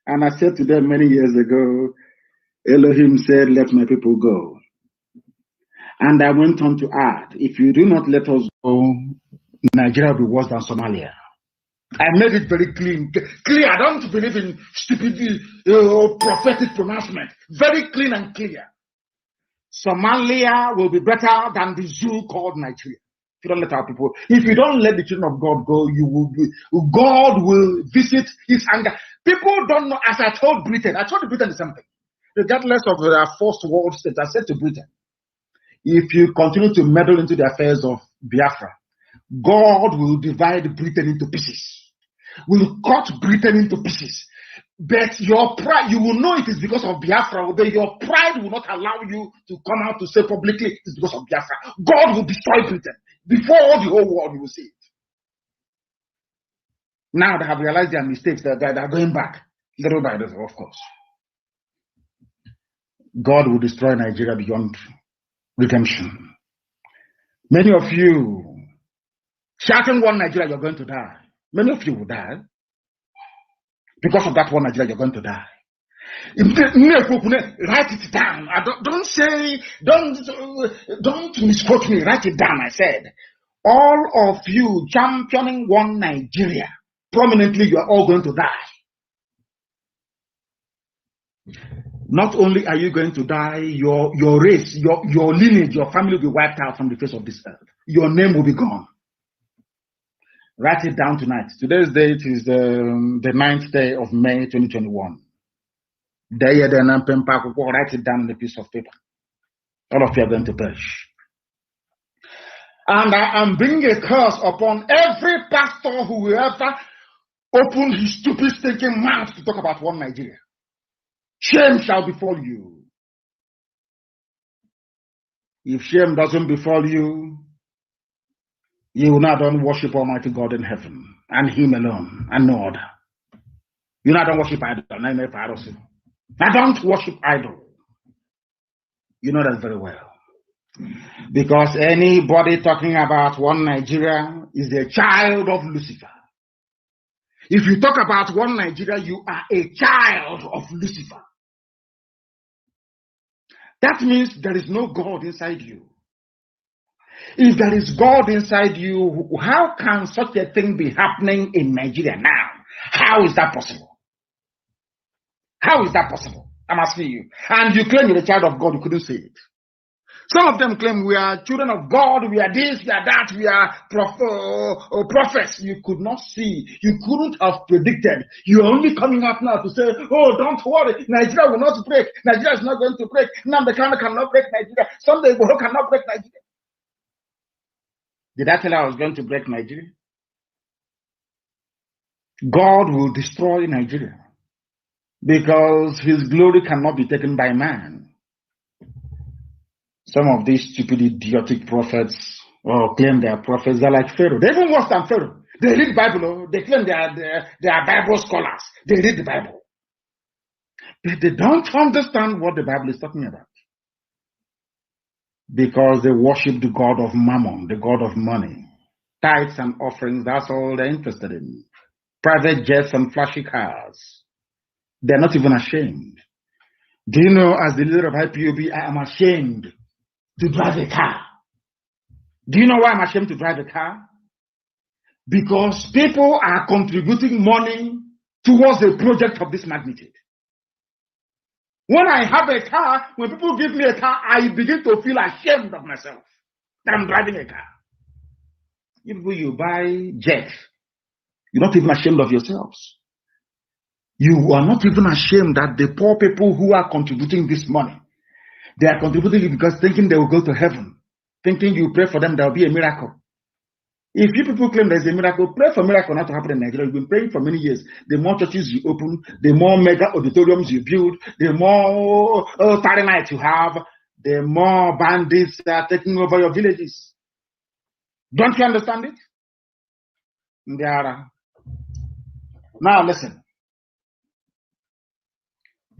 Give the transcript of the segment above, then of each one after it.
And I said to them many years ago, Elohim said, let my people go. And I went on to add, if you do not let us go, Nigeria will be worse than Somalia. I made it very clear. I don't believe in stupid prophetic pronouncement. Very clean and clear. Somalia will be better than the zoo called Nigeria. If you don't let our people, if you don't let the children of God go, God will visit his anger. People don't know, as I told Britain the same thing. Regardless of their first world state, I said to Britain, if you continue to meddle into the affairs of Biafra, God will divide Britain into pieces. Will cut Britain into pieces. But your pride, you will know it is because of Biafra, but your pride will not allow you to come out to say publicly it's because of Biafra. God will destroy Britain. Before the whole world, you will see it. Now they have realized their mistakes, that they are going back, little by little, of course. God will destroy Nigeria beyond redemption. Many of you shouting one Nigeria, you're going to die. Many of you will die. Because of that one Nigeria, you're going to die. Write it down. Don't misquote me. Write it down. I said, all of you championing one Nigeria, prominently, you are all going to die. Not only are you going to die, your race, your lineage, your family will be wiped out from the face of this earth. Your name will be gone. Write it down tonight. Today's date is the 9th day of May 2021. Write it down on a piece of paper. All of you are going to perish. And I am bringing a curse upon every pastor who will ever open his stupid stinking mouth to talk about one Nigeria. Shame shall befall you. If shame doesn't befall you, you will not worship Almighty God in heaven, and him alone, and no other. You not don't worship idol. I don't worship idol. You know that very well. Because anybody talking about one Nigeria is a child of Lucifer. If you talk about one Nigeria, you are a child of Lucifer. That means there is no God inside you. If there is God inside you, how can such a thing be happening in Nigeria now? How is that possible? How is that possible? I'm asking you. And you claim you're a child of God, you couldn't say it. Some of them claim we are children of God, we are this, we are that, we are prophets. You could not see. You couldn't have predicted. You're only coming up now to say, oh, don't worry, Nigeria will not break. Nigeria is not going to break. Nnamdi Kanu cannot break Nigeria. Sunday Igboho cannot break Nigeria. Did I tell you I was going to break Nigeria? God will destroy Nigeria because his glory cannot be taken by man. Some of these stupid, idiotic prophets claim they are prophets. They're like Pharaoh. They're even worse than Pharaoh. They read the Bible. They claim they are Bible scholars. They read the Bible. But they don't understand what the Bible is talking about. Because they worship the God of mammon, the God of money. Tithes and offerings, that's all they're interested in. Private jets and flashy cars. They're not even ashamed. Do you know, as the leader of IPOB, I am ashamed to drive a car. Do you know why I'm ashamed to drive a car? Because people are contributing money towards a project of this magnitude. When I have a car, when people give me a car, I begin to feel ashamed of myself that I'm driving a car. If you buy jet, you're not even ashamed of yourselves. You are not even ashamed that the poor people who are contributing this money, they are contributing it because thinking they will go to heaven, thinking you pray for them, there will be a miracle. If you people claim there's a miracle, pray for miracle not to happen in Nigeria. You've been praying for many years. The more churches you open, the more mega auditoriums you build, the more Saturday nights you have, the more bandits are taking over your villages. Don't you understand it? Now listen.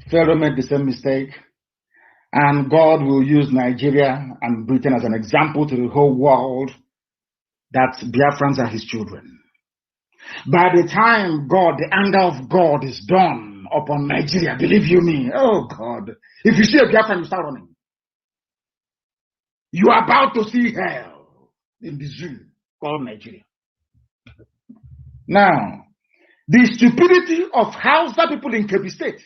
Pharaoh made the same mistake, and God will use Nigeria and Britain as an example to the whole world that Biafrans are his children. By the time the anger of God is done, upon Nigeria, believe you me. Oh God. If you see a Biafran, you start running. You are about to see hell in the zoo called Nigeria. Now, the stupidity of Hausa people in Kebbi State,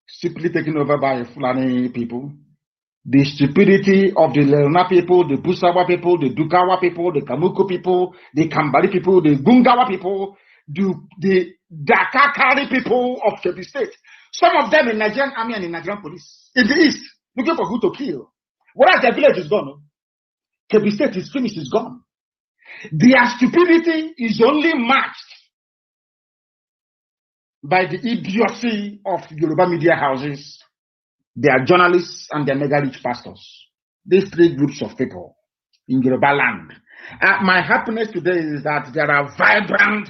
simply taken over by Fulani people. The stupidity of the Leona people, the Busawa people, the Dukawa people, the Kamuku people, the Kambari people, the Gungawa people, the Dakakari people of Kebbi State. Some of them in Nigerian army and in Nigerian police. In the east, looking for who to kill. Whereas their village is gone. Kebbi State is finished, is gone. Their stupidity is only matched by the idiocy of Yoruba media houses, their journalists, and their mega rich pastors. These three groups of people in Yoruba land. My happiness today is that there are vibrant,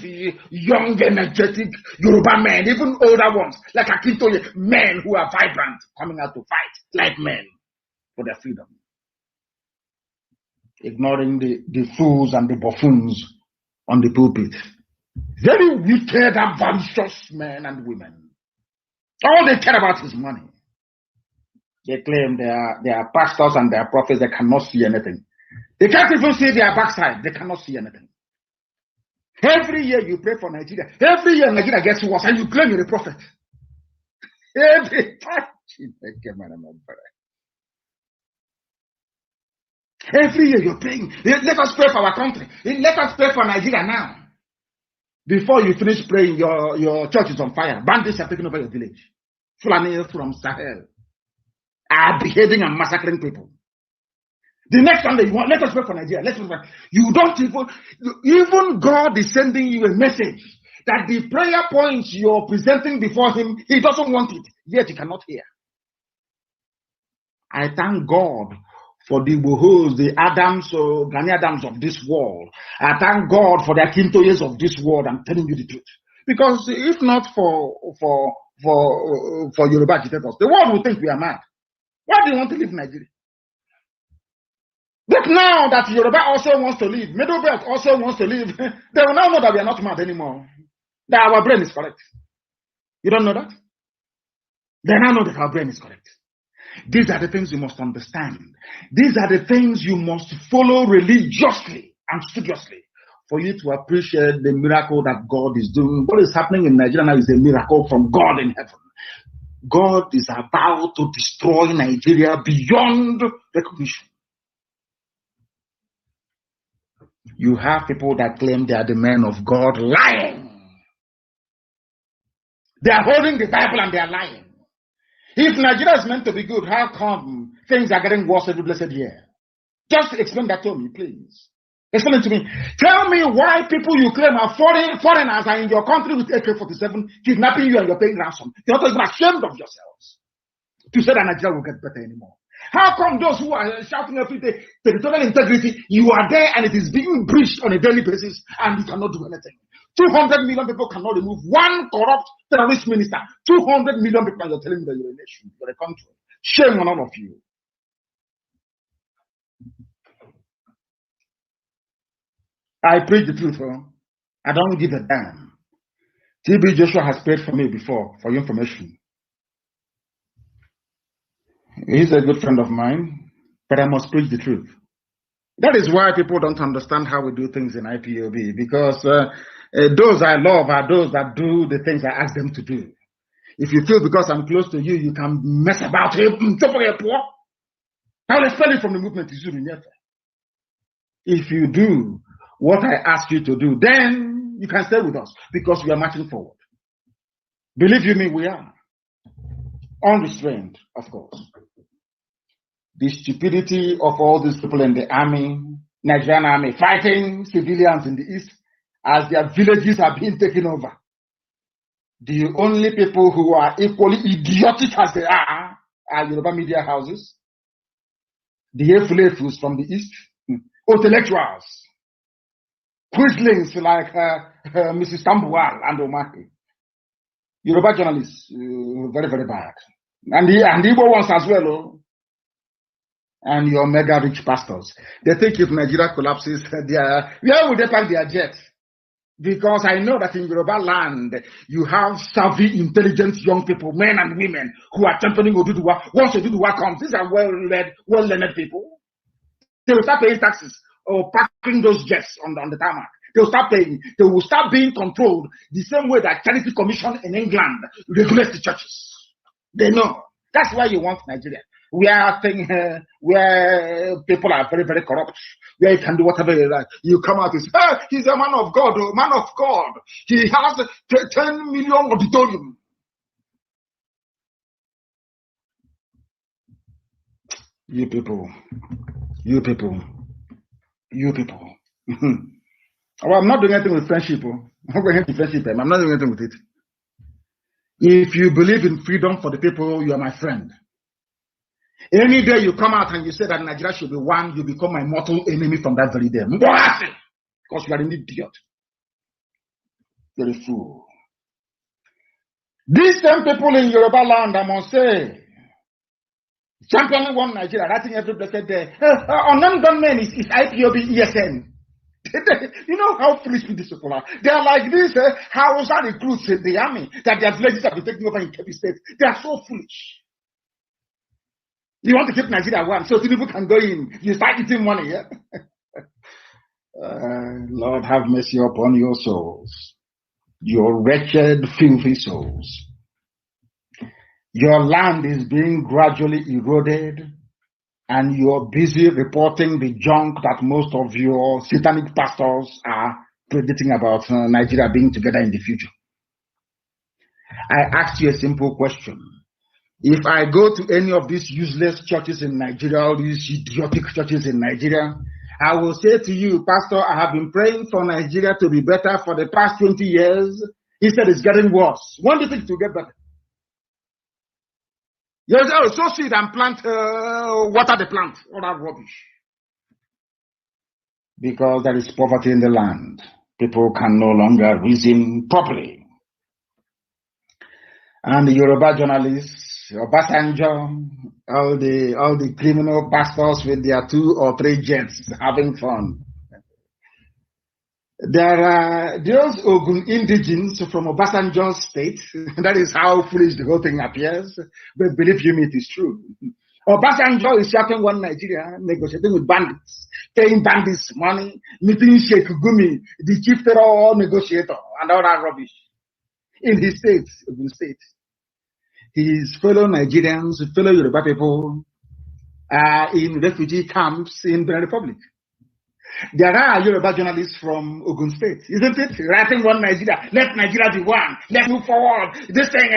young, energetic Yoruba men, even older ones, like Akintoye, men who are vibrant, coming out to fight like men for their freedom. Ignoring the fools and the buffoons on the pulpit. Very wicked and malicious men and women. All they care about is money. They claim they are pastors and they are prophets. They cannot see anything. They can't even see their backside. They cannot see anything. Every year you pray for Nigeria. Every year Nigeria gets worse and you claim you're a prophet. Every time. Every year you're praying. Let us pray for our country. Let us pray for Nigeria now. Before you finish praying, your church is on fire. Bandits are taking over your village. Fulani from Sahel are beheading and massacring people. The next Sunday, you want, let us pray for Nigeria. Let's pray. You don't even God is sending you a message that the prayer points you're presenting before him, he doesn't want it, yet he cannot hear. I thank God for the Bohos, the Adams, or Gani Adams of this world. I thank God for the Akintoyes of this world. I'm telling you the truth. Because if not for Yoruba agitators, the world will think we are mad. Why do you want to leave Nigeria? But now that Yoruba also wants to leave, Middle Belt also wants to leave, they will now know that we are not mad anymore. That our brain is correct. You don't know that? They now know that our brain is correct. These are the things you must understand. These are the things you must follow religiously and studiously for you to appreciate the miracle that God is doing. What is happening in Nigeria now is a miracle from God in heaven. God is about to destroy Nigeria beyond recognition. You have people that claim they are the men of God lying. They are holding the Bible and they are lying. If Nigeria is meant to be good, how come things are getting worse every blessed year? Just explain that to me, please. Explain it to me. Tell me why people you claim are foreigners are in your country with AK-47 kidnapping you and you're paying ransom. You're not even ashamed of yourselves to say that Nigeria will get better anymore. How come those who are shouting every day territorial integrity, you are there and it is being breached on a daily basis and you cannot do anything? 200 million people cannot remove one corrupt terrorist minister. 200 million people, and you're telling me that you're a nation, you're a country. Shame on all of you. I preach the truth, huh? I don't give a damn. TB Joshua has prayed for me before, for your information. He's a good friend of mine, but I must preach the truth. That is why people don't understand how we do things in IPOB, because those I love are those that do the things I ask them to do. If you feel because I'm close to you, you can mess about it. I will expel it from the movement. If you do what I ask you to do, then you can stay with us because we are marching forward. Believe you me, we are. Unrestrained, of course. The stupidity of all these people in the army, Nigerian army, fighting civilians in the east as their villages are being taken over. The only people who are equally idiotic as they are Yoruba media houses, the Efulefus from the east, intellectuals, quislings like Mrs. Tambuwal and Omaki. Yoruba journalists, very, very bad. And the Igbo ones as well, oh. And your mega rich pastors. They think if Nigeria collapses, where would they park their jets? Because I know that in Yoruba land, you have savvy, intelligent young people, men and women, who are championing Oduduwa. Once Oduduwa comes, these are well-read, well-learned people. They will start paying taxes or parking those jets on the tarmac. They will start paying. They will start being controlled the same way that Charity Commission in England regulates the churches. They know. That's why you want Nigeria. Where people are very, very corrupt, where you can do whatever you like. You come out and say, hey, he's a man of God, man of God. He has 10 million auditorium. You people. Well, I'm not doing anything with friendship. I'm not going into friendship. I'm not doing anything with it. If you believe in freedom for the people, you are my friend. Any day you come out and you say that Nigeria should be one, you become my mortal enemy from that very day. Because you are an idiot. You're a fool. These same people in Yoruba land, I must say, championing one Nigeria, writing every blessed day. Unnamed men is Ipob ESN. You know how foolish these people are. They are like this Hausa recruits in the army that their villages have been taken over in QPSK State. They are so foolish. You want to keep Nigeria one so people can go in. You start eating money, yeah? Lord, have mercy upon your souls. Your wretched, filthy souls. Your land is being gradually eroded, and you're busy reporting the junk that most of your satanic pastors are predicting about Nigeria being together in the future. I asked you a simple question. If I go to any of these useless churches in Nigeria, all these idiotic churches in Nigeria, I will say to you, Pastor, I have been praying for Nigeria to be better for the past 20 years. He said it's getting worse. When do you think it will get better? Yes, sow seed and plant, water the plant, all that rubbish. Because there is poverty in the land. People can no longer reason properly. And the Yoruba journalists, Obasanjo, all the criminal pastors with their 2 or 3 jets having fun. There are those Ogun indigenes from Obasanjo's state. That is how foolish the whole thing appears. But believe you me, it is true. Obasanjo is shouting one Nigeria, negotiating with bandits, paying bandits money, meeting Sheikh Gumi, the chief terror negotiator, and all that rubbish. In his state, Ogun State. His fellow Nigerians, fellow Yoruba people are in refugee camps in the Republic. There are Yoruba journalists from Ogun State, isn't it? Writing one Nigeria, let Nigeria be one, let's move forward. This thing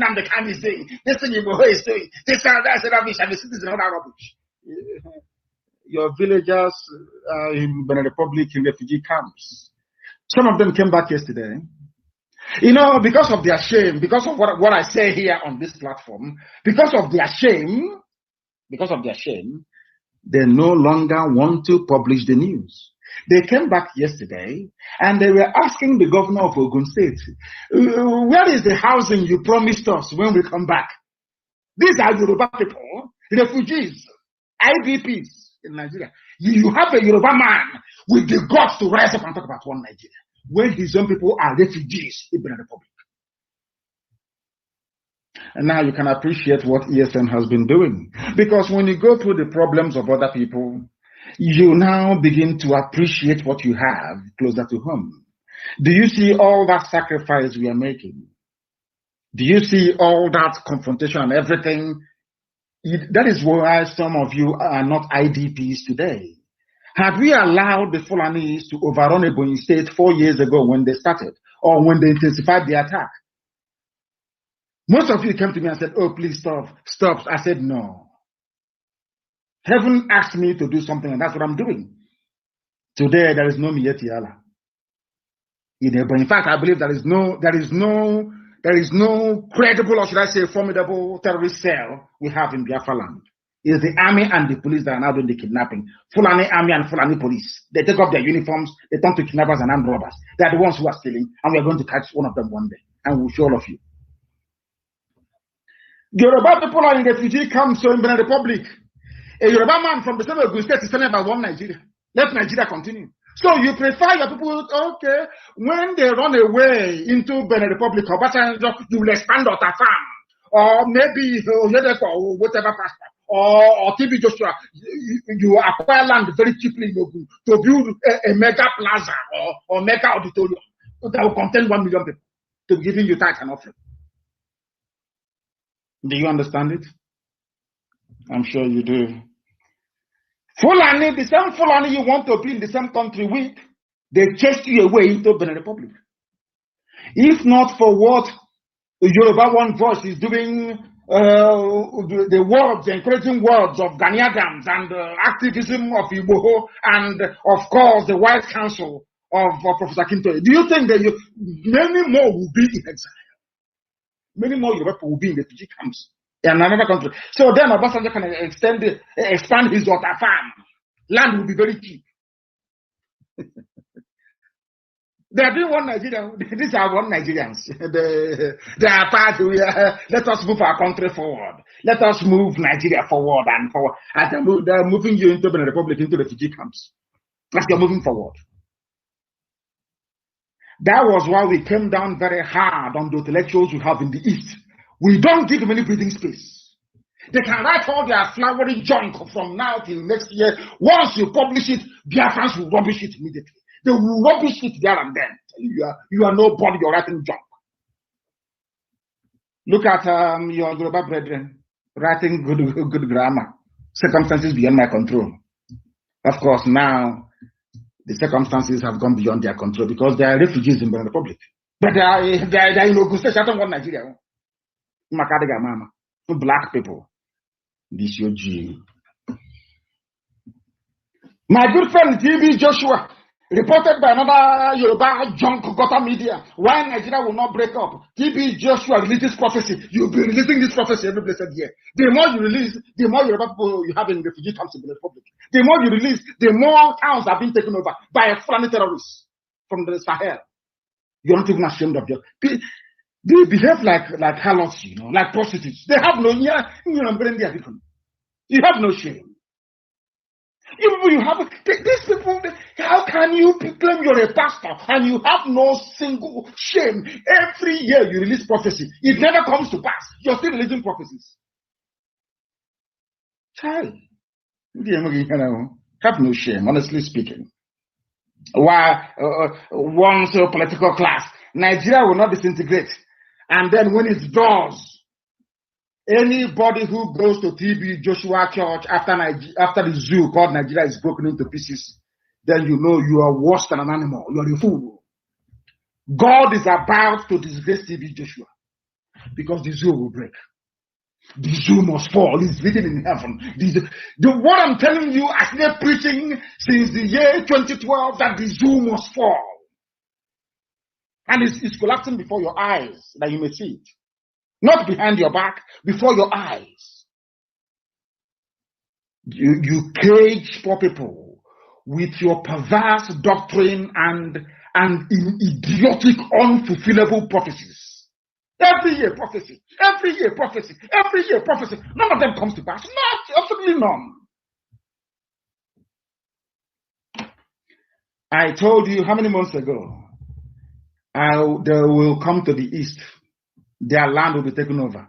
Namdekan is doing, this thing Iboho is doing, this that's rubbish, and the cities are not rubbish. Your villagers in Benin Republic in refugee camps. Some of them came back yesterday. You know, because of their shame, because of what I say here on this platform, because of their shame, they no longer want to publish the news. They came back yesterday and they were asking the governor of Ogun State, where is the housing you promised us when we come back? These are Yoruba people, refugees, IDPs in Nigeria. You have a Yoruba man with the guts to rise up and talk about one Nigeria, when his own people are refugees in the Republic. And now you can appreciate what ESN has been doing. Because when you go through the problems of other people, you now begin to appreciate what you have closer to home. Do you see all that sacrifice we are making? Do you see all that confrontation and everything? That is why some of you are not IDPs today. Had we allowed the Fulanis to overrun Ebonyi State 4 years ago when they started, or when they intensified the attack, most of you came to me and said, oh, please stop. I said, no. Heaven asked me to do something, and that's what I'm doing. Today, there is no Mietiala. In fact, I believe there is no credible, or should I say, formidable terrorist cell we have in Biafra land. It is the army and the police that are now doing the kidnapping. Fulani army and Fulani police. They take off their uniforms, they turn to kidnappers and armed robbers. They are the ones who are stealing, and we are going to catch one of them one day. And we'll show all of you. Yoruba people are in refugee camps in Benin Republic. A Yoruba man from the same Ogun State is telling about one Nigeria. Let Nigeria continue. So you prefer your people, okay, when they run away into Benin Republic, you will expand Ota Farm, or maybe whatever pastor, or TB Joshua, you acquire land very cheaply to build a mega plaza or mega auditorium that will contain 1 million people to giving you tax and offering. Do you understand it? I'm sure you do. Fulani, the same Fulani you want to be in the same country with, they chased you away into Benin Republic. If not for what Yoruba One Voice is doing, the words, the encouraging words of Ghanaians and activism of Igboho, and of course the wise counsel of Professor Kintoye, do you think that many more will be in exile? Many more Yoruba people will be in the refugee camps in another country. So then Obasanjo can expand his daughter farm. Land will be very cheap. They are doing one Nigeria. These are one Nigerians. They are part. Let us move our country forward. Let us move Nigeria forward and forward. As they are moving you into the Republic, into refugee camps. As they are moving forward. That was why we came down very hard on the intellectuals we have in the East. We don't give them any breathing space. They can write all their flowery junk from now till next year. Once you publish it, Biafrans will rubbish it immediately. They will rubbish it there and then. You are nobody, you're writing junk. Look at your Yoruba brethren writing good grammar. Circumstances beyond my control. Of course, now the circumstances have gone beyond their control because they are refugees in the Republic. But they are in Ogun State. I don't want Nigeria. Black people. This your G. My good friend TB Joshua, reported by another Yoruba junk gutter media, why Nigeria will not break up. TB Joshua releases prophecy. You'll be releasing this prophecy every blessed year. The more you release, the more Yoruba people you have in refugee camps in the Republic. The more you release, the more towns have been taken over by Fulani terrorists from the Sahel. You're not even ashamed of them. They behave like harlots, like prostitutes. They have no, you have no shame. You have these people. How can you claim you're a pastor and you have no single shame? Every year you release prophecy, it never comes to pass. You're still releasing prophecies. Child, have no shame. Honestly speaking, why once a political class, Nigeria will not disintegrate, and then when it does. Anybody who goes to TB Joshua Church after the zoo called Nigeria is broken into pieces, then you know you are worse than an animal. You are a fool. God is about to disgrace TB Joshua because the zoo will break. The zoo must fall. It's written in heaven. What I'm telling you, I've been preaching since the year 2012 that the zoo must fall. And it's collapsing before your eyes that you may see it. Not behind your back, before your eyes. You cage poor people with your perverse doctrine and idiotic, unfulfillable prophecies. Every year prophecy, every year prophecy, every year prophecy. None of them comes to pass. Not, absolutely none. I told you how many months ago, they will come to the east. Their land will be taken over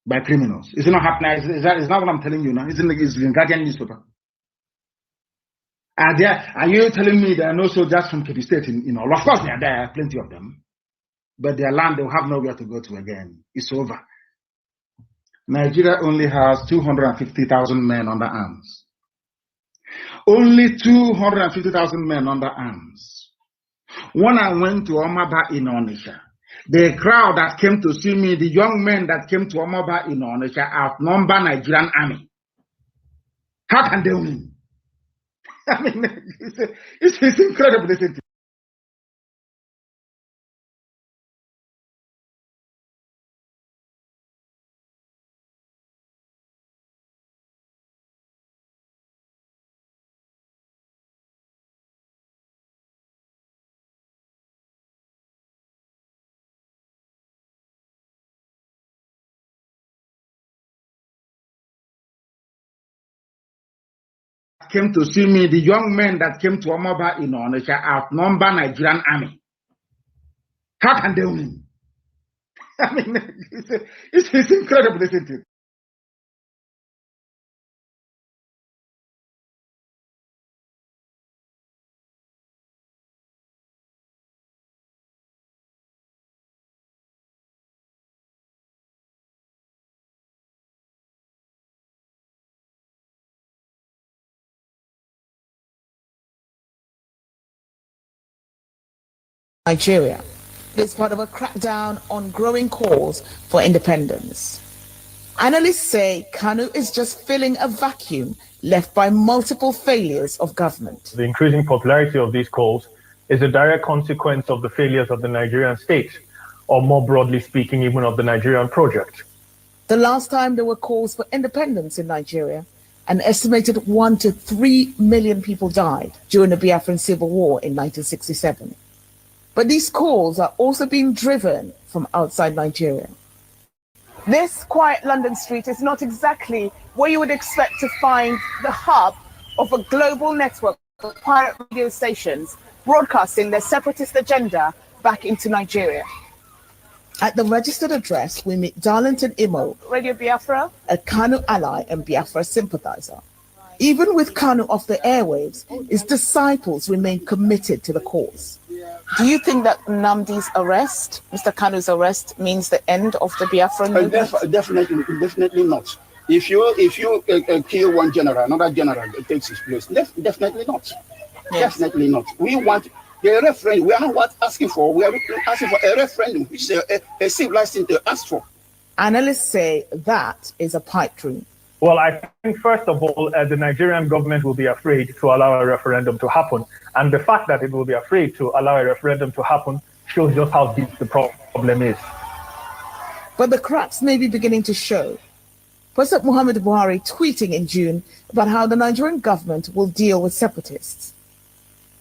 by criminals. Is it not happening? Is that what I'm telling you now? It's in the Guardian newspaper. Are you telling me there are no soldiers from QPSK State in all? Of course they are there, plenty of them. But their land, they'll have nowhere to go to again. It's over. Nigeria only has 250,000 men under arms. Only 250,000 men under arms. When I went to Omaba in Onitsha, the crowd that came to see me, the young men that came to Omaba in Onitsha outnumber Nigerian army. How can they win? I mean, it's incredible, isn't it? came to see me, the young men that came to Omaba in Onitsha outnumber Nigerian army. How can they win? I mean, it's incredible, isn't it? Nigeria is part of a crackdown on growing calls for independence. Analysts say Kanu is just filling a vacuum left by multiple failures of government. The increasing popularity of these calls is a direct consequence of the failures of the Nigerian state, or more broadly speaking, even of the Nigerian project. The last time there were calls for independence in Nigeria, an estimated 1 to 3 million people died during the Biafran Civil War in 1967. But these calls are also being driven from outside Nigeria. This quiet London street is not exactly where you would expect to find the hub of a global network of pirate radio stations broadcasting their separatist agenda back into Nigeria. At the registered address, we meet Darlington Imo, Radio Biafra, a Kanu ally and Biafra sympathizer. Even with Kanu off the airwaves, his disciples remain committed to the cause. Do you think that Nnamdi's arrest, Mr. Kanu's arrest, means the end of the Biafran movement? Definitely not. If you kill one general, another general takes his place. Definitely not. Yes. Definitely not. We want the referendum. We are not asking for. We are asking for a referendum, which is a civilized thing to ask for. Analysts say that is a pipe dream. Well, I think, first of all, the Nigerian government will be afraid to allow a referendum to happen. And the fact that it will be afraid to allow a referendum to happen shows just how deep the problem is. But the cracks may be beginning to show. President Muhammadu Buhari tweeting in June about how the Nigerian government will deal with separatists.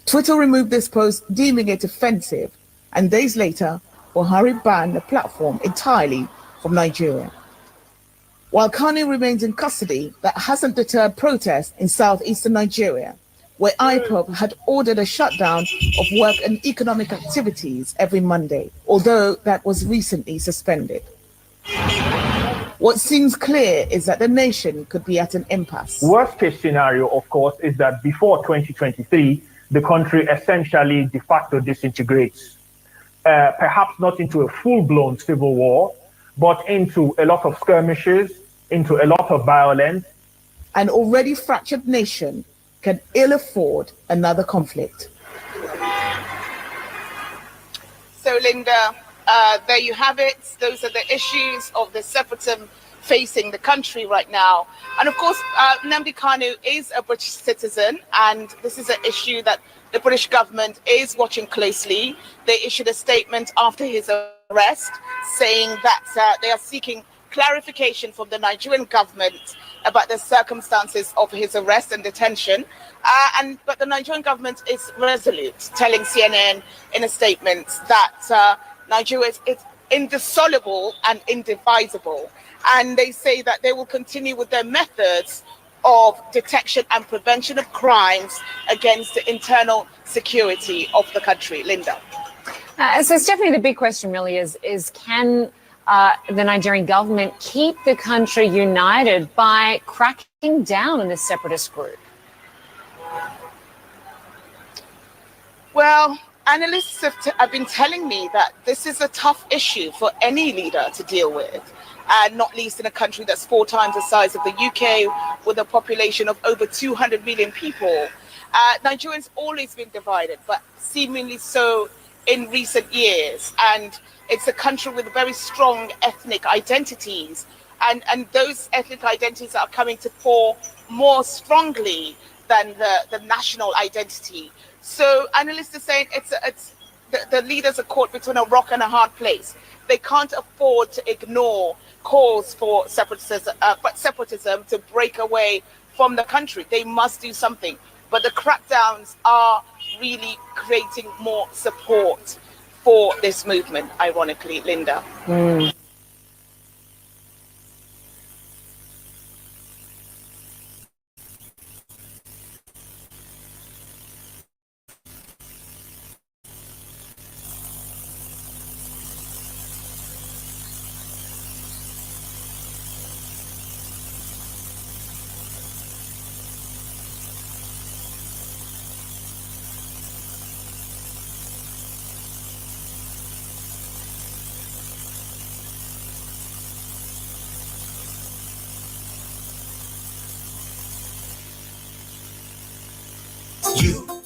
Twitter removed this post, deeming it offensive, and days later, Buhari banned the platform entirely from Nigeria. While Kanu remains in custody, that hasn't deterred protests in southeastern Nigeria, where Ipob had ordered a shutdown of work and economic activities every Monday, although that was recently suspended. What seems clear is that the nation could be at an impasse. Worst case scenario, of course, is that before 2023, the country essentially de facto disintegrates. Perhaps not into a full-blown civil war, but into a lot of skirmishes, into a lot of violence. An already fractured nation can ill afford another conflict. So, Linda, there you have it. Those are the issues of the separatism facing the country right now. And of course, Nnamdi Kanu is a British citizen, and this is an issue that the British government is watching closely. They issued a statement after his arrest saying that they are seeking clarification from the Nigerian government about the circumstances of his arrest and detention. But the Nigerian government is resolute, telling CNN in a statement that Nigeria is indissoluble and indivisible. And they say that they will continue with their methods of detection and prevention of crimes against the internal security of the country. Linda. So Stephanie, the big question really is can the Nigerian government keep the country united by cracking down on this separatist group? Well, analysts have been telling me that this is a tough issue for any leader to deal with, and not least in a country that's 4 times the size of the UK, with a population of over 200 million people. Nigeria's always been divided, but seemingly so in recent years. And it's a country with very strong ethnic identities. And those ethnic identities are coming to fore more strongly than the national identity. So analysts are saying the leaders are caught between a rock and a hard place. They can't afford to ignore calls for separatism to break away from the country. They must do something. But the crackdowns are really creating more support for this movement, ironically, Linda. Mm.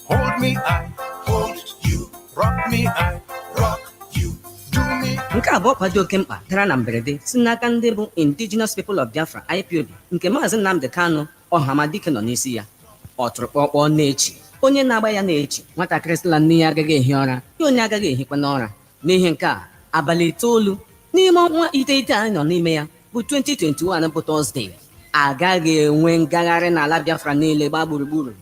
Hold me, I hold you. Rock me, I rock you. Do me. Nke a bụ ọkwa dị oke mkpa dara na mberede si n'aka ndị bụ Indigenous People of Biafra IPOB nke Maazị Nnamdi Kanu Ọhamadike nọ n'isi ya. Ọ tụrụ kpọkpọ na-echi onye na-agba ya na-echi nwatakịrị sịla nne ya agaghị ehi ụra ya onye agaghị ehikwa n'ụra. N'ihi nke a abalị 9 n'ime ọnwa iteghete anyị nọ n'ime ya bụ 2021 bụ Tọzdee, agaghị enwe ngagharị n'ala Biafra niile gbaa gburugburu.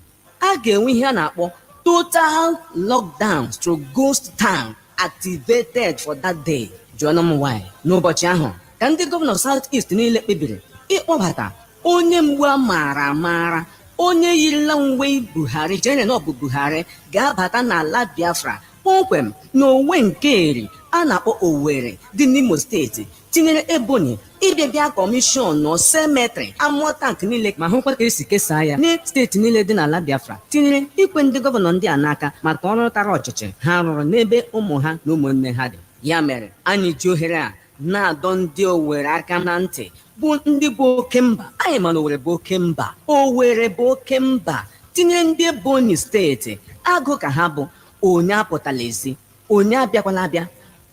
A ga-enwe ihe a na-akpọ total lockdown stroke ghost town activated for that day. Jụọnụ m nwanyị n'ụbọchị ahụ ka ndị gọvanọ South East niile kpebiri ịkpọbata onye mgbu a maara amaara, onye yirila uwe Buhari, chere na ọ bụ Buhari, ga-abata n'ala Biafra kpọmkwem n'onwe nke eri a na-akpọ Owerri dị n'Imo steeti, tinyere Ebonyi ịbịa bịa kọmishọn nọ semetrị amụọ tank niile ma hụkwa ka esi kesaa ya na steeti niile dị n'ala Biafra, tinyere ikwe ndị gọvanọ ndị a n'aka maka ọrụ tara ọchịchị ha rụrụ n'ebe ụmụ ha na ụmụnne ha dị. Ya mere anyị ji ohere a na-adọ ndị Owerri aka na ntị bụ ndị bụ oke mba. Anyị ma na Owerri bụ oke mba, Owerri bụ oke mba, tinyere ndị Ebonyi steeti agụ ka ha bụ onye apụtala ezi, onye abịakwala abịa.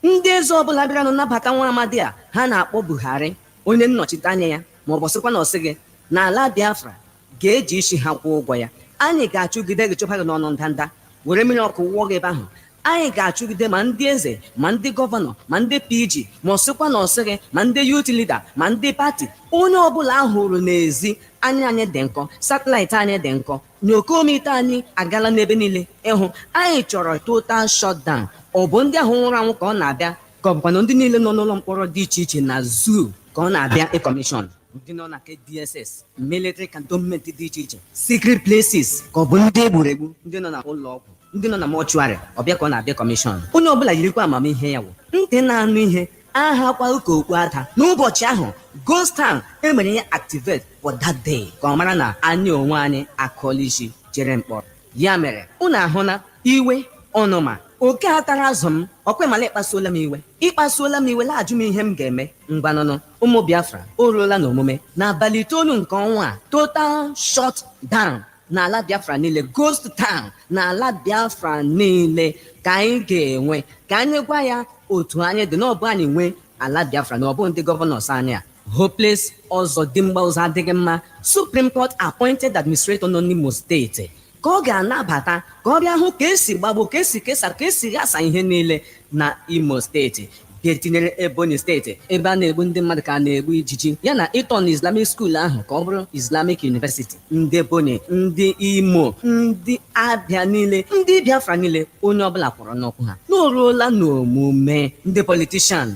Ndị eze ọbụla bịara nụ nabata nwa amadi a ha na-akpọ Buhari onye nnọchite anya ya ma ọ bụ sịkwa na ọ sị gị n'ala Biafra ga-eji isi ha kwụọ ụgwọ ya. Anyị ga-achụgide gị chụpa gị n'ọnụ ndanda were mmiri ọkụ wụọ gị ebe ahụ. Anyị ga-achụgide ma ndị eze ma ndị gọvanọ ma ndị PG ma ọ sịkwa na ọ sị gị ma ndị youth leader ma ndị pati, onye ọbụla ahụrụ n'ezi. Anya anyị dị nkọ, satịlaịtị anyị dị nkọ, nyokomite anyị agala n'ebe niile ịhụ. Anyị chọrọ total shutdown. Ọ bụ ndị ahụ nwụrụ anwụ ka ọ na-abịa ka ọ bụkwa na ndị niile nọ n'ụlọ mkpọrọ dị iche iche na zoo ka ọ na-abịa ịkọmishọn, ndị nọ na DSS, military cantonment dị iche iche, secret places, ka ọ bụ ndị egburu egbu, ndị nọ na ụlọ ọgwụ, ndị nọ na mọchụarị, ọbịa ka ọ na-abịa kọmishọn. Onye ọbụla yirikwa amamihe ya wụ ntị na-anụ ihe aha kwa ụka okwu ata n'ụbọchị ahụ ghost town emere ya activate for that day ka ọ mara na anyị onwe anyị akọọla isi chere mkpọrọ. Ya mere unu ahụ na iwe ọnụma oke atara azụ m ọkwa mala ịkpasuola m iwe laajụ m ihe m ga-eme. Ngwanụnụ ụmụ Biafra o ruola n'omume n'abalị 9 nke ọnwa a, total shut down n'ala Biafra niile, ghost town n'ala Biafra niile ka anyị ga-enwe, ka anyị gwa ya otu anyị dị n'ọbụ anyị nwee ala Biafra na ọbụ ndị gọvanọs anyị a. Hopeless Ọzọdimgba ụzọ adịghị mma Supreme Court appointed administrator nọ n'Imo steeti ka ọ ga-anabata ka ọ bịa hụ ka esi gbagbo, ka esi kesa, ka esi ghasa ihe niile na Imo steeti. Ga-etinyere Ebonyi steeti ebe a na-egbu ndị mmadụ ka a na-egbu ijiji, ya na ịtọ na Islamic school ahụ ka ọ bụrụ Islamic University. Ndị Ebonyi, ndị Imo, ndị Abịa niile, ndị Biafra niile, onye ọbụla kwụrụ n'ọkụ ha n'oruola n'omume. Ndị politishan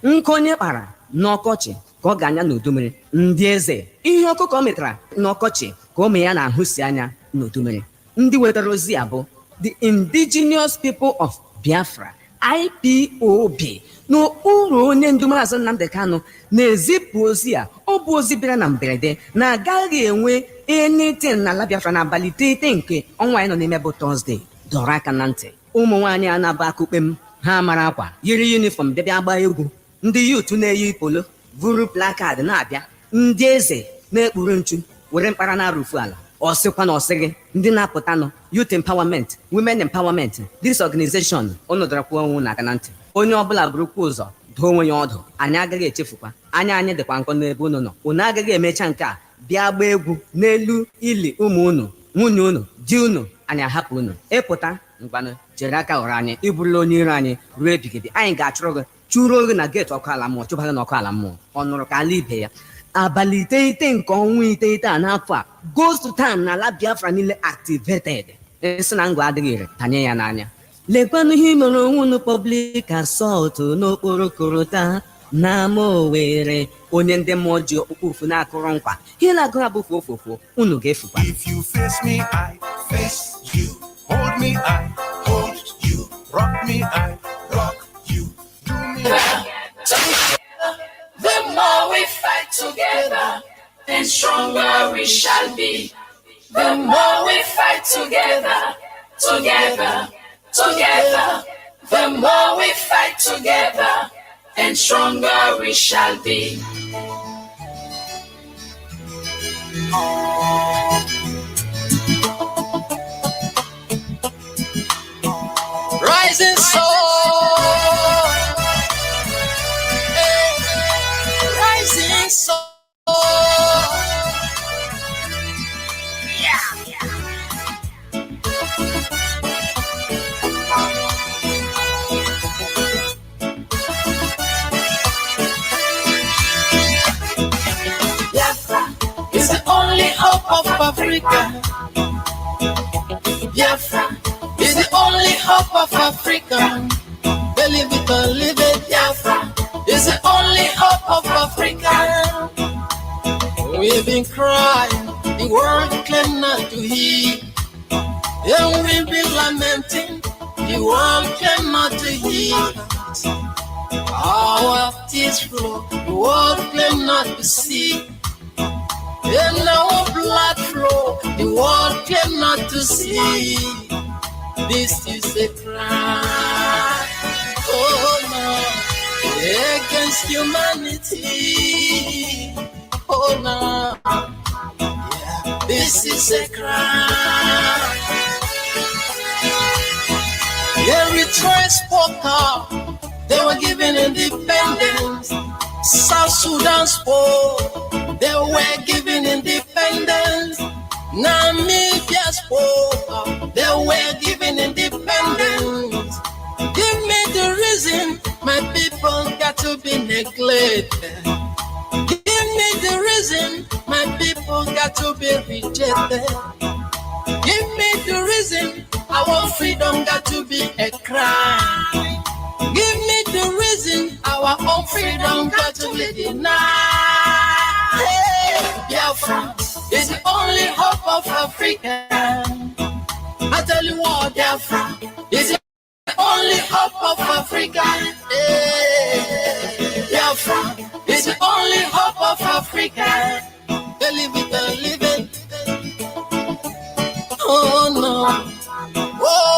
nke onye kpara n'ọkọchị ka ọ ga-anya n'udu mmiri. Ndị eze ihe ọkụkọ ọ metara n'ọkọchị ka ome ya na-ahụsi anya n'udu mmiri. Ndị wetara ozi a bụ the Indigenous People of Biafra IPOB n'okpuru onye ndu Maazị Nnamdi Kanu na-ezipụ ozi a. Ọ bụ ozi bịara na mberede na agaghị enwe anything n'ala Biafra n'abalị 9 nke ọnwa anyị nọ n'ime bụ Tọzdee. Dọrọ aka na ntị ụmụ nwaanyị a na-aba akụkpe m, ha mara akwa yiri yunifọm bịa gbaa egwu, ndị yutu na-eyi polo vuru plakad na-abịa, ndị eze na-ekpuru nchu were mkpara na-arụfu ala. Ọ sịkwa na ọ sị gị ndị na-apụtanụ youth empowerment, women empowerment, this organization unu dọrọkwa onwe na aka na ntị. Onye ọbụla burukwa ụzọ doo onwe ya ọdụ. Anyị agaghị echefukwa, anyị dịkwa nkọ n'ebe unu nọ. Unu agaghị emecha nke a bịa gbaa egwu n'elu ili ụmụ unu, nwunye unu, di unu. Anyị ahapụ unu ịpụta ngwanụ chere aka ghọrọ anyị, ịbụrụla onye iro anyị ruo ebighị ebi. Anyị ga-achụrụ gị chụrụ oge na geeti ọkụ ala mmụọ, chụba gị n'ọkụ ala mmụọ. Ọ nụrụ ka ala ibe ya. Abalị 9 nke ọnwa 9 a n'afọ a, ghost town n'ala Biafra niile activated. Esi na ngwa adịghị ire tanye ya n'anya. Lekwanụ ihe mere onwe unu public assault n'okporo korota n'ama Owerri. Onye ndị mmụọ ji okpukpu na-akụrụ nkwa ihe na-agụ ha bụ ofofo, unu ga-efukwa. If you face me, I face you. Hold me, I hold you. Rock me, I rock you. Do me. The more we fight together, the stronger we shall be. The more we fight together, together, together. The more we fight together, and stronger we shall be. rising sun, rising sun. Biafra is the only hope of Africa. Biafra is the only hope of Africa. Believe it or leave it, Biafra is the only hope of Africa. We've been crying, the world claim not to hear. And we've been lamenting, the world claim not to hear. Our tears flow, the world claim not to see. And our blood flow, the world claim not to see. This is a crime, oh no, against humanity. Oh no, yeah, this is a crime. Eritrea spoke up, they were given independence. South Sudan spoke, they were given independence. Namibia spoke up, they were given independence. Give me the reason my people got to be neglected. Give me the reason my people got to be rejected. Give me the reason our freedom got to be a crime. Give me the reason our own freedom got to be denied. Hey, Biafra is the only hope of Africa. I tell you what, Biafra is the only hope of Africa. Hey, Biafra is the only hope of Africa. Believe it or leave it. Oh no. Whoa.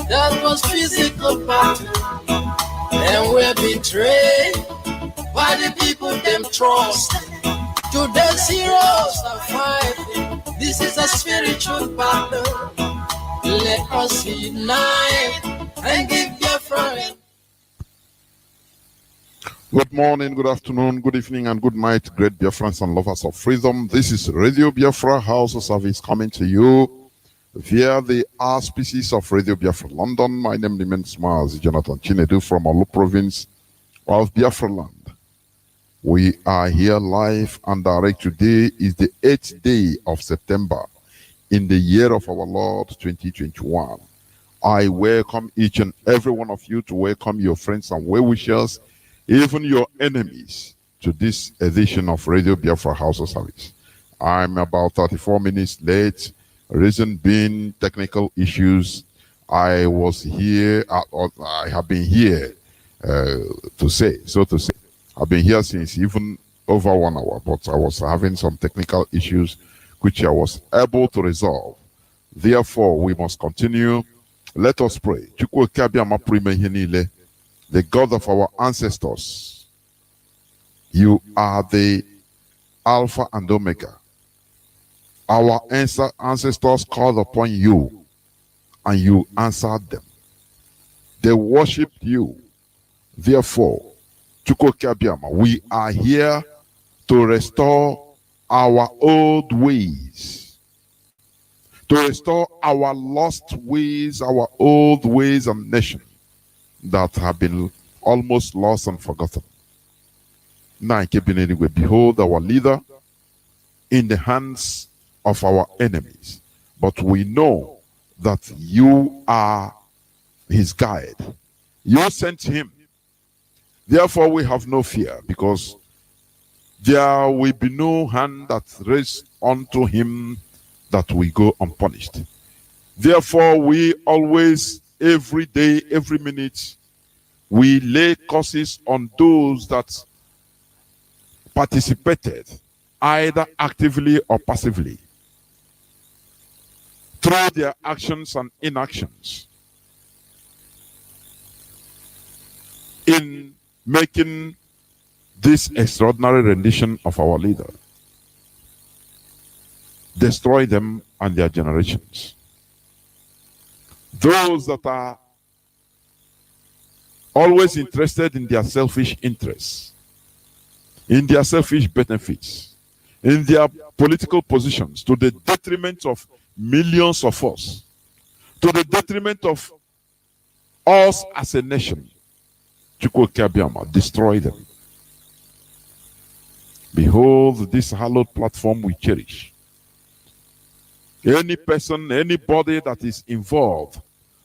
That was physical battle, and we're betrayed by the people them trust. Today heroes are fighting. This is a spiritual battle. Let us unite and give Biafra. Good morning, good afternoon, good evening, and good night, great Biafrans and lovers of freedom. This is Radio Biafra Hausa service coming to you via the auspices of Radio Biafra London. My name remains MAZI Jonathan Chinedu from Olu province of Biafra land. We are here live and direct. Today is the 8th day of September in the year of our Lord 2021. I welcome each and every one of you to welcome your friends and well-wishers, even your enemies, to this edition of Radio Biafra Hausa service. I'm about 34 minutes late. Reason being technical issues. I was here, I have been here to say. I've been here since even over 1 hour, but I was having some technical issues which I was able to resolve. Therefore, we must continue. Let us pray. The God of our ancestors, you are the Alpha and Omega. Our ancestors called upon you, and you answered them. They worshipped you. Therefore, we are here to restore our old ways, to restore our lost ways, our old ways and nation that have been almost lost and forgotten. Now, behold our leader in the hands of our enemies, but we know that you are his guide. You sent him. Therefore, we have no fear, because there will be no hand that rests unto him that we go unpunished. Therefore, we always, every day, every minute, we lay curses on those that participated, either actively or passively, through their actions and inactions, in making this extraordinary rendition of our leader. Destroy them and their generations. Those that are always interested in their selfish interests, in their selfish benefits, in their political positions, to the detriment of millions of us, to the detriment of us as a nation. Destroy them. Behold, this hallowed platform we cherish. Any person, anybody that is involved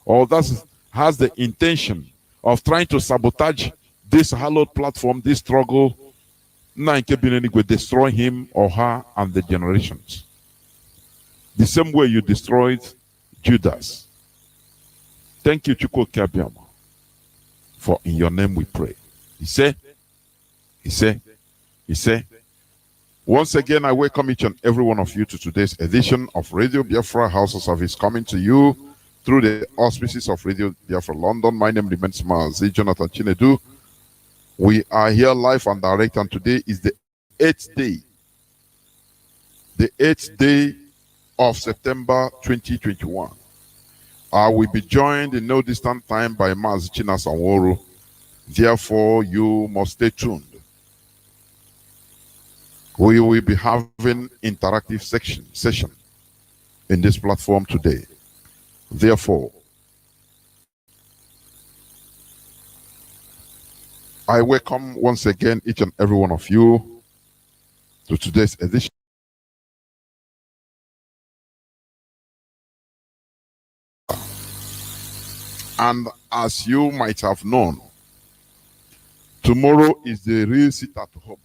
or that has the intention of trying to sabotage this hallowed platform, this struggle, will destroy him or her and the generations. The same way you destroyed Judas. Thank you, Chukwu Kabiama, for in your name we pray. He said, once again, I welcome each and every one of you to today's edition of Radio Biafra Hausa service, coming to you through the auspices of Radio Biafra London. My name remains MAZI, Jonathan Chinedu. We are here live and direct, and today is the 8th day. The 8th day of September 2021. I will be joined in no distant time by MAZI Chinasanworo. Therefore, you must stay tuned. We will be having interactive session in this platform today. Therefore, I welcome once again each and every one of you to today's edition. And as you might have known, tomorrow is the real sit at home.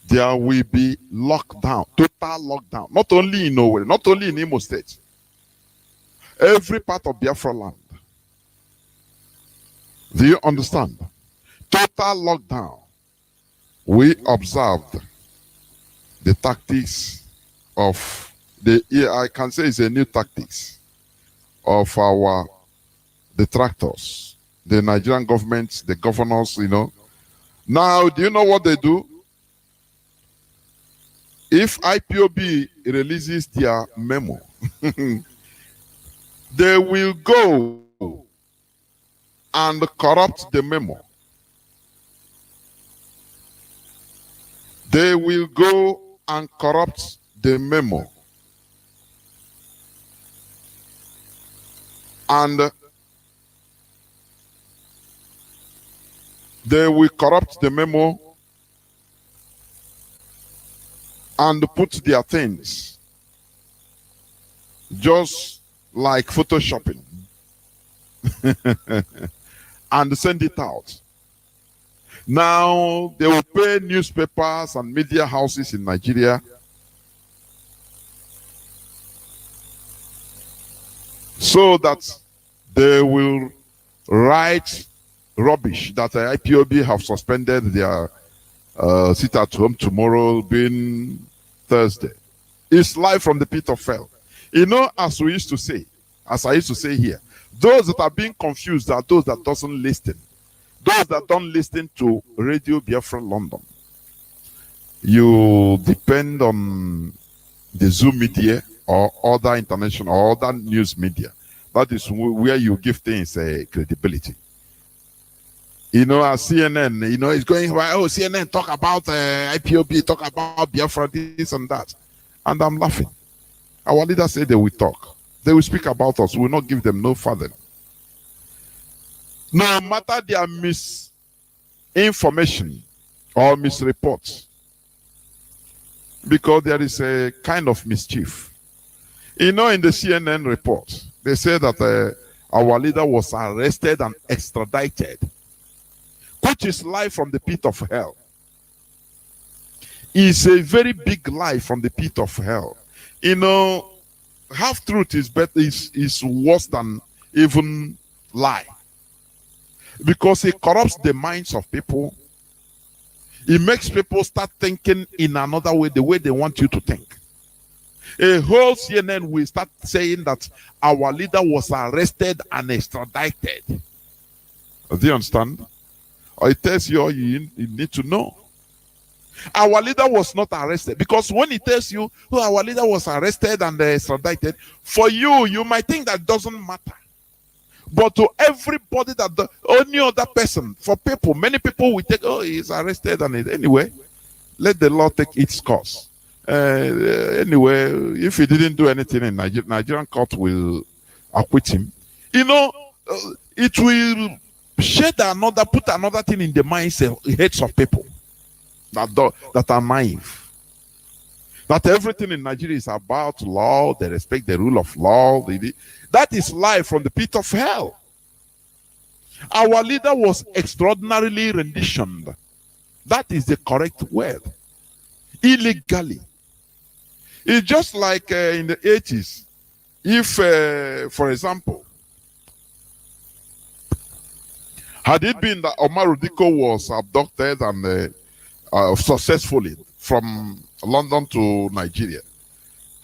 There will be lockdown, total lockdown, not only in Norway, not only in Imo State, every part of Biafra land. Do you understand? Total lockdown. We observed the tactics of I can say it's a new tactics of our detractors, the Nigerian government, the governors, Now, do you know what they do? If IPOB releases their memo, they will go and corrupt the memo. They will go and corrupt the memo. And they will corrupt the memo and put their things just like photoshopping and send it out. Now they will pay newspapers and media houses in Nigeria so that they will write rubbish that the IPOB have suspended their sit at home tomorrow being Thursday. It's live from the pit of hell. As we used to say, as I used to say here, those that are being confused are those that doesn't listen. Those that don't listen to Radio Biafra London. You depend on the Zoom media or other international or other news media. That is where you give things credibility. As CNN, it's going, CNN talk about IPOB, talk about Biafra, this and that. And I'm laughing. Our leaders say they will talk. They will speak about us. We will not give them no further. No matter their misinformation or misreports, because there is a kind of mischief. In the CNN report, they say that our leader was arrested and extradited, which is lie from the pit of hell. It's a very big lie from the pit of hell. Half truth is worse than even lie. because it corrupts the minds of people. It makes people start thinking in another way, the way they want you to think. A whole CNN will start saying that our leader was arrested and extradited. Do you understand? Or it tells you all you need to know. Our leader was not arrested, because when it tells you, oh, our leader was arrested and extradited, for you, you might think that doesn't matter. But to everybody, any other person, for people, many people will take, oh, he's arrested and anyway, let the law take its course. Anyway, if he didn't do anything in Nigerian court will acquit him. You know, it will put another thing in the heads of people that are naive. That everything in Nigeria is about law, they respect the rule of law. That is lie from the pit of hell. Our leader was extraordinarily renditioned. That is the correct word. Illegally. It's just like in the 80s. If, for example, had it been that Yamal-402 was abducted and successfully from London to Nigeria,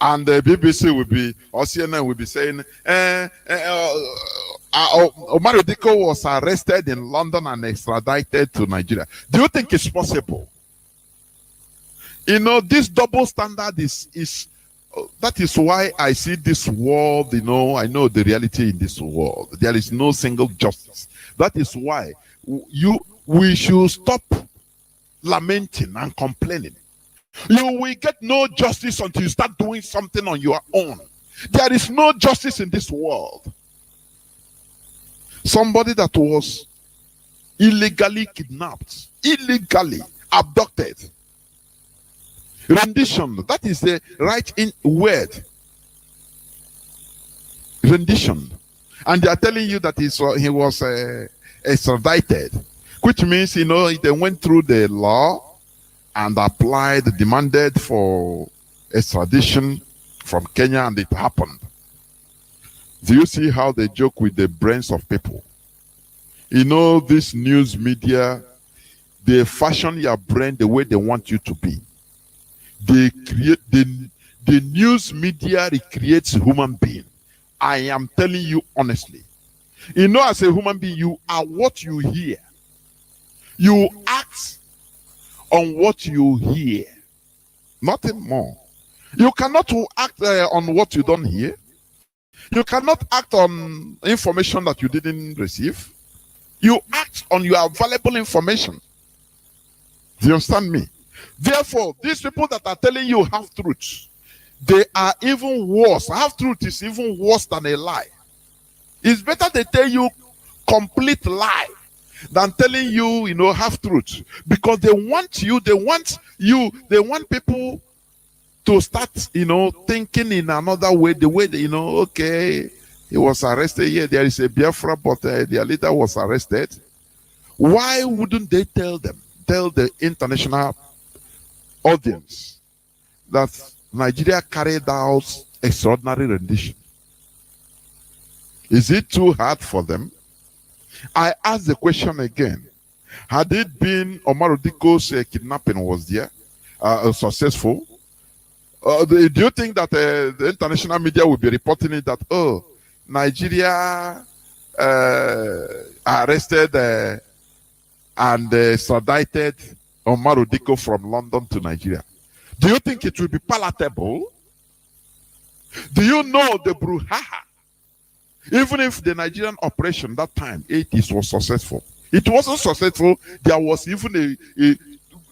and the BBC will be, or CNN will be saying, Yamal-402 was arrested in London and extradited to Nigeria. Do you think it's possible? You know, this double standard is that is why I see this world, you know, I know the reality in this world. There is no single justice. That is why we should stop lamenting and complaining. You will get no justice until you start doing something on your own. There is no justice in this world. Somebody that was illegally kidnapped, illegally abducted, rendition, that is the right word. Rendition. And they are telling you that he was extradited, which means, you know, they went through the law and demanded for extradition from Kenya, and it happened. Do you see how they joke with the brains of people? You know, this news media, they fashion your brain the way they want you to be. They create the news media recreates human being. I am telling you honestly. You know, as a human being, you are what you hear. You act on what you hear. Nothing more. You cannot act on what you don't hear. You cannot act on information that you didn't receive. You act on your available information. Do you understand me? Therefore, these people that are telling you half-truths, they are even worse. Half-truth is even worse than a lie. It's better they tell you complete lie than telling you, you know, half-truth. Because they want people to start, you know, thinking in another way, the way they, you know, okay, he was arrested here, there is a Biafra, but their leader was arrested. Why wouldn't they tell the international audience that Nigeria carried out extraordinary rendition? Is it too hard for them? I ask the question again. Had it been Yamal-402's kidnapping was there, successful, do you think that the international media will be reporting it that, oh, Nigeria arrested and extradited Yamal-402 from London to Nigeria? Do you think it will be palatable? Do you know the brouhaha? Even if the Nigerian operation that time, 80s, was successful, it wasn't successful. There was even a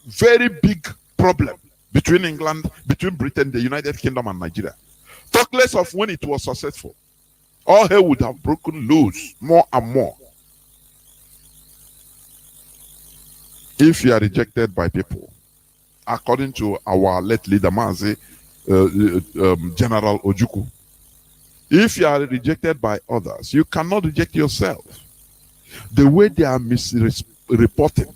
very big problem between England, between Britain, the United Kingdom, and Nigeria. Talk less of when it was successful. All hell would have broken loose more and more. If you are rejected by people, according to our late leader MAZI, General Ojukwu, if you are rejected by others, you cannot reject yourself. The way they are misreporting,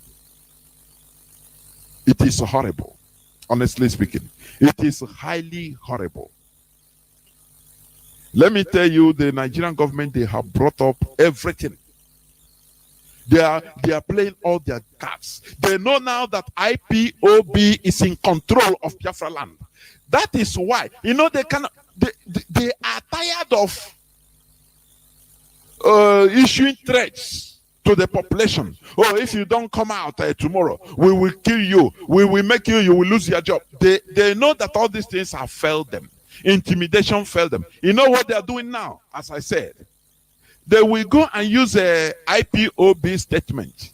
it is horrible. Honestly speaking, it is highly horrible. Let me tell you, the Nigerian government, they have brought up everything. They are playing all their cards. They know now that IPOB is in control of Biafra land. That is why, you know, they are tired of issuing threats to the population. Oh, if you don't come out tomorrow, we will kill you. We will make you. You will lose your job. They know that all these things have failed them. Intimidation failed them. You know what they are doing now? As I said, they will go and use a IPOB statement.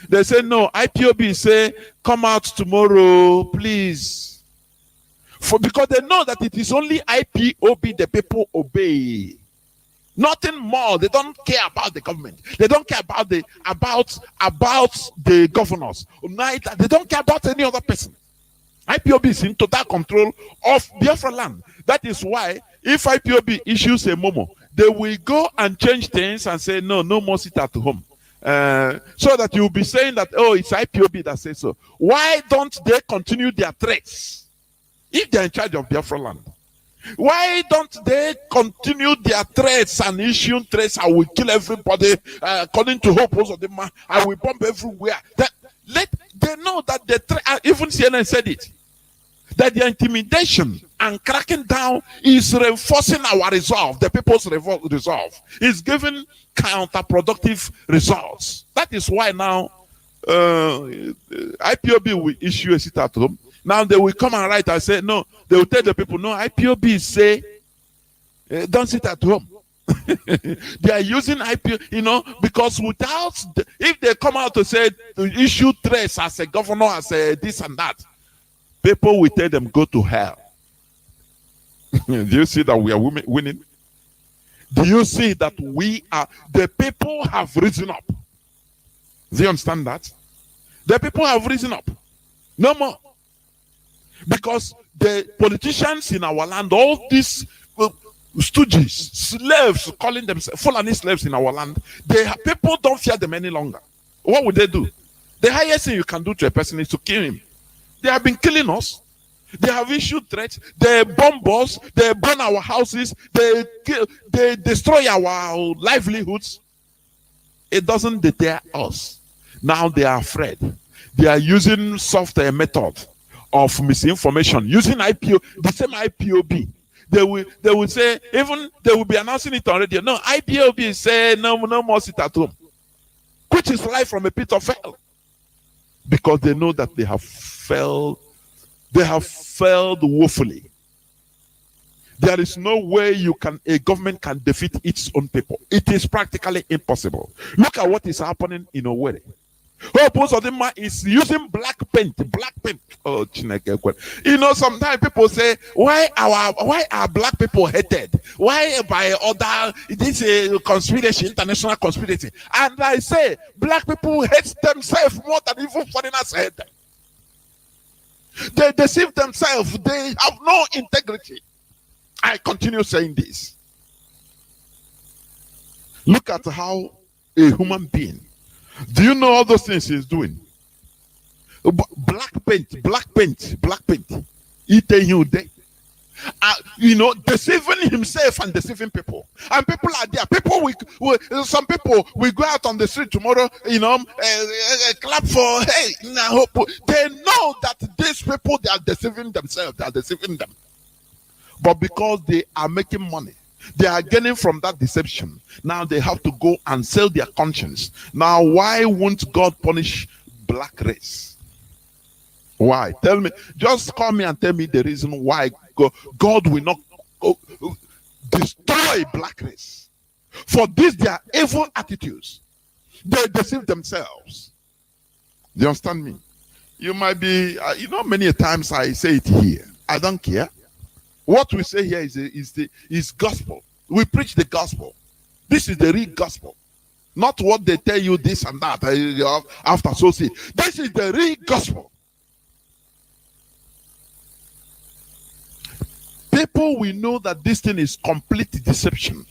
They say no. IPOB say come out tomorrow, please. Because they know that it is only IPOB the people obey. Nothing more. They don't care about the government. They don't care about the governors. They don't care about any other person. IPOB is in total control of Biafra land. That is why if IPOB issues a memo, they will go and change things and say no more sit at home. So that you'll be saying that, oh, it's IPOB that says so. Why don't they continue their threats? If they're in charge of Biafra land, why don't they continue their threats and issue threats? I will kill everybody, according to Hope Uzodinma. I will bomb everywhere. They know that even CNN said it, that the intimidation and cracking down is reinforcing our resolve, the people's resolve. Is giving counterproductive results. That is why now IPOB will issue a sit at home. Now they will come and write and say, no, they will tell the people, no, IPOB say, don't sit at home. They are using IPOB, you know, because if they come out to say, to issue threats as a governor, as a this and that, people will tell them, go to hell. Do you see that we are winning? Do you see that the people have risen up? Do you understand that? The people have risen up. No more. Because the politicians in our land, all these stooges, slaves, calling themselves Fulani slaves in our land, people don't fear them any longer. What would they do? The highest thing you can do to a person is to kill him. They have been killing us. They have issued threats. They bomb us. They burn our houses. They destroy our livelihoods. It doesn't deter us. Now they are afraid. They are using software method of misinformation, using the same IPOB. They will say, even they will be announcing it on radio. No, IPOB say no more sit at home, which is life from a pit of hell, because they know that they have failed. They have failed woefully. There is no way a government can defeat its own people. It is practically impossible. Look at what is happening in Owerri. Hope Uzodinma is using black paint. Oh, you know, sometimes people say, why are black people hated? Why by this conspiracy, international conspiracy? And I say, black people hate themselves more than even foreigners hate them. They deceive themselves. They have no integrity. I continue saying this. Look at how a human being. Do you know all those things he's doing? Black paint. You know, deceiving himself and deceiving people. And people are there. Some people will go out on the street tomorrow, you know, clap for, hey, they know that these people, they are deceiving themselves. They are deceiving them. But because they are making money, they are gaining from that deception. Now they have to go and sell their conscience. Now, why won't God punish black race? Why? Tell me. Just call me and tell me the reason why God will not destroy black race. For this, their evil attitudes. They deceive themselves. Do you understand me? You might be, you know, many times I say it here. I don't care. What we say here is gospel. We preach the gospel. This is the real gospel. Not what they tell you this and that after associate. This is the real gospel. People will know that this thing is complete deception.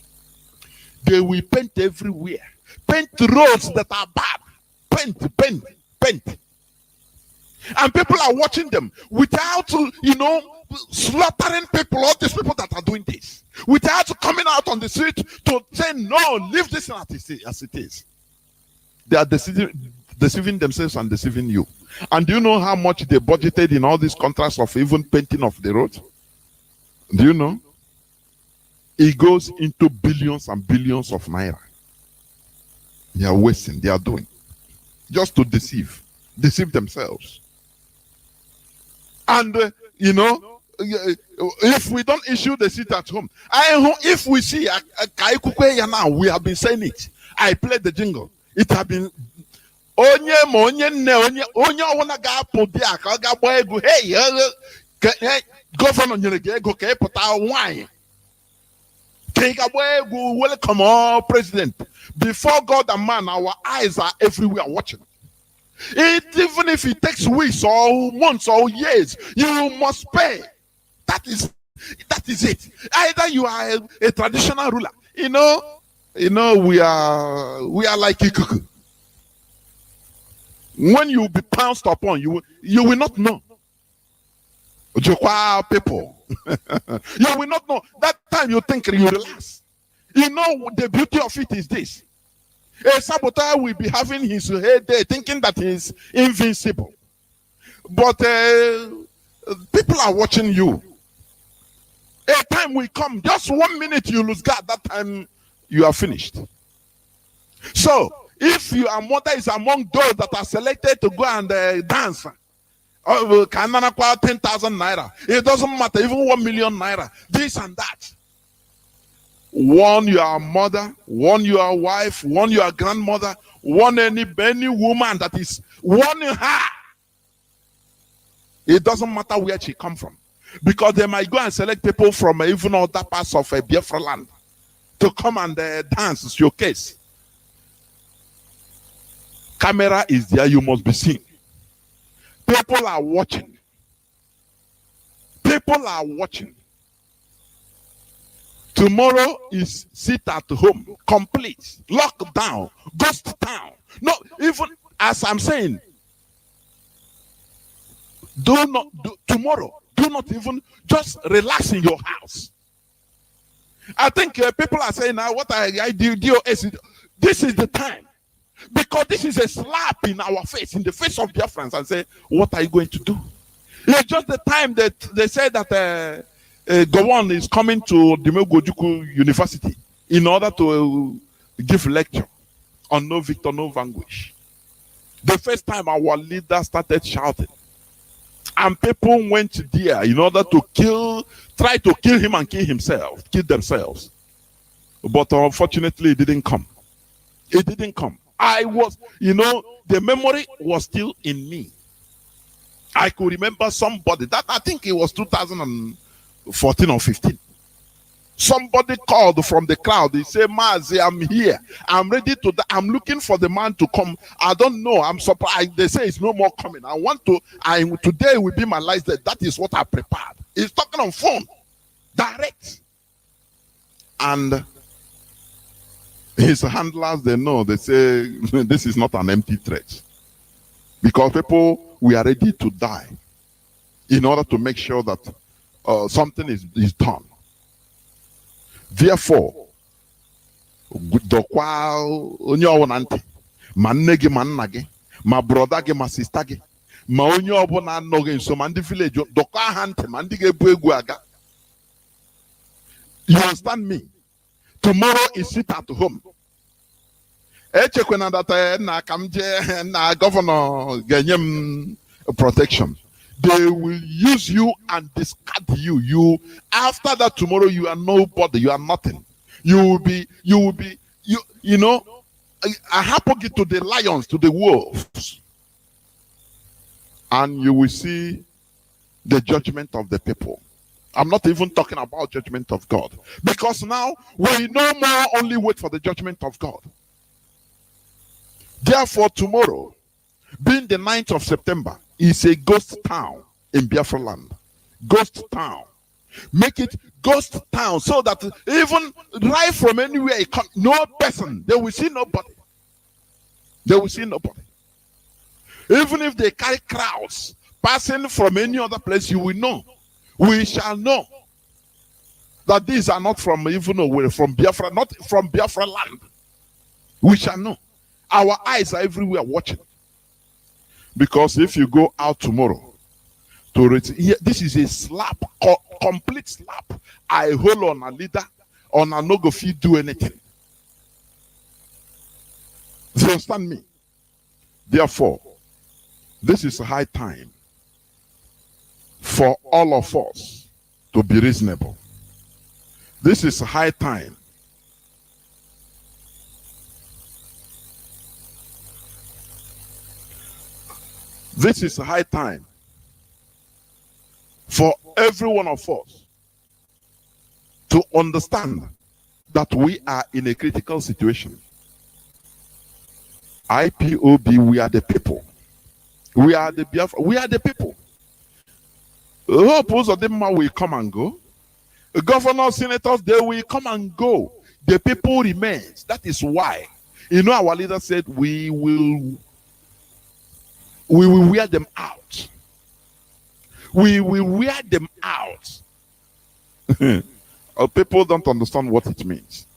They will paint everywhere. Paint roads that are bad. Paint. And people are watching them without, you know, slaughtering people, all these people that are doing this, without coming out on the street to say, no, leave this as it is. They are deceiving themselves and deceiving you. And do you know how much they budgeted in all these contracts of even painting of the road? Do you know? It goes into billions and billions of naira. They are wasting, they are doing. Just to deceive themselves. And, you know, if we don't issue the seat at home, if we see now, we have been saying it. I played the jingle. It have been onye ọwụna ga-apụ dị a ka ọ ga-agba egwu hey gọvanọ nyere gị ego ka ị pụta nwanyị ka ị ga-agba egwu welcome all president. Before God and man, our eyes are everywhere watching. Even if it takes weeks or months or years, you must pay. That is it. Either you are a traditional ruler. You know, we are like Ikuku. When you be pounced upon, you will not know. Jokwa people. You will not know. That time you think you relax. You know, the beauty of it is this. A saboteur will be having his head there thinking that he's invincible. But people are watching you. A time will come, just 1 minute you lose guard, that time you are finished. So, if your mother is among those that are selected to go and dance, 10,000 naira, it doesn't matter, even 1 million naira, this and that. Warn your mother, warn your wife, warn your grandmother, warn any woman that is warning her. It doesn't matter where she come from. Because they might go and select people from even other parts of Biafra land to come and dance, showcase. Camera is there, you must be seen. People are watching. People are watching. Tomorrow is sit at home, complete, lockdown, ghost town. No, even as I'm saying, tomorrow, do not even just relax in your house. I think people are saying now, what I do, DOS, this is the time. Because this is a slap in our face, in the face of Biafrans, and say, what are you going to do? It's just the time that they say that Gowon is coming to Dimegojuku University in order to give lecture on no victor, no vanquish. The first time our leader started shouting, and people went there in order to try to kill him and kill themselves. But unfortunately, it didn't come. It didn't come. The memory was still in me. I could remember somebody, that I think it was 2014 or 15. Somebody called from the crowd. He said, Mazi, I'm here. I'm ready to die. I'm looking for the man to come. I don't know. I'm surprised. They say it's no more coming. Today will be my last day. That is what I prepared. He's talking on phone. Direct. And his handlers, they know. They say, this is not an empty threat. Because people, we are ready to die in order to make sure that something is done. Therefore, dokwa onye ọbụla ntị, ma nne gị, ma nna gị, ma brother gị, ma sister gị, ma onye ọbụla anọghị nso, ma ndị village, dokwa ha ntị, ma ndị ga-ebu egwu aga. You understand me? Tomorrow is sit at home. Echekwana that na kamje na governor ga-enye m protection. They will use you and discard you. After that, tomorrow you are nobody, you are nothing. You will be, I happen to the lions, to the wolves. And you will see the judgment of the people. I'm not even talking about judgment of God. Because now we no more only wait for the judgment of God. Therefore, tomorrow, being the 9th of September, is a ghost town in Biafra land. Ghost town. Make it ghost town so that even right from anywhere, no person, they will see nobody. They will see nobody. Even if they carry crowds passing from any other place, you will know. We shall know that these are not from even from Biafra, not from Biafra land. We shall know. Our eyes are everywhere watching. Because if you go out tomorrow to this is a slap, complete slap. I hold on a leader, on a no go fit do anything. Do you understand me? Therefore, this is a high time for all of us to be reasonable. This is a high time This is a high time for every one of us to understand that we are in a critical situation. IPOB, we are the people. We are the Biafra. We are the people. Most of them will come and go. Governors, senators, they will come and go. The people remains. That is why, our leader said we will wear them out. We will wear them out. People don't understand what it means.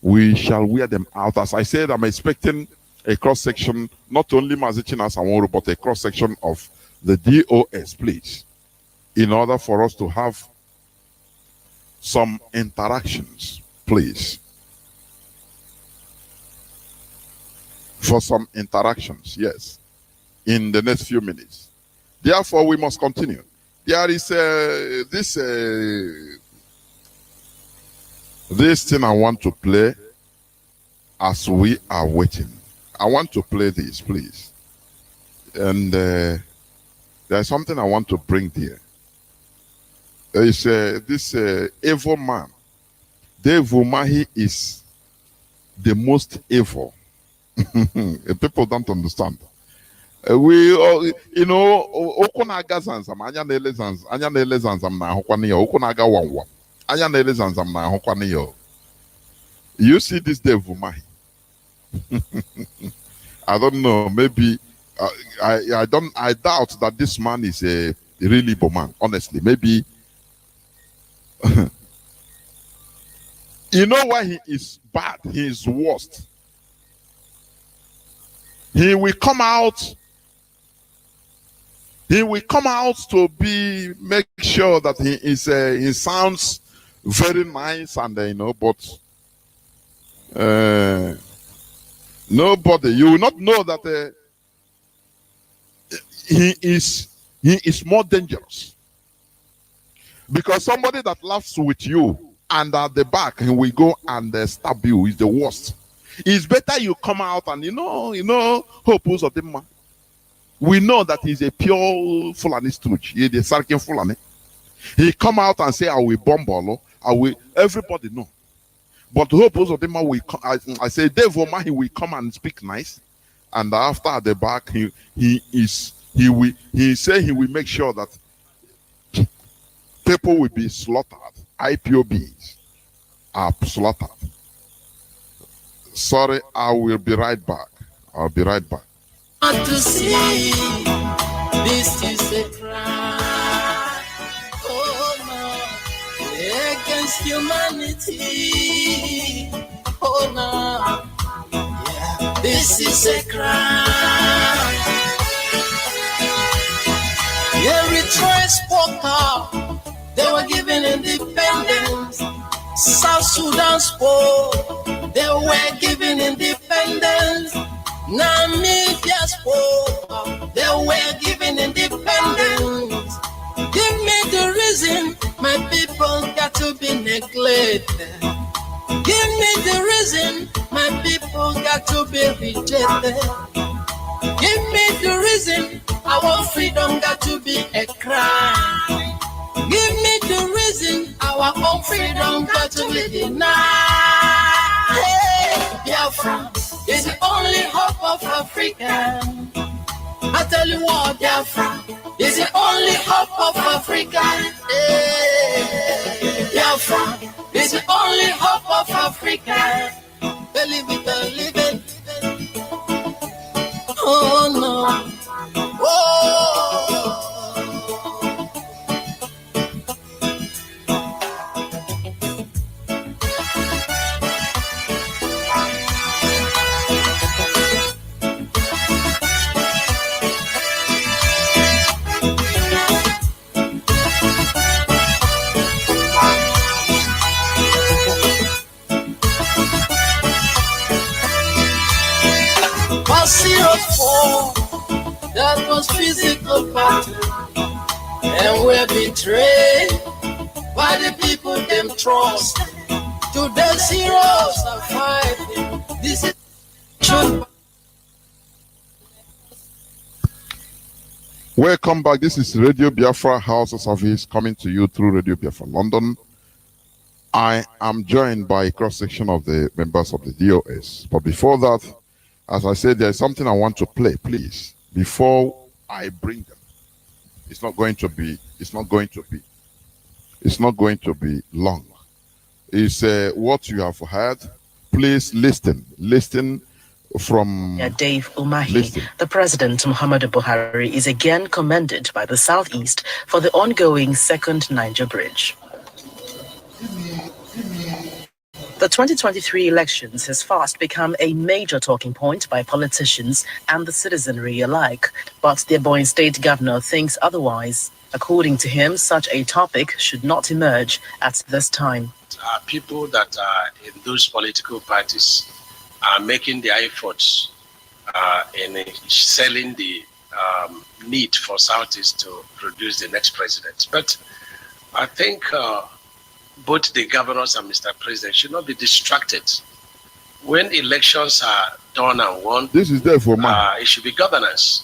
We shall wear them out. As I said, I'm expecting a cross-section, not only MAZI Chinasa, but a cross-section of the DOS, please, in order for us to have some interactions, please. For some interactions, yes, in the next few minutes. Therefore, we must continue. There is this thing I want to play as we are waiting. I want to play this, please. And there's something I want to bring there. There is this evil man. Dave Umahi is the most evil. People don't understand. We, Okunaga Zanzam, Anya Nele Zanzam na Hokwaniyo, Okunaga Wanwa, Anya Nele Zanzam na Hokwaniyo. You see this Dave Umahi. I don't know, maybe I doubt that this man is a really Igbo man, honestly. Maybe you know why he is bad, he is worst. He will come out to make sure that he sounds very nice and but nobody, you will not know that he is more dangerous. Because somebody that laughs with you and at the back he will go and stab you is the worst. It's better you come out and Hopus of them. We know that he's a pure Fulani stooge. He's the Sarkin Fulani. He come out and say, I will bomb Bolo. Everybody know. But Hopus of them will come. I say, Dave Omahi will come and speak nice. And after at the back, he will make sure that people will be slaughtered. IPOBs are slaughtered. Sorry, I will be right back. I'll be right back. To see this is a crime, oh no, against humanity, oh no, yeah, this is a crime. Eritrea spoke up, they were given independence. South Sudan spoke, they were given independence. Namibia spoke, they were given independence. Give me the reason my people got to be neglected. Give me the reason my people got to be rejected. Give me the reason our freedom got to be a crime. Give me the reason our own freedom got to be denied. Hey, Biafra is the only hope of Africa. I tell you what, Biafra is the only hope of Africa. Hey, Biafra is the only hope of Africa. Believe it, believe it. Oh no. Oh. just physical battle, and we're betrayed by the people them trust. To the heroes are fighting. This is Welcome back. This is Radio Biafra Hausa service coming to you through Radio Biafra London. I am joined by a cross-section of the members of the DOS. But before that, as I said, there's something I want to play, please, before I bring them. It's not going to be long. It's what you have heard. Please listen from Dave Umahi. The President, Muhammadu Buhari, is again commended by the Southeast for the ongoing second Niger Bridge. The 2023 elections has fast become a major talking point by politicians and the citizenry alike, but the Ebonyi State Governor thinks otherwise. According to him, such a topic should not emerge at this time. People that are in those political parties are making their efforts in selling the need for Southeast to produce the next president. But I think both the governors and Mr. President should not be distracted. When elections are done and won, this is there for it should be governance.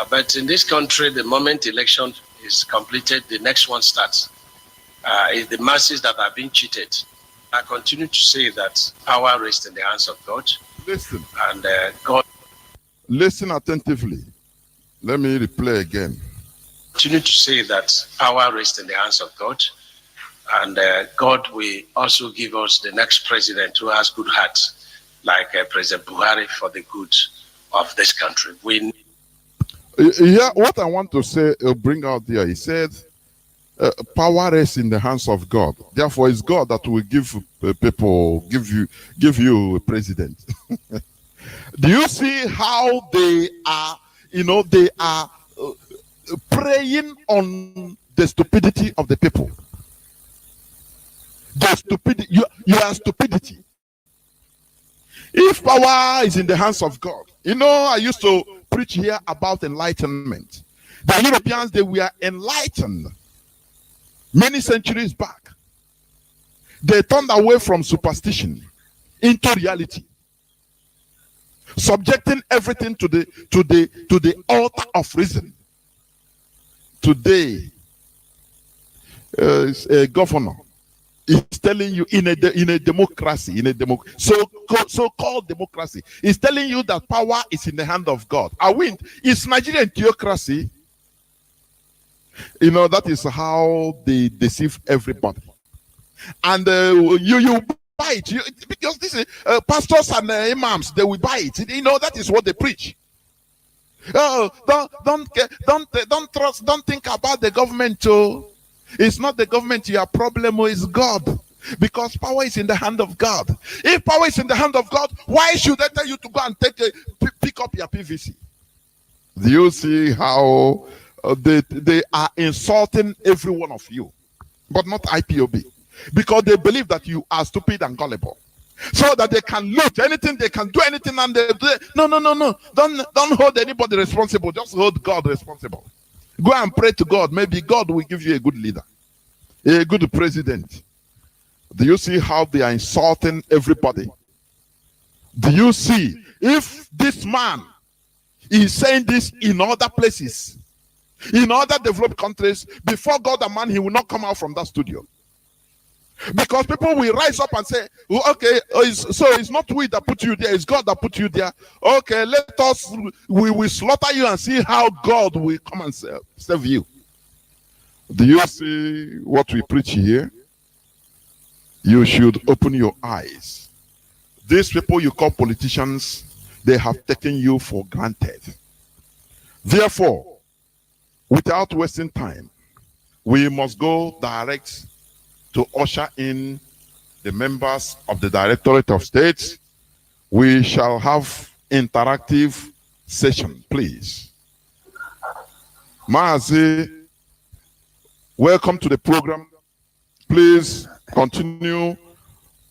But in this country, the moment election is completed, the next one starts. It's the masses that are being cheated. I continue to say that power rests in the hands of God. Listen. And God. Listen attentively. Let me replay again. Continue to say that power rests in the hands of God. And God will also give us the next president who has good heart, like President Buhari, for the good of this country. Yeah, what I want to say, bring out there, he said, power rests in the hands of God. Therefore, it's God that will give people, give you a president. Do you see how they are, they are preying on the stupidity of the people? The stupidity, you are stupidity. If power is in the hands of God, I used to preach here about enlightenment. The Europeans, they were enlightened many centuries back. They turned away from superstition into reality, subjecting everything to the altar of reason. Today, a governor is telling you in a democracy, so-called democracy, is telling you that power is in the hand of God. It's Nigerian theocracy. That is how they deceive everybody. And you buy it because this is pastors and imams. They will buy it. That is what they preach. Oh, don't trust. Don't think about the government too. It's not the government your problem, it's God. Because power is in the hand of God. If power is in the hand of God, why should they tell you to go and pick up your PVC? Do you see how they are insulting every one of you, but not IPOB? Because they believe that you are stupid and gullible. So that they can loot anything, they can do anything, and they no. Don't hold anybody responsible. Just hold God responsible. Go and pray to God. Maybe God will give you a good leader, a good president. Do you see how they are insulting everybody? Do you see if this man is saying this in other places, in other developed countries, before God and man, he will not come out from that studio. Because people will rise up and say, well, okay, so it's not we that put you there, it's God that put you there. Okay, we will slaughter you and see how God will come and save you. Do you see what we preach here? You should open your eyes. These people you call politicians, they have taken you for granted. Therefore, without wasting time, we must go direct to usher in the members of the Directorate of State. We shall have interactive session, please. MAZI, welcome to the program. Please continue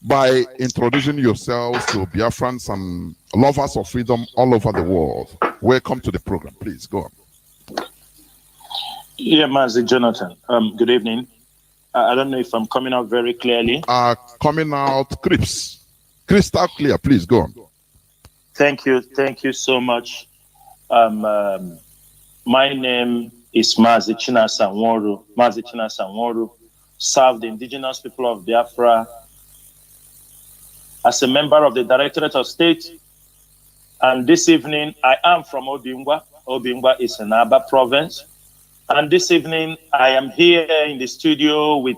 by introducing yourselves to Biafrans and lovers of freedom all over the world. Welcome to the program. Please go on. Yeah, Mazi Jonathan. Good evening. I don't know if I'm coming out very clearly. Coming out crystal clear. Please go on. Thank you so much. My name is Mazi Chinasanworu. Mazi Chinasanworu served the indigenous people of Biafra as a member of the Directorate of State. And this evening, I am from Obingwa. Obingwa is in Aba province. And this evening, I am here in the studio with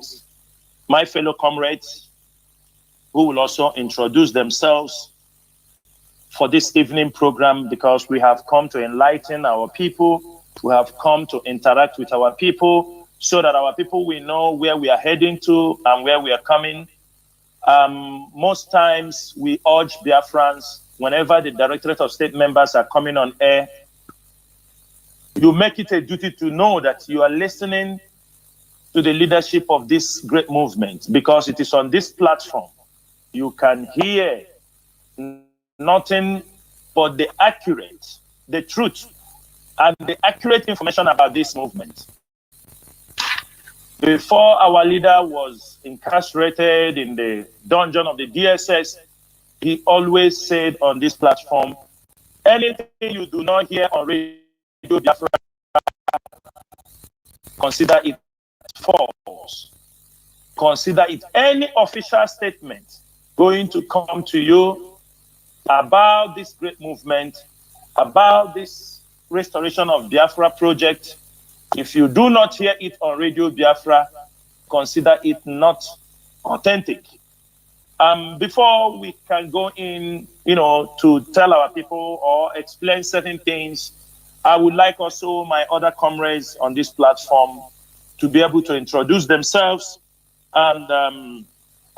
my fellow comrades who will also introduce themselves for this evening program, because we have come to enlighten our people. We have come to interact with our people so that our people will know where we are heading to and where we are coming. Most times we urge Biafrans, whenever the Directorate of State members are coming on air, you make it a duty to know that you are listening to the leadership of this great movement, because it is on this platform you can hear nothing but the accurate, the truth, and the accurate information about this movement. Before our leader was incarcerated in the dungeon of the DSS, he always said on this platform, anything you do not hear on Radio Biafra, consider it false. Consider it any official statement going to come to you about this great movement, about this restoration of Biafra project. If you do not hear it on Radio Biafra, consider it not authentic. Before we can go in, to tell our people or explain certain things, I would like also my other comrades on this platform to be able to introduce themselves. And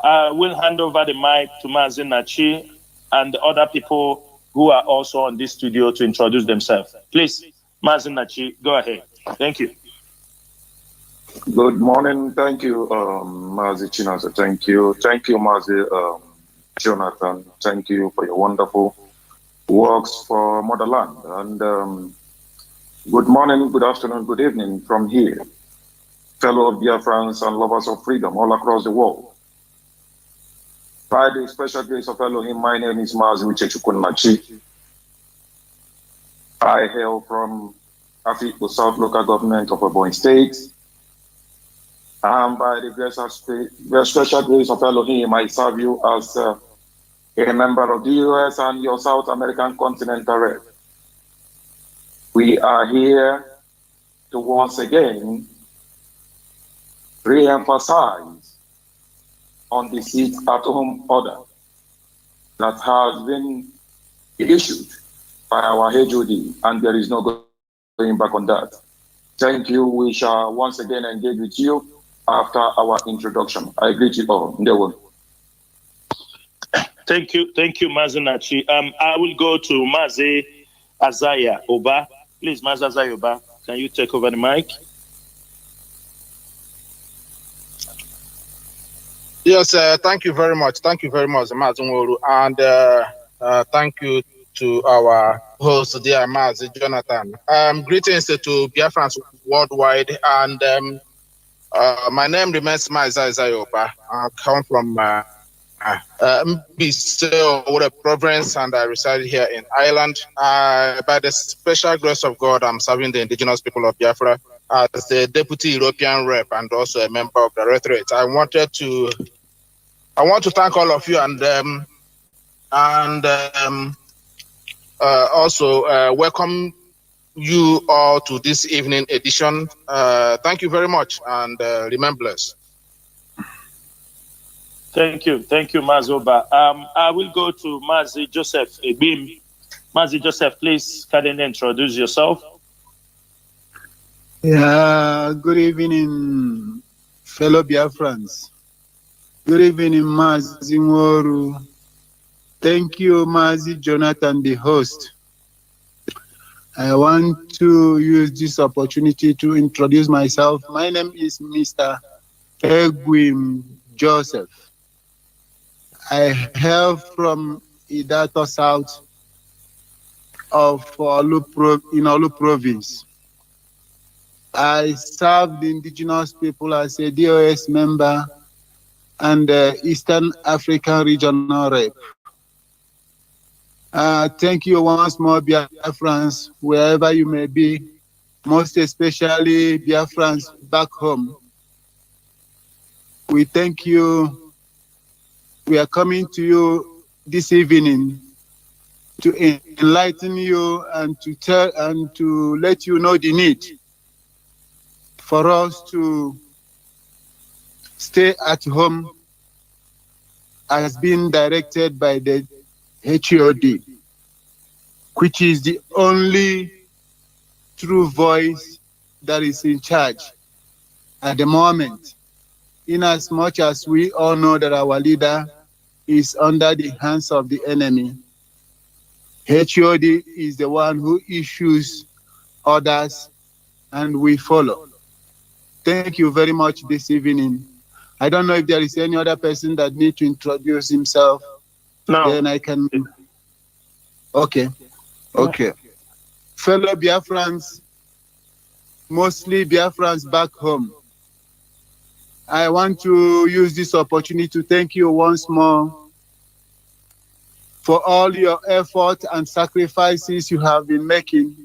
I will hand over the mic to Mazi Nachi and the other people who are also on this studio to introduce themselves. Please, Mazi Nachi, go ahead. Thank you. Good morning. Thank you, Mazi Chinasa. Thank you. Thank you, Mazi Jonathan. Thank you for your wonderful works for motherland. And good morning, good afternoon, good evening from here, fellow Biafrans and lovers of freedom all across the world. By the special grace of Elohim, my name is Mazi Nachi. I hail from Afikpo South Local Government of Ebonyi State. And by the special grace of Elohim, I serve you as a member of the US and your South American Continental Rep. We are here to once again re-emphasize on the sit-at-home order that has been issued by our HOD, and there is no going back on that. Thank you. We shall once again engage with you after our introduction. I greet you all. Thank you, Mazi Nachi. I will go to Mazi Azaya Oba. Please, Mazi Azaya Oba, can you take over the mic? Yes, thank you very much. Thank you very much, Mazi Nworu. And thank you to our host, dear Mazi Jonathan. Greetings to Biafrans worldwide. And my name remains Mazi Azaya Oba. I come from Mbise province, and I reside here in Ireland. By the special grace of God, I'm serving the indigenous people of Biafra as the Deputy European Rep and also a member of the Directorate. I want to thank all of you and also welcome you all to this evening edition. Thank you very much, and remain blessed. Thank you, Mazi Oba. I will go to Mazi Joseph Ebim. Mazi Joseph, please, can you introduce yourself? Yeah, good evening, fellow Biafrans. Good evening, Mazi Nworu. Thank you, Mazi Jonathan, the host. I want to use this opportunity to introduce myself. My name is Mr. Egwim Joseph. I hail from Idato South of Olu Province. I serve the indigenous people as a DOS member and Eastern African Regional Rep. Thank you once more, Biafrans, wherever you may be, most especially Biafrans back home. We thank you. We are coming to you this evening to enlighten you and to tell and to let you know the need for us to stay at home as being directed by the HOD, which is the only true voice that is in charge at the moment, in as much as we all know that our leader is under the hands of the enemy. HOD is the one who issues orders and we follow. Thank you very much this evening. I don't know if there is any other person that needs to introduce himself. No. Then I can. Okay. Okay. Fellow Biafrans, mostly Biafrans back home, I want to use this opportunity to thank you once more for all your effort and sacrifices you have been making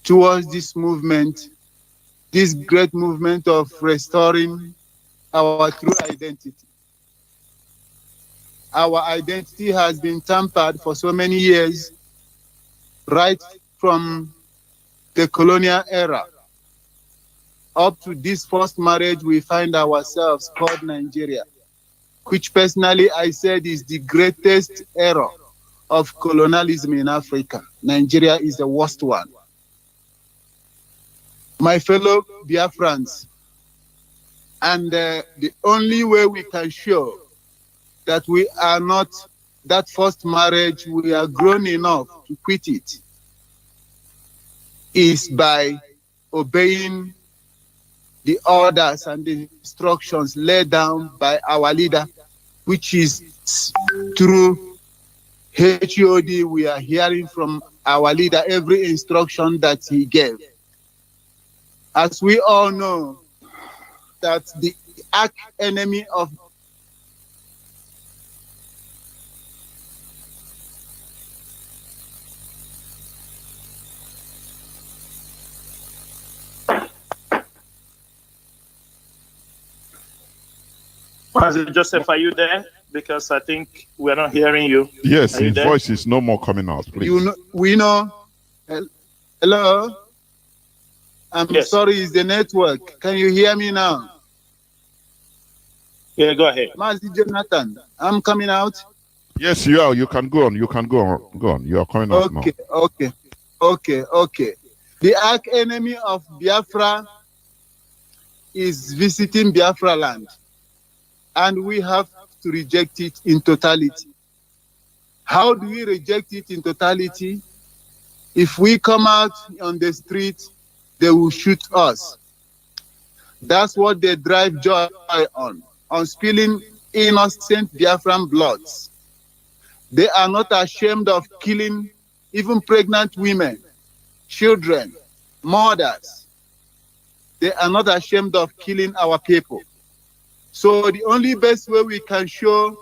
towards this movement, this great movement of restoring our true identity. Our identity has been tampered for so many years, right from the colonial era up to this first marriage we find ourselves called Nigeria, which personally I said is the greatest error of colonialism in Africa. Nigeria is the worst one. My fellow Biafrans, and the only way we can show that we are not that first marriage, we are grown enough to quit it, is by obeying the orders and the instructions laid down by our leader, which is through HOD. We are hearing from our leader every instruction that he gave. As we all know, that the arch enemy of Mazi Joseph, are you there? Because I think we're not hearing you. Yes, his voice is no more coming out, please. You know, we know. Hello? I'm sorry, it's the network. Can you hear me now? Yeah, go ahead. Mazi Jonathan, I'm coming out. Yes, you are. You can go on. You can go on. Go on. You are coming out now. Okay. The arch enemy of Biafra is visiting Biafra land, and we have to reject it in totality. How do we reject it in totality? If we come out on the street, they will shoot us. That's what they drive joy on spilling innocent Biafran bloods. They are not ashamed of killing even pregnant women, children, mothers. They are not ashamed of killing our people. So the only best way we can show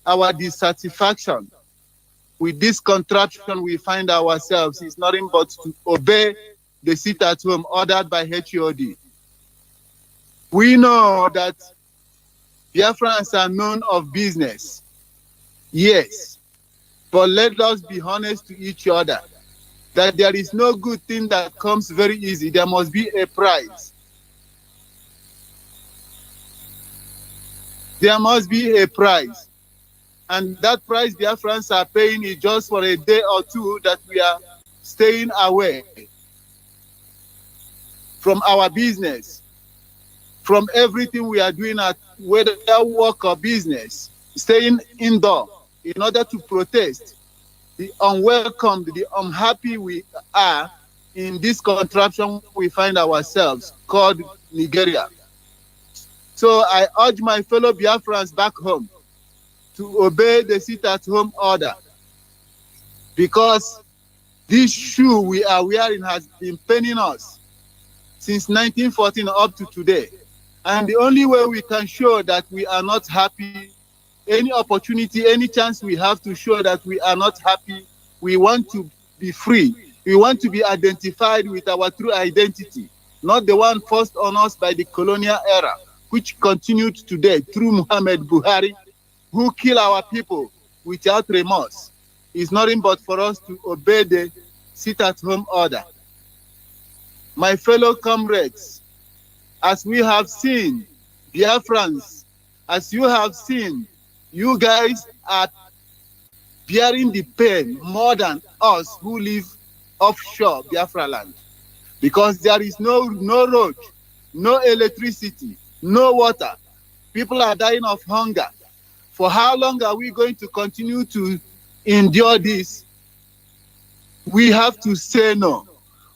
our dissatisfaction with this contraption we find ourselves is nothing but to obey the sit-at-home ordered by HOD. We know that Biafrans are known of business, yes, but let us be honest to each other that there is no good thing that comes very easy. There must be a price. There must be a price. And that price Biafrans are paying is just for a day or two that we are staying away from our business, from everything we are doing, at whether work or business, staying indoor in order to protest the unwelcome, the unhappy we are in this contraption we find ourselves called Nigeria. So I urge my fellow Biafrans back home to obey the sit-at-home order, because this shoe we are wearing has been paining us since 1914 up to today. And the only way we can show that we are not happy, any opportunity, any chance we have to show that we are not happy, we want to be free. We want to be identified with our true identity, not the one forced on us by the colonial era, which continued today through Muhammad Buhari, who kill our people without remorse. It's nothing but for us to obey the sit-at-home order. My fellow comrades, as we have seen, Biafrans, as you have seen, you guys are bearing the pain more than us who live offshore Biafra land, because there is no road, no electricity, no water. People are dying of hunger. For how long are we going to continue to endure this? We have to say no.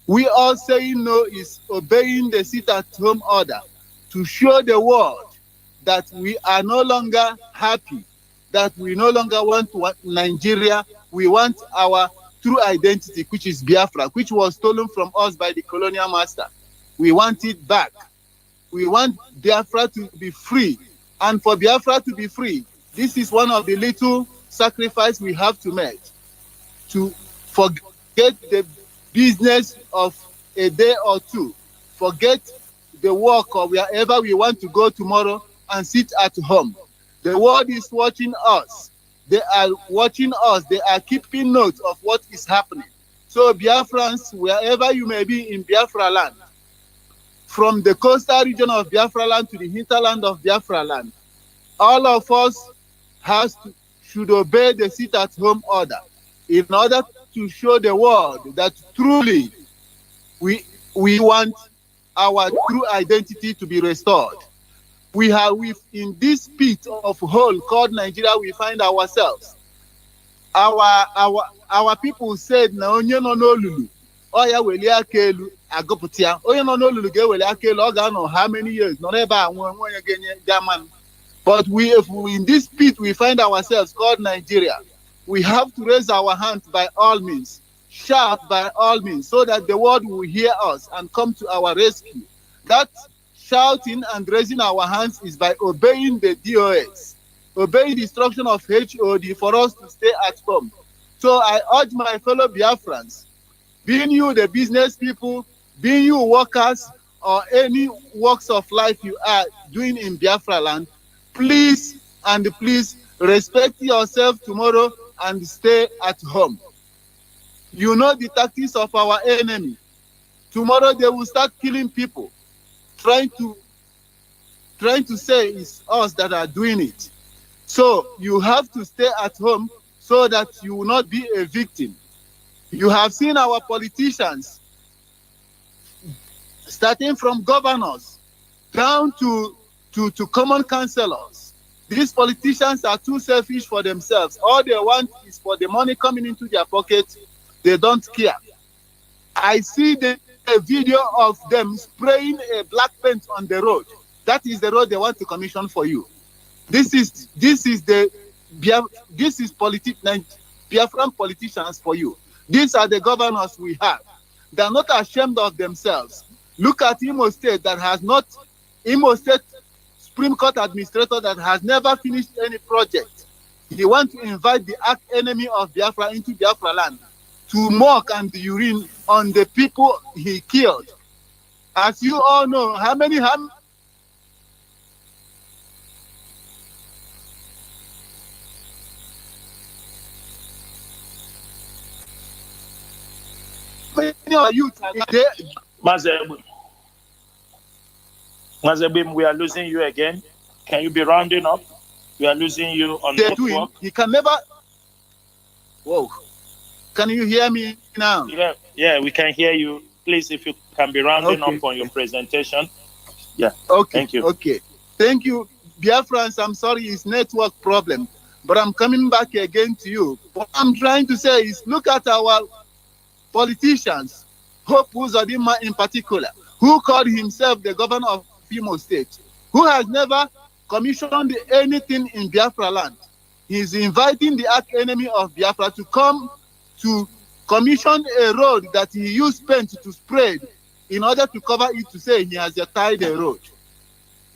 We all saying no is obeying the sit-at-home order to show the world that we are no longer happy, that we no longer want Nigeria. We want our true identity, which is Biafra, which was stolen from us by the colonial master. We want it back. We want Biafra to be free. And for Biafra to be free, this is one of the little sacrifices we have to make, to forget the business of a day or two, forget the work or wherever we want to go tomorrow, and sit at home. The world is watching us. They are watching us. They are keeping note of what is happening. So Biafrans, wherever you may be in Biafra land, from the coastal region of Biafra land to the hinterland of Biafra land, all of us should obey the sit-at-home order in order to show the world that truly we want our true identity to be restored. We have in this pit of hole called Nigeria, we find ourselves. Our people said na onye no n'olulu oya weli aka elu agụpụta onye no n'olulu ga-eweli aka elu ọ ga-anọ how many years nọ ebe a onye ga-enye gaman. But if we in this pit we find ourselves called Nigeria, we have to raise our hands by all means, shout by all means, so that the world will hear us and come to our rescue. That shouting and raising our hands is by obeying the DOS, obeying the instruction of HOD for us to stay at home. So I urge my fellow Biafrans, being you the business people, being you workers, or any walks of life you are doing in Biafra land, please and please respect yourself tomorrow and stay at home. You know the tactics of our enemy. Tomorrow they will start killing people, trying to say it's us that are doing it. So you have to stay at home so that you will not be a victim. You have seen our politicians, starting from governors down to common councillors. These politicians are too selfish for themselves. All they want is for the money coming into their pocket. They don't care. I see a video of them spraying a black paint on the road. That is the road they want to commission for you. This is Biafran politicians for you. These are the governors we have. They are not ashamed of themselves. Look at Imo State Imo State Supreme Court administrator that has never finished any project. He wants to invite the arch enemy of Biafra into Biafra land to mock and urine on the people he killed. As you all know, how many youth Mazebim, we are losing you again. Can you be rounding up? We are losing you on network. He can never. Whoa. Can you hear me now? Yeah, we can hear you. Please, if you can be rounding up on your presentation. Yeah. Okay. Thank you. Okay. Thank you. Biafrans, I'm sorry, it's network problem. But I'm coming back again to you. What I'm trying to say is look at our politicians, Hope Uzodinma in particular, who called himself the governor of Imo State, who has never commissioned anything in Biafra land. He's inviting the arch enemy of Biafra to come to commission a road that he used paint to spray in order to cover it to say he has tied a road.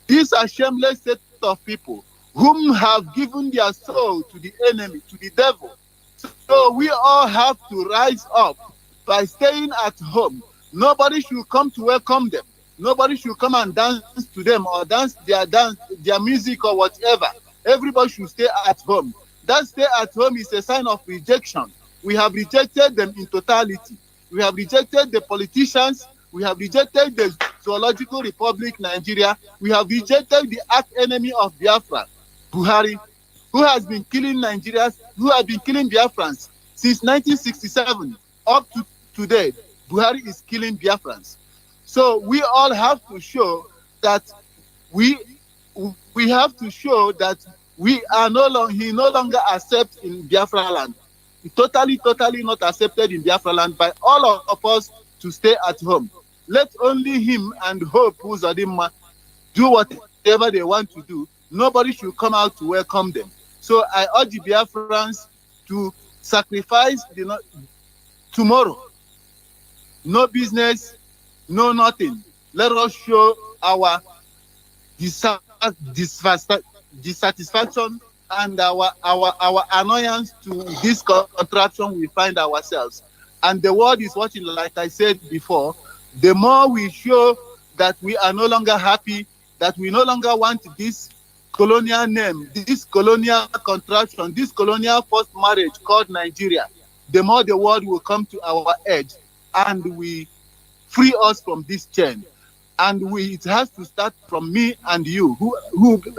These are shameless set of people whom have given their soul to the enemy, to the devil. So we all have to rise up by staying at home. Nobody should come to welcome them. Nobody should come and dance to them or dance, their music or whatever. Everybody should stay at home. That stay at home is a sign of rejection. We have rejected them in totality. We have rejected the politicians. We have rejected the Zoological Republic, Nigeria. We have rejected the arch enemy of Biafra, Buhari, who has been killing Nigerians, who have been killing Biafrans since 1967 up to today. Buhari is killing Biafrans. So we all have to show that we are no longer accepted in Biafra land. Totally not accepted in Biafra land by all of us to stay at home. Let only him and Hope Uzodimma do whatever they want to do. Nobody should come out to welcome them. So I urge the Biafrans to sacrifice tomorrow. No business, no nothing. Let us show our dissatisfaction and our annoyance to this contraption we find ourselves. And the world is watching, like I said before. The more we show that we are no longer happy, that we no longer want this colonial name, this colonial contraption, this colonial forced marriage called Nigeria, the more the world will come to our edge and we free us from this chain. And it has to start from me and you, who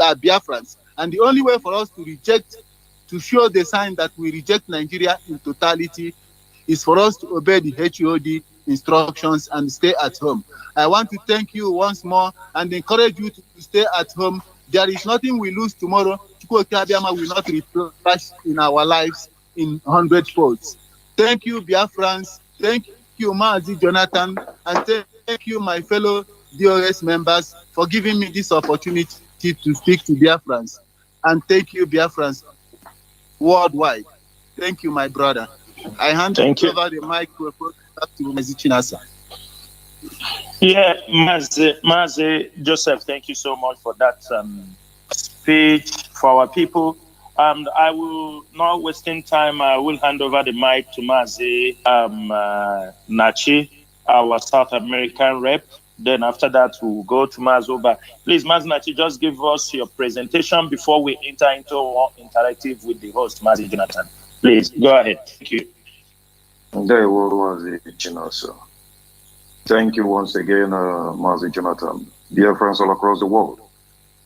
are Biafrans. And the only way for us to show the sign that we reject Nigeria in totality, is for us to obey the HOD instructions and stay at home. I want to thank you once more and encourage you to stay at home. There is nothing we lose tomorrow. Chukwuka Abiyama will not refresh in our lives in 100 folds. Thank you, Biafrans. Thank you, MAZI Jonathan. And thank you, my fellow DOS members, for giving me this opportunity to speak to Biafrans. And thank you, Biafrans worldwide. Thank you, my brother. I hand over the microphone back to MAZI Chinasa. Yeah, Mazi Joseph, thank you so much for that speech for our people. I will not wasting time. I will hand over the mic to Mazi Nachi, our South American rep. Then after that, we'll go to Mazoba. Please, Mazi Nachi, just give us your presentation before we enter into more interactive with the host, Mazi Jonathan. Please, go ahead. Thank you. There was it, Thank you once again, Mazi Jonathan. Dear friends all across the world,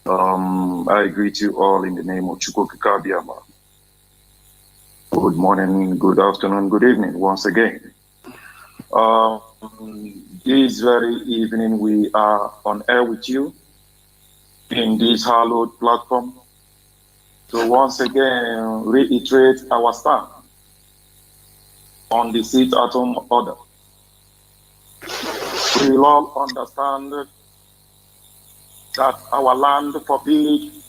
I greet you all in the name of Chukwuka Abiyama. Good morning, good afternoon, good evening once again. This very evening we are on air with you in this hallowed platform to once again reiterate our stand on the sit-at-home order. We will all understand that our land forbids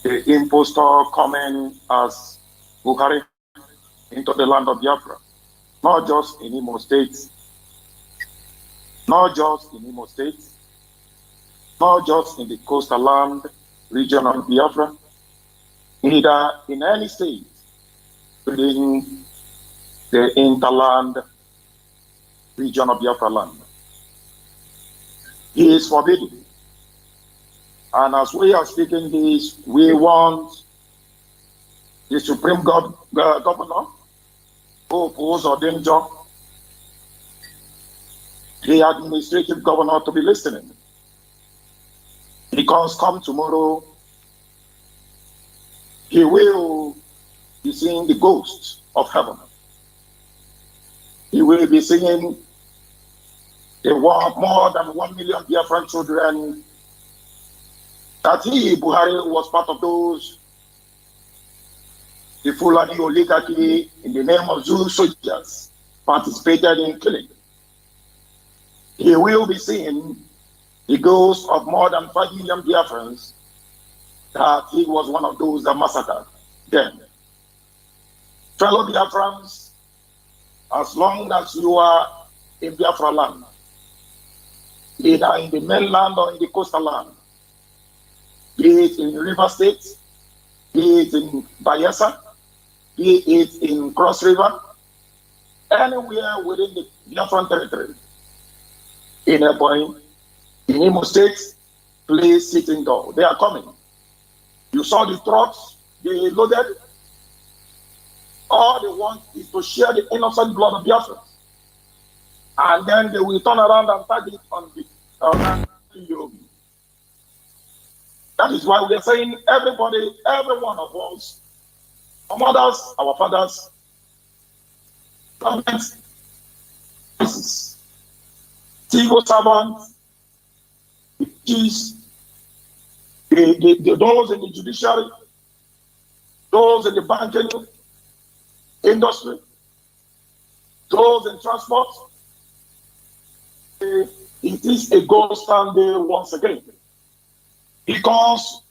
the impostor coming as Buhari into the land of Biafra, not just in Imo State, not just in Imo State, not just in the coastal land region of Biafra, neither in any state within the interland region of Biafra land. He is forbidden. And as we are speaking this, we want the Supreme Governor, Hope Uzodimma, the administrative governor, to be listening. Because come tomorrow, he will be seeing the ghost of heaven. He will be seeing the more than 1 million Biafran children that Buhari, was part of those, the Fulani oligarchy in the name of Zulu soldiers participated in killing. He will be seeing the ghost of more than 5 million Biafrans that he was one of those that massacred them. Fellow Biafrans, as long as you are in Biafra land, either in the mainland or in the coastal land, be it in River State, be it in Bayelsa, be it in Cross River, anywhere within the Biafran territory, in Ebonyi, in Imo State, please sit indoors. They are coming. You saw the trucks they loaded. All they want is to share the innocent blood of Biafrans. And then they will turn around and tag it on the Ipob. That is why we are saying everybody, every one of us, our mothers, our fathers, governments, civil servants, those in the judiciary, those in the banking industry, those in transport. It is a gold standard once again. Because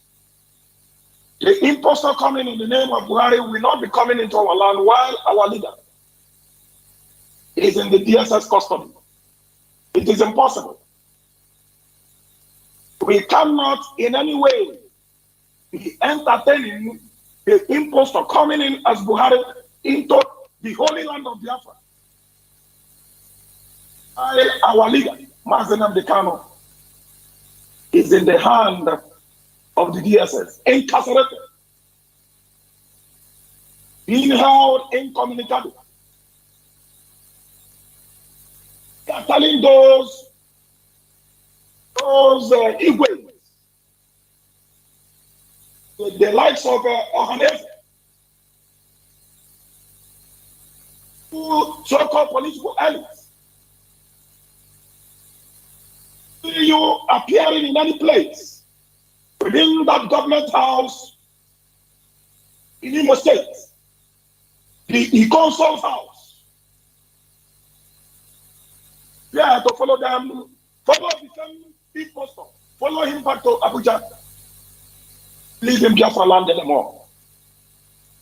the impostor coming in the name of Buhari will not be coming into our land while our leader is in the DSS custody. It is impossible. We cannot in any way be entertaining the impostor coming in as Buhari into the holy land of Biafra. Our leader, MAZI Kano, is in the hand of the DSS, incarcerated, being held incommunicado. They are telling those Igwe, the likes of Ohanese, who so-called political elites, you appearing in any place within that government house in Imo State, the consul's house. Yeah, to follow them, follow the same impostor, follow him back to Abuja, leave him Biafra land anymore.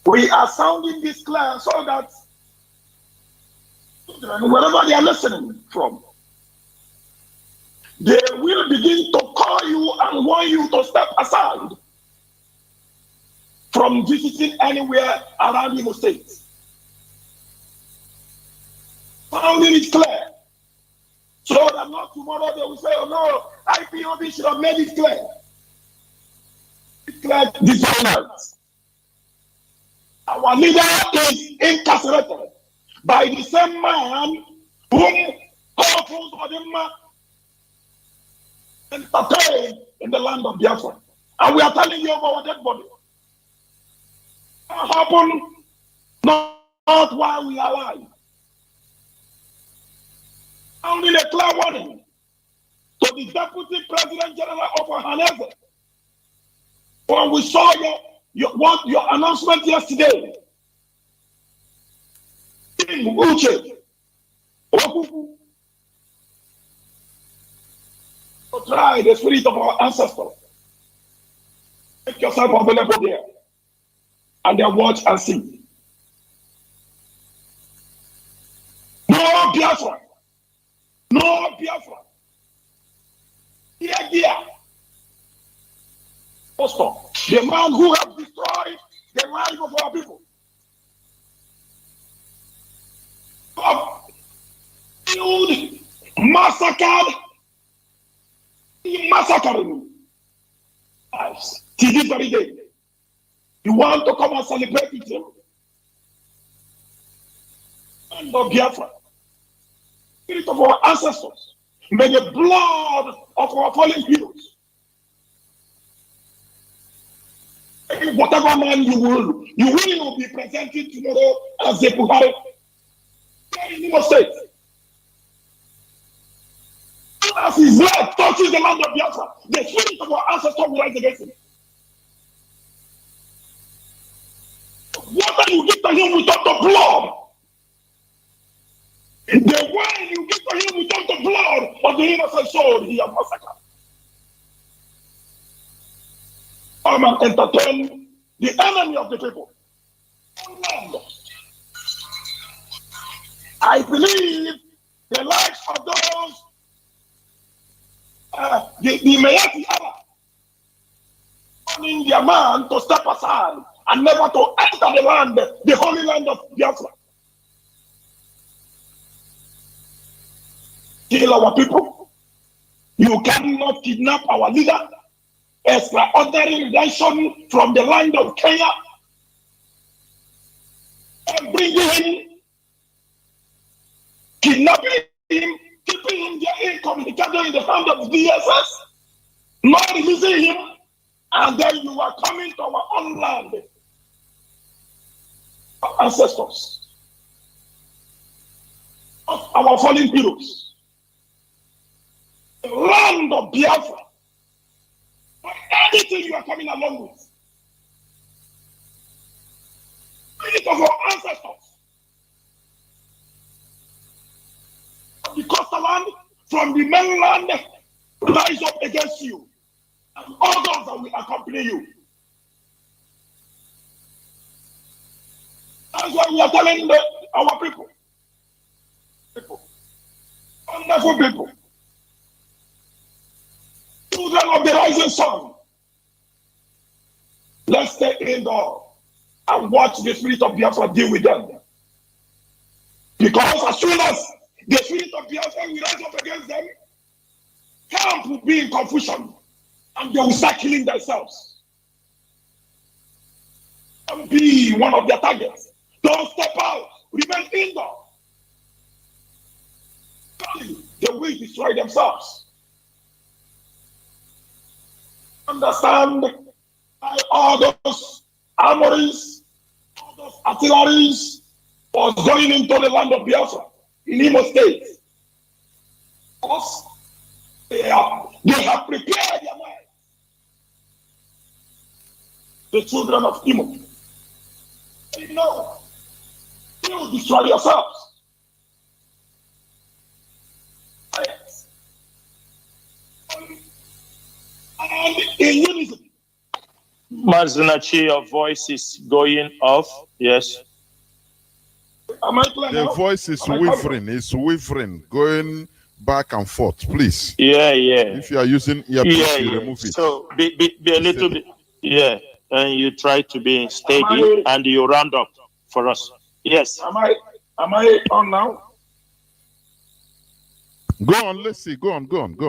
We are sounding this clear so that wherever they are listening from, they will begin to call you and want you to step aside from visiting anywhere around Imo State. Sounding it clear. So that not tomorrow they will say, oh no, IPOB should have made it clear. It's clear this night. Our leader is incarcerated by the same man whom powerful Odinma entertained in the land of Biafra. And we are telling you about our dead body. What happened? Not while we are alive. Only a clear warning to the Deputy President General of Ohanese. When we saw your announcement yesterday, in Uche, to try the spirit of our ancestors. Make yourself available there and then watch and see. No Biafra. No Biafra. Here. The man who has destroyed the life of our people. Killed, massacred lives till this very day. You want to come and celebrate with him? And of Biafra, spirit of our ancestors, may the blood of our fallen heroes, whatever man you will be presented tomorrow as a Buhari in Imo State. As his blood touches the land of Biafra, the spirit of our ancestors will rise against him. Whatever you give to him without the blood, the wine you give to him without the blood of the innocent soul, he has massacred. Come and entertain the enemy of the people. I believe the likes of those the Mayati Arab warning their man to step aside and never to enter the land, the holy land of Biafra. Kill our people. You cannot kidnap our leader. Extraordinary redemption from the land of Kenya and bring him, kidnapping him, keeping him there incommunicado in the hand of the DSS, not releasing him, and then you are coming to our own land. Our ancestors, of our fallen heroes, the land of Biafra. Anything you are coming along with, spirit of our ancestors, from the coastal land, from the mainland, rise up against you, and all those that will accompany you. That's why we are telling our people, wonderful people, children of the rising sun, let's stay indoors and watch the spirit of Biafra deal with them. Because as soon as the spirit of Biafra will rise up against them, camp will be in confusion and they will start killing themselves. And be one of their targets. Don't step out, remain indoors. They will destroy themselves. Understand by all those armories, all those artilleries was going into the land of Biafra in Imo State. Because they have prepared their mind. The children of Imo. They know you will destroy yourselves. Yes. And in unison. Mazinachi, your voice is going off. Yes. The voice is wavering. It's wavering, going back and forth. Please. Yeah. If you are using earpiece, you remove it. So be a little bit. Yeah. And you try to be steady and you round up for us. Yes. Am I on now? Go on, let's see. Go on,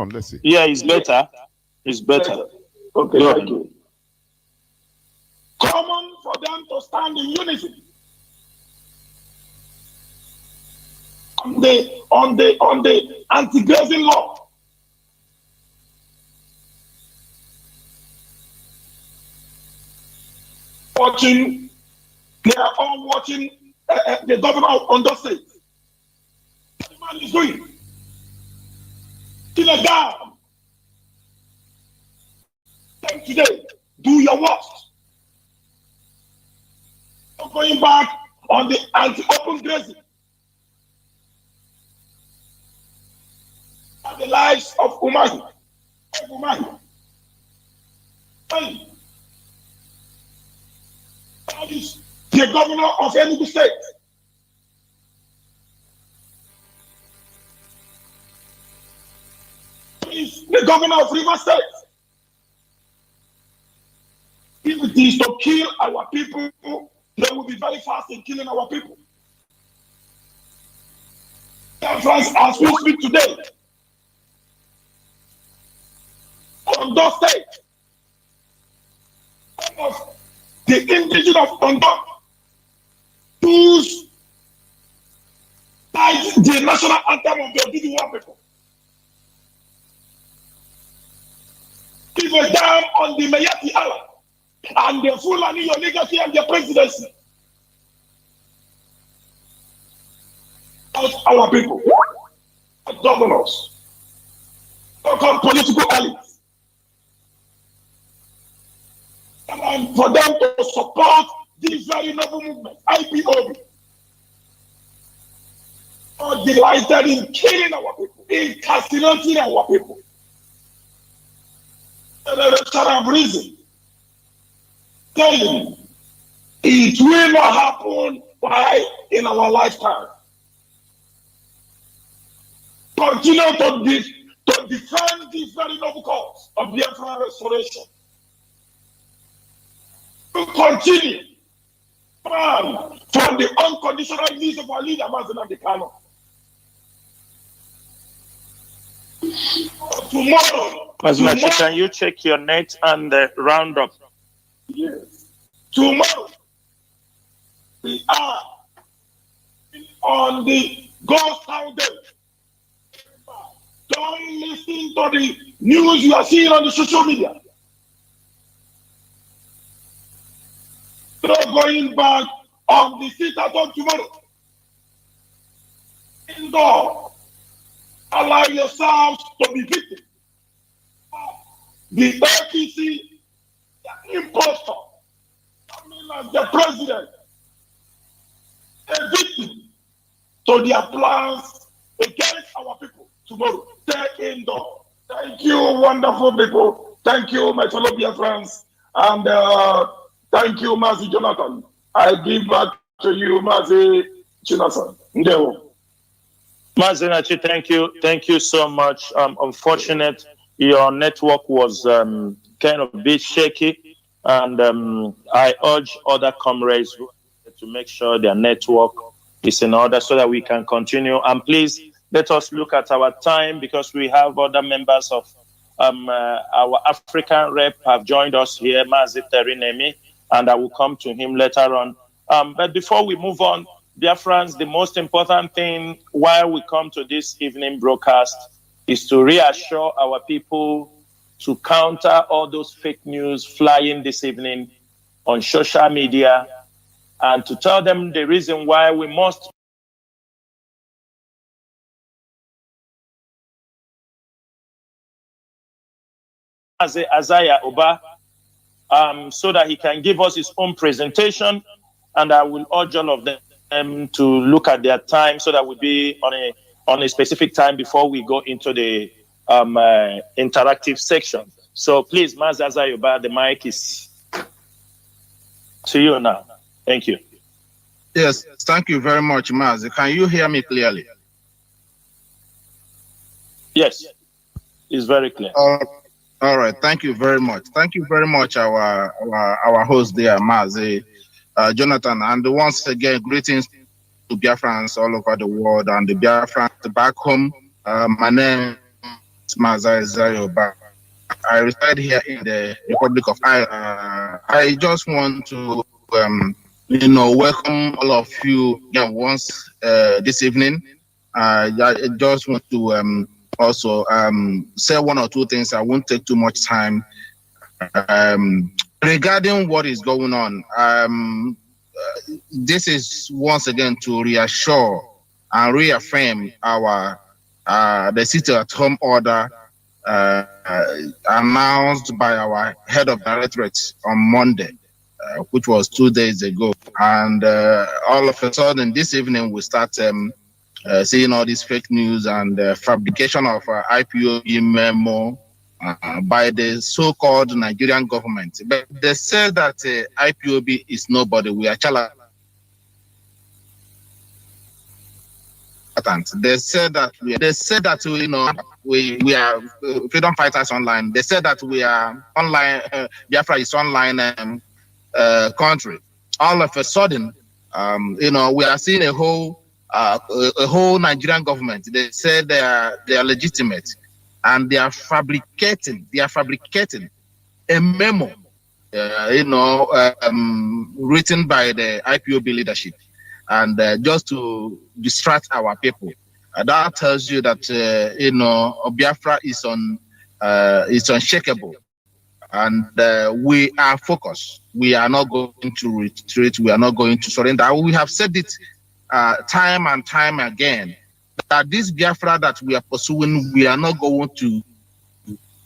let's see. Yeah, it's better. It's better. Okay, thank you. Common for them to stand in unity. On the anti-grazing law. They are all watching the governor of Ondo State. What the man is doing. Kill a dam. Today, do your worst. Not going back on the anti-open grazing. And the lives of Umahi. Hey. That is the governor of Enugu State. Is the governor of River State. If it is to kill our people, they will be very fast in killing our people. As we speak today, Ondo State, of the indigenous of Ondo, choose the national anthem of the Oduduwa people. Give a damn on the Mayati Allah and the Fulani, your legacy and the presidency. Our people, governors, so-called political elites, and for them to support this very noble movement, Ipob, are delighted in killing our people, in castrating our people. And there is a reason. Telling it will not happen in our lifetime. Continue to defend this very noble cause of Biafra restoration. To continue for the unconditional release of our leader, Mazi Kano. Tomorrow, can you check your net and round up? Yes. Tomorrow, we are on the ghost town day. Don't listen to the news you are seeing on the social media. So going back on the sit-at-home tomorrow. Indoor, allow yourselves to be victims. The APC, the impostor, coming as the president, a victim to their plans against our people tomorrow. Stay indoor. Thank you, wonderful people. Thank you, my fellow Biafrans. And thank you, Mazi Jonathan. I give back to you, Mazi Chinasan. Mazi Nachi, thank you. Thank you so much. Unfortunate, your network was kind of a bit shaky. And I urge other comrades to make sure their network is in order so that we can continue. And please, let us look at our time because we have other members of our African rep have joined us here, Mazi Terinemi, and I will come to him later on. But before we move on, dear friends, the most important thing while we come to this evening broadcast is to reassure our people to counter all those fake news flying this evening on social media and to tell them the reason why we must Isaiah Oba, so that he can give us his own presentation, and I will urge all of them to look at their time so that we'll be on a specific time before we go into the interactive section. So please, Mazi Isaiah Oba, the mic is to you now. Thank you. Yes, thank you very much, Mazi. Can you hear me clearly? Yes, it's very clear. All right, thank you very much. Thank you very much, our host there, Mazi Jonathan. And once again, greetings to Biafrans all over the world and the Biafrans back home. My name is Mazi Isaiah Oba. I reside here in the Republic of Ireland. I just want to, welcome all of you once this evening. I just want to also say one or two things. I won't take too much time. Regarding what is going on, this is once again to reassure and reaffirm our the sit-at-home order announced by our head of directorate on Monday, which was 2 days ago. And all of a sudden, this evening, we start seeing all this fake news and fabrication of IPOB memo by the so-called Nigerian government. But they say that IPOB is nobody. We are charlatans. They said that we are freedom fighters online. They said that we are online. Biafra is online country. All of a sudden, we are seeing a whole Nigerian government. They said they are legitimate, and they are fabricating a memo, written by the IPOB leadership, and just to distract our people. That tells you that Biafra is unshakable, and we are focused. We are not going to retreat. We are not going to surrender. We have said it time and time again that this Biafra that we are pursuing, we are not going to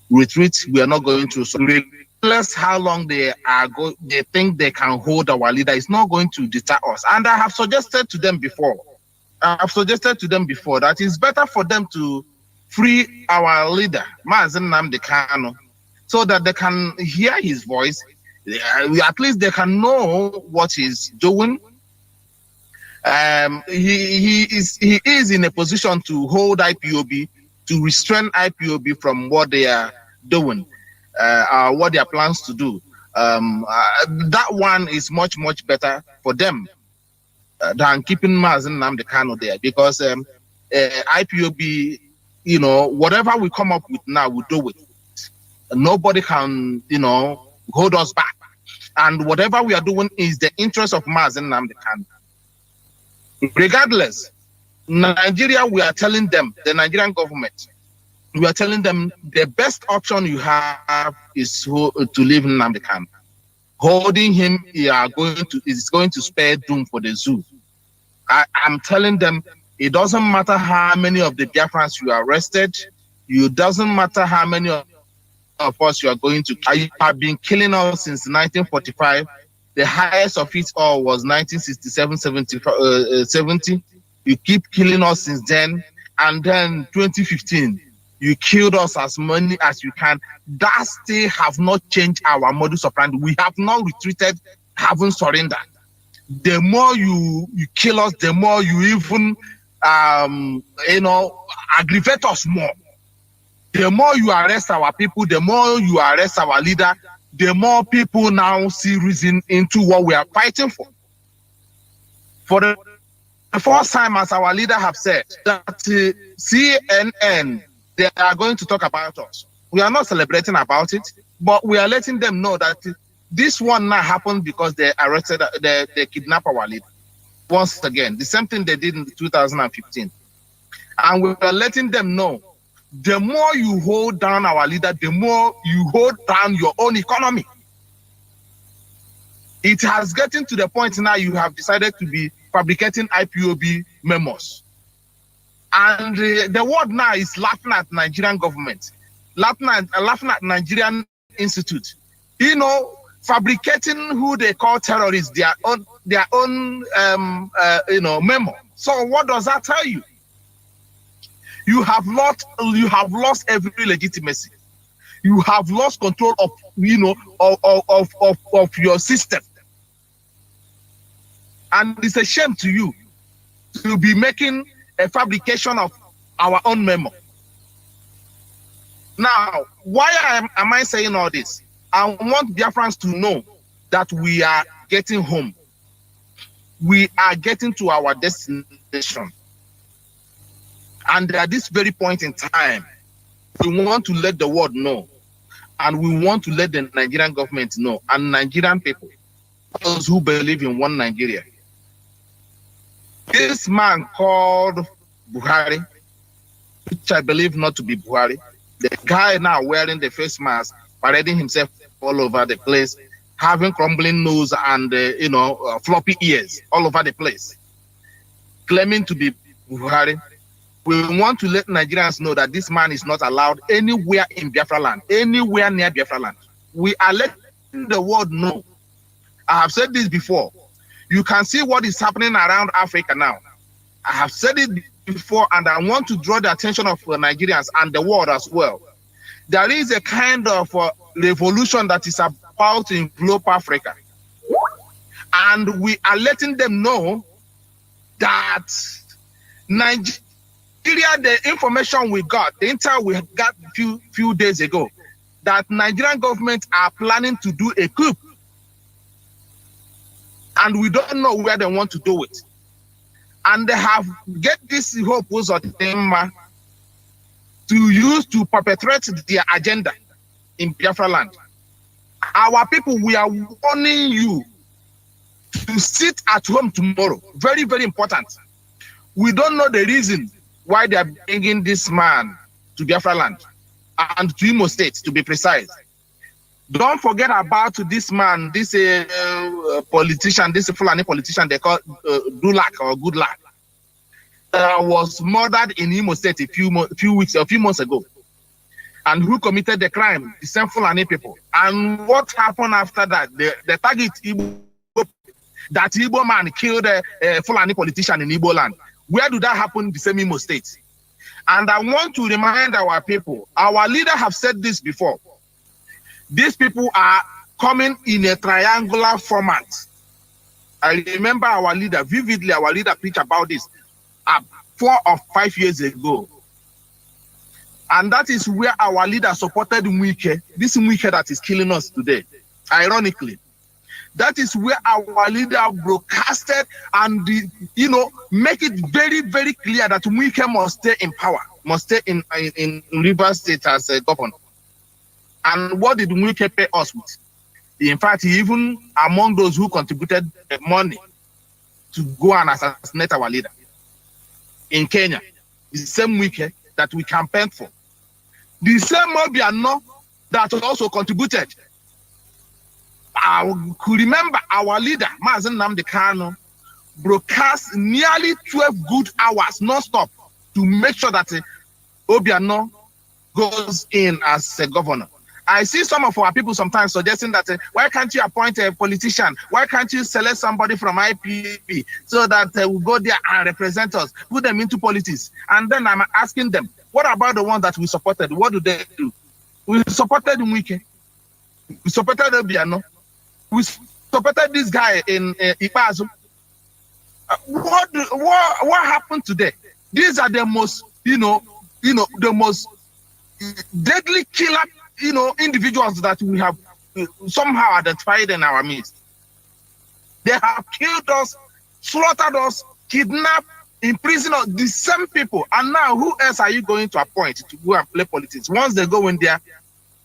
retreat. We are not going to surrender. Regardless how long they think they can hold our leader, it's not going to deter us. And I have suggested to them before. That it's better for them to free our leader, Mazi Nnamdi Kanu, so that they can hear his voice. At least they can know what he's doing. He is in a position to hold IPOB to restrain IPOB from what they are doing, what their plans to do. That one is much, much better for them than keeping MAZI Nnamdi Kanu there, because IPOB, you know, whatever we come up with now, we do it. Nobody can, you know, hold us back. And whatever we are doing is the interest of MAZI Nnamdi Kanu. Regardless, Nigeria, we are telling them, the Nigerian government, we are telling them the best option you have is to leave Nnamdi Kanu. Holding him, is going to spare doom for the zoo. I'm telling them, it doesn't matter how many of the Biafrans you arrested, it doesn't matter how many of us you are going to. You have been killing us since 1945. The highest of it all was 1967, 70. You keep killing us since then. And then 2015, you killed us as many as you can. That still have not changed our modus operandi. We have not retreated, haven't surrendered. The more you kill us, the more you even, you know, aggravate us more. The more you arrest our people, the more you arrest our leader, the more people now see reason into what we are fighting for. For the first time, as our leader have said, that CNN, they are going to talk about us. We are not celebrating about it, but we are letting them know that this one now happened because they arrested, they kidnapped our leader. Once again, the same thing they did in 2015. And we are letting them know, the more you hold down our leader, the more you hold down your own economy. It has gotten to the point now you have decided to be fabricating IPOB memos. And the world now is laughing at Nigerian government, laughing at Nigerian institute. You know, fabricating who they call terrorists, their own you know, memo. So what does that tell you? You have lost every legitimacy. You have lost control of, you know, of your system. And it's a shame to you to be making a fabrication of our own memo. Now, why am I saying all this? I want Biafrans to know that we are getting home. We are getting to our destination. And at this very point in time, we want to let the world know, and we want to let the Nigerian government know, and Nigerian people, those who believe in one Nigeria. This man called Buhari, which I believe not to be Buhari, the guy now wearing the face mask, parading himself all over the place, having crumbling nose and you know, floppy ears all over the place, claiming to be Buhari. We want to let Nigerians know that this man is not allowed anywhere in Biafra land, anywhere near Biafra land. We are letting the world know. I have said this before. You can see what is happening around Africa now. I have said it before, and I want to draw the attention of Nigerians and the world as well. There is a kind of revolution that is about to envelop Africa. And we are letting them know that Nigeria, the information we got, the intel we got few days ago, that Nigerian government are planning to do a coup. And we don't know where they want to do it. And they have get this hope to use to perpetrate their agenda in Biafra land. Our people, we are warning you to sit at home tomorrow. Very, very important. We don't know the reason why they are bringing this man to Biafra land and to Imo State, to be precise. Don't forget about this man, this politician, this Fulani politician they call Dulak or Good Luck, was murdered in Imo State a few months ago, and who committed the crime? The same Fulani people. And what happened after that? The target Igbo, that Igbo man killed a Fulani politician in Igbo land. Where did that happen? The same Imo State. And I want to remind our people, our leader have said this before. These people are coming in a triangular format. I remember our leader, vividly, our leader preached about this 4 or 5 years ago. And that is where our leader supported Mwike, this Mwike that is killing us today, ironically. That is where our leader broadcasted and, make it very, very clear that Mwike must stay in power, must stay in Rivers State as a governor. And what did Mwike pay us with? In fact, even among those who contributed money to go and assassinate our leader in Kenya, the same Mwike that we campaigned for, the same Obiano that also contributed. I could remember our leader, MAZI Nnamdi Kanu, broadcast nearly 12 good hours non-stop to make sure that Obiano goes in as a governor. I see some of our people sometimes suggesting that why can't you appoint a politician? Why can't you select somebody from IPP so that will go there and represent us, put them into politics? And then I'm asking them, what about the ones that we supported? What do they do? We supported Mwike. We supported Obiano. We supported this guy in Ipazu. What happened today? These are the most, the most deadly killer, individuals that we have somehow identified in our midst. They have killed us, slaughtered us, kidnapped, imprisoned us, the same people. And now, who else are you going to appoint to go and play politics? Once they go in there,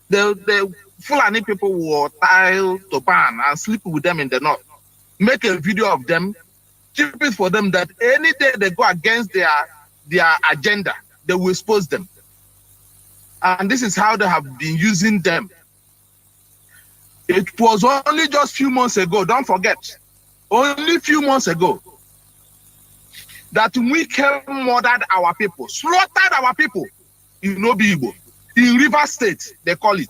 the Fulani people will tie to ban and sleep with them in the north. Make a video of them, keep it for them that any day they go against their agenda, they will expose them. And this is how they have been using them. It was only just a few months ago, don't forget, only a few months ago, that we murdered our people, slaughtered our people in Obibo, in River State, they call it.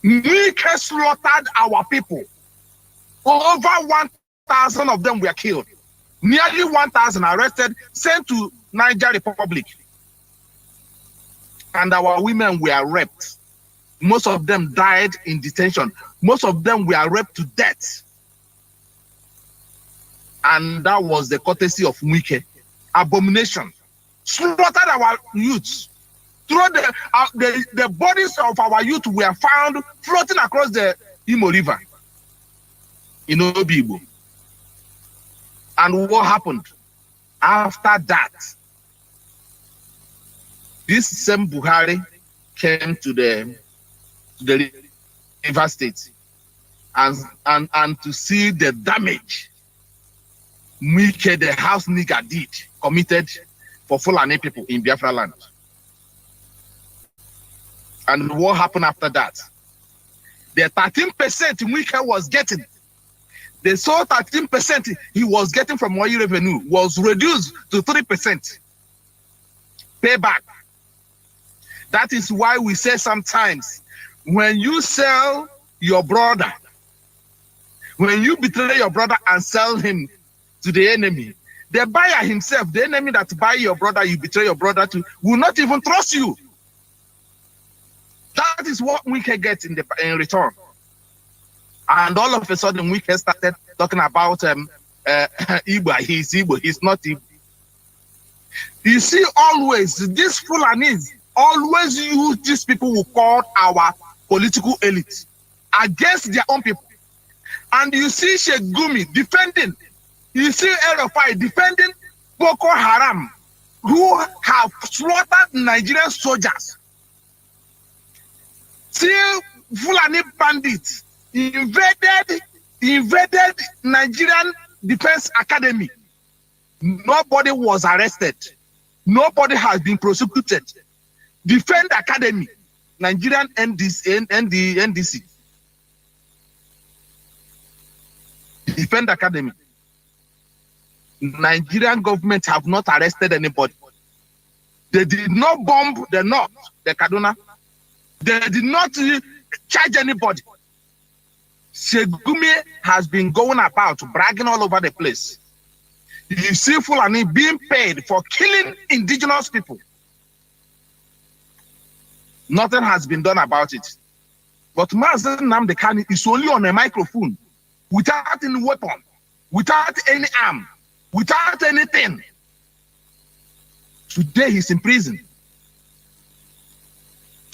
We slaughtered our people. Over 1,000 of them were killed. Nearly 1,000 arrested, sent to Niger Republic. And our women were raped. Most of them died in detention. Most of them were raped to death. And that was the courtesy of Mwike. Abomination. Slaughtered our youths. Through the bodies of our youth were found floating across the Imo River in Obibo. And what happened? After that, this same Buhari came to the River State and to see the damage Mwike, the house nigger, committed for Fulani people in Biafra land. And what happened after that? The 13% Mwike was getting, the sole 13% he was getting from oil revenue was reduced to 3%. Payback. That is why we say sometimes, when you sell your brother, when you betray your brother and sell him to the enemy, the buyer himself, the enemy that buy your brother, you betray your brother to, will not even trust you. That is what Mwike gets in return. And all of a sudden, Mwike started talking about Igbo. He's Igbo. He's not Igbo. You see, always, these Fulanis always use these people who call our political elite against their own people. And you see Sheikh Gumi defending, you see El-Rufai defending Boko Haram, who have slaughtered Nigerian soldiers. See Fulani bandits invaded Nigerian Defense Academy. Nobody was arrested. Nobody has been prosecuted. Defend Academy, Nigerian NDC. Defend Academy. Nigerian government have not arrested anybody. They did not bomb the north, the Kaduna. They did not charge anybody. Sheikh Gumi has been going about bragging all over the place. You see Fulani being paid for killing indigenous people. Nothing has been done about it. But MAZI Nnamdi Kanu is only on a microphone, without any weapon, without any arm, without anything. Today he's in prison.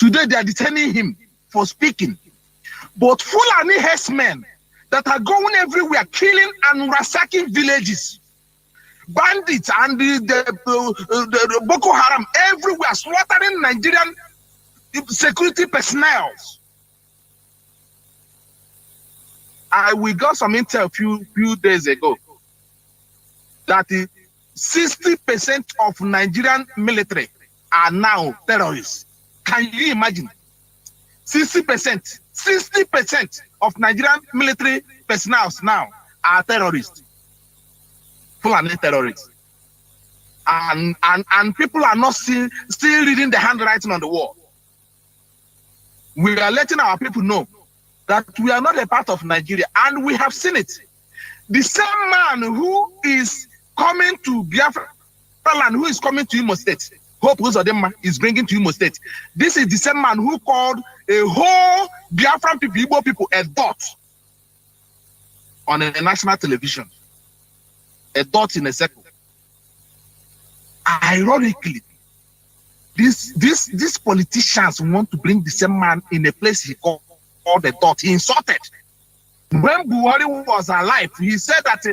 Today they are detaining him for speaking. But Fulani herdsmen that are going everywhere, killing and ransacking villages, bandits and the Boko Haram everywhere, slaughtering Nigerian security personnel. We got some intel few days ago that 60% of Nigerian military are now terrorists. Can you imagine? 60% of Nigerian military personnel now are terrorists, Fulani terrorists, and people are not still reading the handwriting on the wall. We are letting our people know that we are not a part of Nigeria, and we have seen it. The same man who is coming to Biafra land, who is coming to Imo State, Hope Uzodinma is bringing to Imo State. This is the same man who called a whole Biafran people, Igbo people, a dot on a national television. A dot in a circle. Ironically, these politicians want to bring the same man in a place he called the dot. He insulted. When Buhari was alive, he said that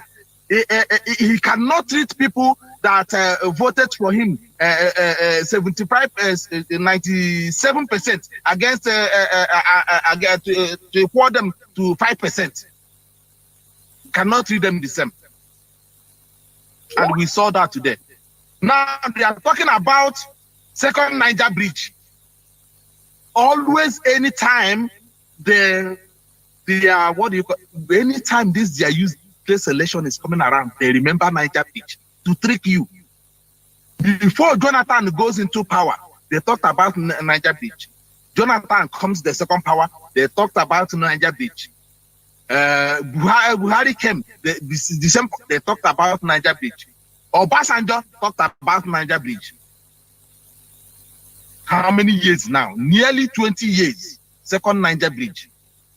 he cannot treat people that voted for him 97% against to equal them to 5%. Cannot treat them the same. And we saw that today. Now they are talking about second Niger bridge. Always, anytime anytime this election is coming around, they remember Niger bridge to trick you. Before Jonathan goes into power, they talked about Niger bridge. Jonathan comes the second power, they talked about Niger bridge. Buhari came, December, they talked about Niger bridge. Obasanjo talked about Niger bridge. How many years now? Nearly 20 years. Second Niger bridge.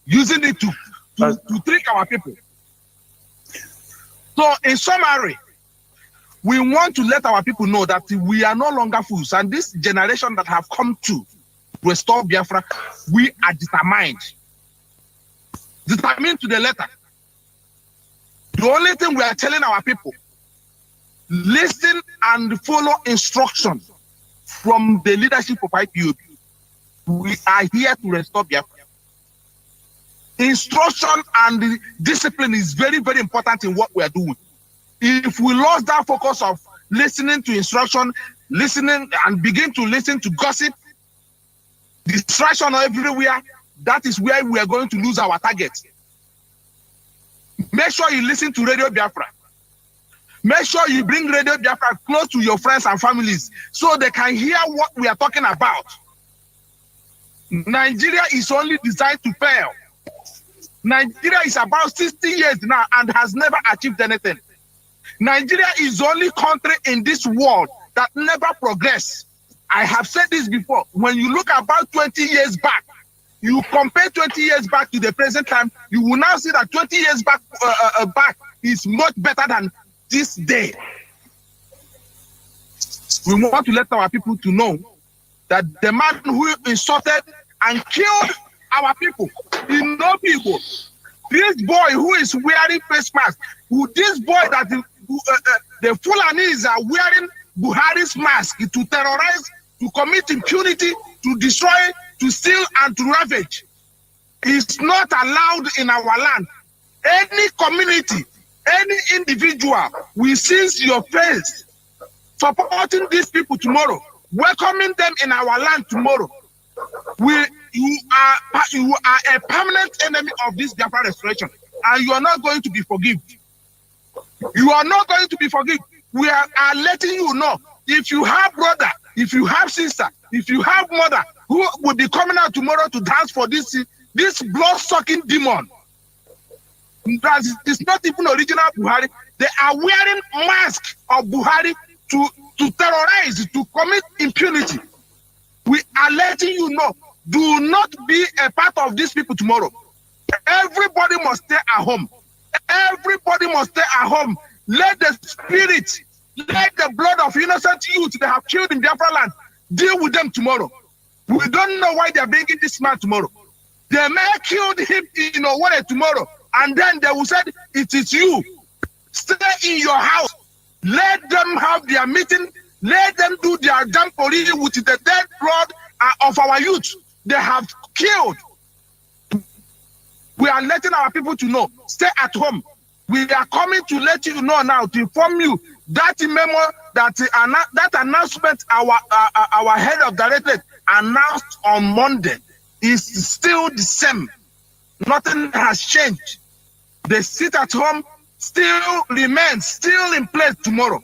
Using it to trick our people. So in summary, we want to let our people know that we are no longer fools. And this generation that have come to restore Biafra, we are determined. Determined to the letter. The only thing we are telling our people, listen and follow instructions from the leadership of IPOB. We are here to restore Biafra. Instruction and discipline is very, very important in what we are doing. If we lost that focus of listening to instruction, listening and begin to listen to gossip, distraction everywhere, that is where we are going to lose our target. Make sure you listen to Radio Biafra. Make sure you bring Radio Biafra close to your friends and families so they can hear what we are talking about. Nigeria is only designed to fail. Nigeria is about 60 years now and has never achieved anything. Nigeria is the only country in this world that never progressed. I have said this before. When you look about 20 years back, you compare 20 years back to the present time, you will now see that 20 years back is much better than this day. We want to let our people to know that the man who insulted and killed our people, in no people, this boy who is wearing face mask, this boy that the Fulanis are wearing Buhari's mask to terrorize, to commit impunity, to destroy, to steal, and to ravage, is not allowed in our land. Any community, any individual will see your face supporting these people tomorrow, welcoming them in our land tomorrow. You are a permanent enemy of this Biafra restoration, and you are not going to be forgiven. You are not going to be forgiven. We are letting you know, if you have brother, if you have sister, if you have mother who will be coming out tomorrow to dance for this blood-sucking demon, that is not even original Buhari. They are wearing masks of Buhari to terrorize, to commit impunity. We are letting you know, do not be a part of these people tomorrow. Everybody must stay at home. Everybody must stay at home. Let the spirit, let the blood of innocent youth they have killed in Biafra land deal with them tomorrow. We don't know why they're bringing this man tomorrow. They may kill him in Owerri tomorrow, and then they will say, it is you. Stay in your house. Let them have their meeting. Let them do their jamboree with the dead blood of our youth. They have killed. We are letting our people to know. Stay at home. We are coming to let you know now, to inform you that memo, that announcement our head of directorate announced on Monday is still the same. Nothing has changed. They sit at home, still remains, still in place tomorrow.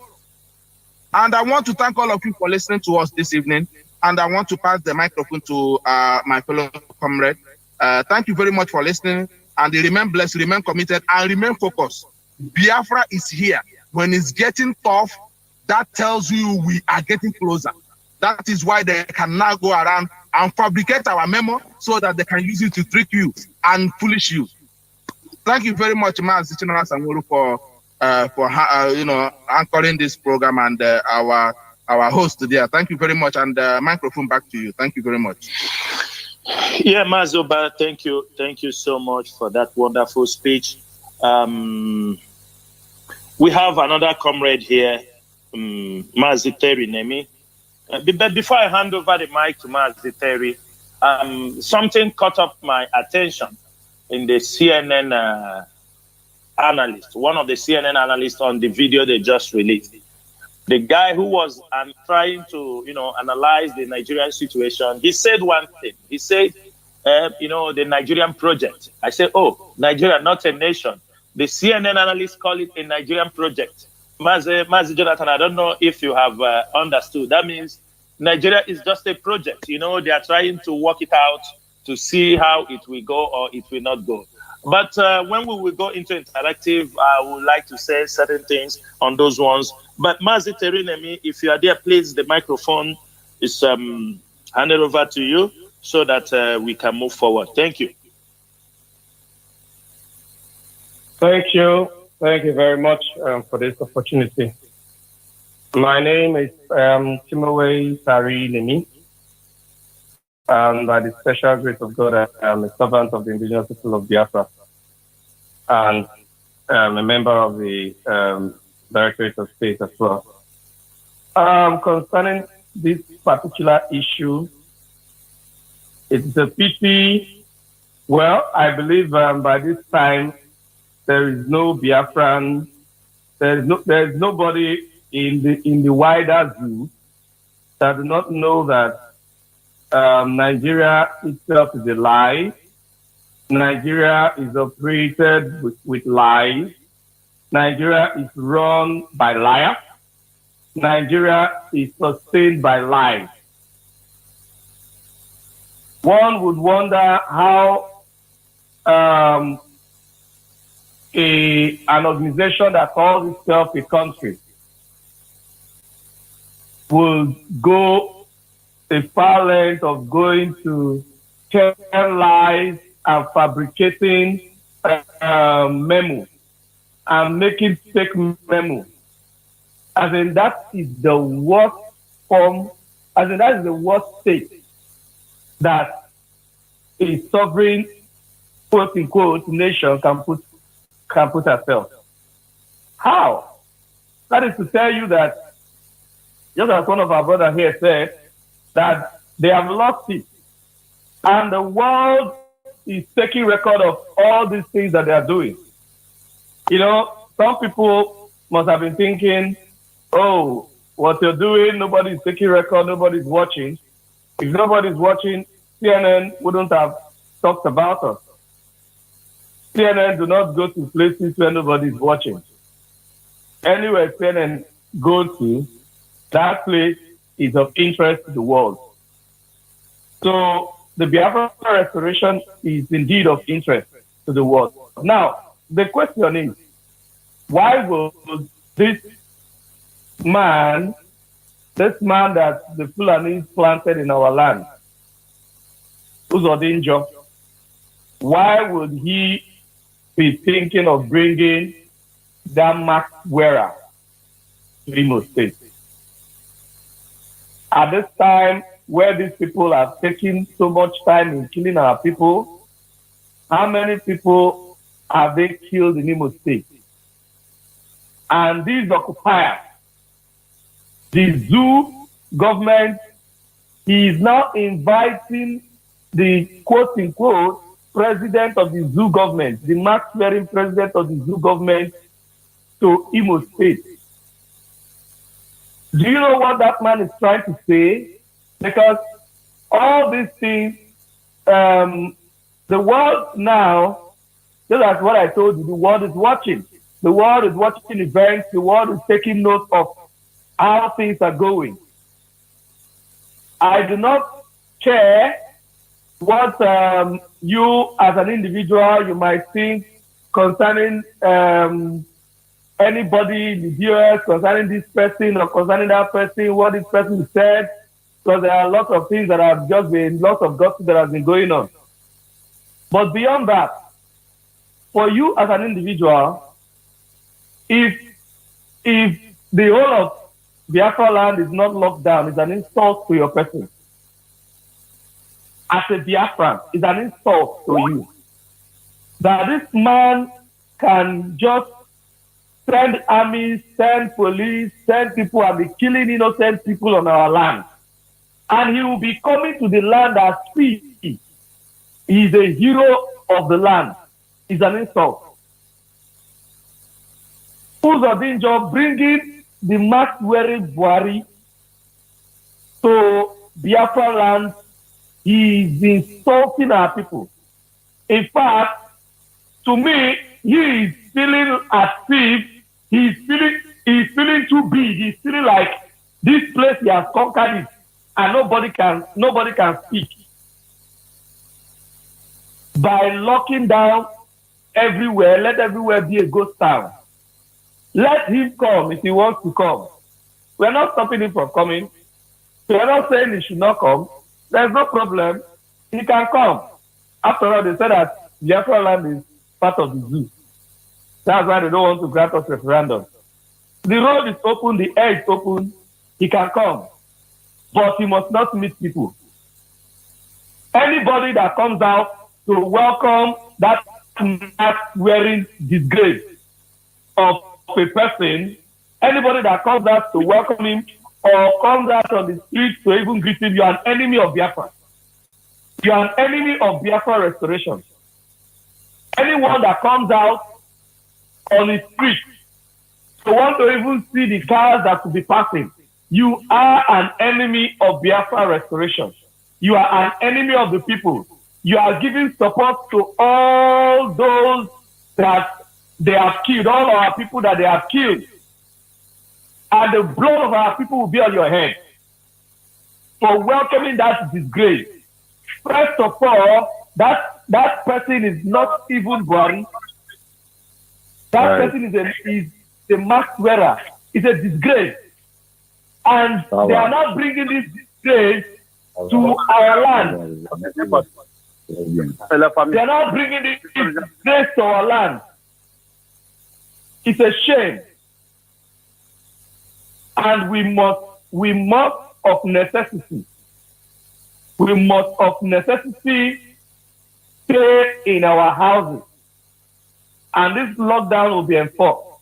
And I want to thank all of you for listening to us this evening. And I want to pass the microphone to my fellow comrade. Thank you very much for listening. And remain blessed, remain committed, and remain focused. Biafra is here. When it's getting tough, that tells you we are getting closer. That is why they can now go around and fabricate our memo so that they can use it to trick you and foolish you. Thank you very much, MAZI Chinara Sanwo-Olu, for anchoring this program, and our host today. Thank you very much, and microphone back to you. Thank you very much. Yeah, Mazoba, thank you so much for that wonderful speech. We have another comrade here, MAZI Terry Nemi. But before I hand over the mic to MAZI Terry, something caught up my attention in the CNN analyst, one of the CNN analysts on the video they just released. The guy who was trying to, analyze the Nigerian situation, he said one thing. He said, the Nigerian project. I said, oh, Nigeria, not a nation. The CNN analysts call it a Nigerian project. MAZI Jonathan, I don't know if you have understood. That means Nigeria is just a project. They are trying to work it out to see how it will go or it will not go. But when we will go into interactive, I would like to say certain things on those ones. But MAZI Terry Nemi, if you are there, please, the microphone is handed over to you so that we can move forward. Thank you. Thank you. Thank you very much for this opportunity. My name is Timowe Tari Nemi. And by the special grace of God, I am a servant of the indigenous people of Biafra and a member of the Directorate of State as well. Concerning this particular issue, it's a pity. Well, I believe by this time there is no Biafran, there is nobody in the wider zoo that do not know that Nigeria itself is a lie. Nigeria is operated with lies. Nigeria is run by liars. Nigeria is sustained by lies. One would wonder how an organization that calls itself a country will go a far length of going to tell lies and fabricating memos and making fake memos. As in, that is the worst form, as in, that is the worst state that a sovereign, quote unquote, nation can put herself. How? That is to tell you that, just as one of our brothers here said, that they have lost it. And the world is taking record of all these things that they are doing. Some people must have been thinking, oh, what you're doing, nobody's taking record, nobody's watching. If nobody's watching, CNN wouldn't have talked about us. CNN do not go to places where nobody's watching. Anywhere CNN go to, that place is of interest to the world. So the Biafra restoration is indeed of interest to the world. Now, the question is, why will this man that the Fulani planted in our land, Uzodinjo, why would he be thinking of bringing that mask wearer to Imo State? At this time, where these people are taking so much time in killing our people? How many people have they killed in Imo State? And these occupiers, the zoo government is now inviting the quote-unquote president of the zoo government, the mask-wearing president of the zoo government, to Imo State. Do you know what that man is trying to say? Because all these things, the world now, just as what I told you, the world is watching. The world is watching events. The world is taking note of how things are going. I do not care what you as an individual, you might think concerning anybody in the US, concerning this person or concerning that person, what this person said, because there are lots of things that have just been, lots of gossip that has been going on. But beyond that, for you as an individual, if the whole of Biafra land is not locked down, it's an insult to your person. As a Biafran, it's an insult to you. That this man can just send armies, send police, send people and be killing innocent people on our land. And he will be coming to the land as free. He is a hero of the land. It's an insult. Uzodinjo bringing the mask-wearing Buhari to Biafra land, he is insulting our people. In fact, to me, he is feeling as if he's feeling too big. He's feeling like this place he has conquered it, and nobody can speak. By locking down everywhere, let everywhere be a ghost town. Let him come if he wants to come. We're not stopping him from coming. We're not saying he should not come. There's no problem. He can come. After all, they said that Biafra land is part of the zoo. That's why they don't want to grant us referendum. The road is open, the air is open. He can come. But he must not meet people. Anybody that comes out to welcome that mask-wearing disgrace of a person, anybody that comes out to welcome him or comes out on the street to even greet him, you are an enemy of Biafra. You are an enemy of Biafra restoration. Anyone that comes out on the street to want to even see the cars that will be passing, you are an enemy of Biafra restoration. You are an enemy of the people. You are giving support to all those that they have killed, all our people that they have killed. And the blood of our people will be on your head for welcoming that disgrace. First of all, that person is not even born. That person is a mask wearer. It's a disgrace. And they are not bringing this disgrace to our land. They are not bringing this disgrace to our land. It's a shame. And we must of necessity stay in our houses. And this lockdown will be enforced.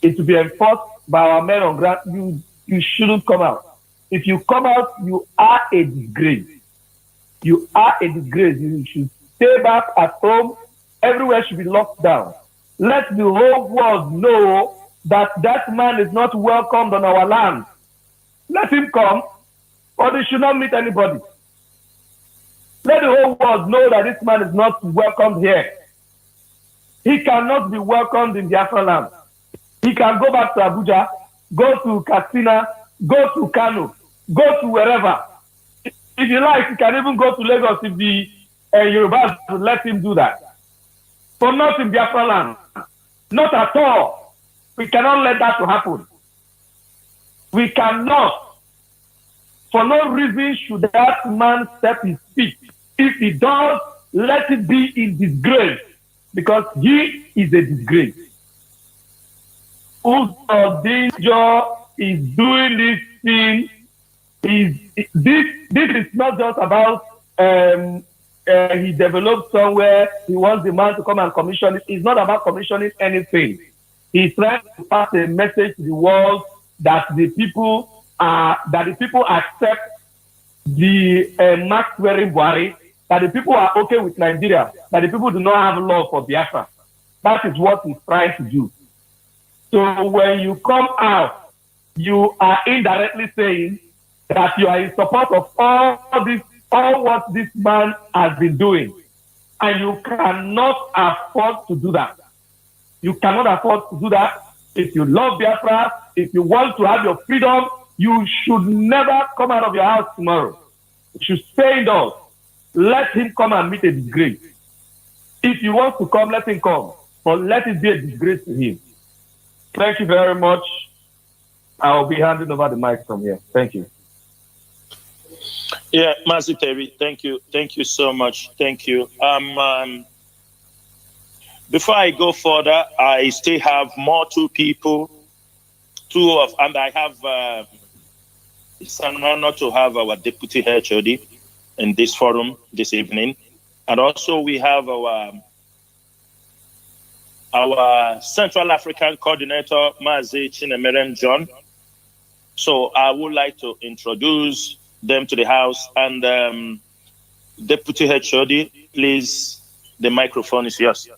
It will be enforced by our men on ground. You shouldn't come out. If you come out, you are a disgrace. You are a disgrace. You should stay back at home. Everywhere should be locked down. Let the whole world know that that man is not welcomed on our land. Let him come, or they should not meet anybody. Let the whole world know that this man is not welcomed here. He cannot be welcomed in Biafra land. He can go back to Abuja, go to Katsina, go to Kano, go to wherever. If he likes, he can even go to Lagos if the Yorubas would let him do that. But not in Biafra land. Not at all. We cannot let that to happen. We cannot. For no reason should that man step his feet. If he does, let it be in disgrace, because he is a disgrace. Uzodinjo is doing this thing this is not just about he developed somewhere, he wants the man to come and commission it. It's not about commissioning anything. He's trying to pass a message to the world that the people accept the mask wearing Buhari, that the people are okay with Nigeria, that the people do not have love for Biafra. That is what he's trying to do. So when you come out, you are indirectly saying that you are in support of all what this man has been doing. And you cannot afford to do that. You cannot afford to do that. If you love Biafra, if you want to have your freedom, you should never come out of your house tomorrow. You should stay indoors. Let him come and meet a disgrace. If he wants to come, let him come. But let it be a disgrace to him. Thank you very much. I will be handing over the mic from here. Thank you. Yeah, MAZI Terry, thank you. Thank you so much. Thank you. Before I go further, I still have two people. And I have, it's an honor to have our Deputy HOD in this forum this evening. And also we have our Central African Coordinator, MAZI Chinemerem John. So I would like to introduce them to the House. And Deputy HOD, please, the microphone is yours.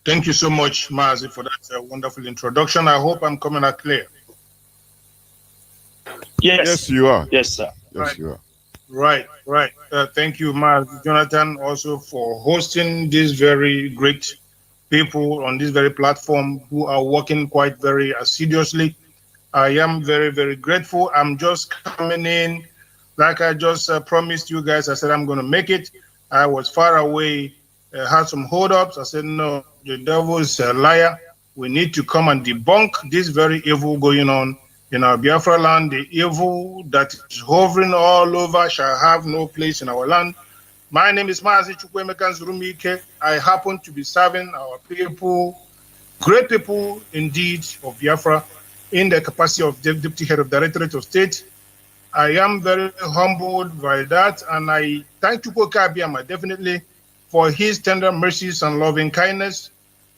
Thank you so much, MAZI, for that wonderful introduction. I hope I'm coming out clear. Yes, you are. Yes, sir. Yes, you are. Right. Thank you, MAZI Jonathan, also for hosting these very great people on this very platform who are working quite very assiduously. I am very, very grateful. I'm just coming in, like I just promised you guys. I said I'm going to make it. I was far away, had some hold-ups. I said, no, the devil is a liar. We need to come and debunk this very evil going on in our Biafra land. The evil that is hovering all over shall have no place in our land. My name is MAZI Chukwuemeka Nzurumike. I happen to be serving our people, great people indeed of Biafra, in the capacity of Deputy Head of Directorate of State. I am very humbled by that, and I thank Chukwuka Abiyama definitely for his tender mercies and loving kindness.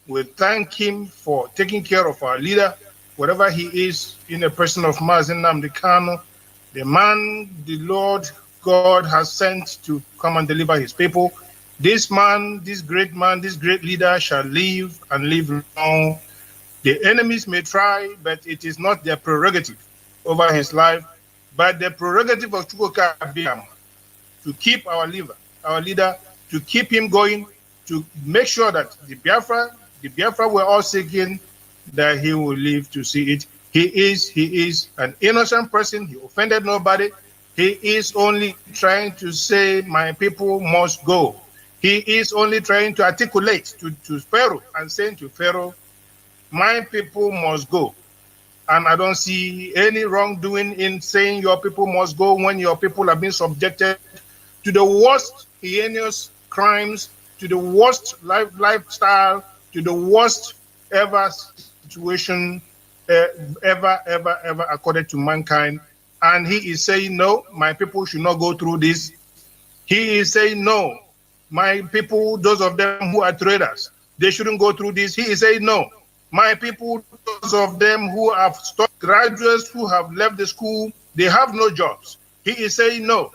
We thank him for taking care of our leader, wherever he is, in the person of MAZI Nnamdi Kanu, the man the Lord God has sent to come and deliver his people. This man, this great leader shall live and live long. The enemies may try, but it is not their prerogative over his life, but the prerogative of Chukwuka Abiyama to keep our leader, to keep him going, to make sure that the Biafra we're all seeking, that he will live to see it. He is an innocent person. He offended nobody. He is only trying to say, my people must go. He is only trying to articulate to Pharaoh and saying to Pharaoh, my people must go. And I don't see any wrongdoing in saying your people must go when your people have been subjected to the worst heinous crimes, to the worst lifestyle, to the worst ever situation ever accorded to mankind. And he is saying, no, my people should not go through this. He is saying, no, my people, those of them who are traders, they shouldn't go through this. He is saying, no, my people, those of them who have stopped, graduates who have left the school, they have no jobs. He is saying, no.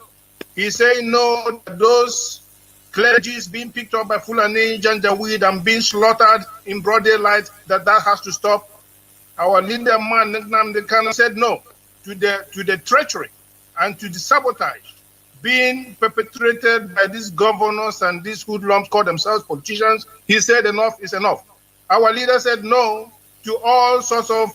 He is saying, no, those clergies being picked up by Fulani, Janjaweed, and being slaughtered in broad daylight, that has to stop. Our leader, man, Nnamdi Kanu, said no to the treachery and to the sabotage being perpetrated by these governors and these hoodlums call themselves politicians. He said enough is enough. Our leader said no to all sorts of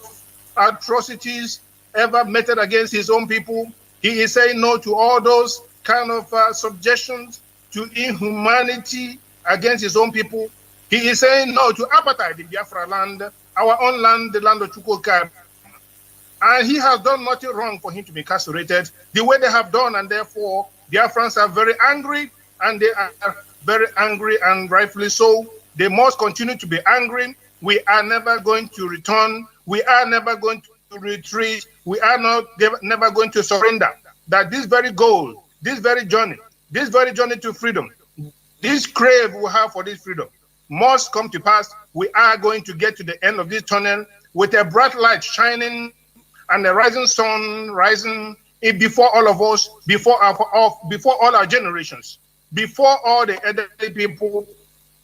atrocities ever meted against his own people. He is saying no to all those kind of subjections to inhumanity against his own people. He is saying no to apartheid in Biafra land, our own land, the land of Chukwuka. And he has done nothing wrong for him to be incarcerated the way they have done, and therefore Biafrans are very angry, and they are very angry, and rightfully so. They must continue to be angry. We are never going to return. We are never going to retreat. We are never going to surrender. That this very goal, this very journey to freedom, this crave we have for this freedom must come to pass. We are going to get to the end of this tunnel with a bright light shining and the rising sun rising before all of us, before all our generations, before all the elderly people,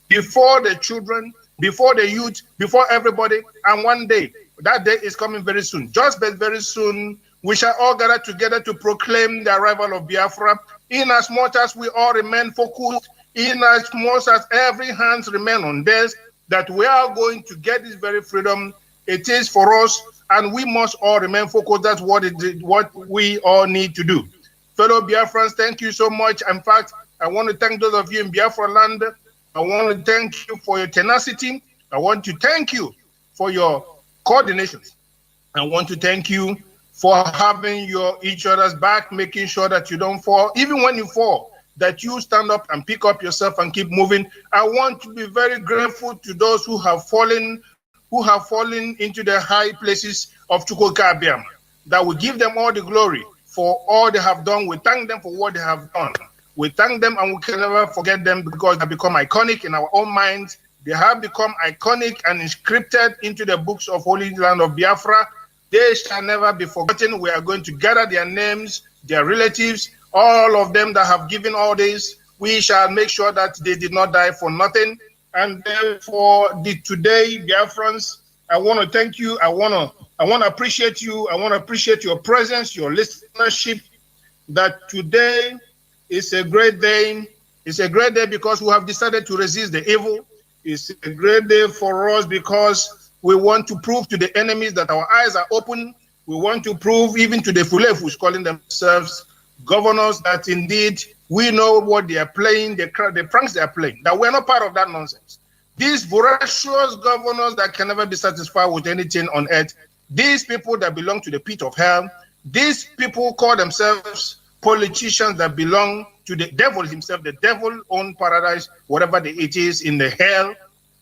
before the children, before the youth, before everybody. And one day, that day is coming very soon. Just very soon, we shall all gather together to proclaim the arrival of Biafra, in as much as we all remain focused, in as much as every hands remain on this, that we are going to get this very freedom. It is for us, and we must all remain focused. That's what we all need to do. Fellow Biafrans, thank you so much. In fact, I want to thank those of you in Biafra land. I want to thank you for your tenacity. I want to thank you for your coordinations. I want to thank you for having each other's back, making sure that you don't fall. Even when you fall, that you stand up and pick up yourself and keep moving. I want to be very grateful to those who have fallen into the high places of Chukwuka Abiyama, that we give them all the glory for all they have done. We thank them for what they have done. We thank them, and we can never forget them, because they have become iconic in our own minds. They have become iconic and inscripted into the books of Holy Land of Biafra. They shall never be forgotten. We are going to gather their names, their relatives, all of them that have given all this. We shall make sure that they did not die for nothing. And therefore, today, Biafrans, I want to thank you. I want to appreciate you. I want to appreciate your presence, your listenership. That today is a great day. It's a great day because we have decided to resist the evil. It's a great day for us because we want to prove to the enemies that our eyes are open. We want to prove even to the Fulefus calling themselves governors that indeed we know what they are playing, the pranks they are playing, that we're not part of that nonsense. These voracious governors that can never be satisfied with anything on earth, these people that belong to the pit of hell, these people call themselves politicians that belong to the devil himself, the devil own paradise, whatever it is in the hell,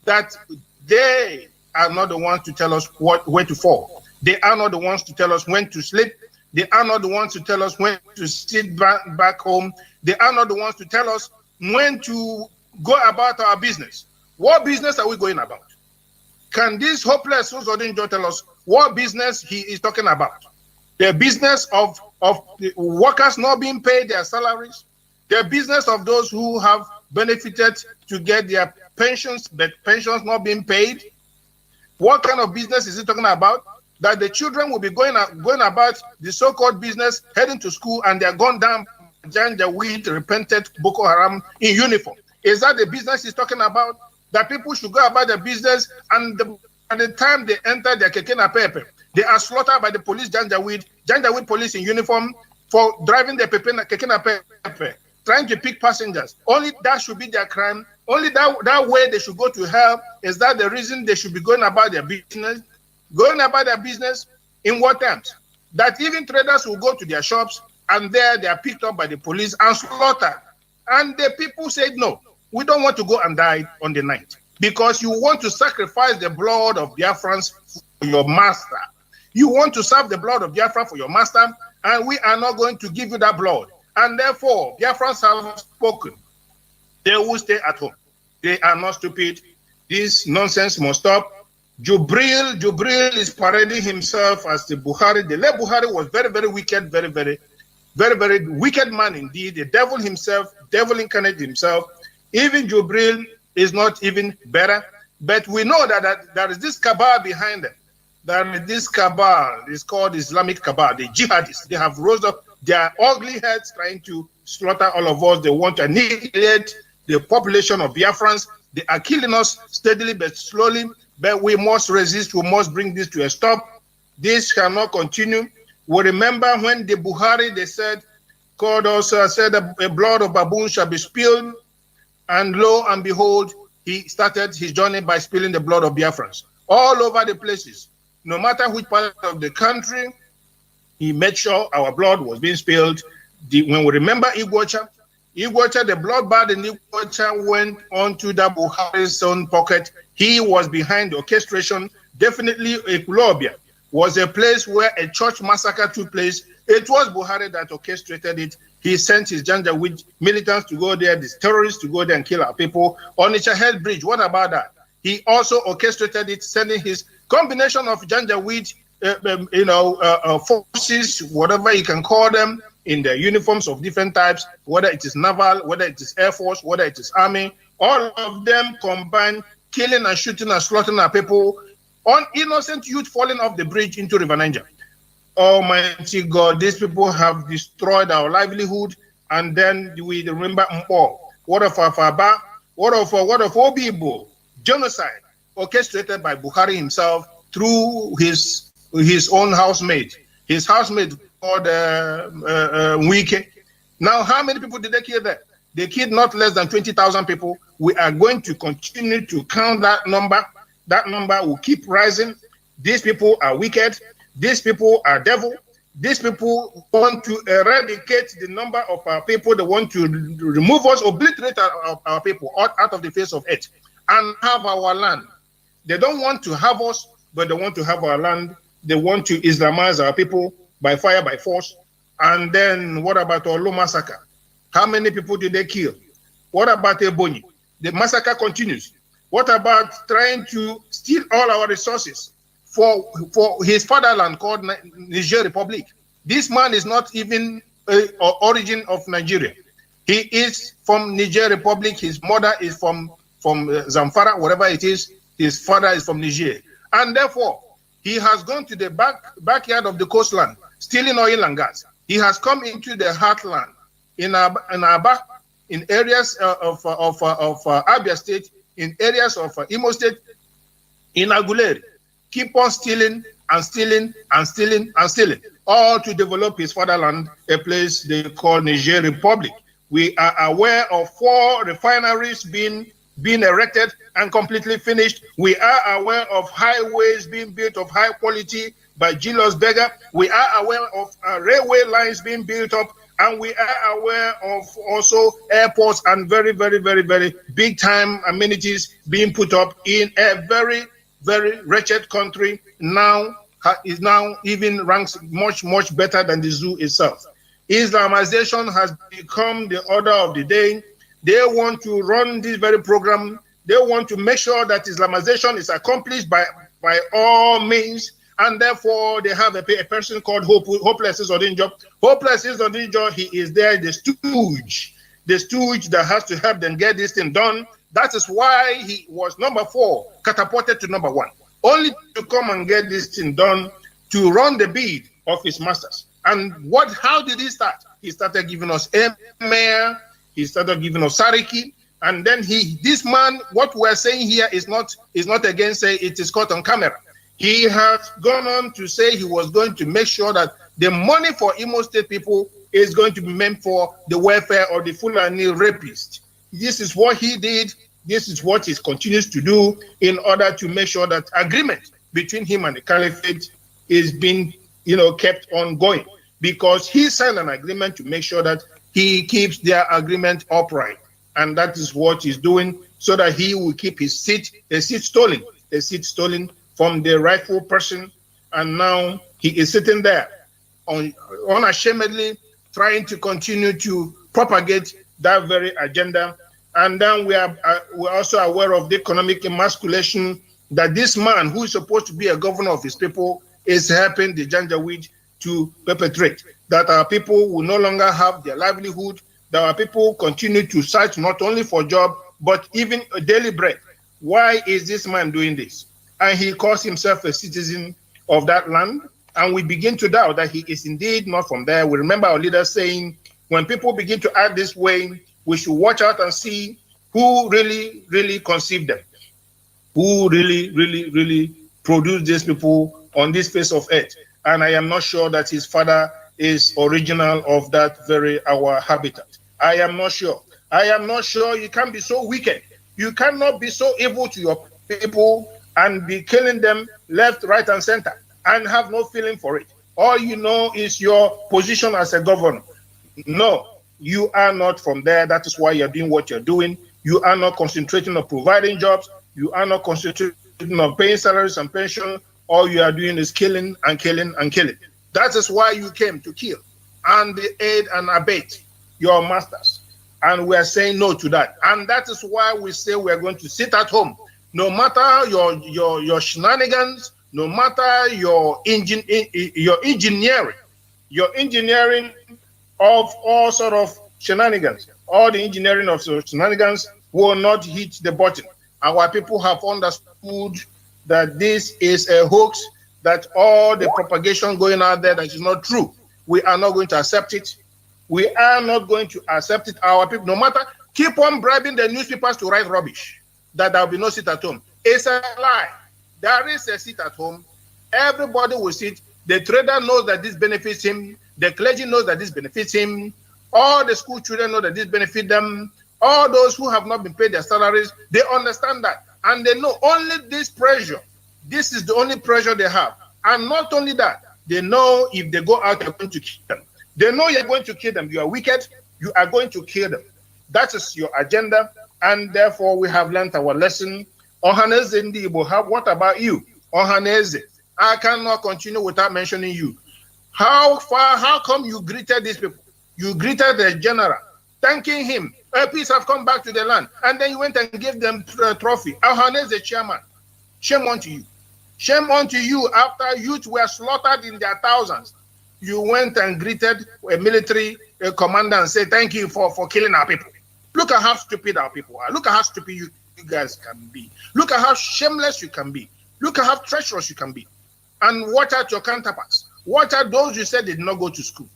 that they are not the ones to tell us where to fall. They are not the ones to tell us when to sleep. They are not the ones to tell us when to sit back home. They are not the ones to tell us when to go about our business. What business are we going about? Can this hopeless Usodinjo tell us what business he is talking about? The business of the workers not being paid their salaries, the business of those who have benefited to get their pensions, but pensions not being paid. What kind of business is he talking about? That the children will be going about the so-called business, heading to school, and they're gone down Janjaweed, repented Boko Haram in uniform. Is that the business he's talking about? That people should go about their business, and at the time they enter their Kekena Pepe, they are slaughtered by the police, Janjaweed police in uniform, for driving their Kekena Pepe, trying to pick passengers. Only that should be their crime. Only that way they should go to hell. Is that the reason they should be going about their business? Going about their business in what terms? That even traders will go to their shops, and there they are picked up by the police and slaughtered. And the people said, no, we don't want to go and die on the night, because you want to sacrifice the blood of Biafrans for your master. You want to serve the blood of Biafra for your master, and we are not going to give you that blood. And therefore, Biafrans have spoken. They will stay at home. They are not stupid. This nonsense must stop. Jubril is parading himself as the Buhari. The late Buhari was very, very wicked, very, very wicked man indeed. The devil himself, devil incarnate himself. Even Jubril is not even better. But we know that there is this cabal behind them. There is this cabal. It's called Islamic cabal. The jihadists. They have rose up their ugly heads trying to slaughter all of us. They want to annihilate the population of Biafrans. They are killing us steadily but slowly. But we must resist. We must bring this to a stop. This cannot continue. We remember when the Buhari, they said, God also said the blood of baboon shall be spilled. And lo and behold, he started his journey by spilling the blood of Biafrans all over the places. No matter which part of the country, he made sure our blood was being spilled. When we remember Iguacha, Iguacha, the bloodbath in Iguacha went onto the Buhari's own pocket. He was behind the orchestration. Definitely Ekulobia was a place where a church massacre took place. It was Buhari that orchestrated it. He sent his Janjaweed militants to go there, these terrorists to go there and kill our people. On Head Bridge, what about that? He also orchestrated it, sending his combination of Janjaweed, forces, whatever you can call them, in their uniforms of different types, whether it is naval, whether it is air force, whether it is army, all of them combined, killing and shooting and slaughtering our people, on innocent youth falling off the bridge into River Niger. Almighty God, these people have destroyed our livelihood. And then we remember Mpo. What of Afaba? What of Obibo? Genocide orchestrated by Buhari himself through his own housemate. His housemate called Wike. Now, how many people did they kill there? They killed not less than 20,000 people. We are going to continue to count that number. That number will keep rising. These people are wicked. These people are devil. These people want to eradicate the number of our people. They want to remove us, obliterate our people out of the face of earth and have our land. They don't want to have us, but they want to have our land. They want to Islamize our people by fire, by force. And then what about Olu massacre? How many people did they kill? What about Ebonyi? The massacre continues. What about trying to steal all our resources for his fatherland called Niger Republic? This man is not even origin of Nigeria. He is from Niger Republic. His mother is from Zamfara, whatever it is. His father is from Niger. And therefore, he has gone to the backyard of the coastland, stealing oil and gas. He has come into the heartland in Aba, in areas of Abia State, in areas of Imo State, in Aguleri. Keep on stealing and stealing and stealing and stealing, all to develop his fatherland, a place they call Niger Republic. We are aware of 4 refineries being erected and completely finished. We are aware of highways being built of high quality by Julius Berger. We are aware of railway lines being built up, and we are aware of also airports and very, very, very, very big time amenities being put up in a very, very wretched country. Now is now even ranks much, much better than the zoo itself. Islamization has become the order of the day. They want to run this very program. They want to make sure that Islamization is accomplished by all means, and therefore they have a person called Hopeless Izodinjo. Hopeless Izodinjo, he is there, the stooge that has to help them get this thing done. That is why he was number 4, catapulted to number 1, only to come and get this thing done, to run the bid of his masters. And how did he start? He started giving us Emir, he started giving us Sariki, and then this man, what we're saying here is not again say it is caught on camera. He has gone on to say he was going to make sure that the money for Imo State people is going to be meant for the welfare of the Fulani rapists. This is what he did. This is what he continues to do in order to make sure that agreement between him and the caliphate is being, kept on going, because he signed an agreement to make sure that he keeps their agreement upright, and that is what he's doing, so that he will keep his seat stolen from the rightful person. And now he is sitting there unashamedly trying to continue to propagate that very agenda. And then we're also aware of the economic emasculation that this man, who is supposed to be a governor of his people, is helping the Janjaweed to perpetrate. That our people will no longer have their livelihood, that our people continue to search not only for job, but even a daily bread. Why is this man doing this? And he calls himself a citizen of that land, and we begin to doubt that he is indeed not from there. We remember our leaders saying, when people begin to act this way, we should watch out and see who really, really conceived them, who really, really, really produced these people on this face of earth. And I am not sure that his father is original of that very our habitat. I am not sure. I am not sure. You can't be so wicked. You cannot be so evil to your people and be killing them left, right, and center and have no feeling for it. All you know is your position as a governor. No, You are not from there. That is why you're doing what you're doing. You are not concentrating on providing jobs. You are not concentrating on paying salaries and pension. All you are doing is killing and killing and killing. That is why you came to kill and aid and abet your masters. And we are saying no to that. And that is why we say we are going to sit at home. No matter your shenanigans, no matter your engineering of all sort of shenanigans, all the engineering of shenanigans will not hit the button. Our people have understood that this is a hoax, that all the propagation going out there that is not true. We are not going to accept it. We are not going to accept it. Our people, no matter, keep on bribing the newspapers to write rubbish, that there will be no sit at home. It's a lie. There is a sit at home. Everybody will sit. The trader knows that this benefits him. The clergy knows that this benefits him. All the school children know that this benefits them. All those who have not been paid their salaries, they understand that. And they know only this pressure. This is the only pressure they have. And not only that, they know if they go out, you're going to kill them. They know you're going to kill them. You are wicked. You are going to kill them. That is your agenda. And therefore, we have learned our lesson. Ohaneze Ndi Igbo, what about you? Ohaneze, I cannot continue without mentioning you. How come you greeted these people? You greeted the general, thanking him. Peace have come back to the land. And then you went and gave them a trophy. Ohaneze chairman, shame unto you. Shame unto you. After youth were slaughtered in their thousands, you went and greeted a military commander and said, thank you for killing our people. Look at how stupid our people are. Look at how stupid you guys can be. Look at how shameless you can be. Look at how treacherous you can be. And watch out your counterparts. Watch out those you said did not go to school.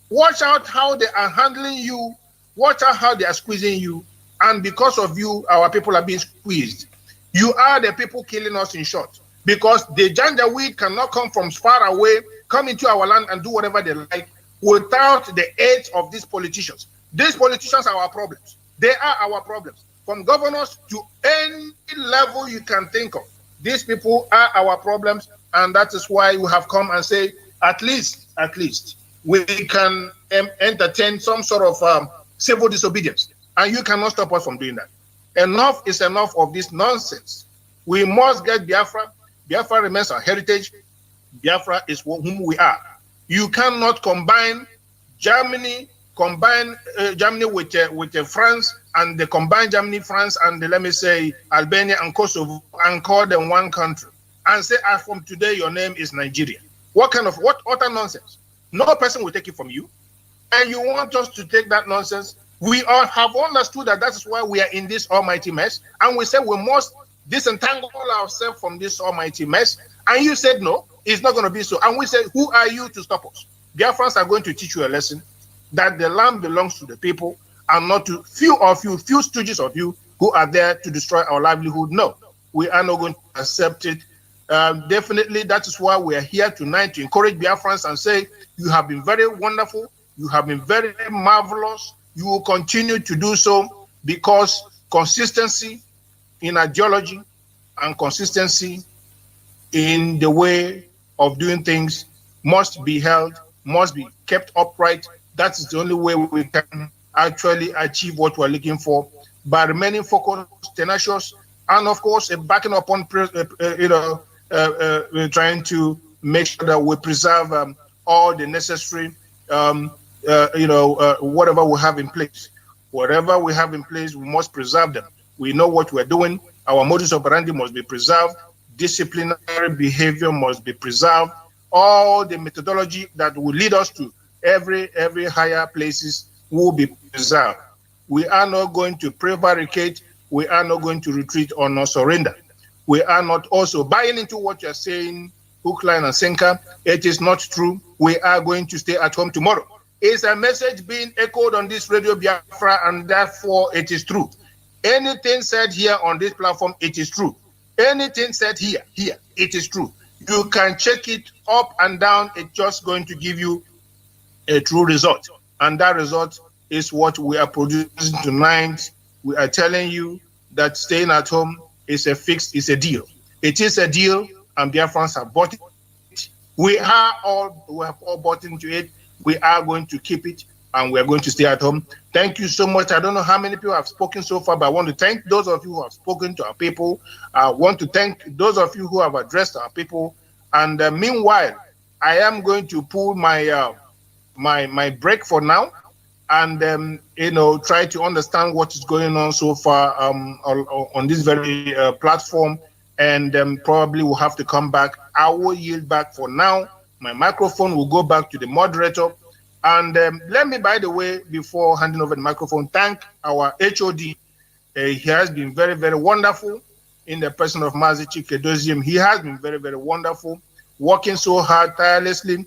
Watch out how they are handling you. Watch out how they are squeezing you. And because of you, our people are being squeezed. You are the people killing us, in short. Because the Janjaweed cannot come from far away, come into our land and do whatever they like without the aid of these politicians. These politicians are our problems. They are our problems. From governors to any level you can think of. These people are our problems, and that is why we have come and say, at least, we can entertain some sort of civil disobedience, and you cannot stop us from doing that. Enough is enough of this nonsense. We must get Biafra. Biafra remains our heritage. Biafra is whom we are. You cannot combine Germany with France, and the combined Germany, France, and let me say Albania and Kosovo, and call them one country, and say, as from today, your name is Nigeria. What utter nonsense? No person will take it from you, and you want us to take that nonsense. We all have understood that is why we are in this almighty mess, and we said we must disentangle ourselves from this almighty mess, and you said no, it's not going to be so. And we said, who are you to stop us? Biafrans are going to teach you a lesson, that the land belongs to the people and not to few stooges of you who are there to destroy our livelihood. No, we are not going to accept it. Definitely, that is why we are here tonight, to encourage Biafrans and say, you have been very wonderful. You have been very marvelous. You will continue to do so, because consistency in ideology and consistency in the way of doing things must be held, must be kept upright. That is the only way we can actually achieve what we're looking for, by remaining focused, tenacious, and of course, backing upon, trying to make sure that we preserve all the necessary, whatever we have in place. Whatever we have in place, we must preserve them. We know what we're doing. Our modus operandi must be preserved. Disciplinary behavior must be preserved. All the methodology that will lead us to every higher places will be preserved. We are not going to prevaricate. We are not going to retreat or not surrender. We are not also buying into what you're saying, hook, line, and sinker. It is not true. We are going to stay at home tomorrow. It's a message being echoed on this Radio Biafra, and therefore it is true. Anything said here on this platform, it is true. Anything said here, it is true. You can check it up and down. It's just going to give you a true result. And that result is what we are producing tonight. We are telling you that staying at home is a deal. It is a deal, and Biafrans have bought it. We have all bought into it. We are going to keep it. and we're going to stay at home. Thank you so much. I don't know how many people have spoken so far, but I want to thank those of you who have spoken to our people. I want to thank those of you who have addressed our people. And meanwhile, I am going to pull my my break for now, and try to understand what is going on so far on this very platform, and probably we'll have to come back. I will yield back for now. My microphone will go back to the moderator. And let me, by the way, before handing over the microphone, thank our HOD. He has been very, very wonderful in the person of MAZI Chikedozium. He has been very, very wonderful, working so hard, tirelessly,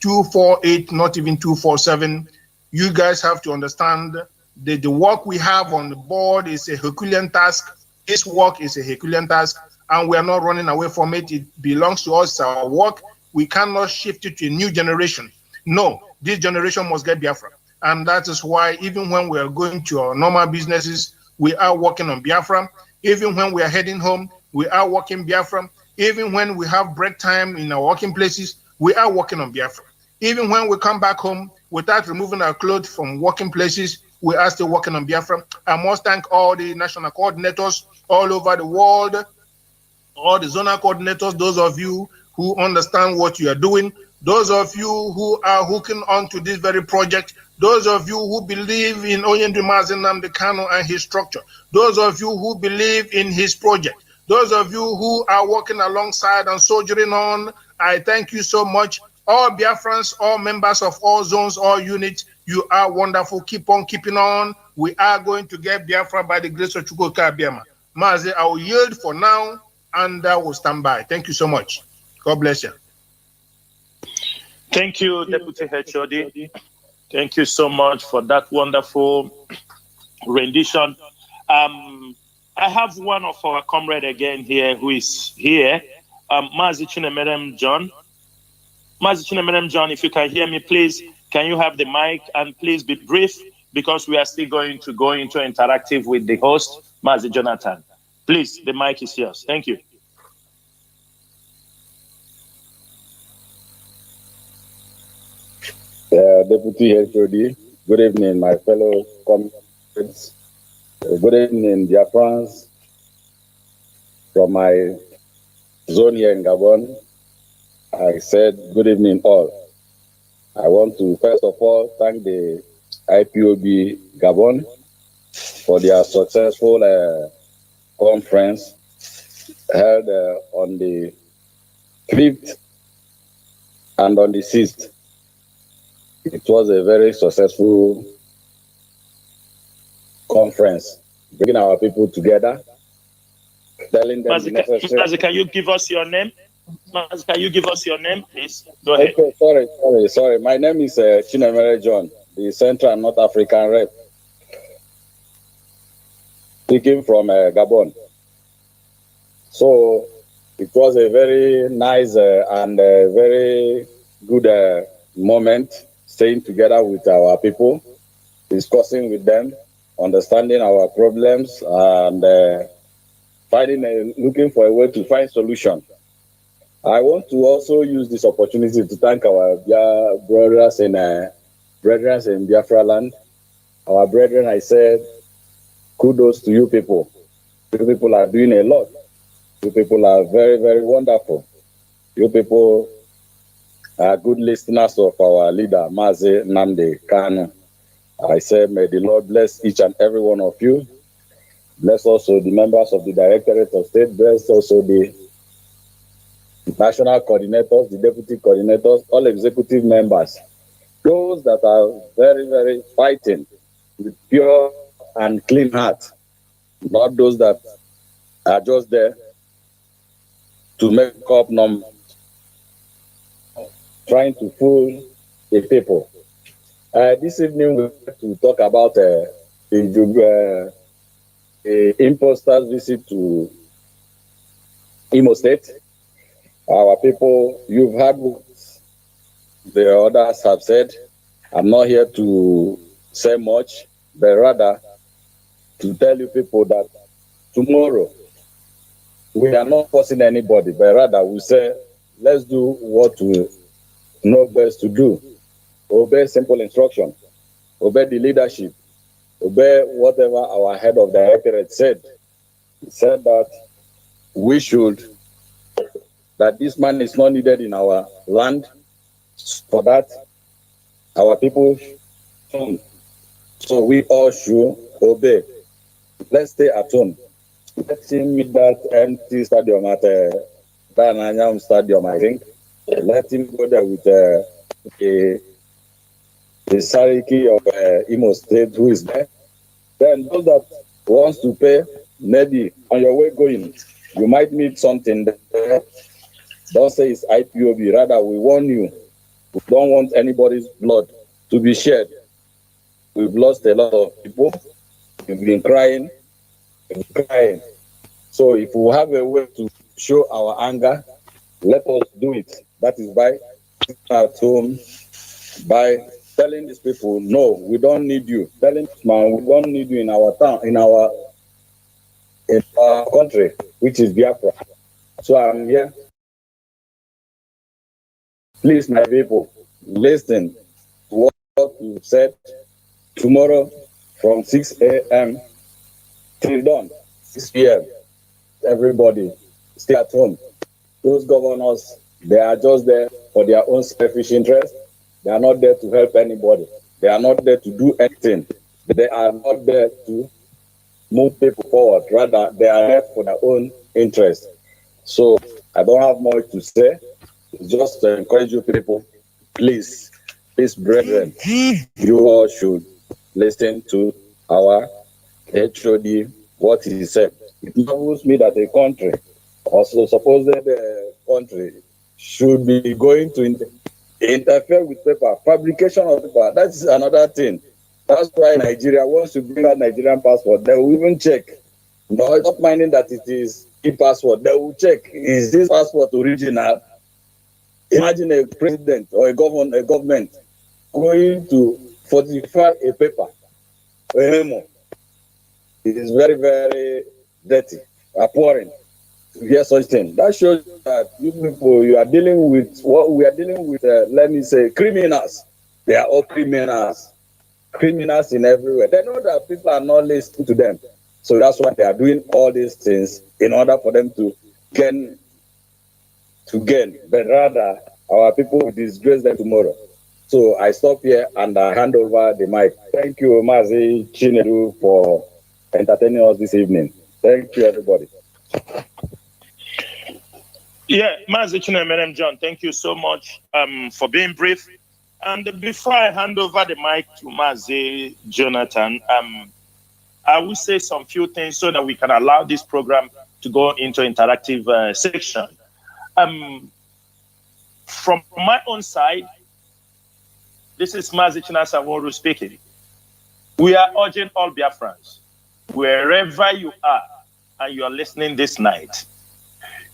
248, not even 247. You guys have to understand that the work we have on the board is a Herculean task. This work is a Herculean task, and we are not running away from it. It belongs to us, our work. We cannot shift it to a new generation. No, this generation must get Biafra. And that is why even when we are going to our normal businesses, we are working on Biafra. Even when we are heading home, we are working Biafra. Even when we have break time in our working places, we are working on Biafra. Even when we come back home without removing our clothes from working places, we are still working on Biafra. I must thank all the national coordinators all over the world, all the zonal coordinators, those of you who understand what you are doing, those of you who are hooking onto this very project, those of you who believe in Onyendu Mazi Nnamdi Kanu and his structure, those of you who believe in his project, those of you who are working alongside and soldiering on, I thank you so much. All Biafrans, all members of all zones, all units, you are wonderful. Keep on keeping on. We are going to get Biafra by the grace of Chukwuka Abiyama. Mazi, I will yield for now, and I will stand by. Thank you so much. God bless you. Thank you, Deputy HOD. Thank you so much for that wonderful rendition. I have one of our comrade again here who is here, Mazi Chinemerem John. Mazi Chinemerem John, if you can hear me, please, can you have the mic and please be brief because we are still going to go into interactive with the host, Mazi Jonathan. Please, the mic is yours. Thank you. Deputy HOD, good evening, my fellow comrades. Good evening, dear friends from my zone here in Gabon. I said good evening all. I want to first of all thank the IPOB Gabon for their successful conference held on the 5th and on the 6th. It was a very successful conference, bringing our people together, telling them Mazi, can you give us your name? Mazi, can you give us your name, please? Go ahead. Okay, sorry. My name is Chinemere John, the Central and North African rep, speaking from Gabon. So it was a very nice and very good moment, staying together with our people, discussing with them, understanding our problems, and looking for a way to find solution. I want to also use this opportunity to thank our brothers in Biafra land. Our brethren, I said, kudos to you people. You people are doing a lot. You people are very, very wonderful. You people are good listeners of our leader, Mazi Nnamdi Kanu. I say, may the Lord bless each and every one of you. Bless also the members of the Directorate of State. Bless also the national coordinators, the deputy coordinators, all executive members. Those that are very, very fighting with pure and clean heart. Not those that are just there to make up numbers, trying to fool the people. This evening we want to talk about the imposter's visit to Imo State. Our people, you've heard what the others have said. I'm not here to say much, but rather to tell you people that tomorrow we are not forcing anybody, but rather we say, let's do what we know best to do. Obey simple instruction. obey the leadership, obey whatever our head of directorate said. He said that we should, that this man is not needed in our land. For that, our people, so we all should obey. Let's stay at home. Let him meet that empty stadium at Bananyam Stadium, I think. Let him go there with the Sariki of Imo State, who is there. Then those that wants to pay, maybe on your way going, you might meet something there. Don't say it's IPOB. Rather, we warn you. We don't want anybody's blood to be shed. We've lost a lot of people. We've been crying. So if we have a way to show our anger, let us do it. That is by at home, by telling these people, no, we don't need you. Telling this man, we don't need you in our town, in our country, which is Biafra. So I'm here. Please, my people, listen to what you said. Tomorrow from 6 a.m. till dawn, 6 p.m. Everybody stay at home. Those governors, they are just there for their own selfish interest. They are not there to help anybody. They are not there to do anything. They are not there to move people forward. Rather, they are there for their own interest. So I don't have much to say. Just to encourage you people, please, brethren, you all should listen to our HOD, what he said. It knows me that a country, also supposed country, should be going to interfere with paper, fabrication of paper. That's another thing. That's why Nigeria wants to bring out Nigerian passport. They will even check. No, not minding that it is e-passport. They will check, is this passport original? Imagine a president or a government going to fortify a paper, a memo. It is very, very dirty, abhorrent to hear such thing. That shows that you people, you are dealing with what we are dealing with, let me say, criminals. They are all criminals. Criminals in everywhere. They know that people are not listening to them. So that's why they are doing all these things in order for them to gain. But rather, our people will disgrace them tomorrow. So I stop here and I hand over the mic. Thank you, MAZI Chinedu, for entertaining us this evening. Thank you, everybody. Yeah, MAZI Chinedu, John, thank you so much for being brief. And before I hand over the mic to MAZI Jonathan, I will say some few things so that we can allow this program to go into interactive section. From my own side, this is MAZI Chinedu speaking. We are urging all Biafrans, wherever you are and you are listening this night,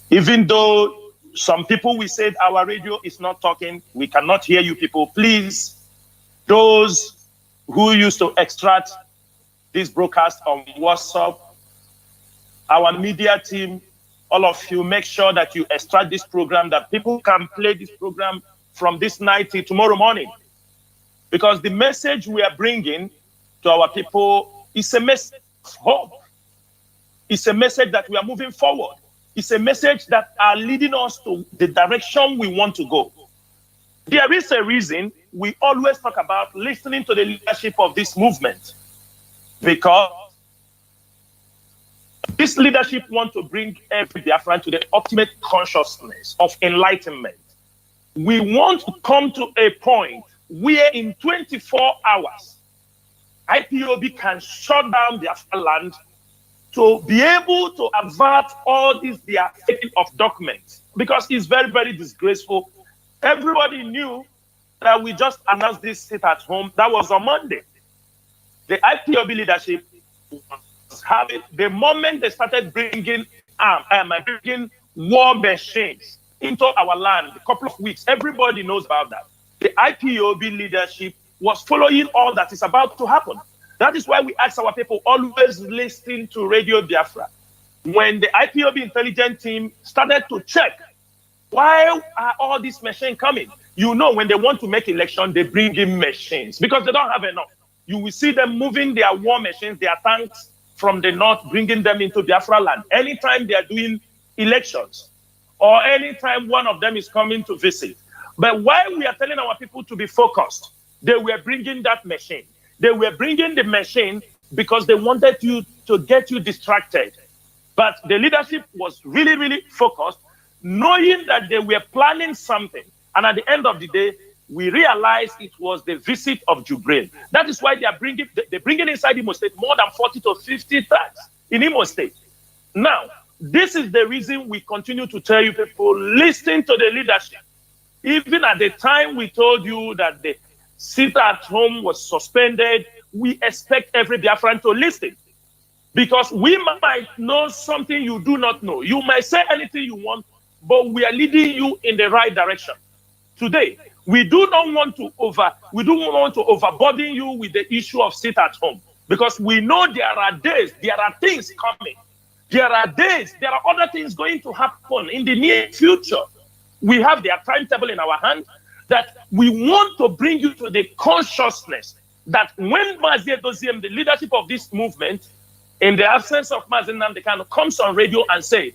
even though some people will say our radio is not talking, we cannot hear you people, please, those who used to extract this broadcast on WhatsApp, our media team, all of you, make sure that you extract this program, that people can play this program from this night till tomorrow morning. Because the message we are bringing to our people is a message of hope. It's a message that we are moving forward. It's a message that are leading us to the direction we want to go. There is a reason we always talk about listening to the leadership of this movement, because this leadership wants to bring every Biafran to the ultimate consciousness of enlightenment. We want to come to a point where in 24 hours, IPOB can shut down Biafra land to be able to avert all this their faking of documents, because it's very, very disgraceful. Everybody knew that we just announced this sit at home. That was on Monday. The IPOB leadership was having, the moment they started bringing war machines into our land, a couple of weeks, everybody knows about that. The IPOB leadership was following all that is about to happen. That is why we ask our people always listen to Radio Biafra. When the IPOB intelligence team started to check, why are all these machines coming? You know, when they want to make election, they bring in machines because they don't have enough. you will see them moving their war machines, their tanks from the north, bringing them into Biafra land. Anytime they are doing elections, or anytime one of them is coming to visit. But while we are telling our people to be focused, they were bringing that machine. They were bringing the machine because they wanted you to get you distracted. But the leadership was really, really focused, knowing that they were planning something. And at the end of the day, we realized it was the visit of Jubril. That is why they're bringing inside Imo State more than 40 to 50 tanks in Imo State. Now, this is the reason we continue to tell you people, listen to the leadership. Even at the time we told you that the sit at home was suspended, we expect every Biafran to listen. Because we might know something you do not know. You might say anything you want, but we are leading you in the right direction. Today, we do not want to overburden you with the issue of sit at home. Because we know there are days, there are things coming. There are days, there are other things going to happen in the near future. We have their timetable in our hand that we want to bring you to the consciousness that when MAZI Edoziem, the leadership of this movement, in the absence of MAZI Nnamdi Kanu, comes on radio and says,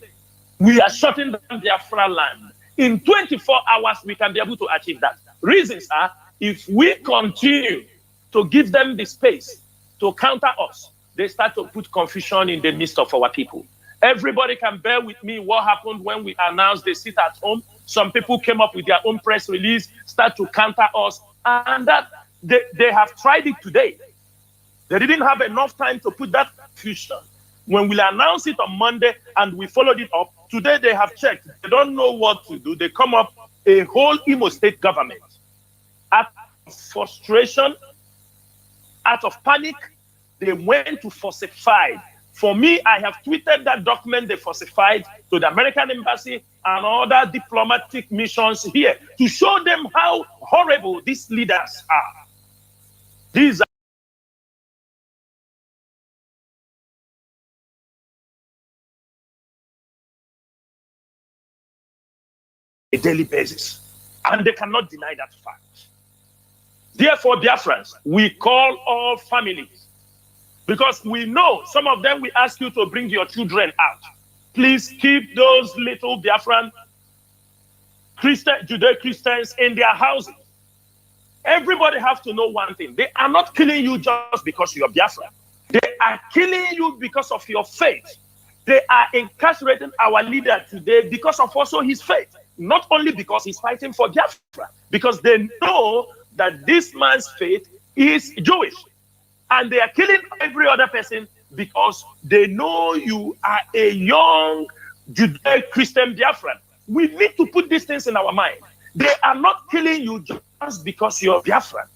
we are shutting down Biafra land. In 24 hours, we can be able to achieve that. Reasons are, if we continue to give them the space to counter us, they start to put confusion in the midst of our people. Everybody can bear with me what happened when we announced the sit at home. Some people came up with their own press release, start to counter us, and that they have tried it today. They didn't have enough time to put that confusion. When we announced it on Monday and we followed it up, today they have checked. They don't know what to do. They come up a whole Imo State government. Out of frustration, out of panic, they went to falsify. For me, I have tweeted that document they falsified to the American embassy and other diplomatic missions here to show them how horrible these leaders are. These are a daily basis, and they cannot deny that fact. Therefore, Biafrans, we call all families, because we know some of them will ask you to bring your children out. Please keep those little Biafran Judeo-Christians in their houses. Everybody has to know one thing. They are not killing you just because you're Biafran. They are killing you because of your faith. They are incarcerating our leader today because of also his faith. Not only because he's fighting for Biafra, because they know that this man's faith is Jewish. And they are killing every other person because they know you are a young Judeo-Christian Biafran. We need to put these things in our mind. They are not killing you just because you're Biafran.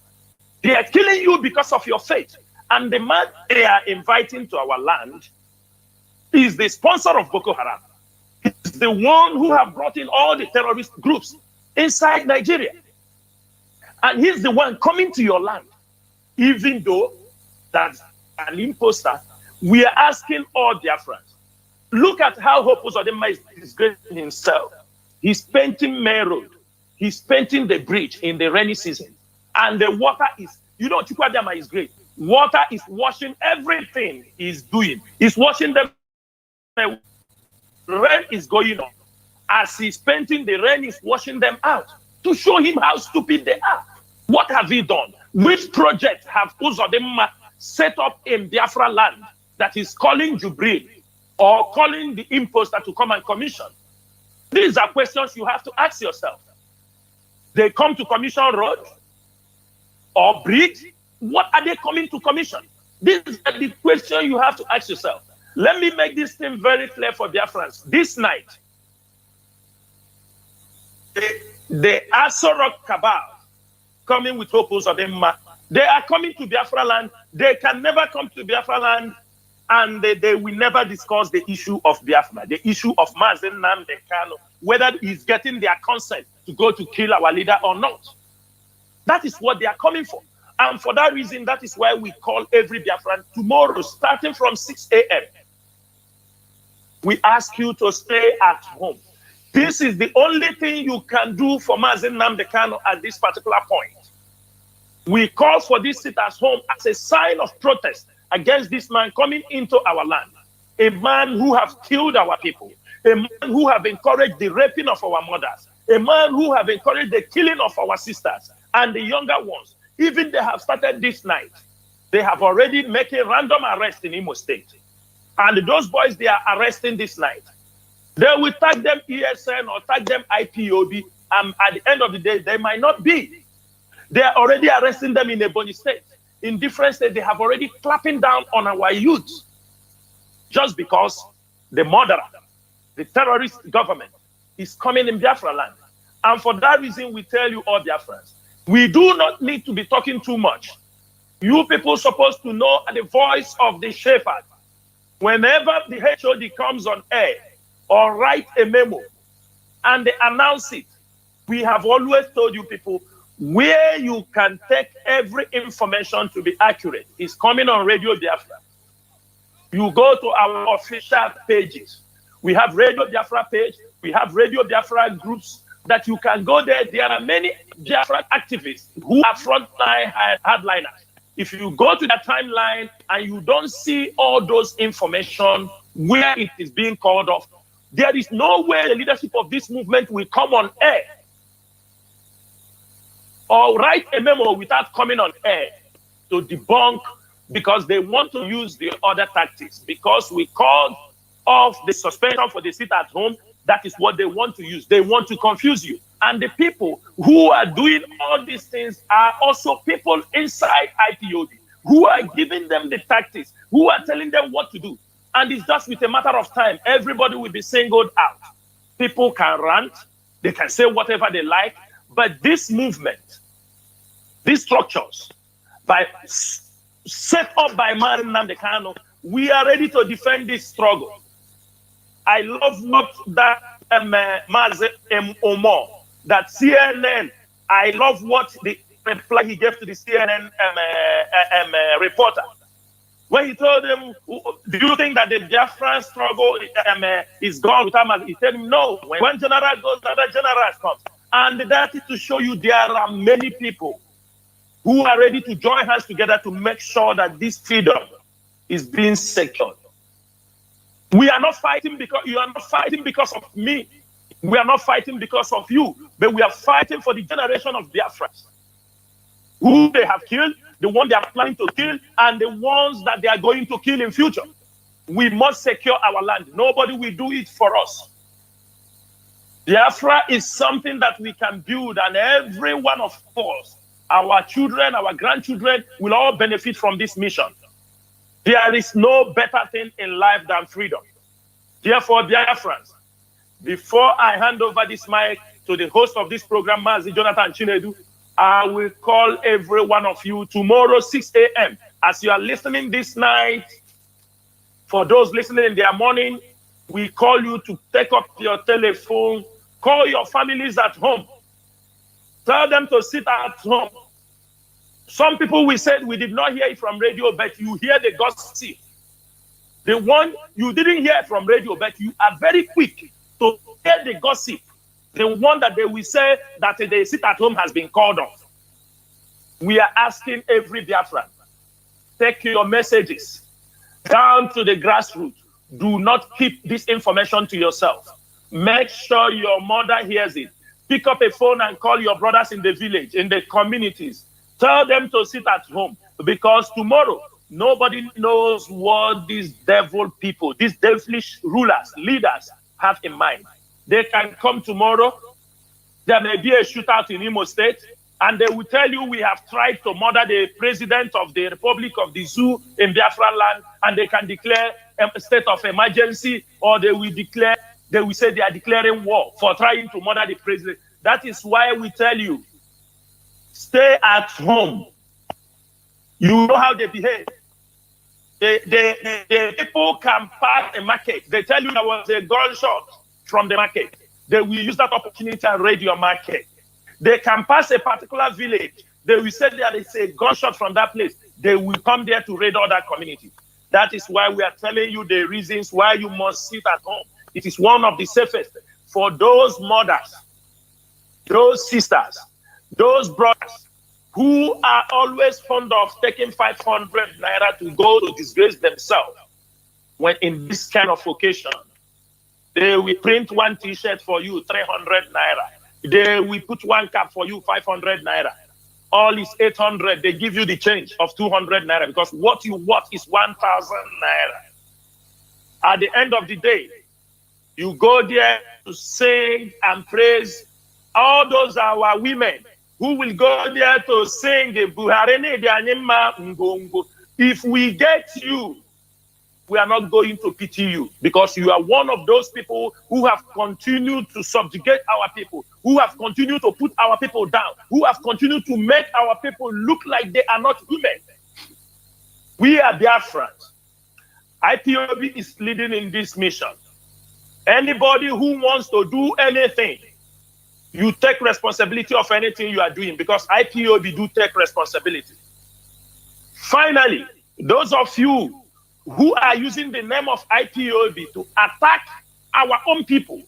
They are killing you because of your faith. And the man they are inviting to our land is the sponsor of Boko Haram. He's the one who have brought in all the terrorist groups inside Nigeria. And he's the one coming to your land. Even though that's an imposter, we are asking all Biafrans. Look at how Hope Uzodinma is disgracing himself. He's painting Main Road. He's painting the bridge in the rainy season. And the water is, you know, Chukwadama is great. Water is washing everything he's doing. He's washing them. Rain is going on. As he's painting, the rain is washing them out to show him how stupid they are. What have he done? Which project have Uzodinma set up in Biafra land that is calling Jubril or calling the imposter to come and commission? These are questions you have to ask yourself. They come to commission road or bridge. What are they coming to commission? These are the questions you have to ask yourself. Let me make this thing very clear for Biafrans. This night, the Asorok cabal coming with Hope Uzodinma, they are coming to Biafra land. They can never come to Biafra land, and they will never discuss the issue of Biafra, the issue of MAZI Nnamdi Kanu, whether he's getting their consent to go to kill our leader or not. That is what they are coming for. And for that reason, that is why we call every Biafran tomorrow, starting from 6 a.m. We ask you to stay at home. This is the only thing you can do for MAZI Nnamdi Kanu at this particular point. We call for this sit-at-home as a sign of protest against this man coming into our land. A man who has killed our people. A man who have encouraged the raping of our mothers. A man who have encouraged the killing of our sisters and the younger ones. Even they have started this night. They have already making random arrests in Imo State. And those boys they are arresting this night. They will tag them ESN or tag them IPOB. And at the end of the day, they might not be. They are already arresting them in Ebonyi State. In different states, they have already clapping down on our youth. Just because the murderer, the terrorist government, is coming in Biafra land. And for that reason, we tell you all Biafrans, we do not need to be talking too much. You people supposed to know the voice of the shepherd. Whenever the HOD comes on air or write a memo and they announce it, we have always told you people where you can take every information to be accurate is coming on Radio Biafra. You go to our official pages. We have Radio Biafra page. We have Radio Biafra groups that you can go there. There are many Biafra activists who are frontline hardliners. If you go to the timeline and you don't see all those information where it is being called off, there is no way the leadership of this movement will come on air or write a memo without coming on air to debunk, because they want to use the other tactics. Because we called off the suspension for the sit-at-home, that is what they want to use. They want to confuse you. And the people who are doing all these things are also people inside IPOD who are giving them the tactics, who are telling them what to do. And it's just with a matter of time, everybody will be singled out. People can rant, they can say whatever they like, but this movement, these structures, set up by Mazi Nnamdi Kanu, we are ready to defend this struggle. I love what that Mazi Omo, that CNN, I love what the reply he gave to the CNN reporter. When he told him, do you think that the Biafran struggle is gone without Mazi? He said, no. When general goes, other generals comes. And that is to show you there are many people who are ready to join hands together to make sure that this freedom is being secured. We are not fighting because you are not fighting because of me. We are not fighting because of you, but we are fighting for the generation of Biafrans who they have killed, the one they are planning to kill, and the ones that they are going to kill in future. We must secure our land. Nobody will do it for us. Biafra is something that we can build, and every one of us, our children, our grandchildren, will all benefit from this mission. There is no better thing in life than freedom. Therefore, Biafrans, before I hand over this mic to the host of this program, Mazi Jonathan Chinedu, I will call every one of you tomorrow, 6 a.m. As you are listening this night, for those listening in their morning, we call you to take up your telephone, call your families at home, tell them to sit at home. Some people will say we did not hear it from radio, but you hear the gossip. The one you didn't hear from radio, but you are very quick to hear the gossip. The one that they will say that the sit at home has been called off. We are asking every Biafran, take your messages down to the grassroots. Do not keep this information to yourself. Make sure your mother hears it. Pick up a phone and call your brothers in the village, in the communities. Tell them to sit at home, because tomorrow, nobody knows what these devil people, these devilish rulers, leaders have in mind. They can come tomorrow. There may be a shootout in Imo State, and they will tell you we have tried to murder the president of the Republic of the Zoo in Biafra land, and they can declare a state of emergency, or they will say they are declaring war for trying to murder the president. That is why we tell you, stay at home. You know how they behave. The people can pass a market. They tell you there was a gunshot from the market. They will use that opportunity and raid your market. They can pass a particular village. They will say there is a gunshot from that place. They will come there to raid all that community. That is why we are telling you the reasons why you must sit at home. It is one of the safest for those mothers, those sisters, those brothers who are always fond of taking 500 naira to go to disgrace themselves when in this kind of occasion. They will print one t-shirt for you, 300 naira. They will put one cap for you, 500 naira. All is 800. They give you the change of 200 naira because what you want is 1,000 naira. At the end of the day, you go there to sing and praise. All those are our women who will go there to sing. If we get you, we are not going to pity you because you are one of those people who have continued to subjugate our people, who have continued to put our people down, who have continued to make our people look like they are not women. We are Biafrans. IPOB is leading in this mission. Anybody who wants to do anything, you take responsibility of anything you are doing because IPOB do take responsibility. Finally, those of you who are using the name of IPOB to attack our own people,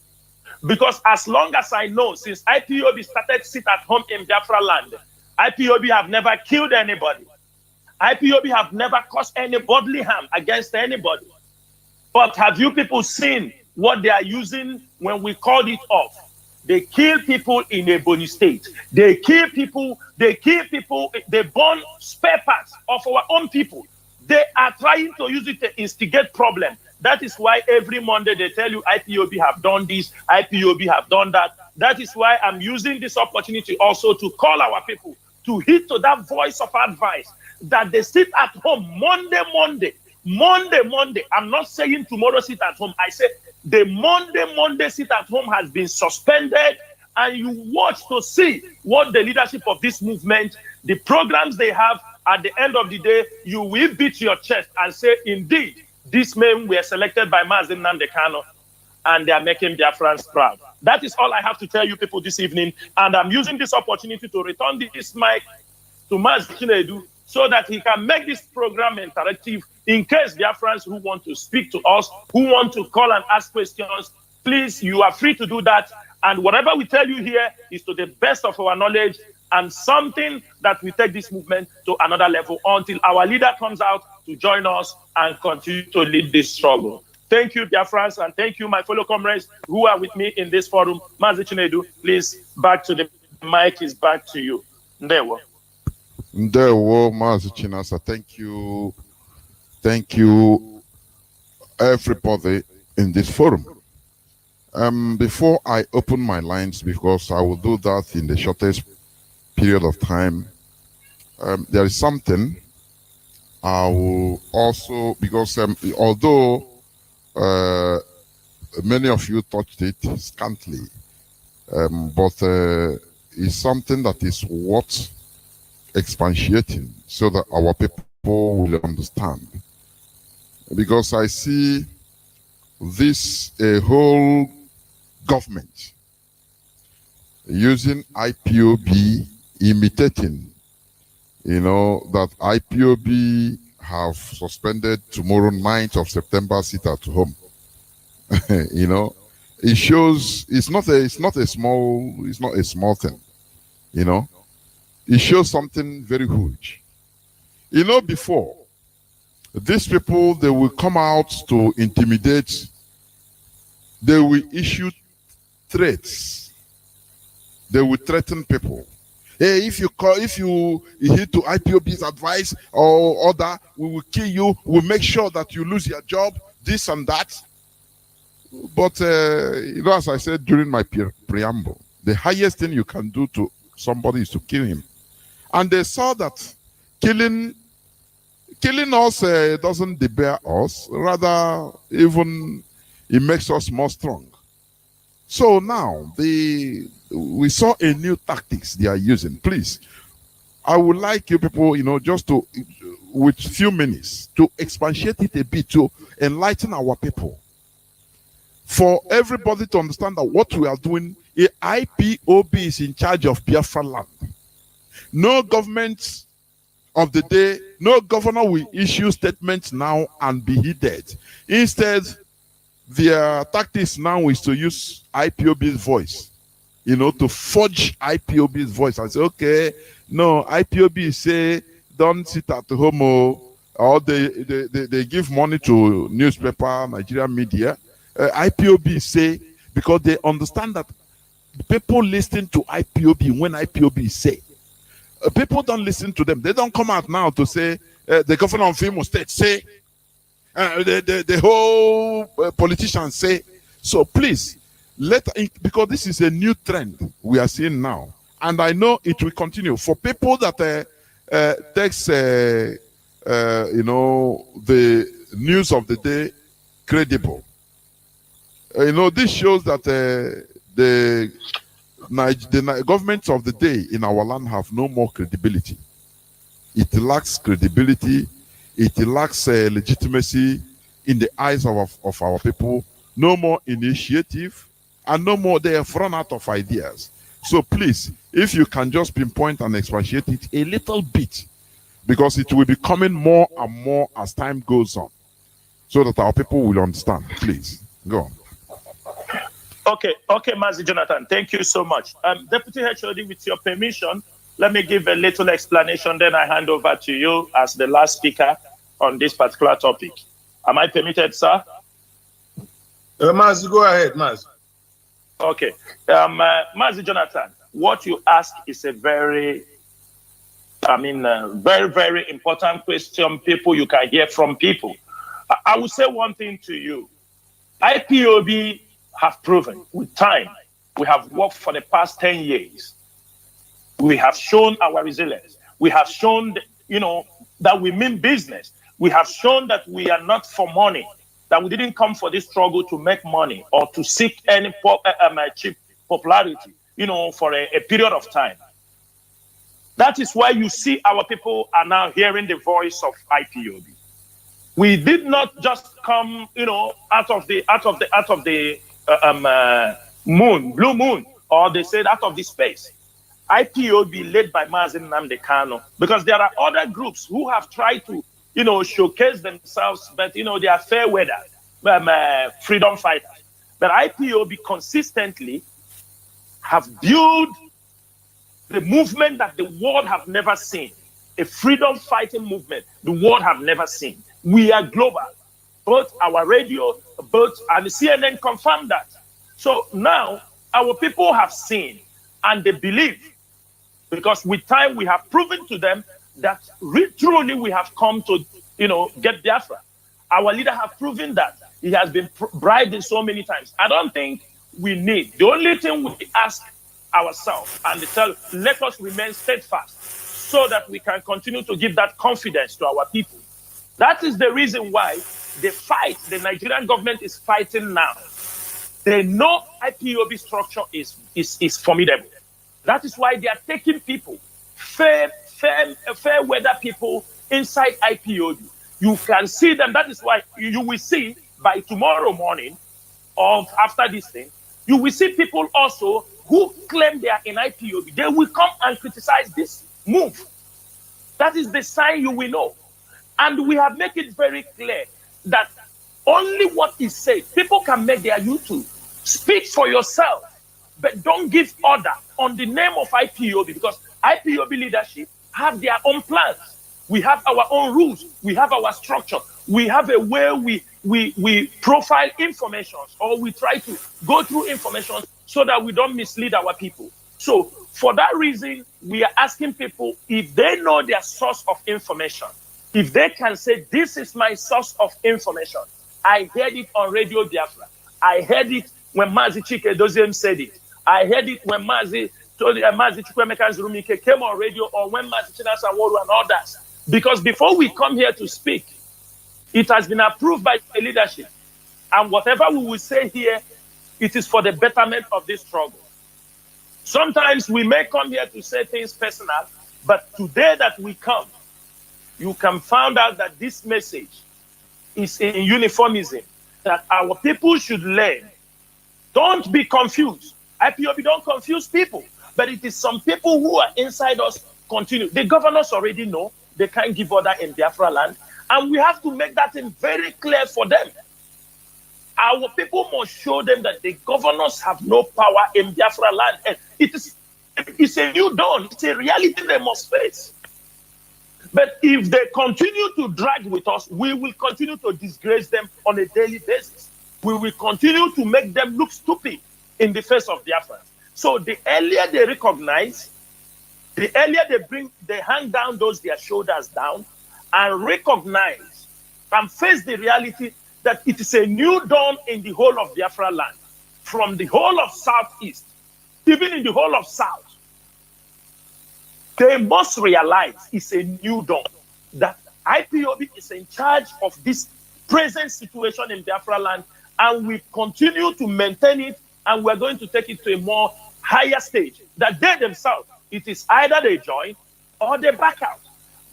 because as long as I know, since IPOB started sit at home in Biafra land, IPOB have never killed anybody. IPOB have never caused any bodily harm against anybody. But have you people seen what they are using when we called it off? They kill people in a bony state. They kill people, they burn spare parts of our own people. They are trying to use it to instigate problem. That is why every Monday they tell you IPOB have done this, IPOB have done that. That is why I'm using this opportunity also to call our people to heed to that voice of advice that they sit at home Monday. I'm not saying tomorrow sit at home. I say the Monday sit at home has been suspended, and you watch to see what the leadership of this movement, the programs they have. At the end of the day, you will beat your chest and say, indeed, these men were selected by MAZI Nandekano, and they are making their friends proud. That is all I have to tell you people this evening, and I'm using this opportunity to return this mic to MAZI Chinedu so that he can make this program interactive in case there are friends who want to speak to us, who want to call and ask questions. Please, you are free to do that, and whatever we tell you here is to the best of our knowledge and something that will take this movement to another level until our leader comes out to join us and continue to lead this struggle. Thank you, dear friends, and thank you, my fellow comrades who are with me in this forum. MAZI Chinedu, please, back to the mic is back to you. Ndewo. Ndewo, MAZI Chinasa. Thank you. Thank you, everybody in this forum. Before I open my lines, because I will do that in the shortest period of time, there is something I will also, because although many of you touched it scantily, but it's something that is worth expatiating so that our people will understand. Because I see this a whole government using IPOB, imitating, that IPOB have suspended tomorrow 9th of September sit at home. It shows it's not a small thing. It shows something very huge. Before these people, they will come out to intimidate. They will issue threats. They will threaten people. Hey, if you heed to IPOB's advice or order, we will kill you. We'll make sure that you lose your job, this and that. But, as I said during my preamble, the highest thing you can do to somebody is to kill him. And they saw that killing us doesn't debar us. Rather, even it makes us more strong. So now, we saw a new tactics they are using. Please, I would like you people, just to, with few minutes, to expatiate it a bit, to enlighten our people. For everybody to understand that what we are doing, IPOB is in charge of Biafra land. No government of the day, no governor will issue statements now and be heeded. Instead, their tactics now is to use IPOB's voice you know, to forge IPOB's voice and say, okay, no, IPOB say don't sit at home, or they give money to newspaper, Nigerian media. IPOB say, because they understand that people listen to IPOB when IPOB say. People don't listen to them. They don't come out now to say, the governor of Imo State say, the whole politicians say. So please, because this is a new trend we are seeing now, and I know it will continue. For people that takes you know, the news of the day credible, you know, this shows that the governments of the day in our land have no more credibility. It lacks credibility. It lacks legitimacy in the eyes of our people. No more initiative, and no more, they have run out of ideas. So please, if you can just pinpoint and expatiate it a little bit, because it will be coming more and more as time goes on, so that our people will understand. Please, go on. Okay, MAZI Jonathan, thank you so much. Deputy HOD, with your permission, let me give a little explanation, then I hand over to you as the last speaker on this particular topic. Am I permitted, sir? MAZI, go ahead, MAZI. Okay. MAZI Jonathan, what you ask is a very, very, very important question. People, you can hear from people. I will say one thing to you. IPOB have proven with time. We have worked for the past 10 years. We have shown our resilience. We have shown, that we mean business. We have shown that we are not for money, that we didn't come for this struggle to make money or to seek any cheap popularity, for a period of time. That is why you see our people are now hearing the voice of IPOB. We did not just come, out of the moon, blue moon, or they said out of the space. IPOB led by MAZI Nnamdi Kanu, because there are other groups who have tried to, showcase themselves, but they are fair weather, freedom fighters. But IPOB consistently have built the movement that the world have never seen, a freedom fighting movement the world have never seen. We are global. Both our radio, and the CNN confirmed that. So now our people have seen and they believe, because with time we have proven to them that truly we have come to, get Biafra. Our leader have proven that. He has been bribed in so many times. I don't think we need. The only thing we ask ourselves and let us remain steadfast so that we can continue to give that confidence to our people. That is the reason why the Nigerian government is fighting now. They know IPOB structure is formidable. That is why they are taking people, fair weather people inside IPOB. You can see them. That is why you will see by tomorrow morning or after this thing, you will see people also who claim they are in IPOB. They will come and criticize this move. That is the sign you will know. And we have made it very clear that only what is said, people can make their YouTube. Speak for yourself, but don't give order on the name of IPOB, because IPOB leadership have their own plans. We have our own rules. We have our structure. We have a way we profile information, or we try to go through information so that we don't mislead our people. So for that reason, we are asking people if they know their source of information, if they can say, this is my source of information. I heard it on Radio Biafra. I heard it when MAZI Chike Doziem said it. I heard it when MAZI Chukwemeka Nzurumike came on radio, or when MAZI Chinasa Nworu and others. Because before we come here to speak, it has been approved by the leadership. And whatever we will say here, it is for the betterment of this struggle. Sometimes we may come here to say things personal, but today that we come, you can find out that this message is in uniformism, that our people should learn. Don't be confused. IPOB don't confuse people, but it is some people who are inside us continue. The governors already know they can't give order in Biafra land, and we have to make that thing very clear for them. Our people must show them that the governors have no power in Biafra land. And it's a new dawn. It's a reality they must face. But if they continue to drag with us, we will continue to disgrace them on a daily basis. We will continue to make them look stupid in the face of Biafra. So the earlier they recognize, the earlier they hang down their shoulders down and recognize and face the reality that it is a new dawn in the whole of Biafra land, from the whole of Southeast, even in the whole of South. They must realize it's a new dawn, that IPOB is in charge of this present situation in Biafra land, and we continue to maintain it, and we're going to take it to a more higher stage, that they themselves, it is either they join or they back out.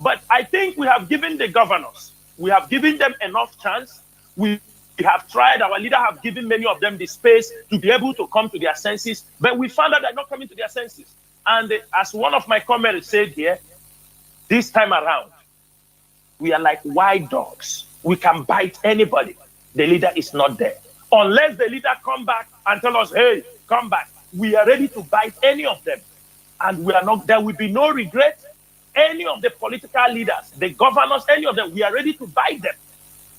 But I think we have given the governors, we have given them enough chance. We have tried, our leader have given many of them the space to be able to come to their senses, but we found that they're not coming to their senses. And as one of my comrades said here, this time around, we are like wild dogs. We can bite anybody. The leader is not there. Unless the leader come back and tell us, hey, come back. We are ready to bite any of them. And we are not, there will be no regret. Any of the political leaders, the governors, any of them, we are ready to bite them.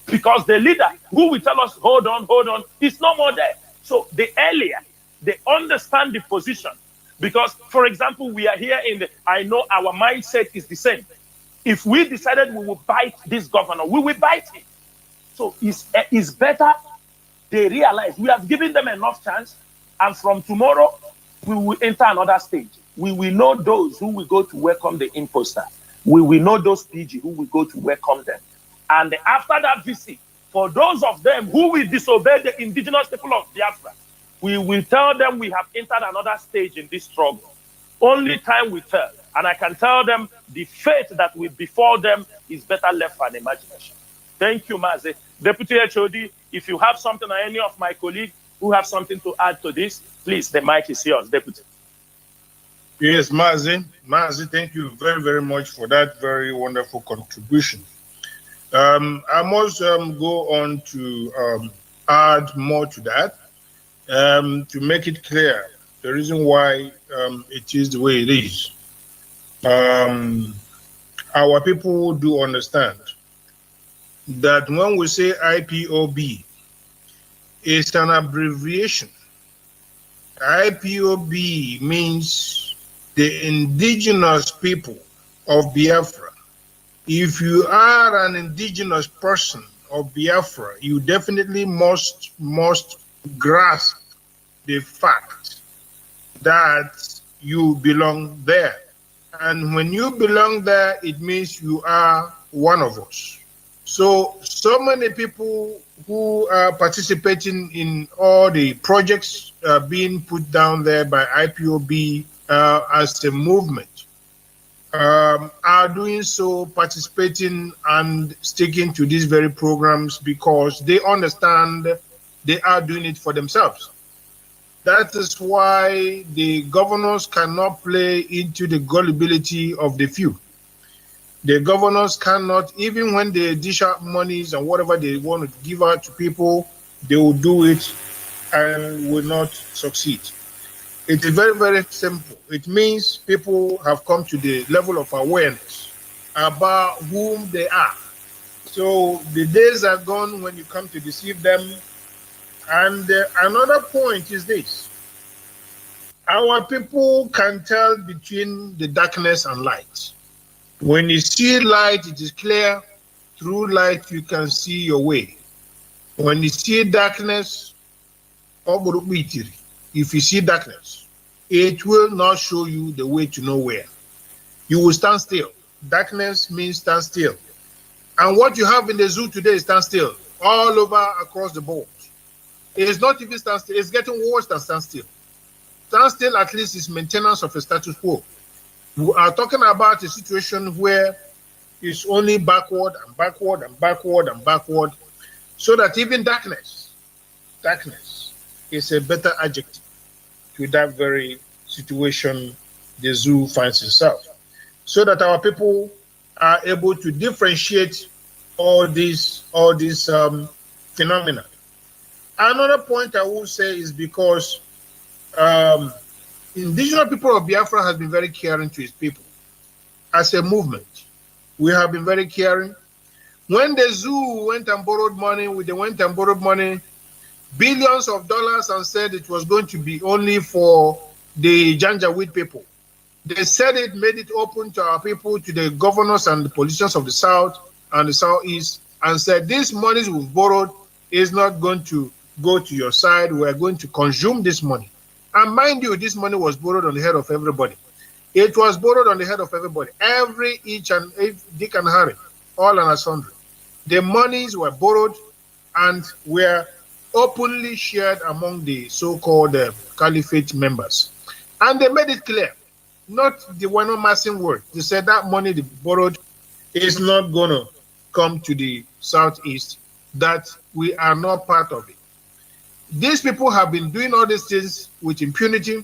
Because the leader who will tell us, hold on, is no more there. So the earlier they understand the position, because, for example, we are here I know our mindset is the same. If we decided we will bite this governor, we will bite him. So it's better they realize we have given them enough chance, and from tomorrow, we will enter another stage. We will know those who will go to welcome the imposter. We will know those PG who will go to welcome them. And after that visit, for those of them who will disobey the indigenous people of Biafra, we will tell them we have entered another stage in this struggle. Only time will tell. And I can tell them the fate that will befall them is better left for an imagination. Thank you, MAZI. Deputy HOD, if you have something or any of my colleagues who have something to add to this, please, the mic is yours, Deputy. Yes, MAZI. MAZI, thank you very, very much for that very wonderful contribution. I must go on to add more to that to make it clear the reason why it is the way it is. Our people do understand that when we say IPOB, it's an abbreviation. IPOB means the indigenous people of Biafra. If you are an indigenous person of Biafra, you definitely must grasp the fact that you belong there. And when you belong there, it means you are one of us. So many people who are participating in all the projects being put down there by IPOB as a movement are doing so, participating and sticking to these very programs because they understand they are doing it for themselves. That is why the governors cannot play into the gullibility of the few. The governors cannot, even when they dish out monies and whatever they want to give out to people, they will do it and will not succeed. It is very, very simple. It means people have come to the level of awareness about whom they are. So the days are gone when you come to deceive them. And another point is this. Our people can tell between the darkness and light. When you see light, it is clear. Through light, you can see your way. When you see darkness, if you see darkness, it will not show you the way to nowhere. You will stand still. Darkness means stand still. And what you have in the zoo today is stand still, all over across the board. It is not even stand still, it's getting worse than stand still. Stand still at least is maintenance of a status quo. We are talking about a situation where it's only backward and backward and backward and backward, so that even darkness is a better adjective to that very situation the zoo finds itself. So that our people are able to differentiate all these phenomena Another point I will say is because indigenous people of Biafra has been very caring to its people. As a movement, we have been very caring. When the zoo went and borrowed money, billions of dollars, and said it was going to be only for the Janjaweed people. They said it, made it open to our people, to the governors and the politicians of the South and the Southeast, and said this money we've borrowed is not going to go to your side. We're going to consume this money. And mind you, this money was borrowed on the head of everybody. It was borrowed on the head of everybody. Each and every Dick and Harry, all and sundry. The monies were borrowed and were openly shared among the so-called caliphate members. And they made it clear, they were not massing words. They said that money they borrowed is not going to come to the Southeast, that we are not part of it. These people have been doing all these things with impunity,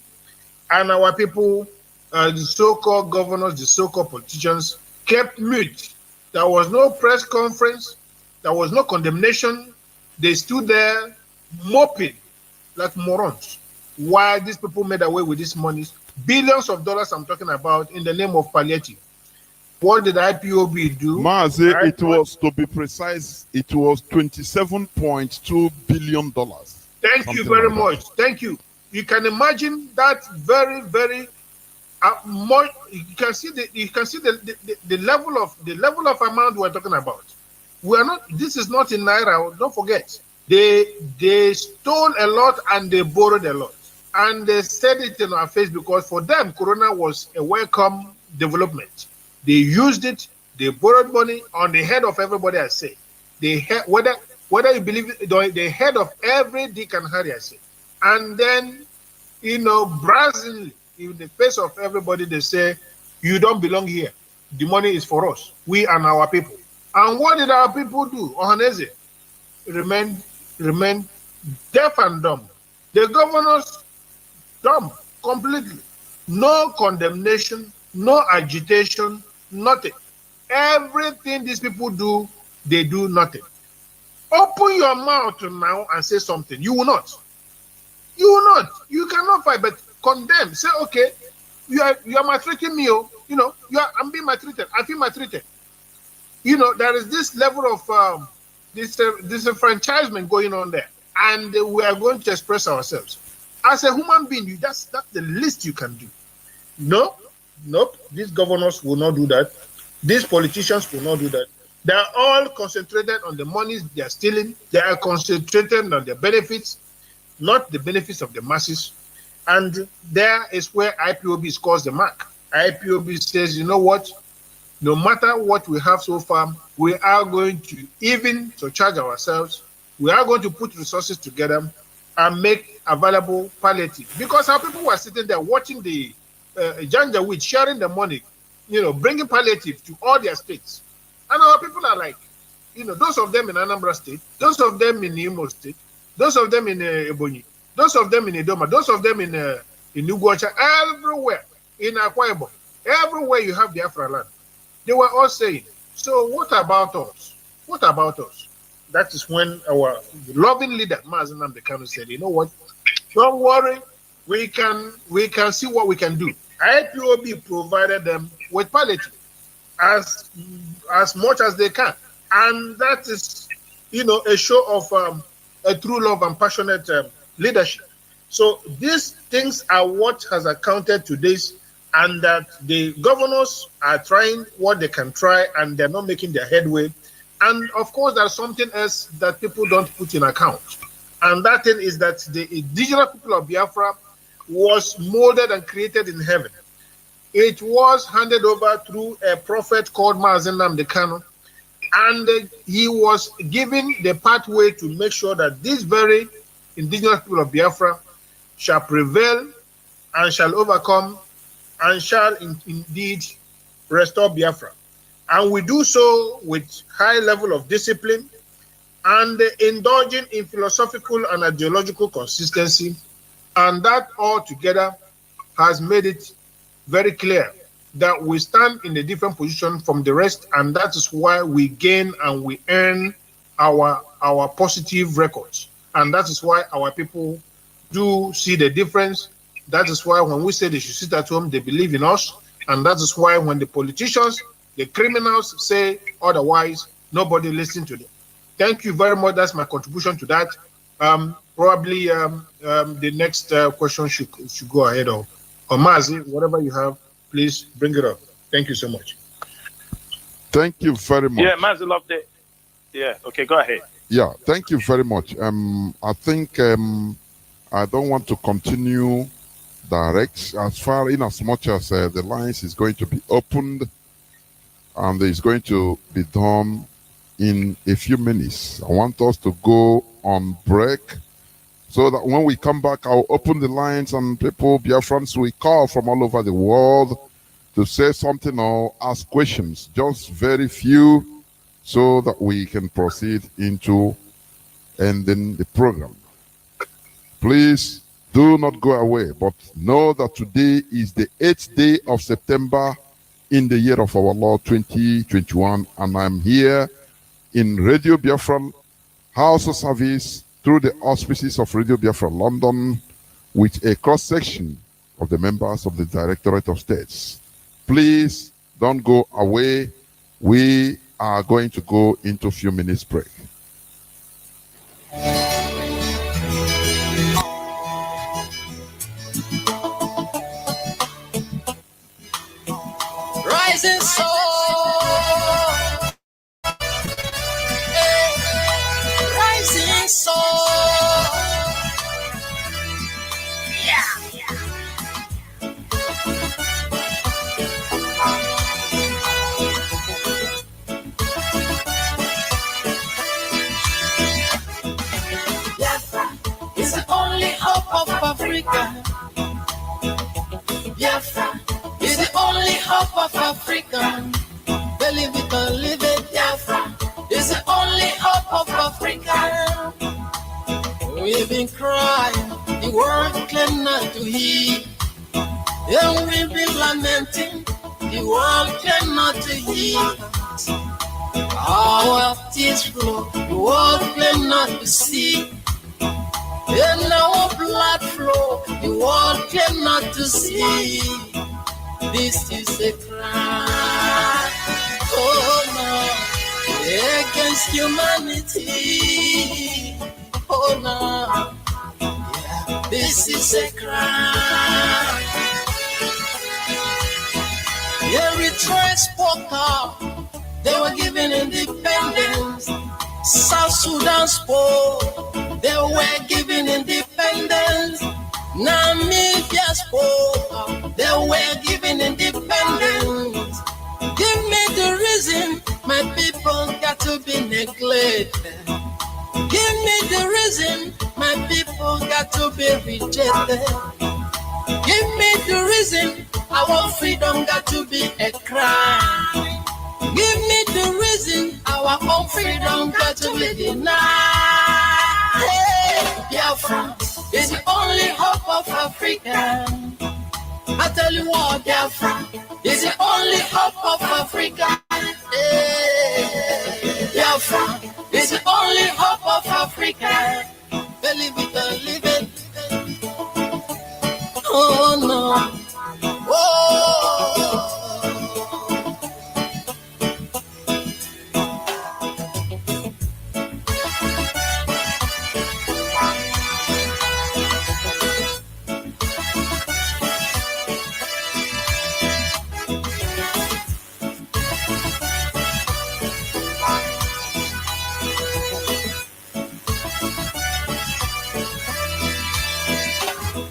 and our people, the so-called governors, the so-called politicians, kept mute. There was no press conference. There was no condemnation. They stood there moping like morons while these people made away with these monies. Billions of dollars I'm talking about in the name of palliative. What did IPOB do? MAZI, it was, to be precise, it was $27.2 billion. Thank you very much. Thank you. You can imagine that very, very much. You can see the level of amount we're talking about. We are not. This is not in naira. Don't forget. They stole a lot and they borrowed a lot, and they said it in our face because for them, Corona was a welcome development. They used it. They borrowed money on the head of everybody. I say, whether you believe it, the head of every Dick and Harry, I say, and then brazenly in the face of everybody, they say, "You don't belong here. The money is for us, we and our people." And what did our people do? Ohaneze remain deaf and dumb. The governors dumb completely. No condemnation, no agitation, nothing. Everything these people do, they do nothing. Open your mouth now and say something. You will not. You will not. You cannot fight, but condemn. Say, okay, you are maltreating me. I'm being maltreated. I feel maltreated. There is this level of disenfranchisement going on there, and we are going to express ourselves. As a human being, that's the least you can do. Nope. These governors will not do that. These politicians will not do that. They are all concentrated on the monies they are stealing. They are concentrated on the benefits, not the benefits of the masses. And there is where IPOB scores the mark. IPOB says, you know what? No matter what we have so far, we are going to even charge ourselves. We are going to put resources together and make available palliative. Because our people were sitting there watching the Janjaweed sharing the money, bringing palliative to all their states. And our people are like, those of them in Anambra State, those of them in Imo State, those of them in Ebonyi, those of them in Edoma, those of them in Ugwacha, everywhere, in Akwa Ibom, everywhere you have Biafra land. They were all saying, so what about us? What about us? That is when our loving leader, MAZI Nnamdi Kanu, said, you know what? Don't worry, we can see what we can do. IPOB provided them with palliative as much as they can. And that is, a show of a true love and passionate leadership. So these things are what has accounted to this, and that the governors are trying what they can try, and they're not making their headway. And of course, there's something else that people don't put in account. And that thing is that the indigenous people of Biafra was molded and created in heaven. It was handed over through a prophet called MAZI Nnamdi Kanu, and he was given the pathway to make sure that these very indigenous people of Biafra shall prevail and shall overcome and shall indeed restore Biafra. And we do so with high level of discipline and indulging in philosophical and ideological consistency. And that all together has made it very clear that we stand in a different position from the rest, and that is why we gain and we earn our positive records. And that is why our people do see the difference. That is why when we say they should sit at home, they believe in us. And that is why when the politicians, the criminals say otherwise, nobody listens to them. Thank you very much. That's my contribution to that. Probably the next question should go ahead of. Or MAZI, whatever you have, please bring it up. Thank you so much. Thank you very much. Yeah, MAZI loved it. Yeah, okay, go ahead. Yeah, thank you very much. I think I don't want to continue direct as far in as much as the lines is going to be opened and it's going to be done in a few minutes. I want us to go on break so that when we come back, I'll open the lines and people, Biafrans, we call from all over the world to say something or ask questions, just very few, so that we can proceed into ending the program. Please do not go away, but know that today is the 8th day of September in the year of our Lord 2021, and I'm here in Radio Biafra Hausa service through the auspices of Radio Biafra London with a cross-section of the members of the Directorate of States. Please don't go away. We are going to go into a few minutes break. Rising sun, rising sun. Biafra is the only hope of Africa. Biafra is the only hope of Africa. Believe it or live it, Biafra is the only hope of Africa. We've been crying, the world claim not to hear. And we've been lamenting, the world claim not to hear. Our tears flow, the world claim not to see. And our blood flow, the world claim not to see. This is a crime, oh no, against humanity. Oh no, yeah, this is a crime. Eritrea spoke up, they were given independence. South Sudan spoke, they were given independence. Namibia spoke up, they were given independence. Give me the reason my people got to be neglected. Give me the reason my people got to be rejected. Give me the reason our freedom got to be a crime. Give me the reason our own freedom got to be denied. Hey, Biafra is the only hope of Africa. I tell you what, Biafra is the only hope of Africa. Hey, Biafra is the only hope of Africa. Believe it or live it. Oh no. Oh.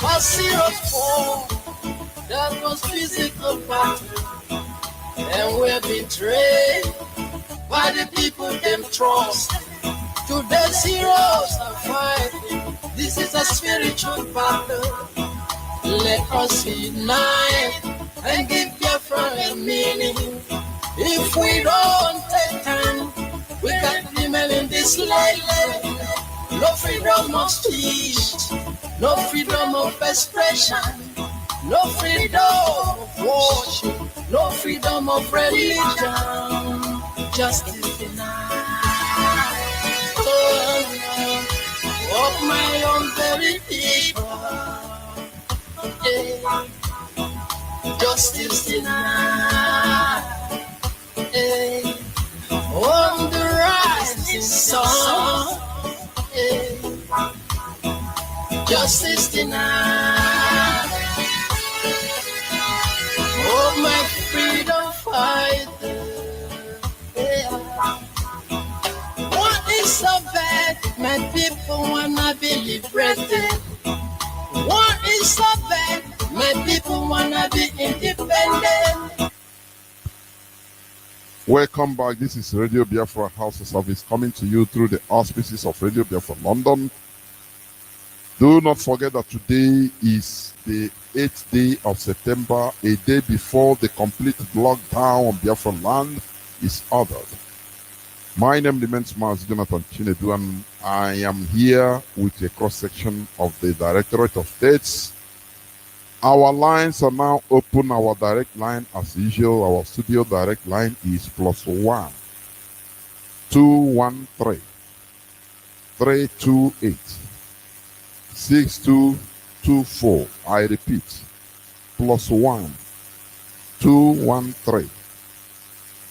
A serious war that was physical battle, and we're betrayed by the people them trust. Today heroes are fighting. This is a spiritual battle. Let us unite and give Biafra a meaning. If we don't take time, we can remain in this land. No freedom of speech, no freedom of expression, no freedom of worship, no freedom of religion, justice denied. Oh, Justice denied. On the rising sun. Justice denied. Oh, my freedom fighter. What is so bad? My people wanna be liberated. What is so bad? My people wanna be independent. Welcome back. This is Radio Biafra Hausa service coming to you through the auspices of Radio Biafra London. Do not forget that today is the 8th day of September, a day before the complete lockdown on Biafra land is ordered. My name remains MAZI Jonathan Chinedu, and I am here with a cross-section of the Directorate of States. Our lines are now open. Our direct line, as usual, our studio direct line is +1 213 328 6224. I repeat, +1 213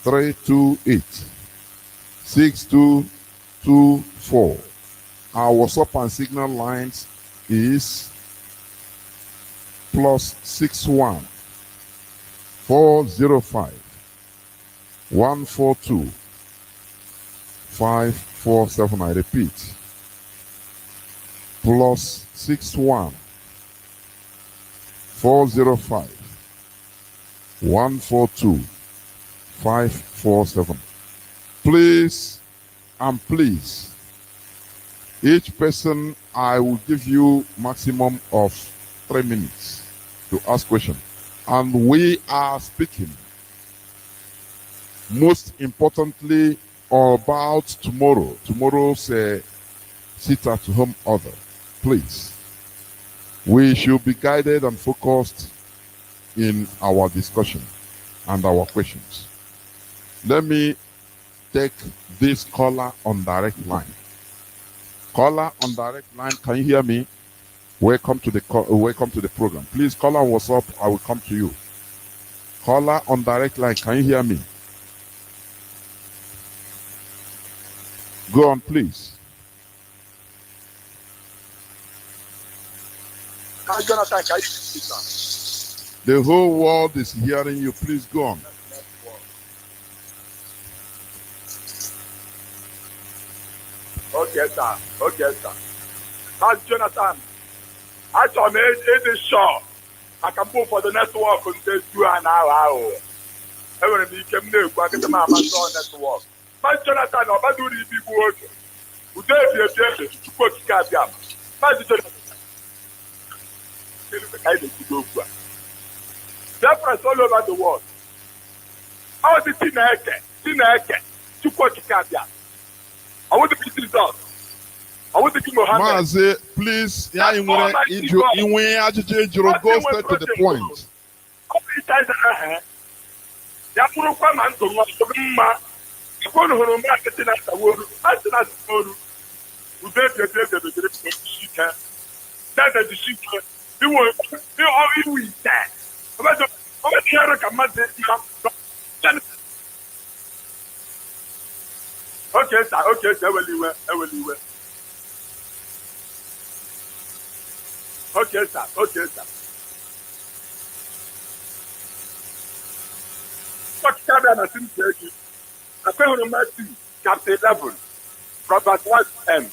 328 6224. Our WhatsApp and Signal lines is +61 405 142 547. I repeat, +61 405 142 547. Please and please, each person, I will give you maximum of 3 minutes to ask questions. And we are speaking most importantly about tomorrow. Tomorrow's sit at home order. Please, we should be guided and focused in our discussion and our questions. Let me take this caller on direct line. Caller on direct line, can you hear me? Welcome to the program. Please call on WhatsApp. I will come to you. Caller on direct line, can you hear me? Go on, please. Jonathan, can you the whole world is hearing you. Please go on. Okay, sir. Okay, sir. That's Jonathan. I saw me in the show. I can move for the network and say 2 an hour. Every came new, but get my network. But Jonathan, about do the people working. Would they be a to put Kabiam? But Biafra all over the world. How is it Tineke to put Kabiam? I want to be results. I want to give Mohammed. MAZI, please, go straight to the point. Okay, sir. Okay, sir. I will leave. Okay, sir. Okay, sir. What can I say to you? According to Matthew chapter 11, from verse 1 to end.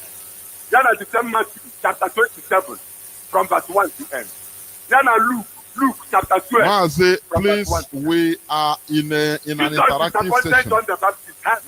Then I declare Matthew chapter 27, from verse 1 to end. Then I Luke chapter 12. MAZI, please, we are in an interactive session. On the Baptist hand.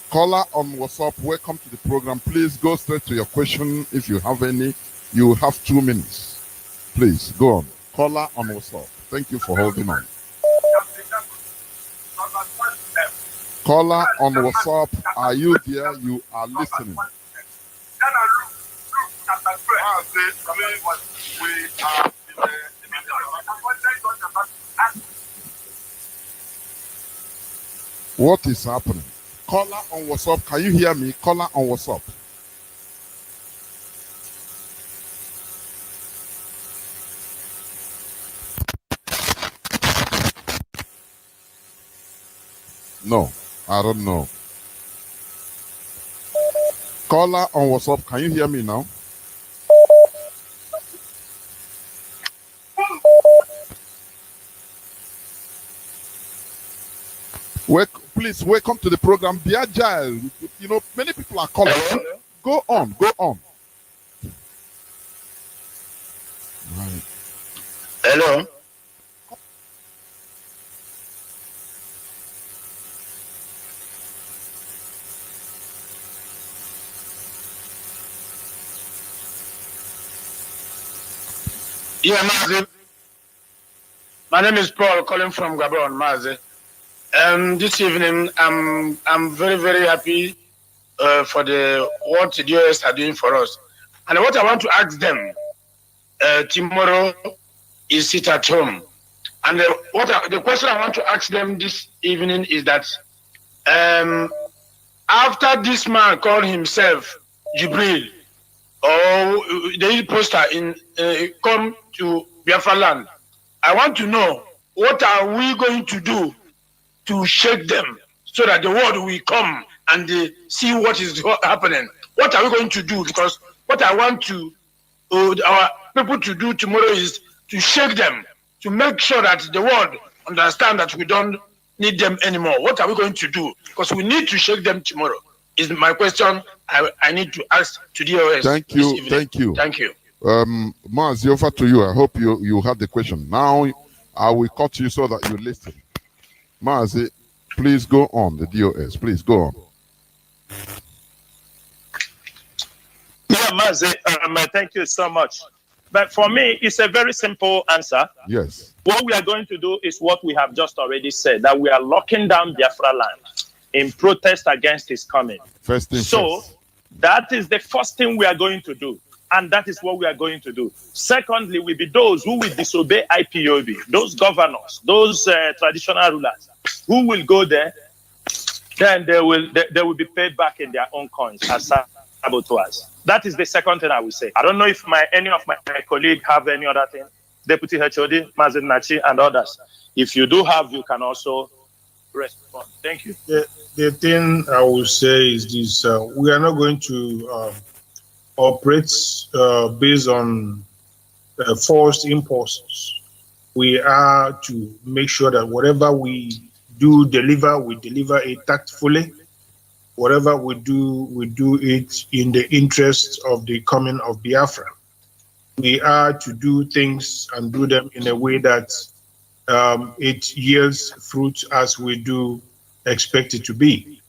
Caller on WhatsApp, welcome to the program. Please go straight to your question if you have any. You have 2 minutes. Please go on. Caller on WhatsApp. Thank you for holding on. Caller on WhatsApp, are you there? You are listening. What is happening? Caller on WhatsApp, can you hear me? Caller on WhatsApp. No, I don't know. Caller on WhatsApp, can you hear me now? Please welcome to the program. Be agile. You know, many people are calling. Go on, go on. Right. Hello. Yeah, MAZI. My name is Paul, calling from Gabon, MAZI. This evening, I'm very, very happy for what the US are doing for us. And what I want to ask them tomorrow is sit at home. And the question I want to ask them this evening is that after this man called himself Jibril, or the poster in come to Biafra land, I want to know what are we going to do to shake them so that the world will come and see what is happening. What are we going to do? Because what I want to our people to do tomorrow is to shake them, to make sure that the world understand that we don't need them anymore. What are we going to do? Because we need to shake them tomorrow. Is my question I need to ask to DOS. Thank you, thank you. Thank you. Mazi, over to you. I hope you had the question. Now I will cut you so that you listen. Mazi, please go on, the DOS. Please go on. Yeah, Mazi, thank you so much. But for me, it's a very simple answer. Yes. What we are going to do is what we have just already said, that we are locking down Biafra land in protest against his coming. First. That is the first thing we are going to do. And that is what we are going to do. Secondly, will be those who will disobey IPOB, those governors, those traditional rulers, who will go there, then they will be paid back in their own coins as saboteurs. That is the second thing I will say. I don't know if any of my colleagues have any other thing. Deputy HOD, Mazin Nachi, and others. If you do have, you can also respond. Thank you. The thing I will say is this: we are not going to operate based on forced impulses. We are to make sure that whatever we deliver, we deliver it tactfully. Whatever we do it in the interest of the coming of Biafra. We are to do things and do them in a way that it yields fruit as we do expect it to be.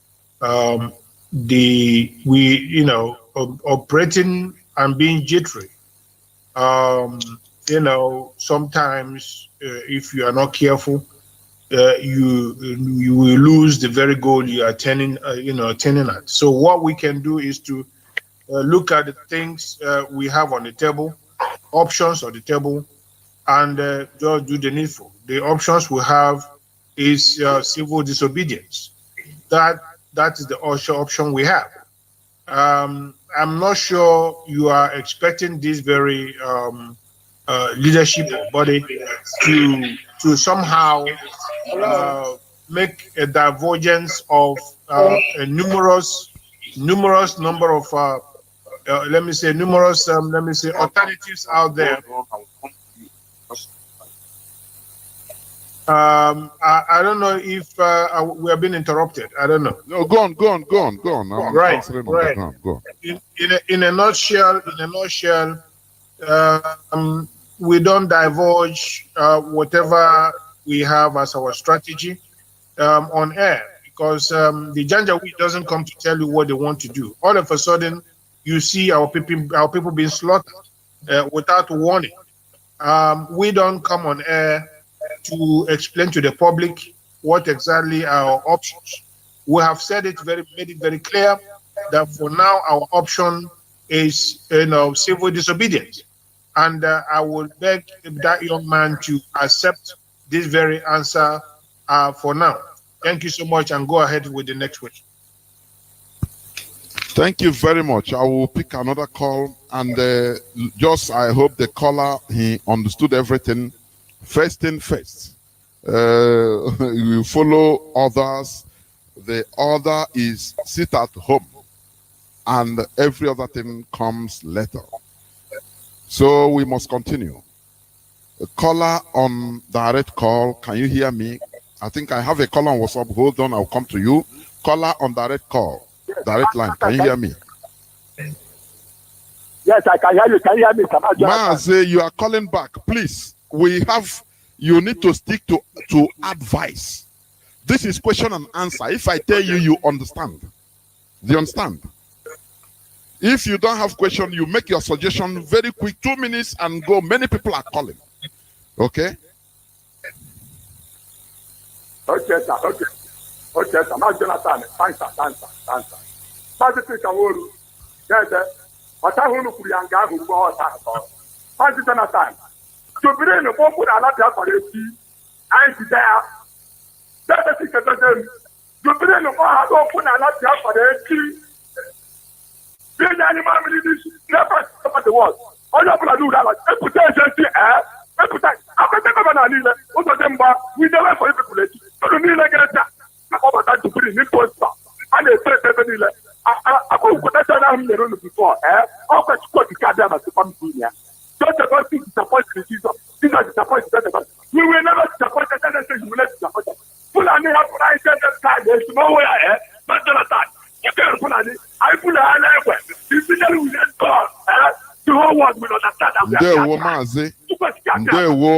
Operating and being jittery. Sometimes if you are not careful, you will lose the very goal you are attending at. So what we can do is to look at the things we have on the table, options on the table, and just do the needful. The options we have is civil disobedience. That is the option we have. I'm not sure you are expecting this very leadership body to somehow make a divergence of a numerous number of alternatives out there. I don't know if we have been interrupted. I don't know. No, go on. I'm right. Go on. In a nutshell, we don't divulge whatever we have as our strategy on air, because the Janjaweed doesn't come to tell you what they want to do. All of a sudden, you see our people being slaughtered without warning. We don't come on air to explain to the public what exactly are our options. We have made it very clear that for now our option is, civil disobedience. And I would beg that young man to accept this very answer for now. Thank you so much, and go ahead with the next question. Thank you very much. I will pick another call, and I hope the caller, he understood everything. First thing first, you follow others. The order is sit at home, and every other thing comes later. So we must continue. A caller on direct call, can you hear me? I think I have a caller on WhatsApp. Hold on, I'll come to you. Caller on direct call, direct line, can you hear me? Yes, I can hear you. Can you hear me? Mazi, you are calling back. Please, you need to stick to advice. This is question and answer. If I tell you, you understand. Do you understand? If you don't have question, you make your suggestion very quick, 2 minutes and go. Many people are calling. Okay? Okay, sir. Okay. Okay, sir. Now, Jonathan, answer. Mazi Kaworu. Yes, sir. What I want to put you who go out. Mazi Jonathan. To bring the people that are not there for the tea, I see there. That's the thing. To bring the people that are not there for the tea. Being animal military, never stop the world. All you have to do that, put agency, we never for people. So the new legacy, about that to put in poster, and they say that I could put that down the room before, how much could you get them as a family? Don't about to disappoint Jesus. These are disappointed. We will never disappoint the tendency, we will not disappoint them. Full and have right at that time, there's nowhere, but Jonathan. I put the whole world will understand that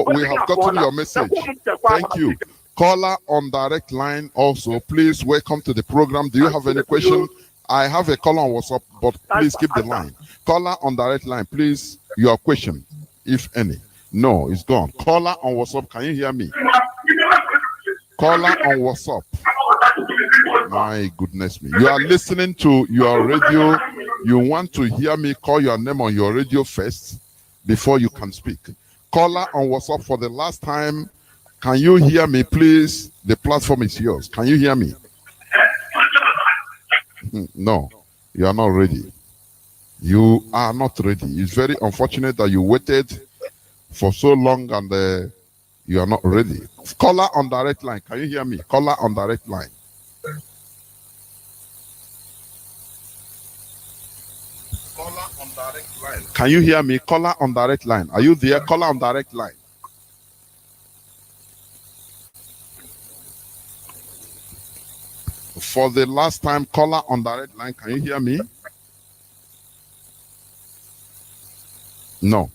we have gotten your message. Thank you. Caller on direct line also, please welcome to the program. Do you have any question? I have a caller on WhatsApp, but please keep the line. Caller on direct line, please, your question, if any. No, it's gone. Caller on WhatsApp, can you hear me? Caller on WhatsApp. My goodness me. You are listening to your radio. You want to hear me call your name on your radio first before you can speak. Caller on WhatsApp for the last time. Can you hear me, please? The platform is yours. Can you hear me? No, you are not ready. You are not ready. It's very unfortunate that you waited for so long and you are not ready. Caller on direct line. Can you hear me? Caller on direct line. Caller on direct line. Can you hear me? Caller on direct line. Are you there? Caller on direct line. For the last time, caller on direct line. Can you hear me? No.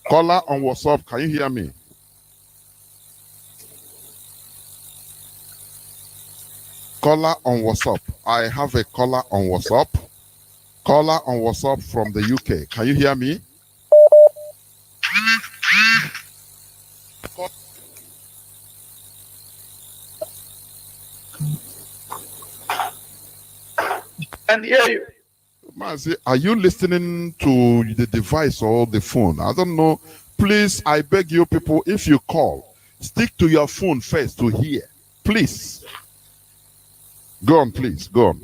Caller on WhatsApp. Can you hear me? Caller on WhatsApp. I have a caller on WhatsApp. Caller on WhatsApp from the UK. Can you hear me? And hear you. Mazi, are you listening to the device or the phone? I don't know. Please, I beg you people, if you call, stick to your phone first to hear. Please. Go on, please. Go on.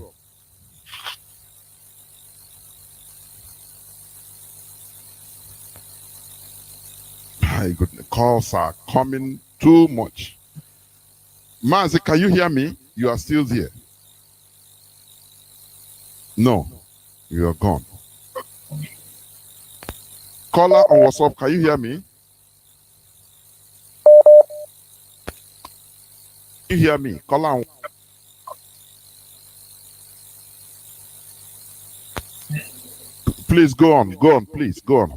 My goodness, calls are coming too much. Mazi, can you hear me? You are still there. No, you are gone. Caller on WhatsApp, can you hear me? Can you hear me? Caller on. Please go on, please go on.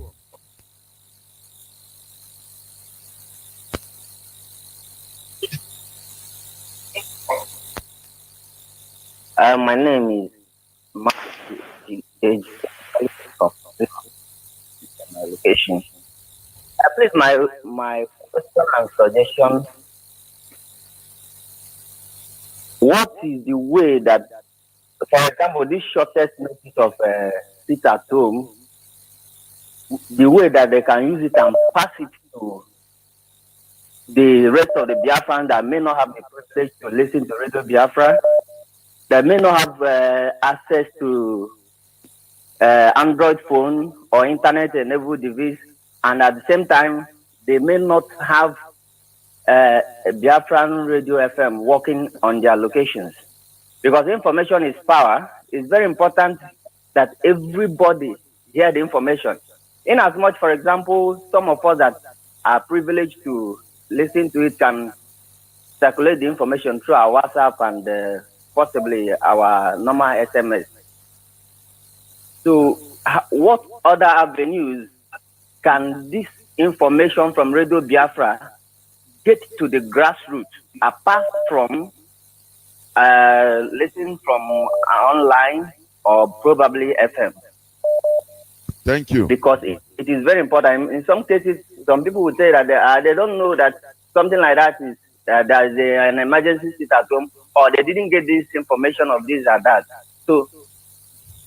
My name is my location. Please, my question and suggestion. What is the way that, for example, this shortest notice of sit at home, the way that they can use it and pass it to the rest of the Biafrans that may not have the privilege to listen to Radio Biafra, that may not have access to Android phone or internet-enabled device, and at the same time, they may not have Biafran Radio FM working on their locations. Because information is power, it's very important that everybody hear the information. In as much, for example, some of us that are privileged to listen to it can circulate the information through our WhatsApp and possibly our normal SMS. So what other avenues can this information from Radio Biafra get to the grassroots apart from listening from online or probably FM? Thank you. Because it is very important. In some cases, some people would say that they don't know that something like that is there is an emergency sit at home, or they didn't get this information of this or that. So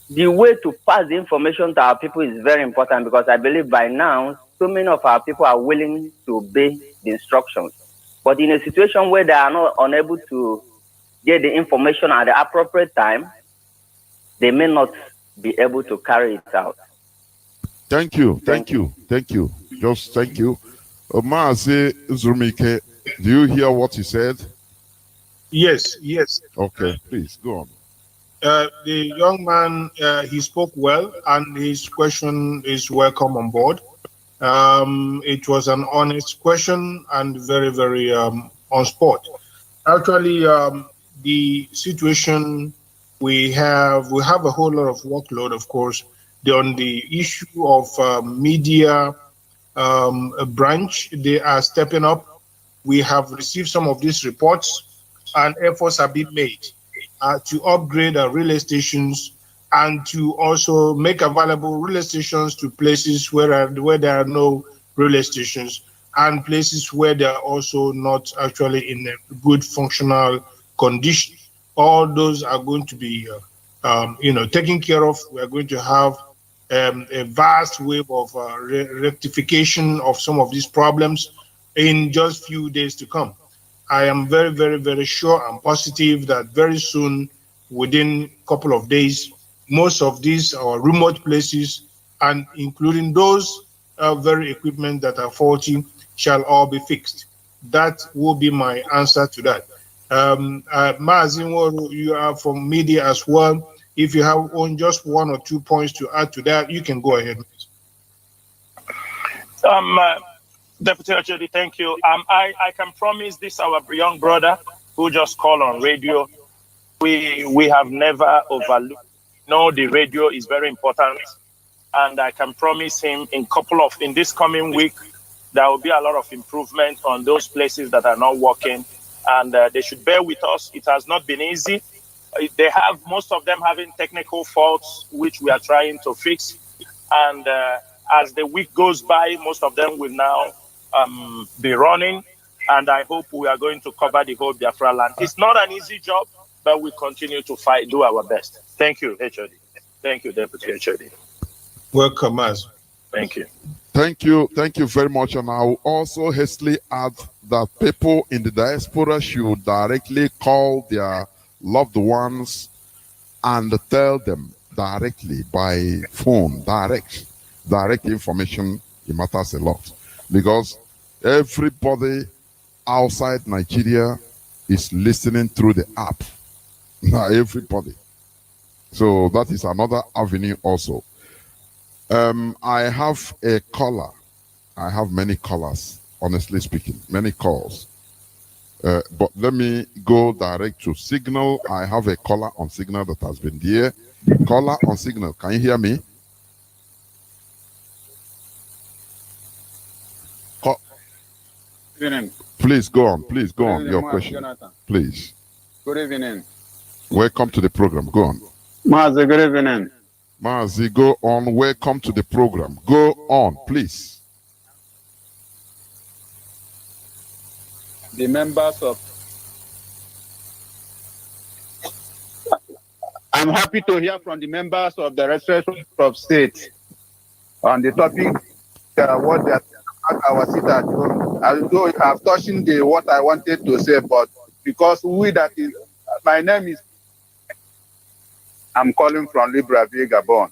the way to pass the information to our people is very important, because I believe by now so many of our people are willing to obey the instructions. But in a situation where they are not unable to get the information at the appropriate time, they may not be able to carry it out. Thank you. Just thank you. Mazi Zurmike, do you hear what he said? Yes. Okay, please go on. The young man, he spoke well, and his question is welcome on board. It was an honest question and very, very on spot. Actually, the situation we have a whole lot of workload, of course, on the issue of media branch. They are stepping up. We have received some of these reports, and efforts have been made to upgrade our relay stations and to also make available relay stations to places where there are no relay stations, and places where they are also not actually in a good functional condition. All those are going to be taken care of. We are going to have a vast wave of rectification of some of these problems in just few days to come. I am very, very, very sure and positive that very soon, within a couple of days, most of these are remote places, and including those very equipment that are faulty, shall all be fixed. That will be my answer to that. MAZI, you are from media as well. If you have just 1 or 2 points to add to that, you can go ahead. Deputy Ochedi, thank you. I can promise this, our young brother who just called on radio, we have never overlooked. No, the radio is very important, and I can promise him in this coming week, there will be a lot of improvement on those places that are not working, and they should bear with us. It has not been easy. They have, most of them having technical faults, which we are trying to fix. And as the week goes by, most of them will now be running. And I hope we are going to cover the whole Biafra land. It's not an easy job, but we continue to fight, do our best. Thank you, HOD. Thank you, Deputy HOD. Welcome, Maz. Thank you. Thank you very much. And I will also hastily add that people in the diaspora should directly call their loved ones and tell them directly by phone, direct information. It matters a lot, because everybody outside Nigeria is listening through the app. Now, everybody. So that is another avenue also. I have a caller. I have many callers, honestly speaking, many calls. But let me go direct to Signal. I have a caller on Signal that has been there. Caller on Signal, can you hear me? Good evening. Please go on. Please go on. Your Maz, question. Jonathan. Please. Good evening. Welcome to the program. Go on. Mazi, good evening. Mazi, go on. Welcome to the program. Go on, please. The members of I'm happy to hear from the members of the Restoration of State on the topic, what they are at our seat at home. Although I've touched what I wanted to say, but because my name is, I'm calling from Libreville, Gabon.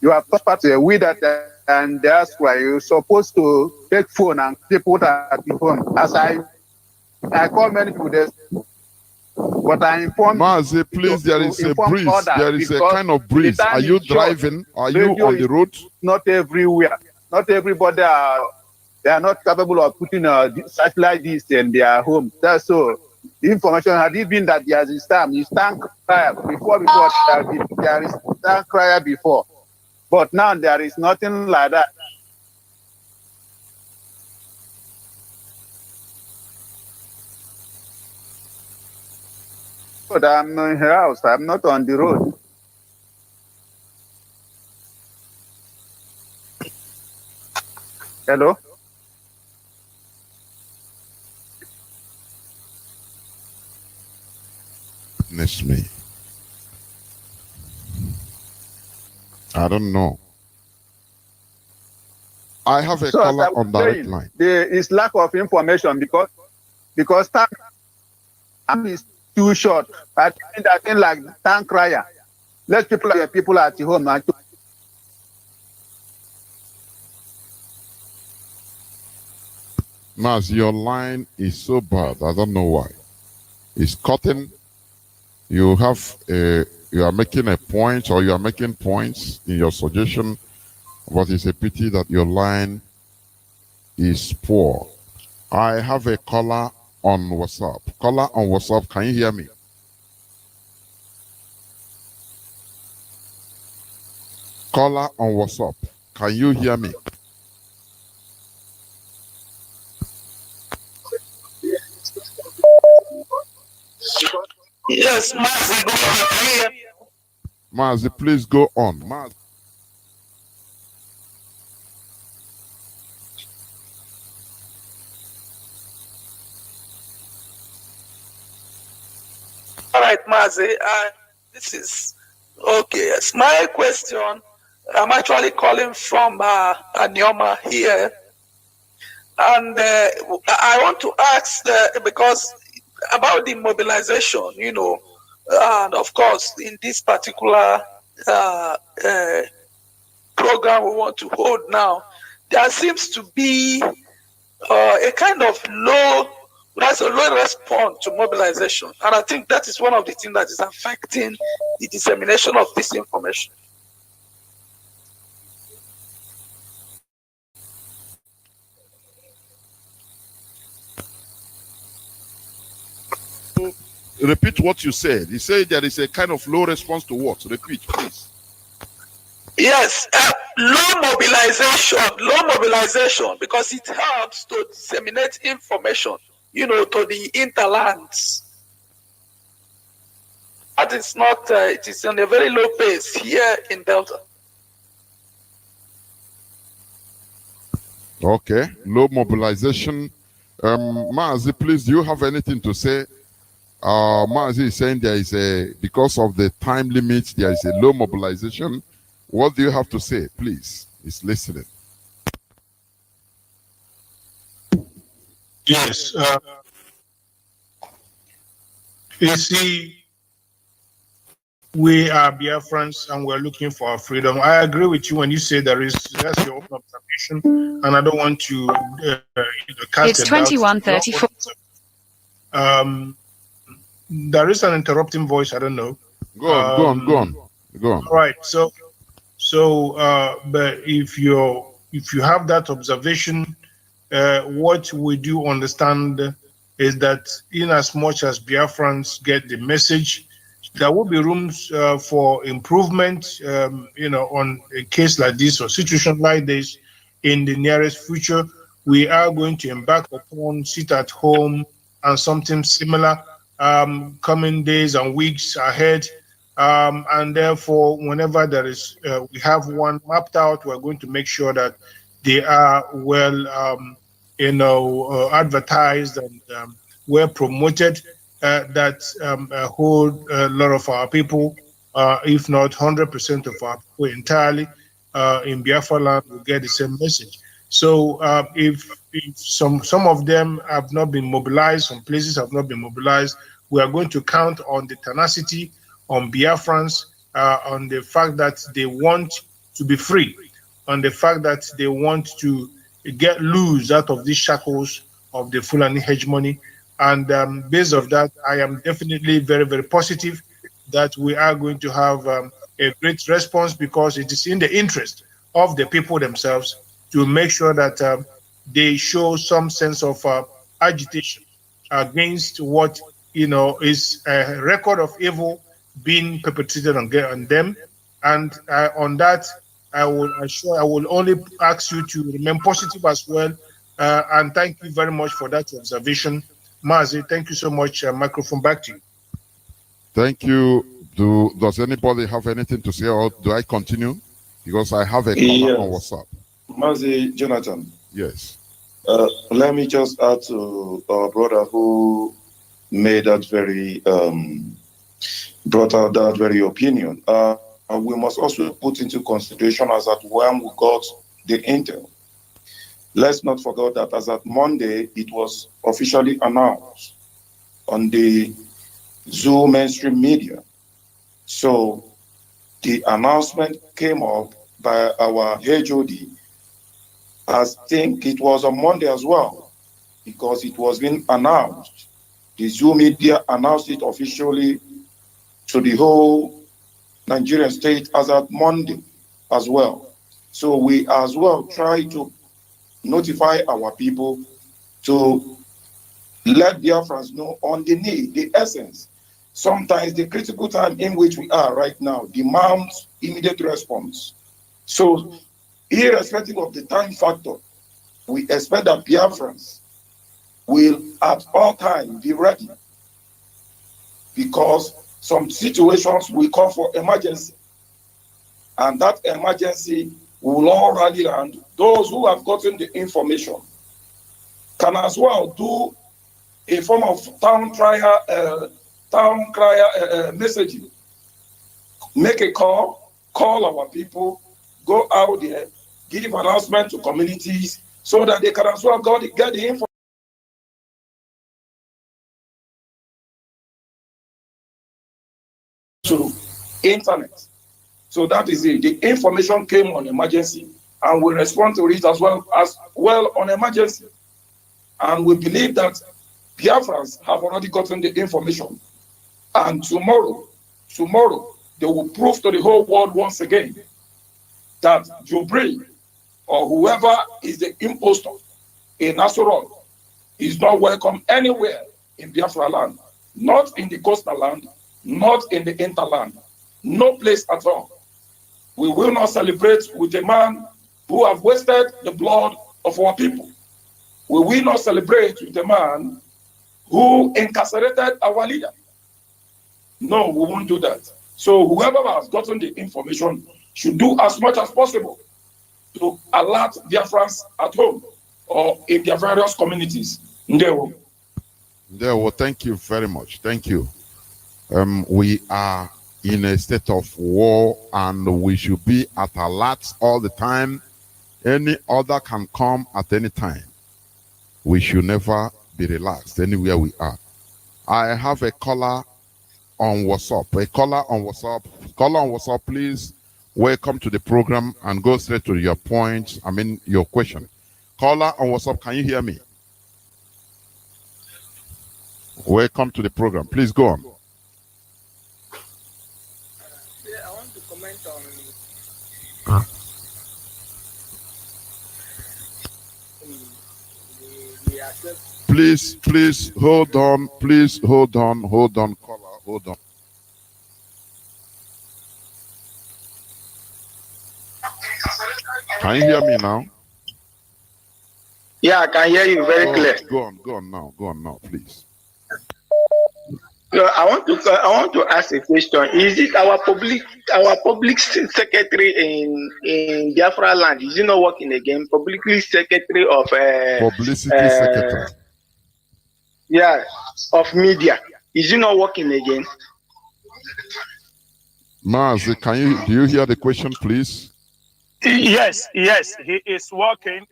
You have touched we that and that's why you're supposed to take phone and people at the home. As I call many people this, but I inform Mazi, please, there is a breeze. There is a kind of breeze. Are you driving? Are you on the road? Not everywhere. Not everybody they are not capable of putting a such like this in their home. That's so. The information had it been that there is time, you stand crier before there is stand crier before. But now there is nothing like that. But I'm in her house, I'm not on the road. Hello? Goodness me. I don't know. I have a caller on direct line. There is lack of information because time is too short. I think like tank crier. Let people at home. Mas, your line is so bad. I don't know why. It's cutting. You are making a point, or you are making points in your suggestion, but it's a pity that your line is poor. I have a caller on WhatsApp. Caller on WhatsApp, can you hear me? Caller on WhatsApp, can you hear me? Yes, Mazi, go on. Mazi, please go on. Mazi. All right, Mazi, this is okay. Yes, my question, I'm actually calling from Anyoma here. And I want to ask, because about the mobilization, and of course, in this particular program we want to hold now, there seems to be a kind of low response to mobilization. And I think that is one of the things that is affecting the dissemination of this information. Repeat what you said. You said there is a kind of low response to what? Repeat, please. Yes, low mobilization, because it helps to disseminate information, to the interlands. That is not, it is on a very low pace here in Delta. Okay, low mobilization. Mazi, please, do you have anything to say? Mazi is saying there is because of the time limit, there is a low mobilization. What do you have to say, please? He's listening. Yes. You see, we are Biafrans and we're looking for our freedom. I agree with you when you say that's your own observation, and I don't want to cast it's 21:34. There is an interrupting voice. I don't know. Go on. All right. So, but if you have that observation, what we do understand is that in as much as Biafrans get the message, there will be rooms for improvement, on a case like this or situation like this in the nearest future. We are going to embark upon sit at home and something similar coming days and weeks ahead. And therefore, whenever there is, we have one mapped out, we're going to make sure that they are well, advertised and well promoted, that hold a lot of our people if not 100% of our people entirely in Biafra land will get the same message. So if some of them have not been mobilized, some places have not been mobilized, we are going to count on the tenacity, on Biafrans, on the fact that they want to be free, on the fact that they want to get loose out of these shackles of the Fulani hegemony. And based on that, I am definitely very, very positive that we are going to have a great response, because it is in the interest of the people themselves to make sure that they show some sense of agitation against what is a record of evil being perpetrated on them. And on that, I will only ask you to remain positive as well. And thank you very much for that observation. MAZI, thank you so much. Microphone back to you. Thank you. Does anybody have anything to say, or do I continue? Because I have a caller on WhatsApp. MAZI Jonathan. Yes. Let me just add to our brother who made that very brought out that very opinion. We must also put into consideration as at when we got the intel. Let's not forget that as at Monday, it was officially announced on the Zoom mainstream media. So the announcement came up by our HOD. I think it was on Monday as well, because it was being announced. The Zoom media announced it officially to the whole Nigerian state as at Monday as well. So we as well try to notify our people to let Biafrans know on the need, the essence. Sometimes the critical time in which we are right now demands immediate response. So irrespective of the time factor, we expect that Biafrans will at all times be ready, because some situations will call for emergency, and that emergency will all rally around. Those who have gotten the information can as well do a form of town crier messaging. Make a call our people, go out there, give announcement to communities so that they can as well get the information to internet. So that is it. The information came on emergency, and we respond to it as well on emergency. And we believe that Biafrans have already gotten the information. And tomorrow, they will prove to the whole world once again that Jubril or whoever is the impostor in Nasrallah is not welcome anywhere in Biafra land, not in the coastal land, not in the interland, no place at all. We will not celebrate with a man who have wasted the blood of our people. We will not celebrate with a man who incarcerated our leader. No, we won't do that. So whoever has gotten the information should do as much as possible to alert Biafrans at home or in their various communities. Ndewo. Ndewo, thank you very much. Thank you. We are in a state of war, and we should be at alert all the time. Any order can come at any time. We should never be relaxed anywhere we are. I have a caller on WhatsApp. A caller on WhatsApp. Caller on WhatsApp, please. Welcome to the program and go straight to your point. Your question. Caller on WhatsApp, can you hear me? Welcome to the program. Please go on. I want to comment on Please hold on. Please hold on, caller. Hold on. Can you hear me now? Yeah, I can hear you very clear. Go on now, please. No, I want to ask a question. Is it our public secretary in Biafra land? Is he not working again? Publicly secretary of publicity secretary. Yeah, of media. Is he not working again? MAZI, do you hear the question, please? Yes, he is working.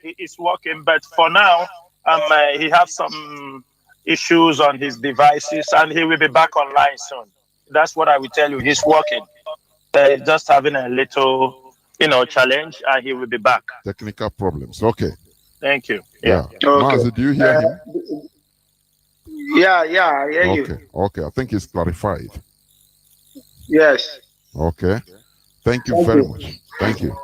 But for now, he has some issues on his devices, and he will be back online soon. That's what I will tell you. He's working. Just having a little, challenge, and he will be back. Technical problems. Okay. Thank you. Yeah. Okay. MAZI, do you hear him? Yeah, I hear you. Okay. I think it's clarified. Yes. Okay. Thank you very much. Thank you.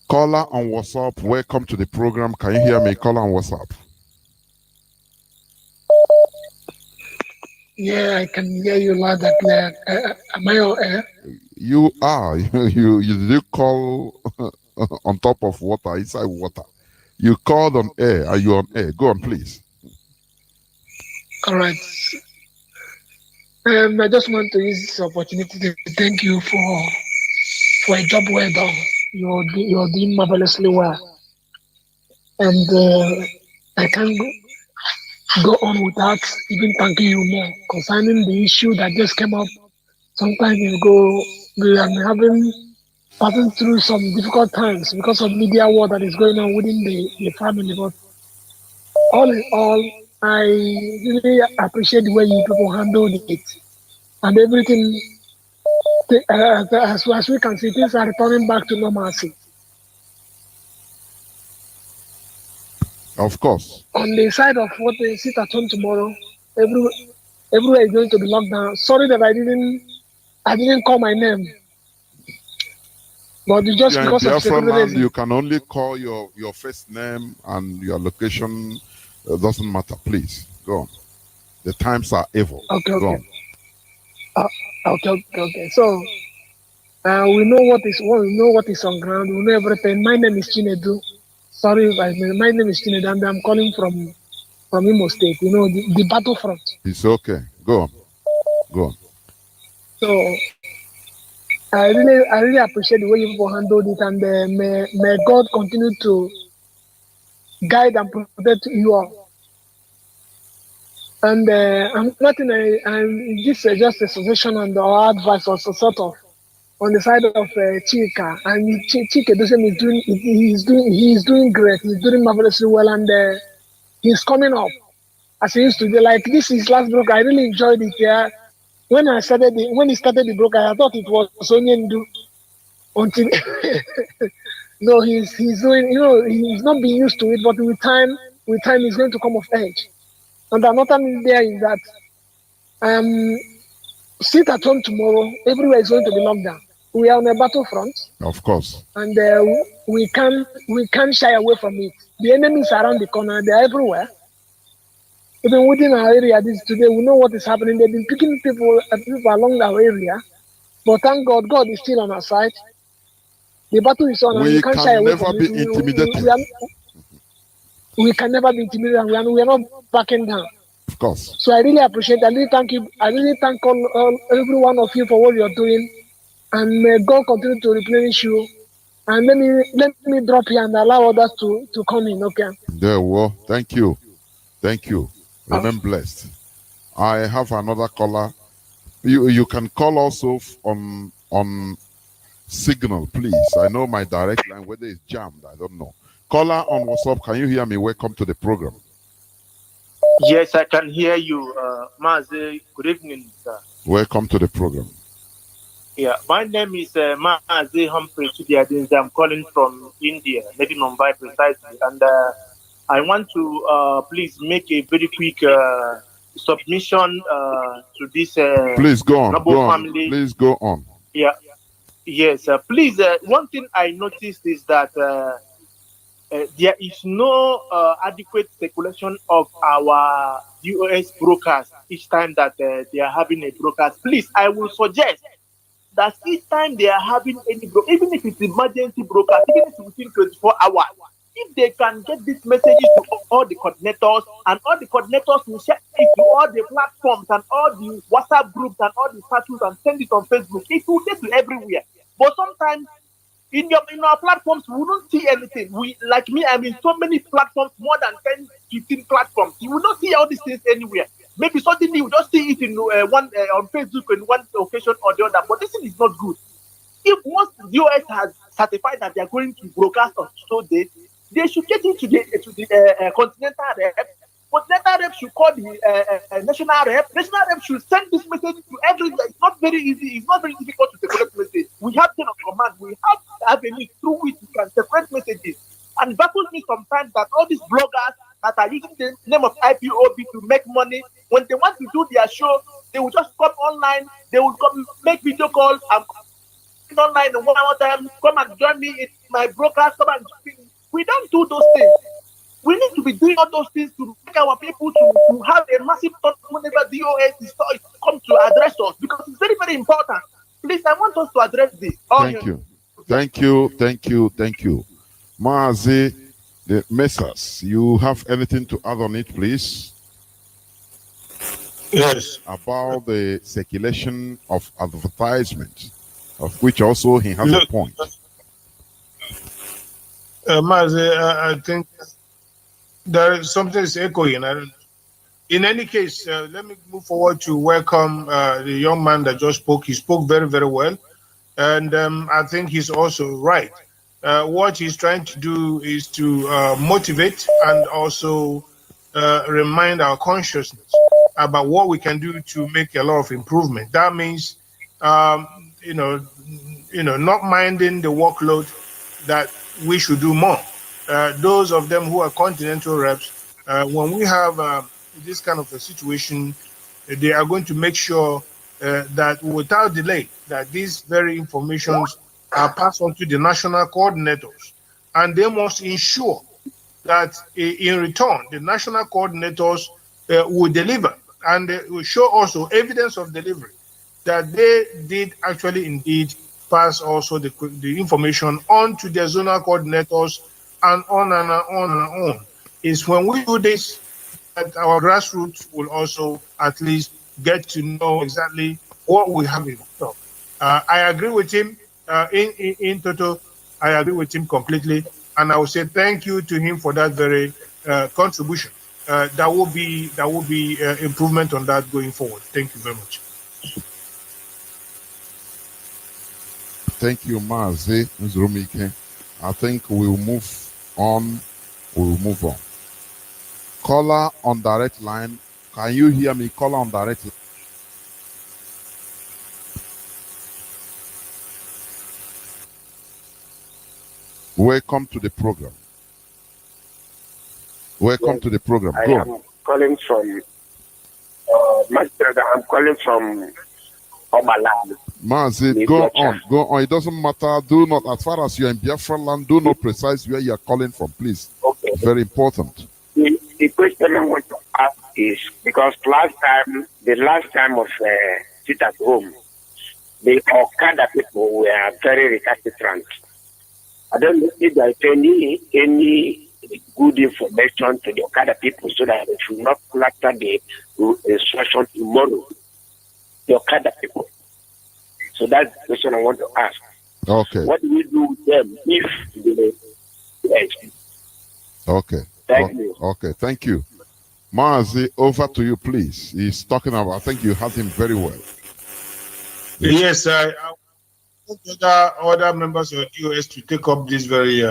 Caller on WhatsApp, welcome to the program. Can you hear me? Caller on WhatsApp. Yeah, I can hear you loud and clear. Am I on air? You are. You call on top of water, inside water. You called on air. Are you on air? Go on, please. All right. I just want to use this opportunity to thank you for a job well done. You're doing marvelously well. And I can't go on without even thanking you more concerning the issue that just came up some time ago. We are passing through some difficult times because of media war that is going on within the family. But all in all, I really appreciate the way you people handled it. And everything, as we can see, things are returning back to normalcy. Of course. On the side of what they sit at home tomorrow, everywhere is going to be locked down. Sorry that I didn't call my name. But it's just because in of Biafra security land, reasons. you can only call your first name and your location. Doesn't matter. Please go on. The times are evil. Okay. Go on. Okay. So we know what is on ground. We know everything. My name is Chinedu. Sorry, my name is Chinedu, and I'm calling from Imo State. You know the battlefront. It's okay. Go on. Go on. So I really appreciate the way you people handled it, and may God continue to guide and protect you all. And this is just a suggestion and or advice or sort of on the side of Chika, and Chika he's doing great. He's doing marvelously well, and he's coming up as he used to do. Like this is last book. I really enjoyed it. Yeah, when he started the book, I thought it was Onyendu until no, he's doing. He's not being used to it, but with time, he's going to come of age. And another thing there is that sit at home tomorrow. Everywhere is going to be locked down. We are on a battlefront. Of course. And we can't shy away from it. The enemies are around the corner. They are everywhere. Even within our area today, we know what is happening. They've been picking people along our area. But thank God, God is still on our side. The battle is on, and we can't shy away from it. We can never be intimidated. We can never be intimidated, and we are not backing down. Of course. So I really appreciate. I really thank you. I really thank every one of you for what you're doing, and may God continue to replenish you. And let me drop here and allow others to come in. Okay. There, well, thank you. Remain blessed. I have another caller. You can call also on Signal, please. I know my direct line, whether it's jammed, I don't know. Caller on WhatsApp, can you hear me? Welcome to the program. Yes, I can hear you, MAZI. Good evening, sir. Welcome to the program. Yeah, my name is MAZI Humphrey Chidiadins. I'm calling from India, maybe Mumbai precisely. And I want to please make a very quick submission to this please go on. noble family. Please go on. Yeah. Yes, please. One thing I noticed is that there is no adequate circulation of our US brokers each time that they are having a broadcast. Please, I will suggest that each time they are having any broadcast, even if it's emergency broadcast, even if it's within 24 hours, if they can get these messages to all the coordinators, and all the coordinators will share it to all the platforms and all the WhatsApp groups and all the statuses and send it on Facebook, it will get to everywhere. But sometimes in our platforms, we don't see anything. I'm in so many platforms, more than 10, 15 platforms. You will not see all these things anywhere. Maybe suddenly you just see it in one on Facebook in one occasion or the other. But this thing is not good. If once the DOS has certified that they are going to broadcast on so date, they should get into the continental rep. Continental rep should call the national rep. National rep should send this message to everyone. It's not very easy. It's not very difficult to separate message. We have chain of command. We have avenues through which we can separate messages. And it baffles me sometimes that all these bloggers that are using the name of IPOB to make money, when they want to do their show, they will just come online. They will come make video calls and online one more time, come and join me in my broadcast, come and join me. We don't do those things. We need to be doing all those things to make our people to have a massive thought whenever DOS is come to address us, because it's very, very important. Please, I want us to address this. Thank you. MAZI, the Messers, you have anything to add on it, please? Yes. About the circulation of advertisement, of which also he has a point. MAZI, I think there is something is echoing. In any case, let me move forward to welcome the young man that just spoke. He spoke very, very well. And I think he's also right. What he's trying to do is to motivate and also remind our consciousness about what we can do to make a lot of improvement. That means, not minding the workload that we should do more. Those of them who are continental reps, when we have this kind of a situation, they are going to make sure that without delay, that these very informations are passed on to the national coordinators, and they must ensure that in return, the national coordinators will deliver, and they will show also evidence of delivery, that they did actually indeed pass also the information on to their zonal coordinators, and on and on and on. It's when we do this that our grassroots will also at least get to know exactly what we have in store. I agree with him in total. I agree with him completely, and I will say thank you to him for that very contribution. That will be improvement on that going forward. Thank you very much. Thank you, MAZI Nzurumike. I think we'll move on. Caller on direct line. Can you hear me? Caller on direct line. Welcome to the program. Welcome to the program. I am calling from I'm calling from Omaland. MAZI, go on. It doesn't matter. Do not, as far as you're in Biafra land, do not precise where you're calling from, please. Okay. Very important. The question I want to ask is, because the last time of sit at home, the Okada people were very recalcitrant. I don't know if there's any good information to the Okada people so that they should not clutter the instruction tomorrow. The Okada people. So that's the question I want to ask. Okay. What do we do with them if they... Okay. Thank you. Okay, thank you. MAZI, over to you, please. He's talking about, I think you heard him very well. Yes, I want other members of the US to take up this very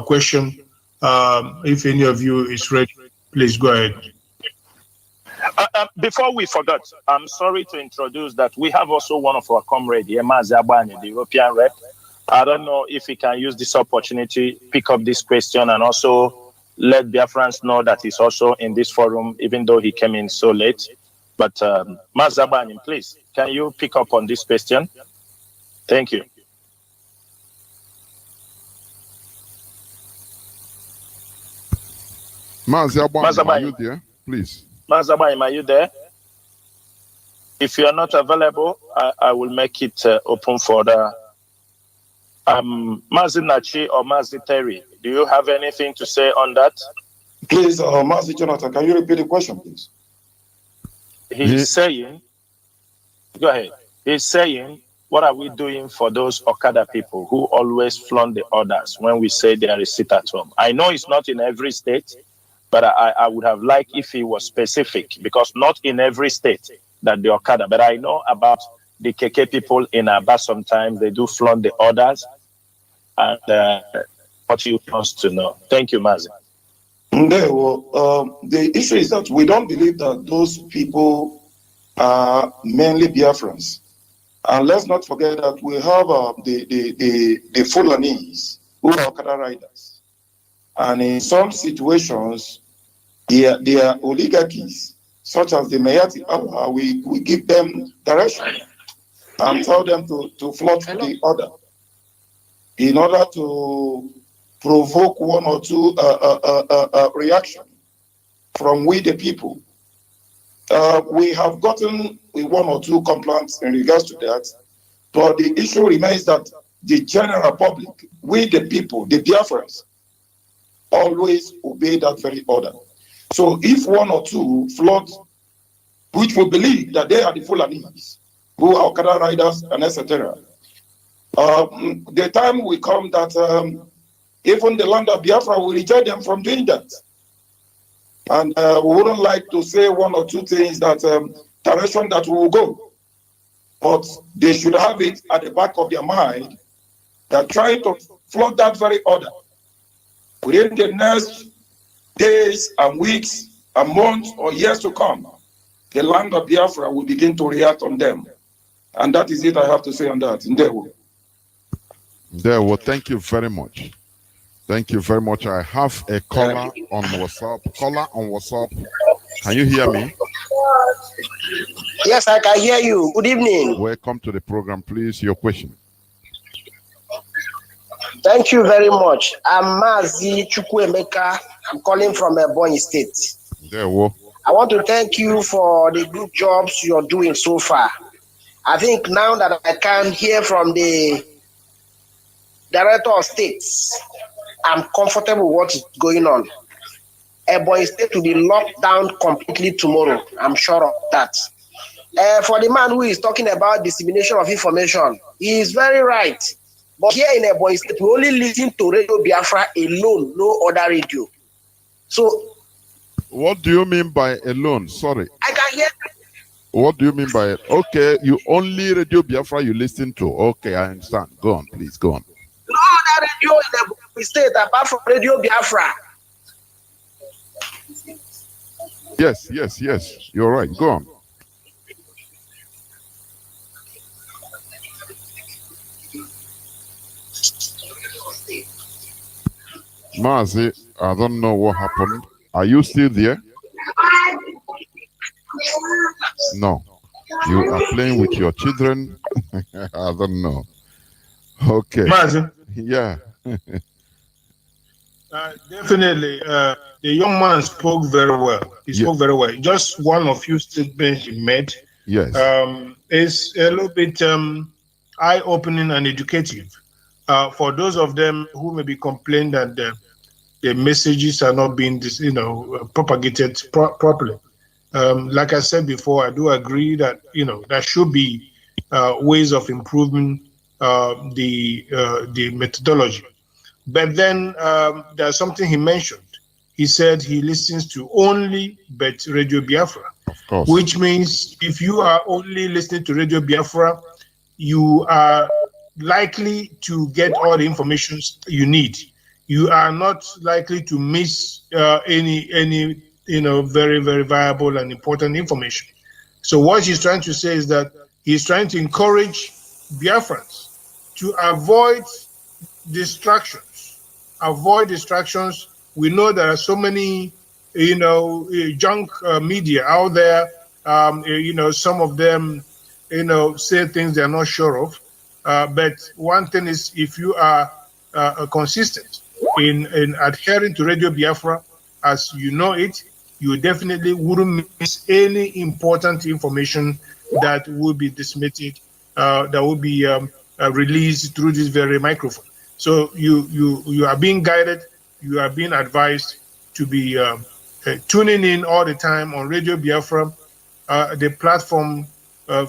question. If any of you is ready, please go ahead. Before we forget, I'm sorry to introduce that we have also one of our comrades here, MAZI Abani, the European rep. I don't know if he can use this opportunity, pick up this question, and also let Biafrans know that he's also in this forum, even though he came in so late. But MAZI Abani, please, can you pick up on this question? Thank you. MAZI Abani, are you there? Please. MAZI Abani, are you there? If you are not available, I will make it open for the MAZI Nachi or MAZI Terry. Do you have anything to say on that? Please, MAZI Jonathan, can you repeat the question, please? He's saying, go ahead. He's saying, what are we doing for those Okada people who always flaunt the orders when we say they are a sit at home? I know it's not in every state, But I would have liked if he was specific, because not in every state that the Okada, but I know about the KK people in Aba sometimes, they do flaunt the orders, and what you want to know. Thank you, Mazi. The issue is that we don't believe that those people are mainly Biafrans. And let's not forget that we have the Fulanese who are Okada riders. And in some situations, their oligarchies, such as the Mayati Awa, we give them direction and tell them to float the order in order to provoke one or two reaction from we the people. We have gotten one or two complaints in regards to that, but the issue remains that the general public, we the people, the Biafrans, always obey that very order. So if one or two float, which we believe that they are the Fulanese, who are Okada riders and etc., the time will come that even the land of Biafra will reject them from doing that. And we wouldn't like to say one or two things that direction that we will go. But they should have it at the back of their mind that trying to float that very order. Within the next days and weeks and months or years to come, the land of Biafra will begin to react on them. And that is it I have to say on that. Ndewo, thank you very much. Thank you very much. I have a caller on WhatsApp. Caller on WhatsApp. Can you hear me? Yes, I can hear you. Good evening. Welcome to the program. Please, your question. Thank you very much. I'm MAZI Chukwuemeka. I'm calling from Ebonyi State. I want to thank you for the good jobs you're doing so far. I think now that I can hear from the Director of States, I'm comfortable with what is going on. Ebonyi State will be locked down completely tomorrow. I'm sure of that. For the man who is talking about dissemination of information, he is very right. But here in Ebonyi State, we only listen to Radio Biafra alone, no other radio. So, what do you mean by alone? Sorry. I can hear. What do you mean by it? Okay, you only Radio Biafra you listen to. Okay, I understand. Go on, please, go on. No other radio in Ebonyi State apart from Radio Biafra. Yes. You're right. Go on. Mazi, I don't know what happened. Are you still there? No. You are playing with your children? I don't know. Okay. Mazi. Yeah. Definitely. The young man spoke very well. He spoke very well. Just one of few statements he made. Yes. Is a little bit eye-opening and educative. For those of them who may be complaining that the messages are not being, propagated properly. Like I said before, I do agree that there should be ways of improving the methodology. But then there's something he mentioned. He said he listens to only Radio Biafra, of course. Which means if you are only listening to Radio Biafra, you are likely to get all the information you need. You are not likely to miss any very, very viable and important information. So what he's trying to say is that he's trying to encourage Biafrans to avoid distractions. We know there are so many, junk media out there. Some of them, say things they're not sure of. But one thing is, if you are consistent in adhering to Radio Biafra as you know it, you definitely wouldn't miss any important information that will be disseminated, that will be released through this very microphone. So you are being guided, you are being advised to be tuning in all the time on Radio Biafra, the platform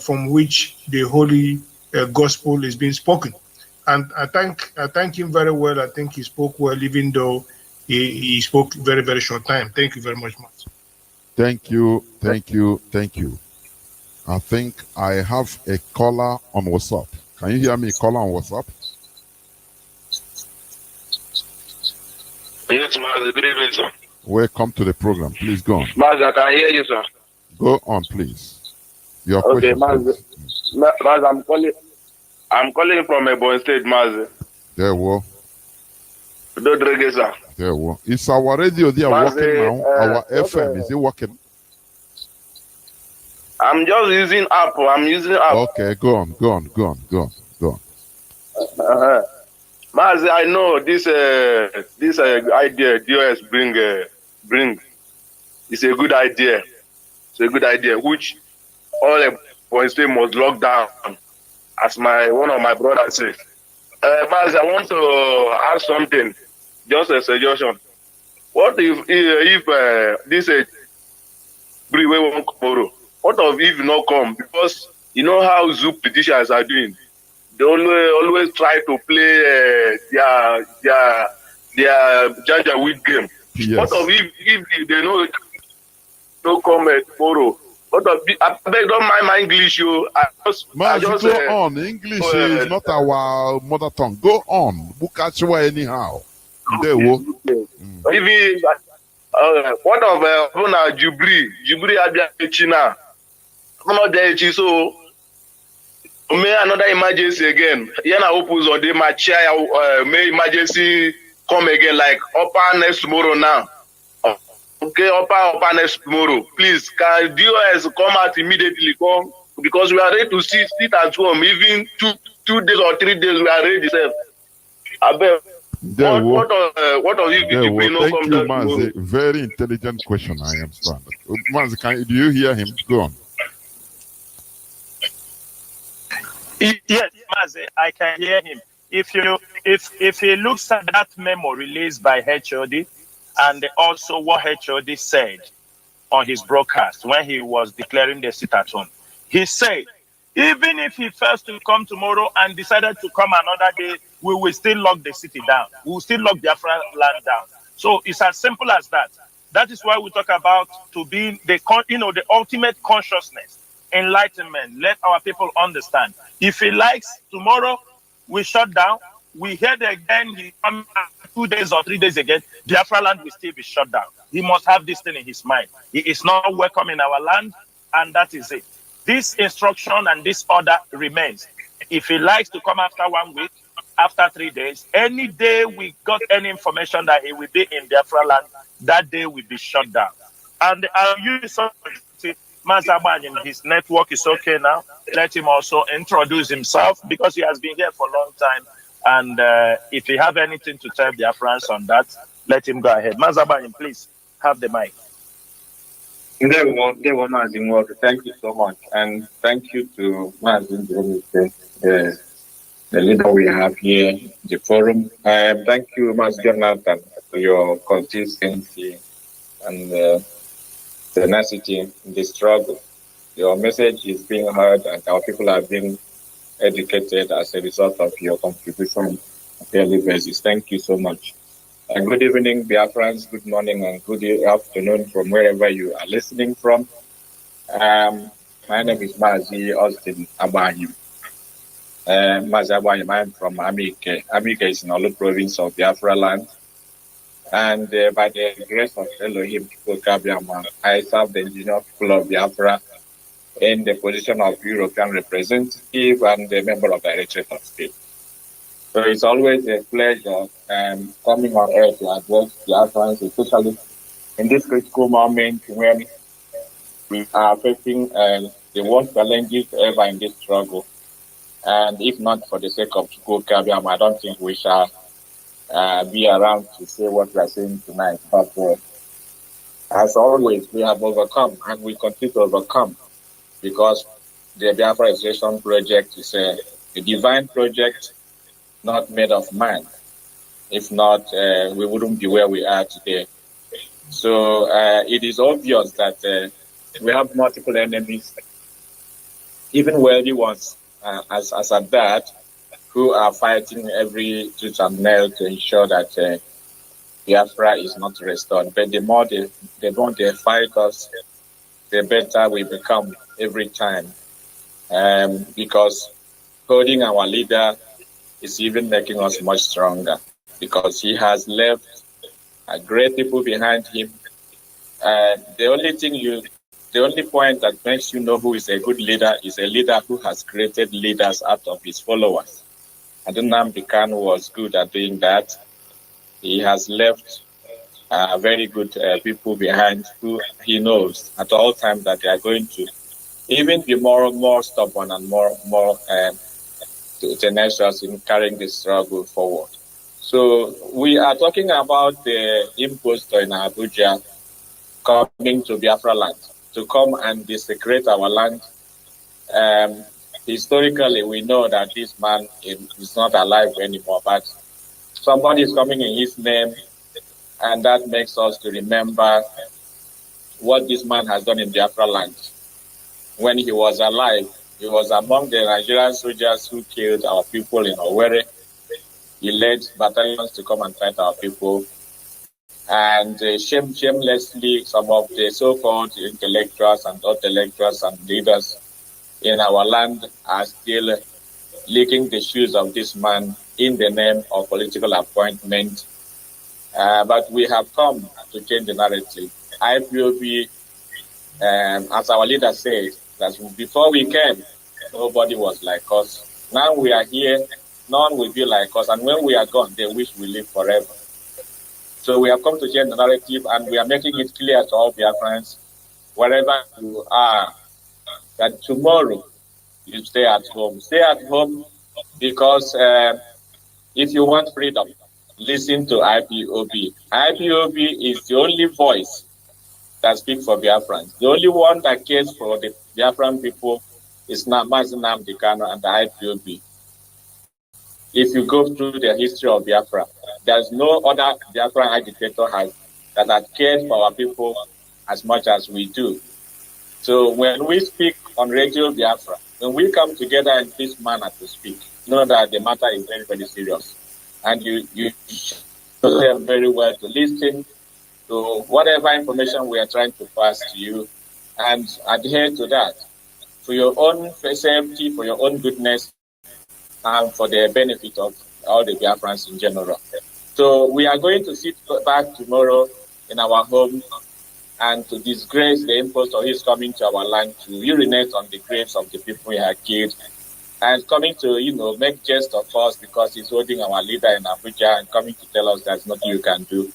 from which the Holy Gospel is being spoken. And I thank him very well. I think he spoke well, even though he spoke very, very short time. Thank you very much, Mazi. Thank you. I think I have a caller on WhatsApp. Can you hear me, caller on WhatsApp? Yes, Mazi. Good evening, sir. Welcome to the program. Please go on. Mazi, I can hear you, sir. Go on, please. Your Okay, question, Mazi. please. Mazi, I'm calling from Ebonyi State, Mazi. There we go. Sir. There we go. Is our radio there Mazi, working now? Our FM, is it working? I'm just using app. Okay, go on. Mazi, I know this idea DOS bring is a good idea. It's a good idea, which all Ebonyi State must lock down, as one of my brothers said. Mazi, I want to ask something, just a suggestion. What if this Bri won't tomorrow? What if not come? Because you know how Zoo politicians are doing. They always try to play their Jaja weed game. Yes. What if they know don't come tomorrow? What of I beg, don't mind my English, you. Mazi, go on. English is not our mother tongue. Go on. Bukachwa anyhow. There we go. Even what of Jubri Abia not there, so may another emergency again. Yana opens or they might chair may emergency come again like upper next tomorrow now. Okay, upper next tomorrow. Please, can DOS come out immediately? Come, because we are ready to sit at home. Even 2 days or 3 days, we are ready. I bet. What of you? Thank you, Mazi. Very intelligent question. I understand. Mazi, do you hear him? Go on. Yes, Mazi, I can hear him. If he looks at that memo released by HOD and also what HOD said on his broadcast when he was declaring the sit at home, he said, even if he fails to come tomorrow and decided to come another day, we will still lock the city down. We will still lock Biafra land down. So it's as simple as that. That is why we talk about to be the ultimate consciousness, enlightenment. Let our people understand. If he likes, tomorrow we shut down. We heard again, he come 2 days or 3 days again, Biafra land will still be shut down. He must have this thing in his mind. He is not welcome in our land, and that is it. This instruction and this order remains. If he likes to come after 1 week, after 3 days, any day we got any information that he will be in Biafra land, that day will be shut down. And I'll use something. Mazabani, his network is okay now. Let him also introduce himself because he has been here for a long time. And if you have anything to tell Biafrans on that, let him go ahead. Mazabani, please have the mic. Thank you so much. And thank you to Mazin, the leader we have here, the forum. Thank you, Mas Jonathan, for your consistency and tenacity in the struggle. Your message is being heard and our people are being educated as a result of your contribution on a daily basis. Thank you so much. Good evening, Biafrans. Good morning and good afternoon from wherever you are listening from. My name is MAZI Austin Abayim. MAZI Abayim, I'm from Amike. Amike is in Olu province of Biafra land. And by the grace of Elohim, I serve the indigenous people of Biafra in the position of European representative and a member of the Directorate of State. So it's always a pleasure coming on air to address Biafrans, especially in this critical moment when we are facing the worst challenges ever in this struggle. And if not for the sake of Chukwu Kabiam, I don't think we shall be around to say what we are saying tonight. But as always, we have overcome and we continue to overcome because the Biafra Restoration Project is a divine project not made of man. If not, we wouldn't be where we are today. So it is obvious that we have multiple enemies, even wealthy ones, as at that, who are fighting every tooth and nail to ensure that Biafra is not restored. But the more they fight us, the better we become every time. Because holding our leader is even making us much stronger, because he has left great people behind him. The only point that makes you know who is a good leader is a leader who has created leaders out of his followers. Nnamdi Kanu was good at doing that. He has left very good people behind who he knows at all times that they are going to even be more stubborn and more tenacious in carrying the struggle forward. So we are talking about the impostor in Abuja coming to Biafra land to come and desecrate our land. Historically, we know that this man is not alive anymore, but somebody is coming in his name, and that makes us to remember what this man has done in Biafra land. When he was alive, he was among the Nigerian soldiers who killed our people in Owerri. He led battalions to come and fight our people. And shamelessly, some of the so-called intellectuals and intellectuals and leaders in our land are still licking the shoes of this man in the name of political appointment. But we have come to change the narrative. IPOB, as our leader said, that before we came, nobody was like us. Now we are here, none will be like us. And when we are gone, they wish we live forever. So we have come to change the narrative, and we are making it clear to all Biafrans, wherever you are, that tomorrow you stay at home. Stay at home because if you want freedom, listen to IPOB. IPOB is the only voice that speaks for Biafrans. The only one that cares for the Biafran people is MAZI Nnamdi Kanu and the IPOB. If you go through the history of Biafra, there's no other Biafran agitator that has cared for our people as much as we do. So when we speak on Radio Biafra, when we come together in this manner to speak, know that the matter is very, very serious. And you show them very well to listen to whatever information we are trying to pass to you and adhere to that for your own safety, for your own goodness, and for the benefit of all the Biafrans in general. So we are going to sit back tomorrow in our homes and to disgrace the impostor who is coming to our land to urinate on the graves of the people we have killed, and coming to, make jest of us because he's holding our leader in Abuja and coming to tell us there's nothing you can do.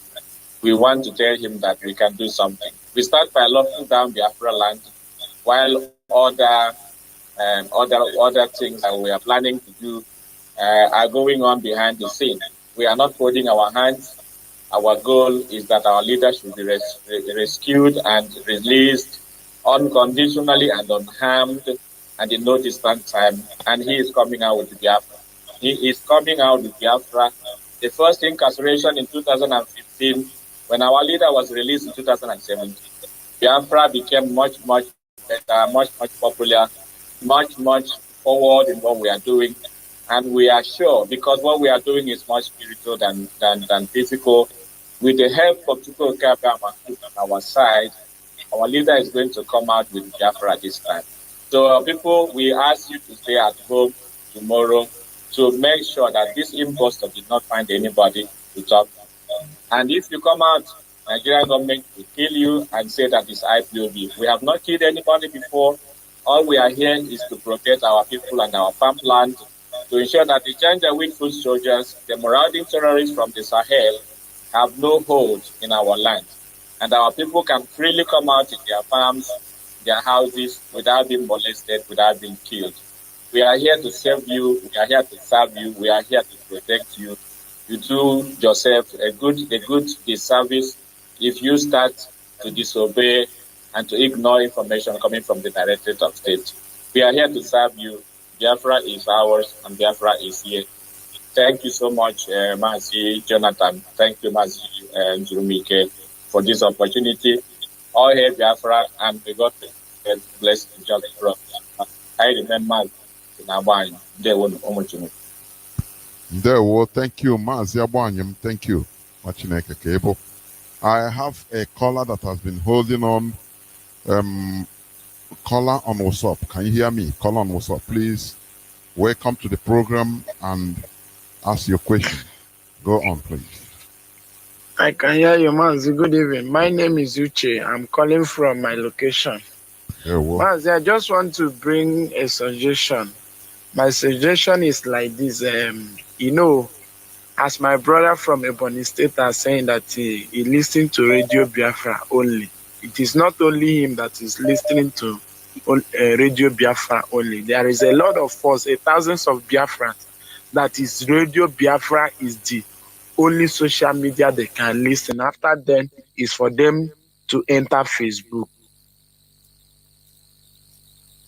We want to tell him that we can do something. We start by locking down Biafra land, while other things that we are planning to do are going on behind the scene. We are not holding our hands. Our goal is that our leader should be rescued and released unconditionally and unharmed and in no distant time. And he is coming out with Biafra. He is coming out with Biafra. The first incarceration in 2015, when our leader was released in 2017, Biafra became much, much better, much, much popular, much, much forward in what we are doing. And we are sure, because what we are doing is much spiritual than physical. With the help of Chukwu on our side, our leader is going to come out with Biafra this time. So people, we ask you to stay at home tomorrow to make sure that this impostor did not find anybody to talk to. And if you come out, Nigerian government will kill you and say that it's IPOB. We have not killed anybody before. All we are here is to protect our people and our farmland, to ensure that the Janjaweed foot soldiers, the marauding terrorists from the Sahel, have no hold in our land. And our people can freely come out in their farms, their houses, without being molested, without being killed. We are here to serve you. We are here to serve you. We are here to protect you. You do yourself a good disservice if you start to disobey and to ignore information coming from the Directorate of State. We are here to serve you. Biafra is ours, and Biafra is here. Thank you so much, MAZI Jonathan. Thank you, MAZI Njurumike, for this opportunity. All hail Biafra, and may God bless the just brother. I remember in Abany, they won't. There, well, thank you, MAZI Abanyam. Thank you. Machineke Kebo. I have a caller that has been holding on. Caller on WhatsApp. Can you hear me? Caller on WhatsApp, please. Welcome to the program and ask your question. Go on, please. I can hear you, Mazi. Good evening. My name is Uche. I'm calling from my location. Yeah, well. Mazi, I just want to bring a suggestion. My suggestion is like this. As my brother from Ebony State are saying that he listens to Radio Biafra only. It is not only him that is listening to Radio Biafra only. There is a lot of us, thousands of Biafrans, that is Radio Biafra is the only social media they can listen. After then, is for them to enter Facebook.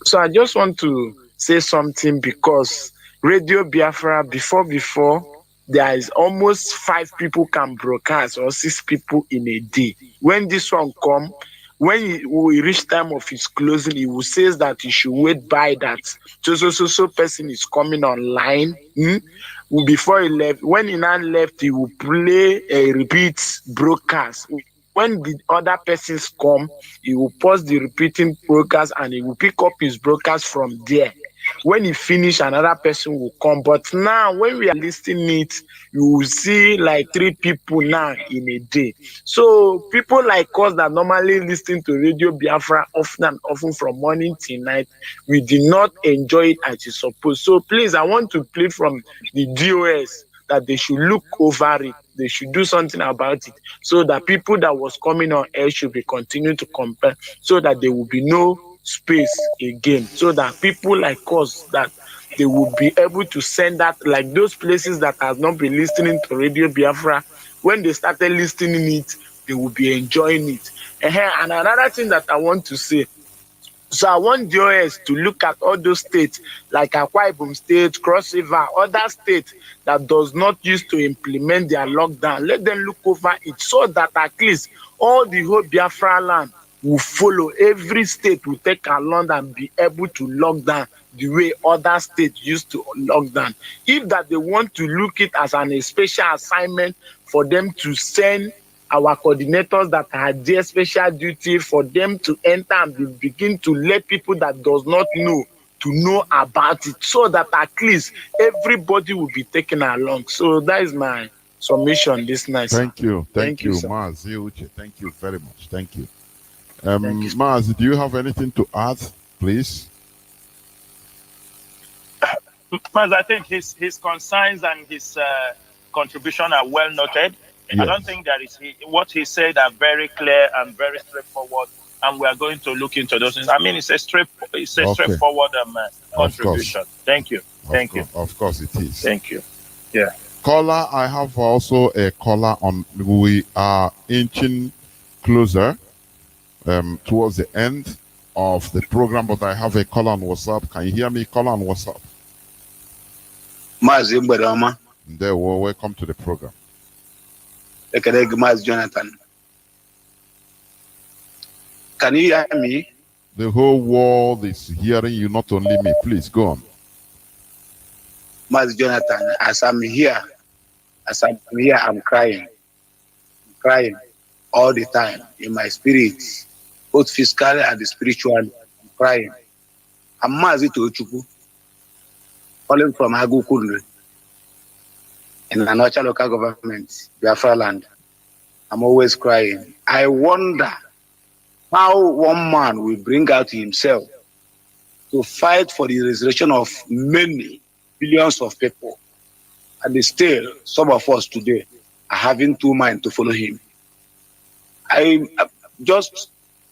So I just want to say something because Radio Biafra, before, there is almost 5 people can broadcast or 6 people in a day. When this one come, when we reach time of his closing, he will say that he should wait by that. So person is coming online. Before he left, when he now left, he will play a repeat broadcast. When the other persons come, he will pause the repeating broadcast and he will pick up his broadcast from there. When he finish, another person will come. But now, when we are listening it, you will see like 3 people now in a day. So people like us that normally listen to Radio Biafra often from morning till night, we do not enjoy it as it's supposed. So please, I want to plead from the DOS that they should look over it. They should do something about it so that people that was coming on air should be continuing to compare so that there will be no space again, so that people like us, that they will be able to send that, like those places that have not been listening to Radio Biafra, when they started listening it, they will be enjoying it. And another thing that I want to say, so I want DOS to look at all those states like Akwa Ibom State, Cross River, other states that does not use to implement their lockdown. Let them look over it so that at least all the whole Biafra land will follow. Every state will take along and be able to lock down the way other states used to lock down. If that they want to look it as a special assignment for them to send our coordinators that are there special duty for them to enter and begin to let people that does not know to know about it, so that at least everybody will be taken along. So that is my submission this night. Thank you. Thank you, sir. Mazi Uche. Thank you very much. Thank you. Mazi, do you have anything to add, please? Mazi, I think his concerns and his contribution are well noted. Yes. I don't think that is what he said are very clear and very straightforward, and we are going to look into those things. I mean, it's a straightforward contribution. Thank you. Thank you. Of course, it is. Thank you. Yeah. Caller, I have also a caller on. We are inching closer towards the end of the program, but I have a caller on WhatsApp. Can you hear me? Caller on WhatsApp. Mazi Mbadama. There, welcome to the program. Jonathan. Can you hear me? The whole world is hearing you, not only me. Please go on. Mazi Jonathan, as I'm here, I'm crying. I'm crying all the time in my spirit, both physically and spiritually. I'm crying. I'm Mazi Tochuku, calling from Agukuru in Anocha local government, Biafra land. I'm always crying. I wonder how one man will bring out himself to fight for the resurrection of many billions of people. And still, some of us today are having 2 minds to follow him. I just,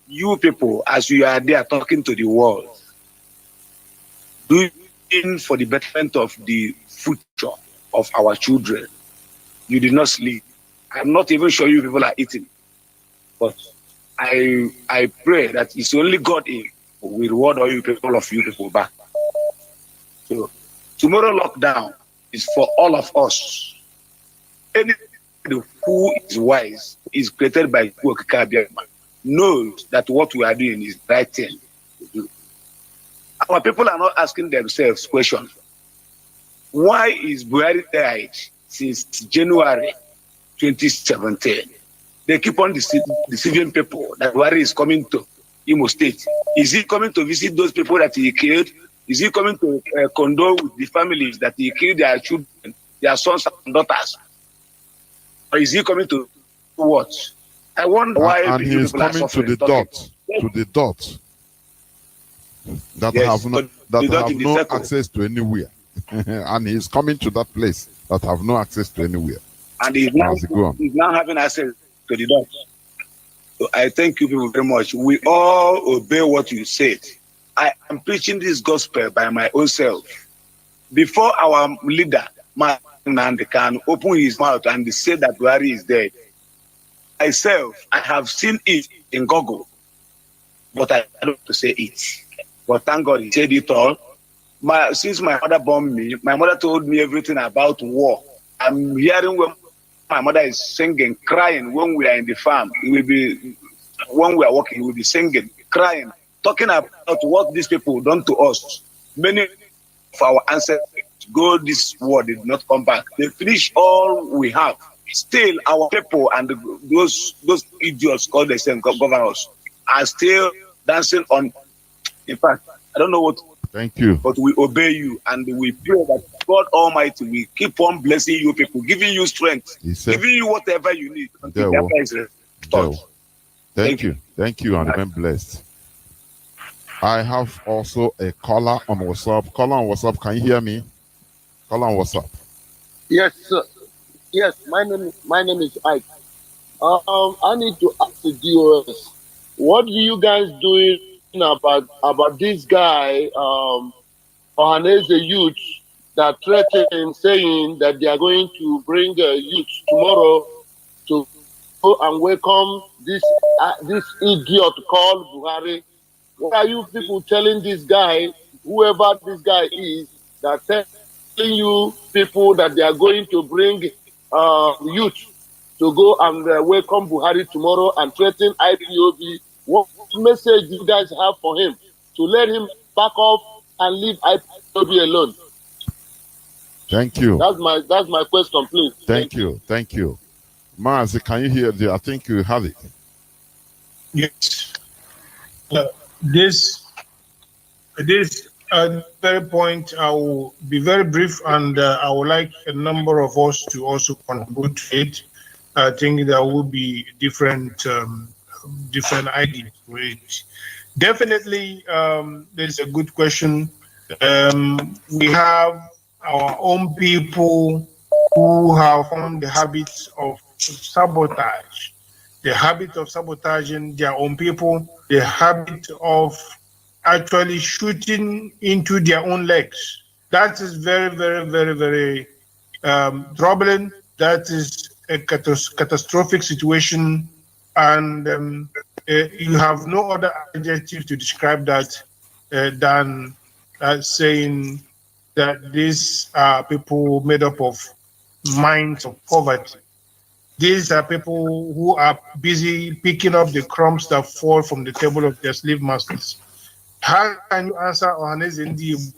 you people, as you are there talking to the world, doing for the betterment of the future of our children. You did not sleep. I'm not even sure you people are eating. But I pray that it's only God will reward all of you people back. So tomorrow lockdown is for all of us. Anybody who is wise is created by knows that what we are doing is the right thing to do. Our people are not asking themselves questions. Why is Buhari died since January 2017. They keep on deceiving people that Buhari is coming to Imo State. Is he coming to visit those people that he killed? Is he coming to condole with the families that he killed their children, their sons and daughters? Or is he coming to what? I wonder why. And he is coming to the dot, that yes, have no access to anywhere. And he is coming to that place that have no access to anywhere. And he's now having access to the dot. So I thank you people very much. We all obey what you said. I am preaching this gospel by my own self. Before our leader, Nandi, can open his mouth and say that Buhari is dead, myself, I have seen it in Google, but I don't want to say it. But thank God he said it all. Since my mother born me, my mother told me everything about war. I'm hearing when my mother is singing, crying when we are in the farm. It will be when we are working, we will be singing, crying, talking about what these people done to us. Many of our ancestors go this war, did not come back. They finish all we have. Still, our people and those idiots called themselves governors are still dancing on. In fact, I don't know what. Thank you. But we obey you and we pray that God Almighty will keep on blessing you people, giving you strength, giving you whatever you need. Thank you. Thank you, and remain blessed. I have also a caller on WhatsApp. Caller on WhatsApp, can you hear me? Caller on WhatsApp. Yes, sir. Yes, my name is Ike. I need to ask the DOS, what do you guys doing about this guy, Ohaneze youth, that threatened saying that they are going to bring youth tomorrow to go and welcome this idiot called Buhari? What are you people telling this guy, whoever this guy is, that telling you people that they are going to bring youth to go and welcome Buhari tomorrow and threaten IPOB? What message do you guys have for him to let him back off and leave IPOB alone? Thank you. That's my question, please. Thank you. Mazi, can you hear? I think you have it. Yes. This very point, I will be very brief, and I would like a number of us to also contribute to it. I think there will be different ideas. Definitely, there's a good question. We have our own people who have formed the habits of sabotage, the habit of sabotaging their own people, the habit of actually shooting into their own legs. That is very, very, very, very troubling. That is a catastrophic situation, and you have no other adjective to describe that than saying that these are people made up of minds of poverty. These are people who are busy picking up the crumbs that fall from the table of their slave masters. How can you answer Ohaneze Ndi?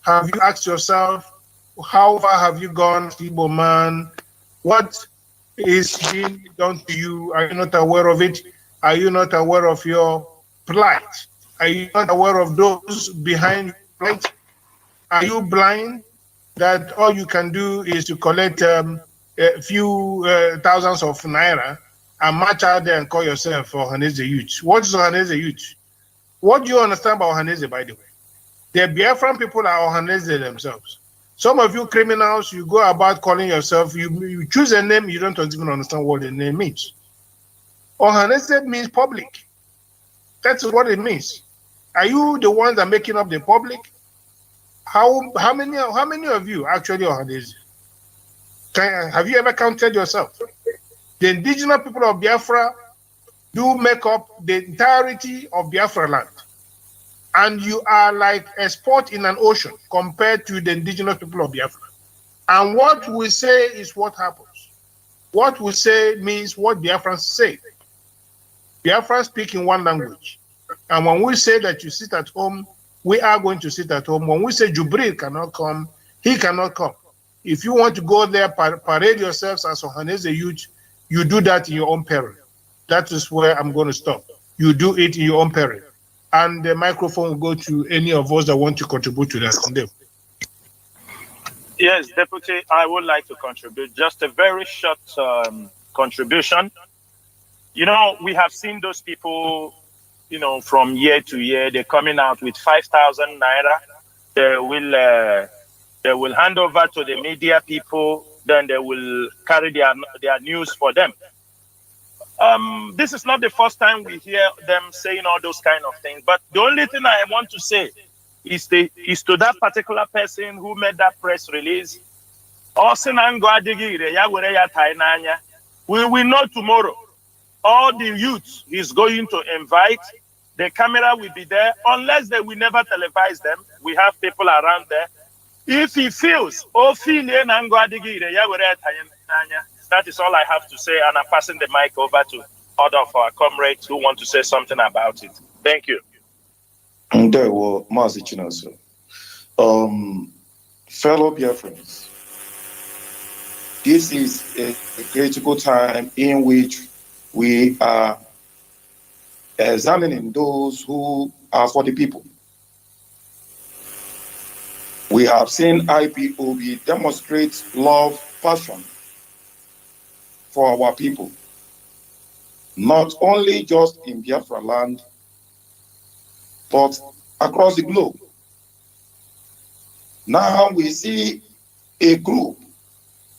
Have you asked yourself, how far have you gone, Igbo man? What is being done to you? Are you not aware of it? Are you not aware of your plight? Are you not aware of those behind your plight? Are you blind that all you can do is to collect a few thousands of naira and march out there and call yourself Ohaneze Youth? What is Ohaneze Youth? What do you understand about Ohaneze, by the way? The Biafran people are Ohaneze themselves. Some of you criminals, you go about calling yourself, you choose a name, you don't even understand what the name means. Ohaneze means public. That's what it means. Are you the ones that are making up the public? How many of you actually Ohaneze? Have you ever counted yourself? The indigenous people of Biafra do make up the entirety of Biafra land. And you are like a spot in an ocean compared to the indigenous people of Biafra. And what we say is what happens. What we say means what Biafrans say. Biafrans speak in one language. And when we say that you sit at home, we are going to sit at home. When we say Jubril cannot come, he cannot come. If you want to go there, parade yourselves as Ohanese youth, you do that in your own peril. That is where I'm going to stop. You do it in your own peril. And the microphone will go to any of us that want to contribute to that. Yes, Deputy, I would like to contribute. Just a very short contribution. You know, we have seen those people, you know, from year to year, they're coming out with 5,000 naira. They will hand over to the media people, then they will carry their news for them. This is not the first time we hear them saying all those kind of things. But the only thing I want to say is to that particular person who made that press release. We will know tomorrow. All the youth he's going to invite, the camera will be there, unless they will never televise them. We have people around there. If he feels, that is all I have to say, and I'm passing the mic over to other of our comrades who want to say something about it. Thank you. There were MAZI Chinaso. Fellow Biafrans, this is a critical time in which we are examining those who are for the people. We have seen IPOB demonstrate love, passion for our people, not only just in Biafra land, but across the globe. Now we see a group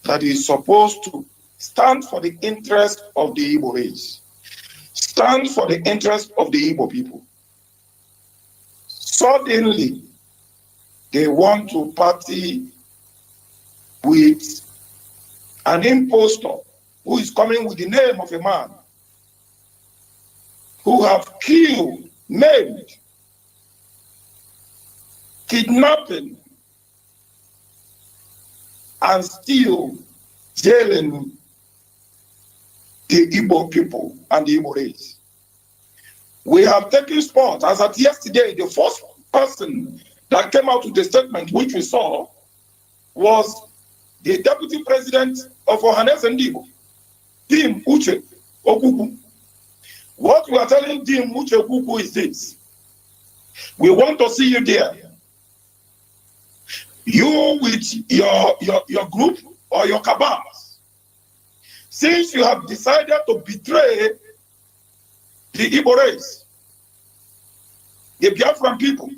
that is supposed to stand for the interest of the Igbo race, stand for the interest of the Igbo people. Suddenly, they want to party with an impostor who is coming with the name of a man who have killed, maimed, kidnapping, and still jailing the Igbo people and the Igbo race. We have taken sport. As at yesterday, the first person that came out with the statement which we saw was the deputy president of Ohanes and Igbo, Dim Uche Okuku. What we are telling Dim Uche Okuku is this: we want to see you there. You with your group or your cabals, since you have decided to betray the Igbo race, the Biafran people,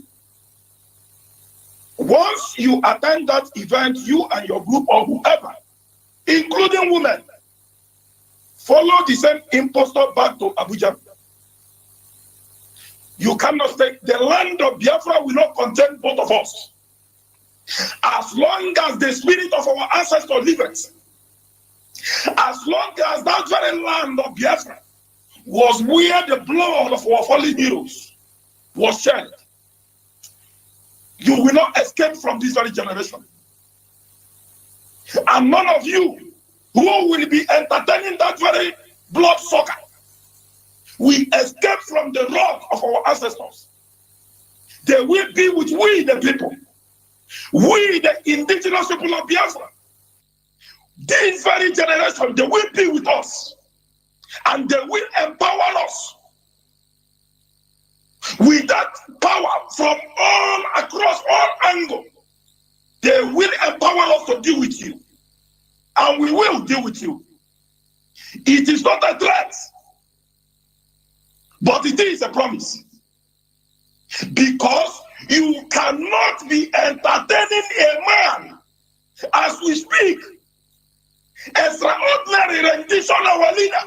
once you attend that event, you and your group or whoever, including women, follow the same impostor back to Abuja. You cannot stay. The land of Biafra will not contain both of us. As long as the spirit of our ancestors liveth, as long as that very land of Biafra was where the blood of our fallen heroes was shed, you will not escape from this very generation. And none of you who will be entertaining that very blood sucker will escape from the wrath of our ancestors. They will be with we, the people. We, the indigenous people of Biafra, this very generation, they will be with us and they will empower us with that power from all across all angles. They will empower us to deal with you, and we will deal with you. It is not a threat, but it is a promise, because you cannot be entertaining a man as we speak, extraordinary rendition of our leader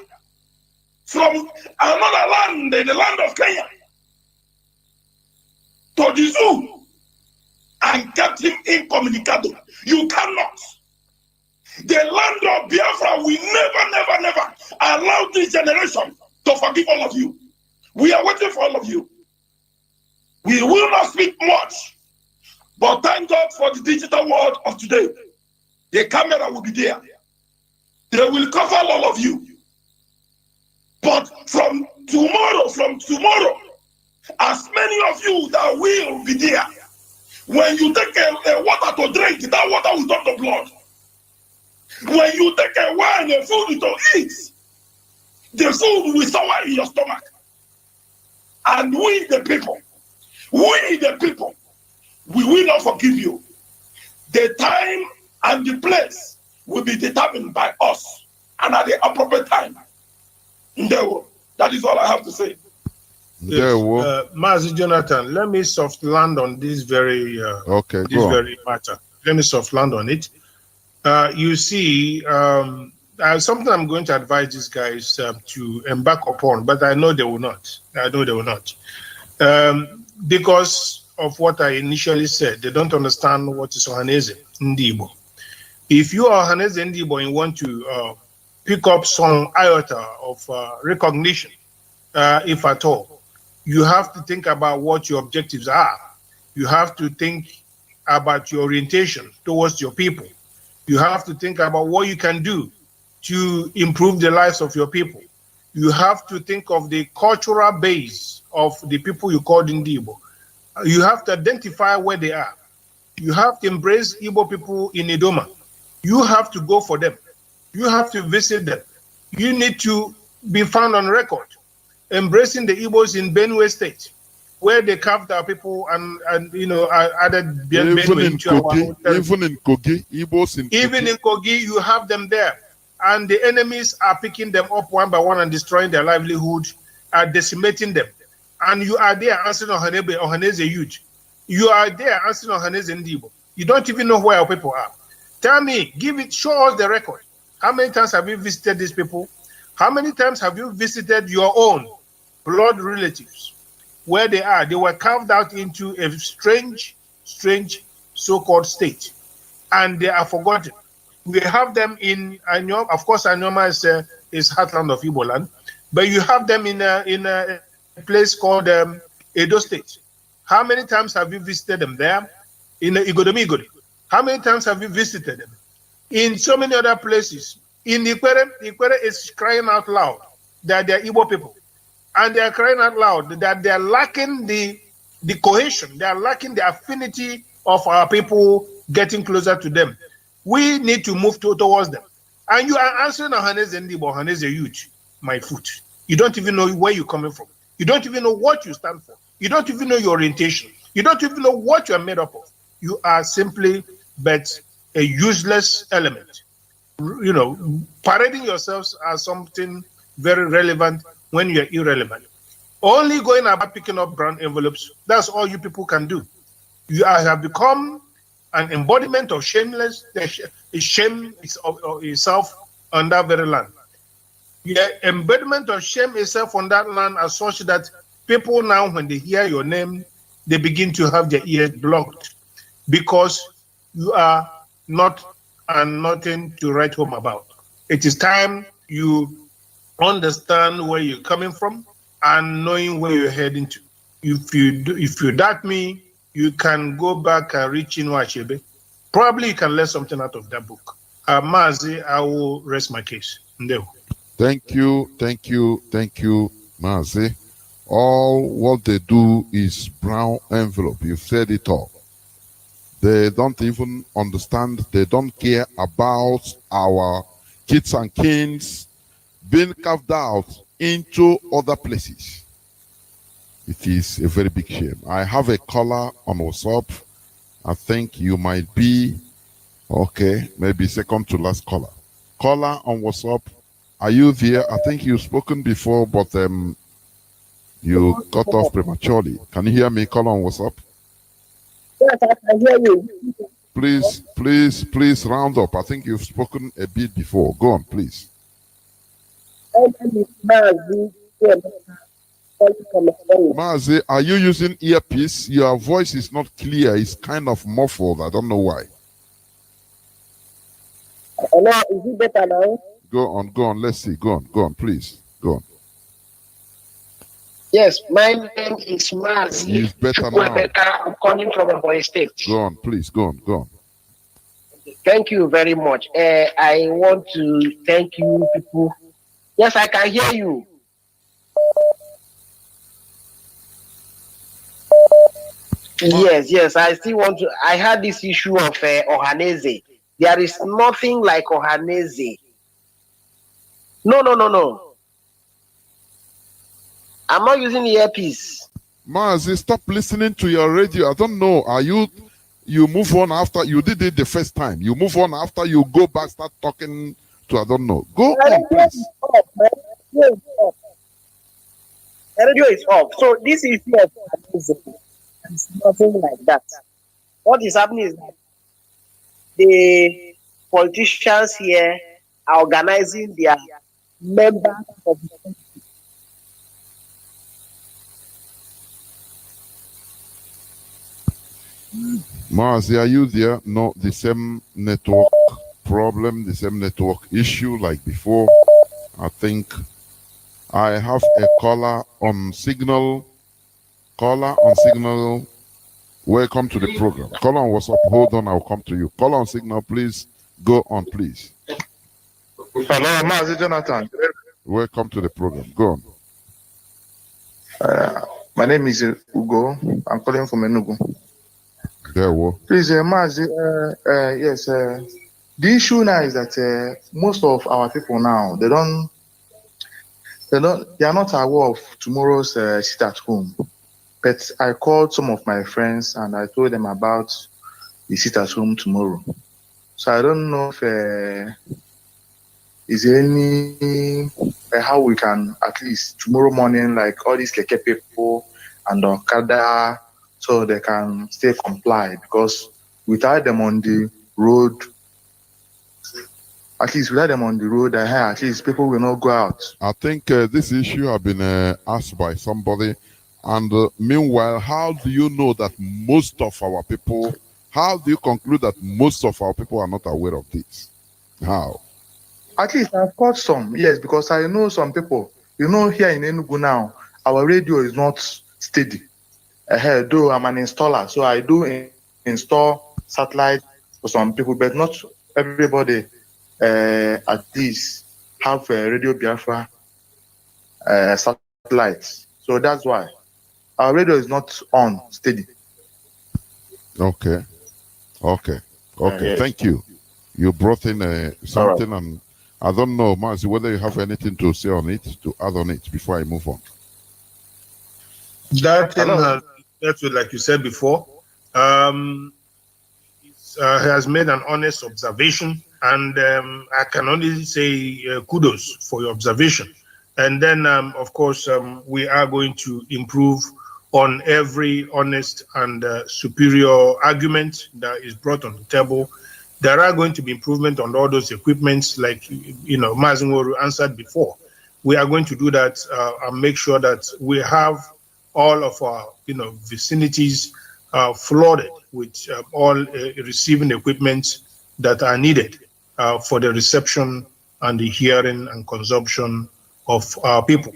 from another land, the land of Kenya, to the zoo and kept him incommunicado. You cannot. The land of Biafra will never allow this generation to forgive all of you. We are waiting for all of you. We will not speak much, but thank God for the digital world of today. The camera will be there. They will cover all of you. But from tomorrow, as many of you that will be there, when you take a water to drink, that water will turn to blood. When you take away the food to eat, the food will sour in your stomach. And we the people, we will not forgive you. The time and the place will be determined by us and at the appropriate time. That is all I have to say. Yes. MAZI Jonathan, let me soft land on this very matter. Let me soft land on it. You see, something I'm going to advise these guys to embark upon, but I know they will not. Because of what I initially said, they don't understand what is Ohaneze Ndibo. If you are Ohaneze Ndibo and want to pick up some iota of recognition, if at all, you have to think about what your objectives are. You have to think about your orientation towards your people. You have to think about what you can do to improve the lives of your people. You have to think of the cultural base of the people you call Ndibo. You have to identify where they are. You have to embrace Igbo people in Idoma. You have to go for them. You have to visit them. You need to be found on record, embracing the Igbos in Benue State, where they carved our people and added Benue into our own territory. Even in Kogi, Igbos in Kogi. Even in Kogi, you have them there. And the enemies are picking them up one by one and destroying their livelihood, are decimating them. And you are there answering Ohaneze youth. You are there answering Ohaneze Ndibo. You don't even know where our people are. Tell me, show us the record. How many times have you visited these people? How many times have you visited your own blood relatives? Where they are, they were carved out into a strange so-called state, and they are forgotten. We have them in Anyoma. Of course, Anyoma is heartland of Igbo land, but you have them in a place called Edo State. How many times have you visited them there? In Igodomi. How many times have you visited them? In so many other places. In Ikwere is crying out loud that they are Igbo people. And they are crying out loud that they are lacking the cohesion, they are lacking the affinity of our people getting closer to them. We need to move towards them. And you are answering Ohaneze Ndibo, Ohaneze youth, my foot. You don't even know where you're coming from. You don't even know what you stand for. You don't even know your orientation. You don't even know what you are made up of. You are simply but a useless element. Parading yourselves as something very relevant when you're irrelevant. Only going about picking up brown envelopes, that's all you people can do. You have become an embodiment of shameless, shame itself on that very land. The embodiment of shame itself on that land are such that people now, when they hear your name, they begin to have their ears blocked because you are not and nothing to write home about. It is time you understand where you're coming from and knowing where you're heading to. If you doubt me, you can go back and read Chinua Achebe. Probably you can learn something out of that book. MAZI, I will rest my case. Thank you, MAZI. All what they do is brown envelope. You've said it all. They don't even understand. They don't care about our kids and kings being carved out into other places. It is a very big shame. I have a caller on WhatsApp. I think you might be, okay, maybe second to last caller. Caller on WhatsApp, are you there? I think you've spoken before, but you got off prematurely. Can you hear me? Caller on WhatsApp. Yes, I can hear you. Please round up. I think you've spoken a bit before. Go on, please. MAZI, are you using earpiece? Your voice is not clear. It's kind of muffled. I don't know why. Hello, is it better now? Go on. Let's see. Go on, please. Go on. Yes, my name is MAZI. It's better now. I'm calling from a boy state. Go on, please. Go on. Thank you very much. I want to thank you people. Yes, I can hear you. Yes, I still want to. I had this issue of Ohaneze. There is nothing like Ohaneze. No. I'm not using the earpiece. Mazi, stop listening to your radio. I don't know. Are you move on after you did it the first time? You move on after you go back, start talking to I don't know. Go on, please. The radio is off. So this issue of it's nothing like that. What is happening is that the politicians here are organizing their members of the Mazi, are you there? No, the same network problem, the same network issue like before. I think I have a caller on signal. Caller on signal. Welcome to the program. Caller on WhatsApp. Hold on, I'll come to you. Caller on signal, please. Go on, please. Hello, Mazi Jonathan. Welcome to the program. Go on. My name is Ugo. I'm calling from Enugu. There we go. Please, Mazi, yes, the issue now is that most of our people now, they are not aware of tomorrow's sit at home. But I called some of my friends and I told them about the sit at home tomorrow. So I don't know if is there any how we can at least tomorrow morning, like all these keke people and Okada, so they can stay complied, because without them on the road, at least people will not go out. I think this issue have been asked by somebody. And meanwhile, how do you know that most of our people, how do you conclude that most of our people are not aware of this? How? At least I've caught some, yes, because I know some people. You know, here in Enugu now, our radio is not steady. Though I'm an installer, so I do install satellite for some people, but not everybody at least have a Radio Biafra satellite. So that's why our radio is not on steady. Okay. Yes. Thank you. You brought in something, right. And I don't know, Mazi, whether you have anything to say on it, to add on it before I move on. That thing that's like you said before, has made an honest observation, and I can only say kudos for your observation. And then, of course, we are going to improve on every honest and superior argument that is brought on the table. There are going to be improvement on all those equipments, like Mazinworu answered before. We are going to do that and make sure that we have all of our vicinities flooded with all receiving equipment that are needed for the reception and the hearing and consumption of our people.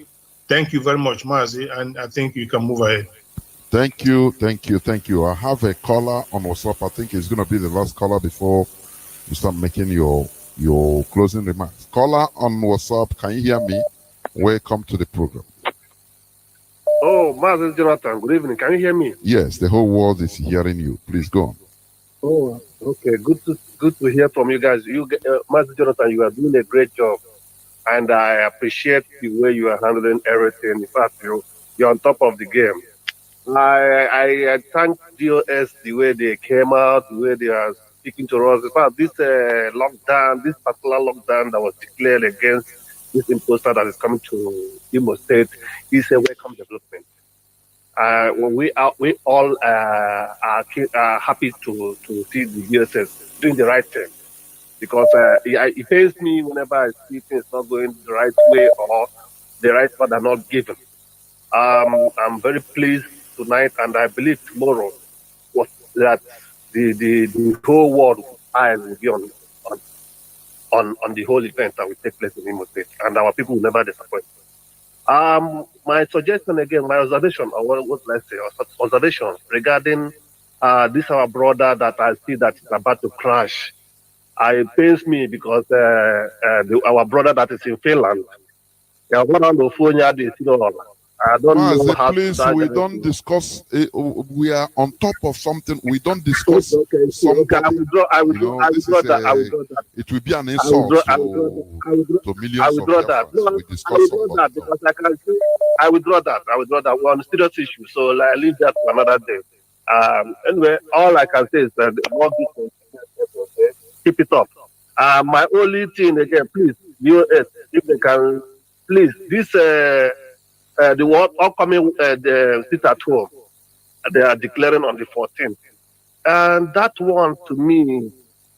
Thank you very much, Mazi, and I think you can move ahead. Thank you. I have a caller on WhatsApp. I think it's going to be the last caller before you start making your closing remarks. Caller on WhatsApp, can you hear me? Welcome to the program. Oh, Mazi Jonathan, good evening. Can you hear me? Yes, the whole world is hearing you. Please go on. Oh, okay. Good to hear from you guys. Mazi Jonathan, you are doing a great job, and I appreciate the way you are handling everything. In fact, you're on top of the game. I thank GOS the way they came out, the way they are speaking to us. In fact, this lockdown, this particular lockdown that was declared against this imposter that is coming to Imo State, is a welcome development. We all are happy to see the GSS doing the right thing, because it pains me whenever I see things not going the right way or the right path are not given. I'm very pleased tonight, and I believe tomorrow that the whole world eyes will be on the whole event that will take place in Imo State, and our people will never disappoint. My suggestion again, my observation, or what let's say, observation regarding this our brother that I see that is about to crash. It pains me because our brother that is in Finland, I don't know how please, to we don't discuss. We are on top of something. We don't discuss somebody. I withdraw that. It will be an insult to millions of Biafrans. We discuss somebody. Because I can say I withdraw that. We're on a serious issue, so I leave that for another day. Anyway, all I can say is that keep it up. My only thing again, please, US, if they can, please, this the upcoming the sit at home, they are declaring on the 14th, and that one to me,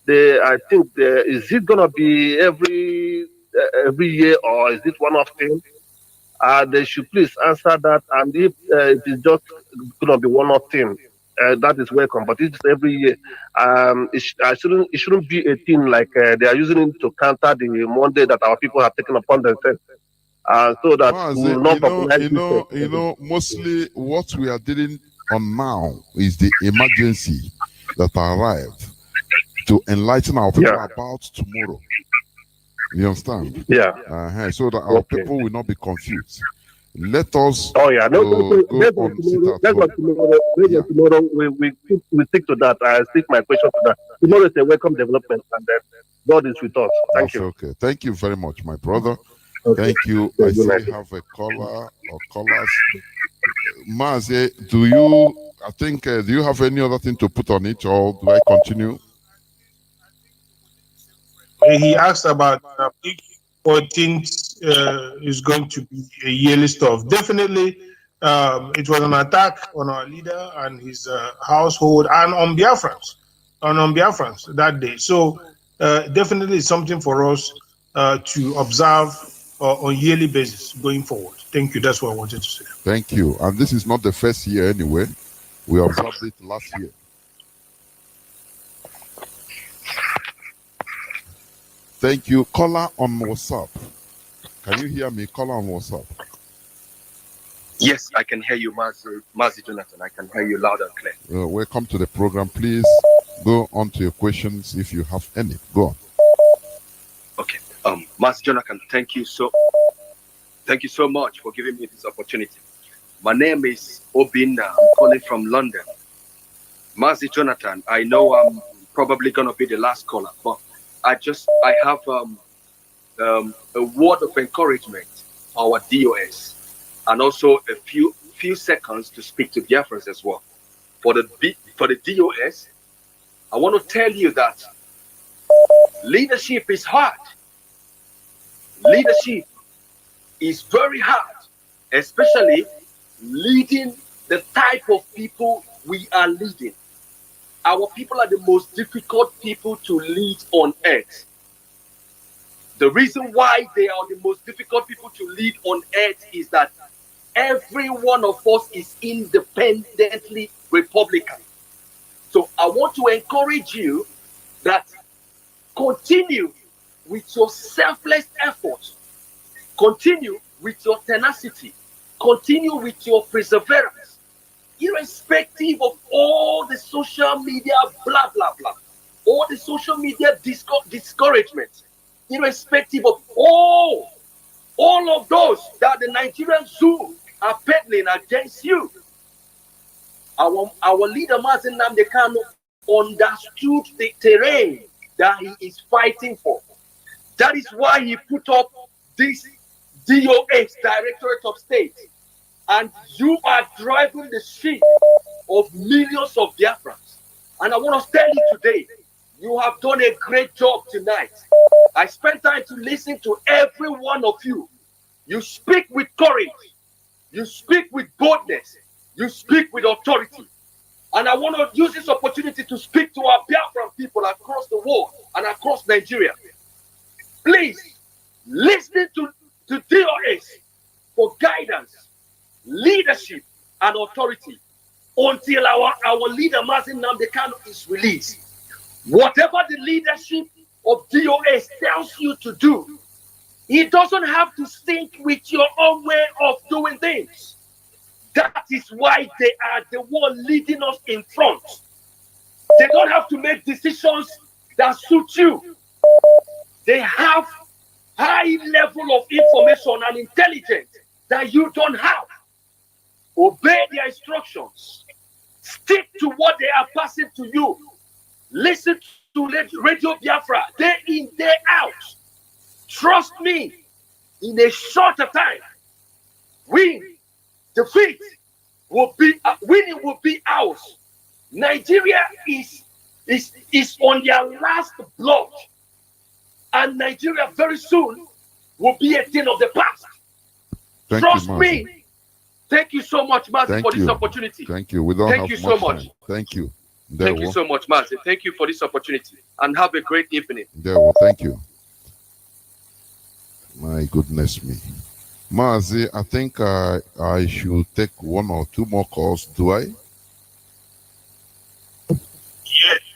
I think is it gonna be every year or is it one-off thing? They should please answer that, and if it is just gonna be one-off thing, that is welcome. But it's every year. It shouldn't be a thing like they are using it to counter the Monday that our people have taken upon themselves. So that we will not mostly what we are dealing on now is the emergency that arrived to enlighten our people about tomorrow. You understand? Yeah. So that our people will not be confused. Let us tomorrow we stick to that. I stick my question to that. Tomorrow is a welcome development, and then God is with us. Thank you. Okay. Thank you very much, my brother. Okay. Thank you. I still have a caller or callers. Mazi, do you have any other thing to put on it, or do I continue? He asked about if 14th is going to be a yearly stuff. Definitely, it was an attack on our leader and his household and on Biafrans, that day. So definitely something for us to observe on a yearly basis going forward. Thank you. That's what I wanted to say. Thank you. And this is not the first year anyway. We observed it last year. Thank you. Caller on WhatsApp. Can you hear me? Caller on WhatsApp. Yes, I can hear you, Mazi Jonathan. I can hear you loud and clear. Welcome to the program. Please go on to your questions if you have any. Go on. Okay. Mazi Jonathan, thank you so much for giving me this opportunity. My name is Obinna. I'm calling from London. Mazi Jonathan, I know I'm probably gonna be the last caller, but I have a word of encouragement for our DOS, and also a few seconds to speak to Biafrans as well. For the DOS, I want to tell you that leadership is hard. Leadership is very hard, especially leading the type of people we are leading. Our people are the most difficult people to lead on earth. The reason why they are the most difficult people to lead on earth is that every one of us is independently Republican. So I want to encourage you that continue with your selfless effort, continue with your tenacity, continue with your perseverance, irrespective of all the social media blah blah blah, all the social media discouragement, irrespective of all of those that the Nigerian zoo are peddling against you. Our leader Martin Nnamdi Kanu understood the terrain that he is fighting for. That is why he put up this DOH, Directorate of State. And you are driving the ship of millions of Biafrans. And I want to tell you today, you have done a great job tonight. I spent time to listen to every one of you. You speak with courage. You speak with boldness. You speak with authority. And I want to use this opportunity to speak to our Biafran people across the world and across Nigeria. Please, listen to DOS for guidance, leadership, and authority until our leader, Martin Nnamdi Kanu, is released. Whatever the leadership of DOS tells you to do, it doesn't have to sync with your own way of doing things. That is why they are the one leading us in front. They don't have to make decisions that suit you. They have high level of information and intelligence that you don't have. Obey their instructions. Stick to what they are passing to you. Listen to Radio Biafra day in, day out. Trust me, in a shorter time, winning will be ours. Nigeria is on their last blood, and Nigeria very soon will be a thing of the past. Trust me. Thank you so much, Mazi, for this opportunity. Thank you. We don't Thank have you so much. time. Thank you. Thank you so much, Mazi. Thank you for this opportunity, and have a great evening. Thank you. My goodness me. Mazi, I think I should take one or two more calls. Do I?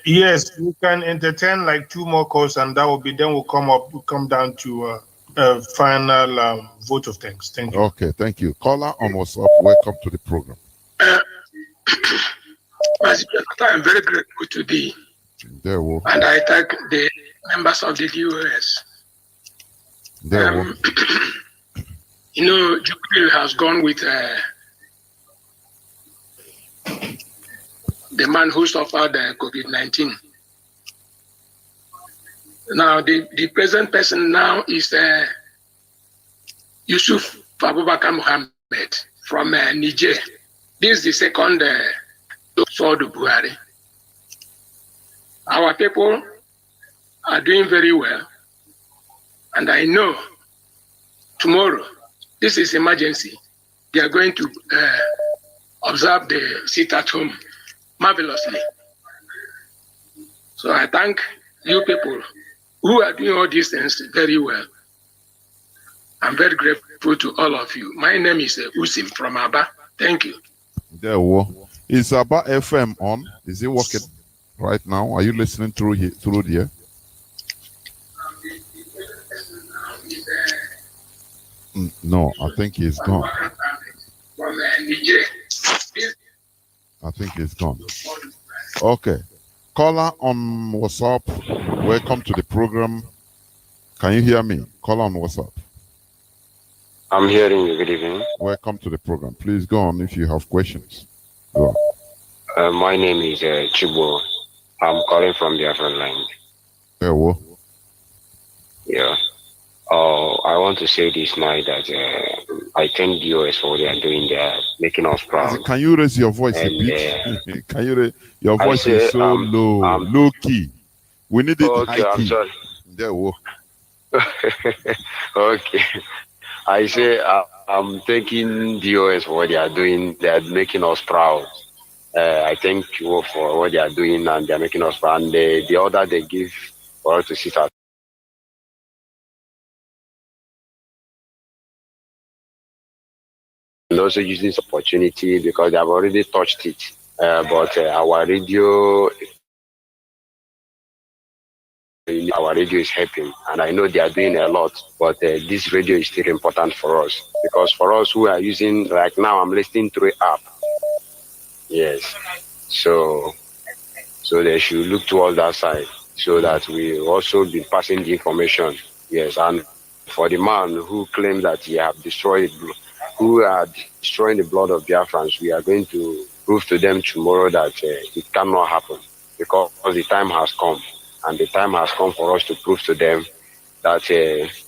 Yes, we can entertain like two more calls, and that will be then we'll come down to a final vote of thanks. Thank you. Okay, thank you. Caller on WhatsApp, welcome to the program. I'm very grateful today, and I thank the members of the DOS. You know, Jubilee has gone with the man who suffered COVID-19. Now, the present person now is Yusuf Abubakar Mohammed from Niger. This is the second Sword Buhari. Our people are doing very well, and I know tomorrow, this is emergency. They are going to observe the sit at home marvelously. So I thank you people who are doing all these things very well. I'm very grateful to all of you. My name is Usim from Aba. Thank you. Is Aba FM on? Is it working right now? Are you listening through here? No, I think he's gone. I think he's gone. Okay. Caller on WhatsApp, welcome to the program. Can you hear me? Caller on WhatsApp. I'm hearing you. Good evening. Welcome to the program. Please go on if you have questions. Go on. My name is Chibo. I'm calling from Biafra land. Yeah. I want to say this night that I thank DOS for what they are doing. They are making us proud. Can you raise your voice a bit? Can you raise your voice is so low key. We need it high key. I'm sorry. Okay. I say I'm thanking DOS for what they are doing. They are making us proud. I thank you for what they are doing, and they are making us proud. And the order they give for us to sit at. And also using this opportunity because they have already touched it. But our radio is helping, and I know they are doing a lot, but this radio is still important for us, because for us who are using, like now I'm listening through app. Yes. So they should look towards that side so that we also be passing the information. Yes. And for the man who claims that he have destroyed, who are destroying the blood of Biafrans, we are going to prove to them tomorrow that it cannot happen, because the time has come. And the time has come for us to prove to them that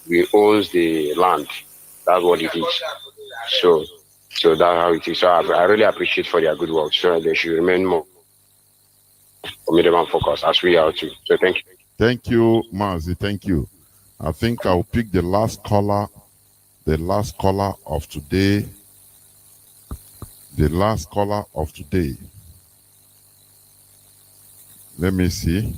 we own the land. That's what it is. So that's how it is. So I really appreciate for their good work. So they should remain more committed and focused as we are too. So thank you. Thank you, Mazi. Thank you. I think I'll pick the last caller of today. The last caller of today. Let me see.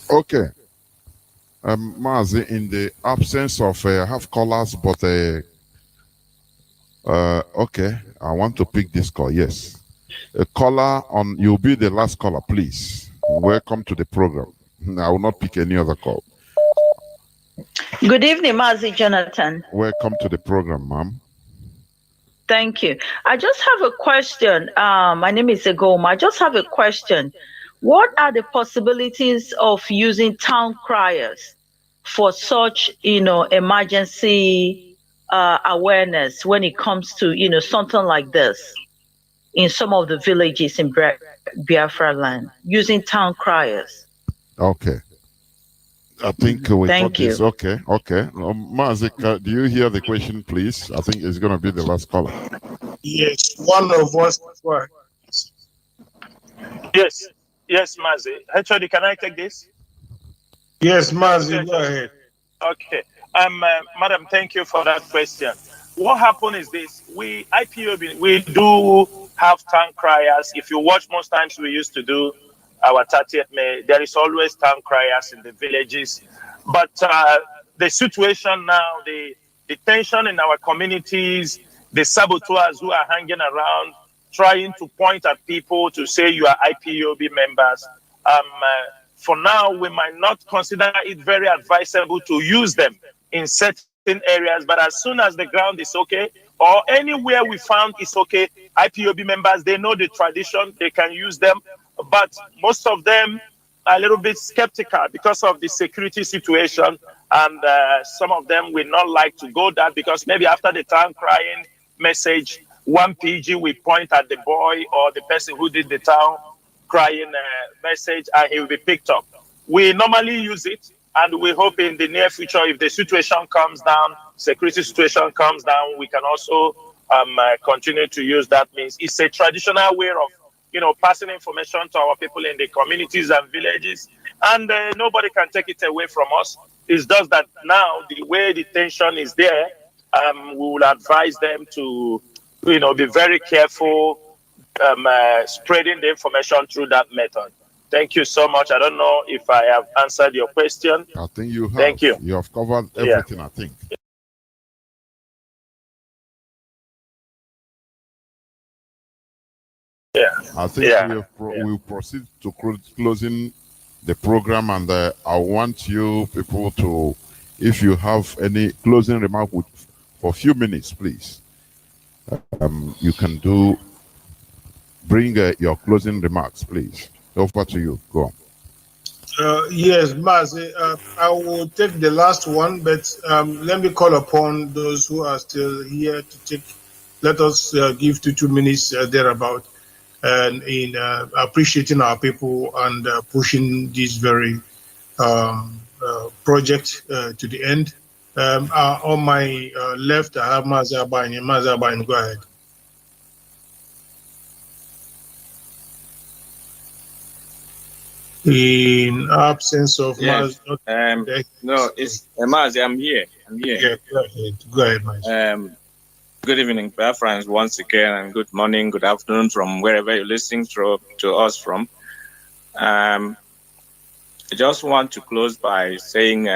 Okay. Mazi, in the absence of I have callers, but okay, I want to pick this call. Yes. A caller on, you'll be the last caller, please. Welcome to the program. I will not pick any other call. Good evening, Mazi Jonathan. Welcome to the program, ma'am. Thank you. I just have a question. My name is Egoma. I just have a question. What are the possibilities of using town criers for such, emergency awareness when it comes to, something like this in some of the villages in Biafra land, using town criers? Okay. I think we Thank got this. you. Okay. MAZI, do you hear the question, please? I think it's going to be the last caller. Yes, one of us. Yes, MAZI. HOD, can I take this? Yes, MAZI, go ahead. Okay. Madam, thank you for that question. What happened is this: IPOB, we do have town criers. If you watch, most times we used to do our 30th May. There is always town criers in the villages. But the situation now, the tension in our communities, the saboteurs who are hanging around, trying to point at people to say you are IPOB members. For now, we might not consider it very advisable to use them in certain areas, but as soon as the ground is okay, or anywhere we found is okay, IPOB members, they know the tradition, they can use them, but most of them are a little bit skeptical because of the security situation, and some of them will not like to go that because maybe after the town crying message, one PG will point at the boy or the person who did the town crying message and he will be picked up. We normally use it, and we hope in the near future, if the situation comes down, security situation comes down, we can also continue to use that means. It's a traditional way of, passing information to our people in the communities and villages, and nobody can take it away from us. It's just that now, the way the tension is there, we will advise them to, be very careful spreading the information through that method. Thank you so much. I don't know if I have answered your question. I think you have. Thank you. You have covered everything, I think. Yeah. I think we'll proceed to closing the program, and I want you people to, if you have any closing remark for a few minutes, please. You can bring your closing remarks, please. Over to you. Go on. Yes, MAZI, I will take the last one, but let me call upon those who are still here to let us give 2 minutes thereabout, and in appreciating our people and pushing this very project to the end. On my left, I have MAZI Abani. MAZI Abani, go ahead. In absence of yes. MAZI, no, it's MAZI. I'm here. Yeah, go ahead. Go ahead, MAZI. Good evening, friends, once again, and good morning, good afternoon from wherever you're listening to us from. I just want to close by saying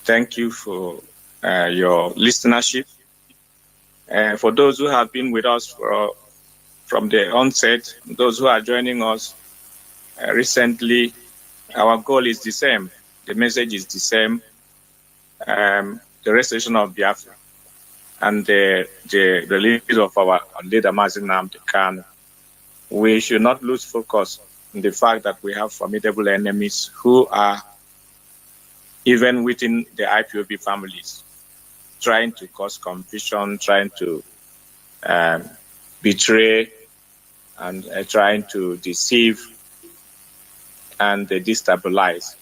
thank you for your listenership. For those who have been with us from the onset, those who are joining us recently, our goal is the same. The message is the same. The restoration of Biafra and the release of our leader, MAZI Nnamdi Kanu. We should not lose focus on the fact that we have formidable enemies who are, even within the IPOB families, trying to cause confusion, trying to betray, and trying to deceive and destabilize.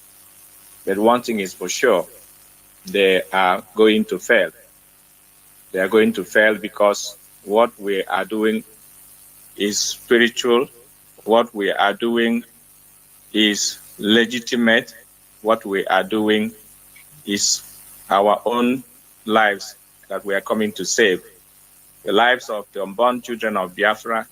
But one thing is for sure, they are going to fail. They are going to fail because what we are doing is spiritual. What we are doing is legitimate. What we are doing is our own lives that we are coming to save. The lives of the unborn children of Biafra,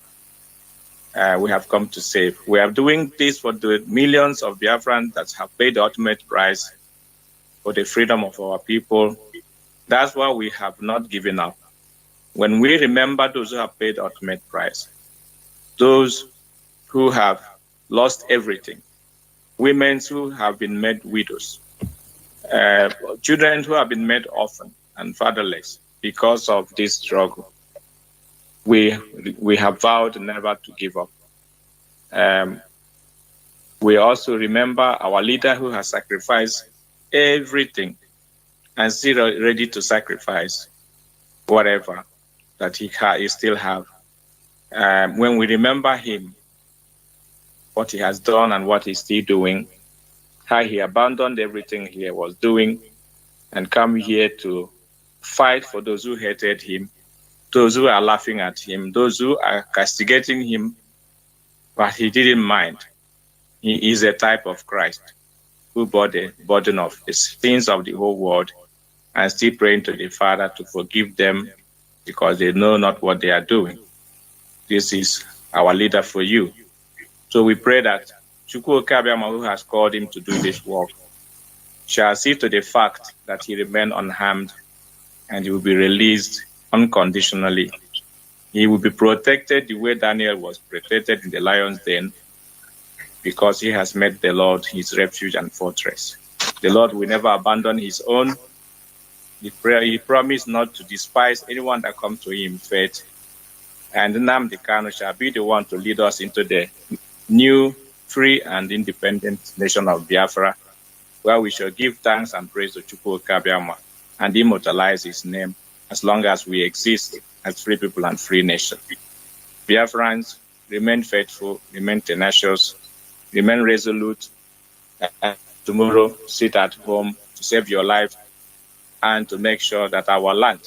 we have come to save. We are doing this for the millions of Biafrans that have paid the ultimate price for the freedom of our people. That's why we have not given up. When we remember those who have paid the ultimate price, those who have lost everything, women who have been made widows, children who have been made orphan and fatherless because of this struggle, we have vowed never to give up. We also remember our leader who has sacrificed everything and still ready to sacrifice whatever that he still have. When we remember him, what he has done and what he's still doing, how he abandoned everything he was doing and come here to fight for those who hated him, those who are laughing at him, those who are castigating him, but he didn't mind. He is a type of Christ who bore the burden of the sins of the whole world and still praying to the Father to forgive them because they know not what they are doing. This is our leader for you. So we pray that Chukwu Okabiama, who has called him to do this work, shall see to the fact that he remain unharmed and he will be released unconditionally. He will be protected the way Daniel was protected in the lion's den because he has made the Lord his refuge and fortress. The Lord will never abandon his own. He promised not to despise anyone that comes to him in faith. And Nnamdi Kanu shall be the one to lead us into the new, free, and independent nation of Biafra, where we shall give thanks and praise to Chukwu Okabiama and immortalize his name as long as we exist as free people and free nation. Biafrans, remain faithful, remain tenacious, remain resolute, and tomorrow sit at home to save your life and to make sure that our land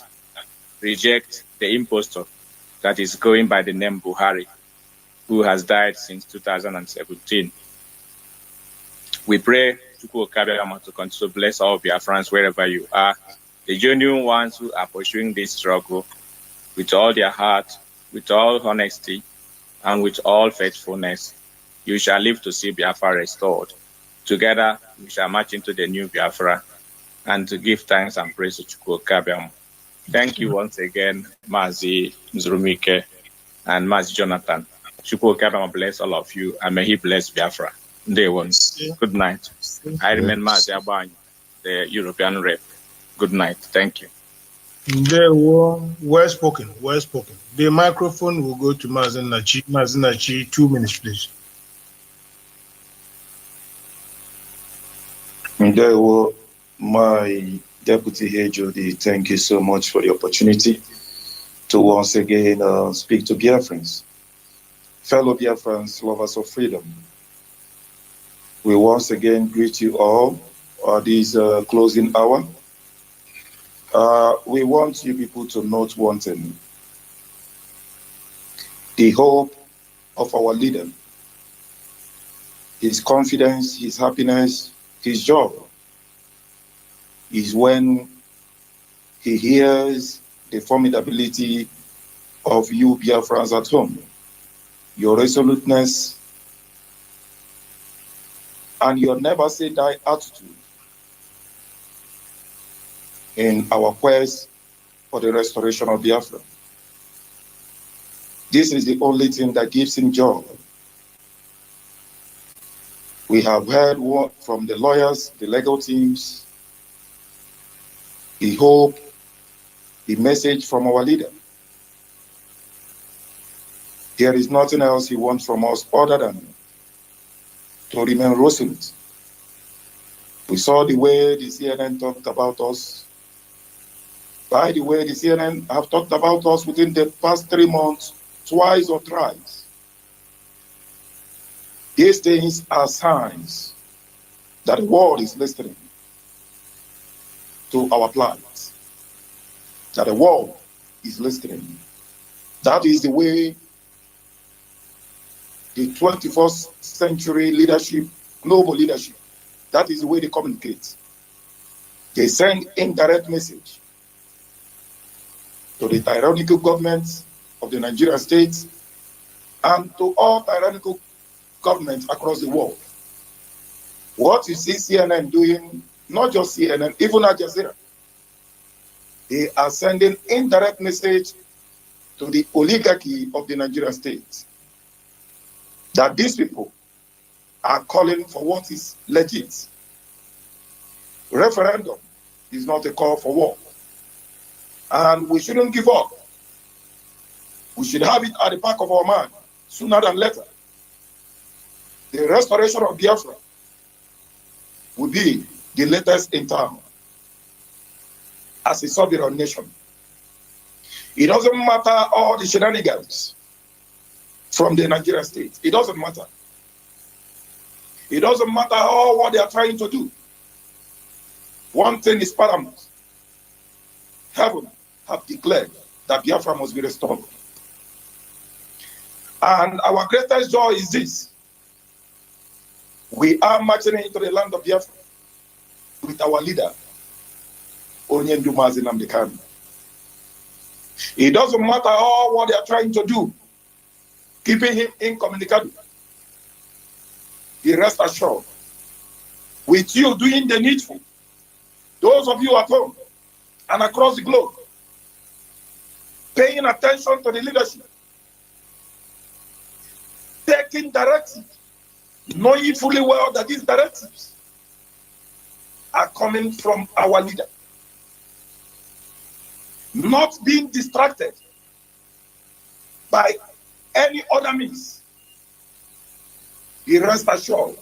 rejects the impostor that is going by the name Buhari, who has died since 2017. We pray Chukwu Okabiama to continue to bless all Biafrans wherever you are, the genuine ones who are pursuing this struggle with all their heart, with all honesty, and with all faithfulness. You shall live to see Biafra restored. Together, we shall march into the new Biafra and to give thanks and praise to Chukwu Okabiama. Thank you once again, MAZI Nzurumike and MAZI Jonathan. Chukwu Okabiama bless all of you, and may he bless Biafra. Day one. Good night. I remain MAZI Abany, the European rep. Good night. Thank you. Well spoken, well spoken. The microphone will go to MAZI Nachi. MAZI Nachi, 2 minutes, please. Ndewo, my Deputy Hejodi, thank you so much for the opportunity to once again speak to Biafrans. Fellow Biafrans, lovers of freedom, we once again greet you all at this closing hour. We want you people to note one thing. The hope of our leader, his confidence, his happiness, his joy is when he hears the formidability of you Biafrans at home, your resoluteness, and your never say die attitude in our quest for the restoration of Biafra. This is the only thing that gives him joy. We have heard from the lawyers, the legal teams, the hope, the message from our leader. There is nothing else he wants from us other than to remain resolute. We saw the way the CNN talked about us. By the way, the CNN have talked about us within the past 3 months, twice or thrice. These things are signs that the world is listening to our plans, that the world is listening. That is the way the 21st century leadership, global leadership, that is the way they communicate. They send indirect message to the tyrannical governments of the Nigerian states and to all tyrannical governments across the world. What you see CNN doing, not just CNN, even Al Jazeera, they are sending indirect message to the oligarchy of the Nigerian state that these people are calling for what is legit. Referendum is not a call for war. And we shouldn't give up. We should have it at the back of our mind, sooner than later. The restoration of Biafra will be the latest in town as a sovereign nation. It doesn't matter all the shenanigans from the Nigerian state. It doesn't matter. It doesn't matter all what they are trying to do. One thing is paramount. Heaven have declared that Biafra must be restored. And our greatest joy is this. We are marching into the land of Biafra with our leader, Onyendu Mazi Nnamdi Kanu. It doesn't matter all what they are trying to do, keeping him incommunicado. Be rest assured, with you doing the needful, those of you at home and across the globe, paying attention to the leadership, taking directives, knowing fully well that these directives are coming from our leader. Not being distracted by any other means. Be rest assured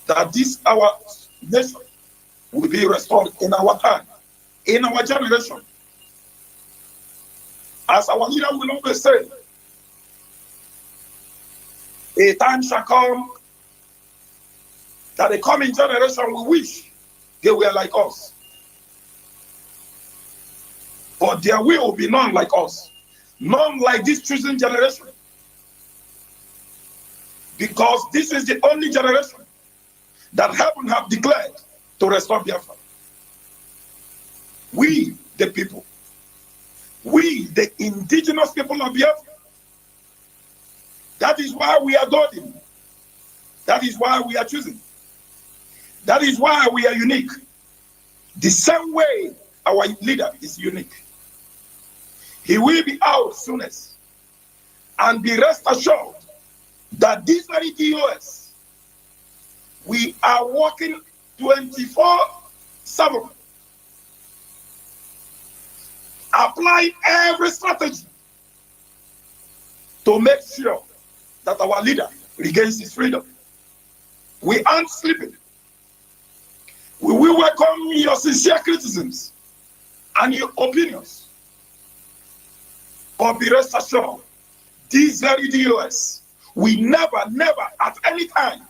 that this our nation will be restored in our time, in our generation. As our leader will always say, a time shall come that the coming generation will wish they were like us. But there will be none like us, none like this chosen generation. Because this is the only generation that heaven have declared to restore Biafra. We, the people, we, the indigenous people of Biafra, that is why we adore him. That is why we are choosing. That is why we are unique. The same way our leader is unique. He will be out soonest. And be rest assured that this very DOS, we are working 24/7, applying every strategy to make sure that our leader regains his freedom. We aren't sleeping. We will welcome your sincere criticisms and your opinions. But be rest assured, these very DOS, we never at any time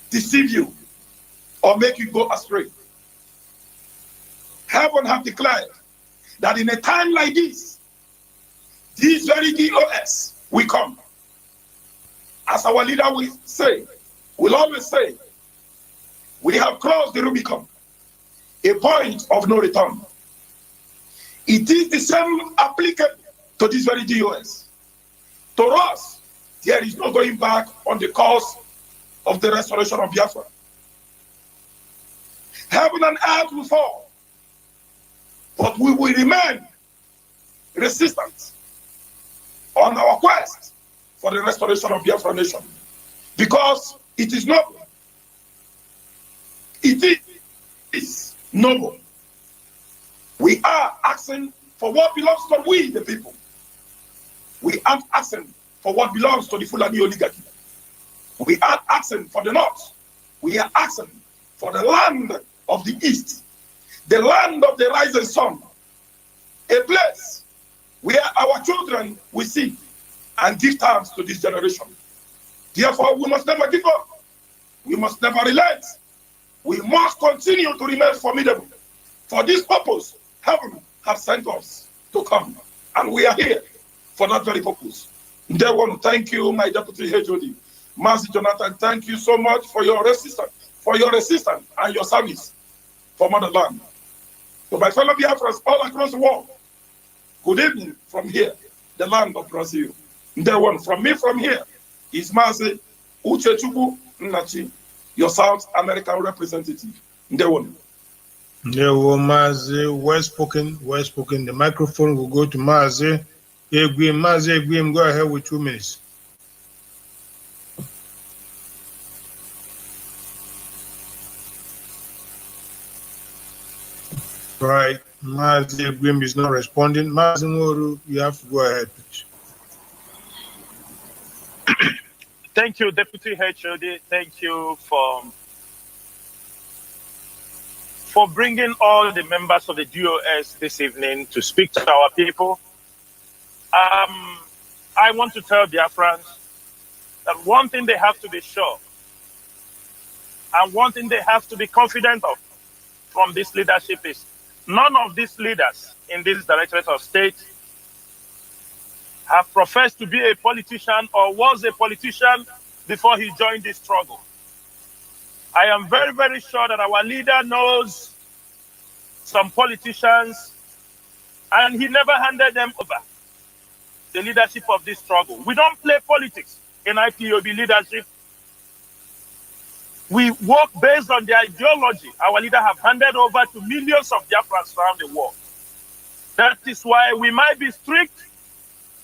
deceive you or make you go astray. Heaven have declared that in a time like this, these very DOS will come. As our leader will always say, we have crossed the Rubicon, a point of no return. It is the same applicable to this very DOS. To us, there is no going back on the course of the restoration of Biafra. Heaven and earth will fall, but we will remain resistant on our quest for the restoration of Biafra nation, because it is noble. It is noble. We are asking for what belongs to we, the people. We aren't asking for what belongs to the Fulani oligarchy. We aren't asking for the north. We are asking for the land of the east, the land of the rising sun, a place where our children will see and give thanks to this generation. Therefore, we must never give up. We must never relent. We must continue to remain formidable. For this purpose, heaven has sent us to come, and we are here for that very purpose. I want to thank you, my deputy HOD, Mazi Jonathan. Thank you so much for your resistance, and your service for motherland. To my fellow Biafrans all across the world, good evening from here, the land of Brazil. From me from here is Mazi Uchechukwu Nnachi, your South American representative. Mazi, well spoken, well spoken. The microphone will go to Mazi Egwim. Mazi Egwim, go ahead with 2 minutes. Right, Mazi Egwim is not responding. Mazi Moru, you have to go ahead, please. Thank you, Deputy HOD. Thank you for bringing all the members of the DOS this evening to speak to our people. I want to tell Biafrans that one thing they have to be sure and one thing they have to be confident of from this leadership is none of these leaders in this Directorate of State have professed to be a politician or was a politician before he joined this struggle. I am very, very sure that our leader knows some politicians and he never handed them over the leadership of this struggle. We don't play politics in IPOB leadership. We work based on the ideology our leader have handed over to millions of Biafrans around the world. That is why we might be strict.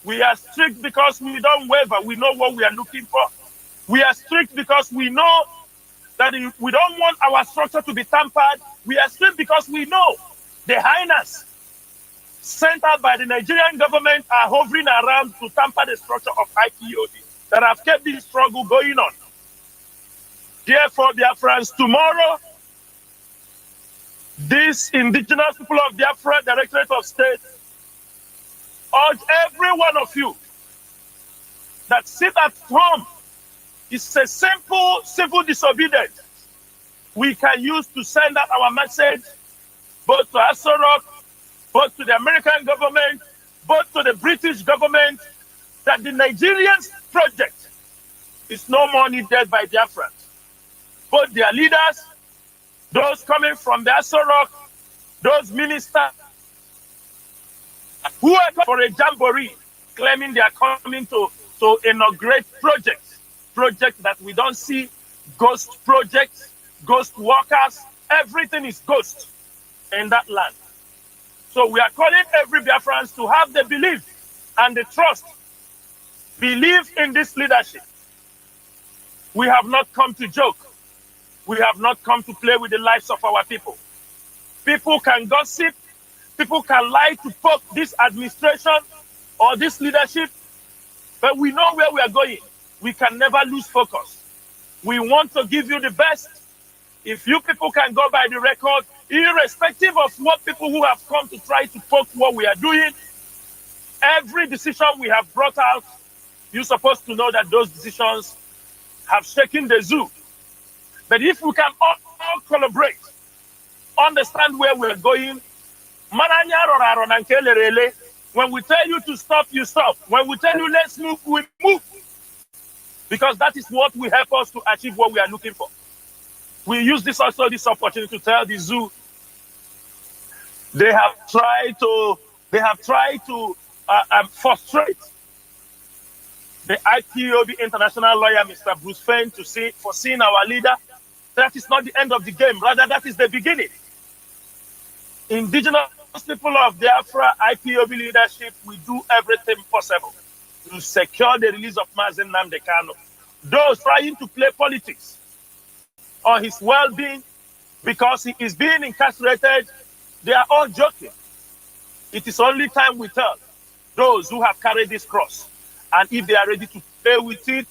We are strict because we don't waver. We know what we are looking for. We are strict because we know that we don't want our structure to be tampered. We are strict because we know the hyenas sent out by the Nigerian government are hovering around to tamper the structure of IPOB that have kept this struggle going on. Therefore, Biafrans, tomorrow, this indigenous people of Biafra Directorate of State urge every one of you that sit at home. It's a simple civil disobedience we can use to send out our message both to Asorok, both to the American government, both to the British government, that the Nigerian project is no more needed by Biafrans. Both their leaders, those coming from the Asorok, those ministers who are for a jamboree, claiming they are coming to inaugurate projects that we don't see, ghost projects, ghost workers, everything is ghost in that land. So we are calling every Biafrans to have the belief and the trust. Believe in this leadership. We have not come to joke. We have not come to play with the lives of our people. People can gossip. People can lie to poke this administration or this leadership. But we know where we are going. We can never lose focus. We want to give you the best. If you people can go by the record, irrespective of what people who have come to try to poke what we are doing, every decision we have brought out, you're supposed to know that those decisions have shaken the zoo. But if we can all collaborate, understand where we're going, when we tell you to stop, you stop. When we tell you let's move, we move. Because that is what will help us to achieve what we are looking for. We use this opportunity to tell the zoo they have tried to frustrate the IPOB international lawyer, Mr. Bruce Fain, for seeing our leader. That is not the end of the game. Rather, that is the beginning. Indigenous people of Biafra IPOB leadership, we do everything possible to secure the release of MAZI Nnamdi Kanu. Those trying to play politics on his well-being because he is being incarcerated, they are all joking. It is only time we tell those who have carried this cross, and if they are ready to pay with it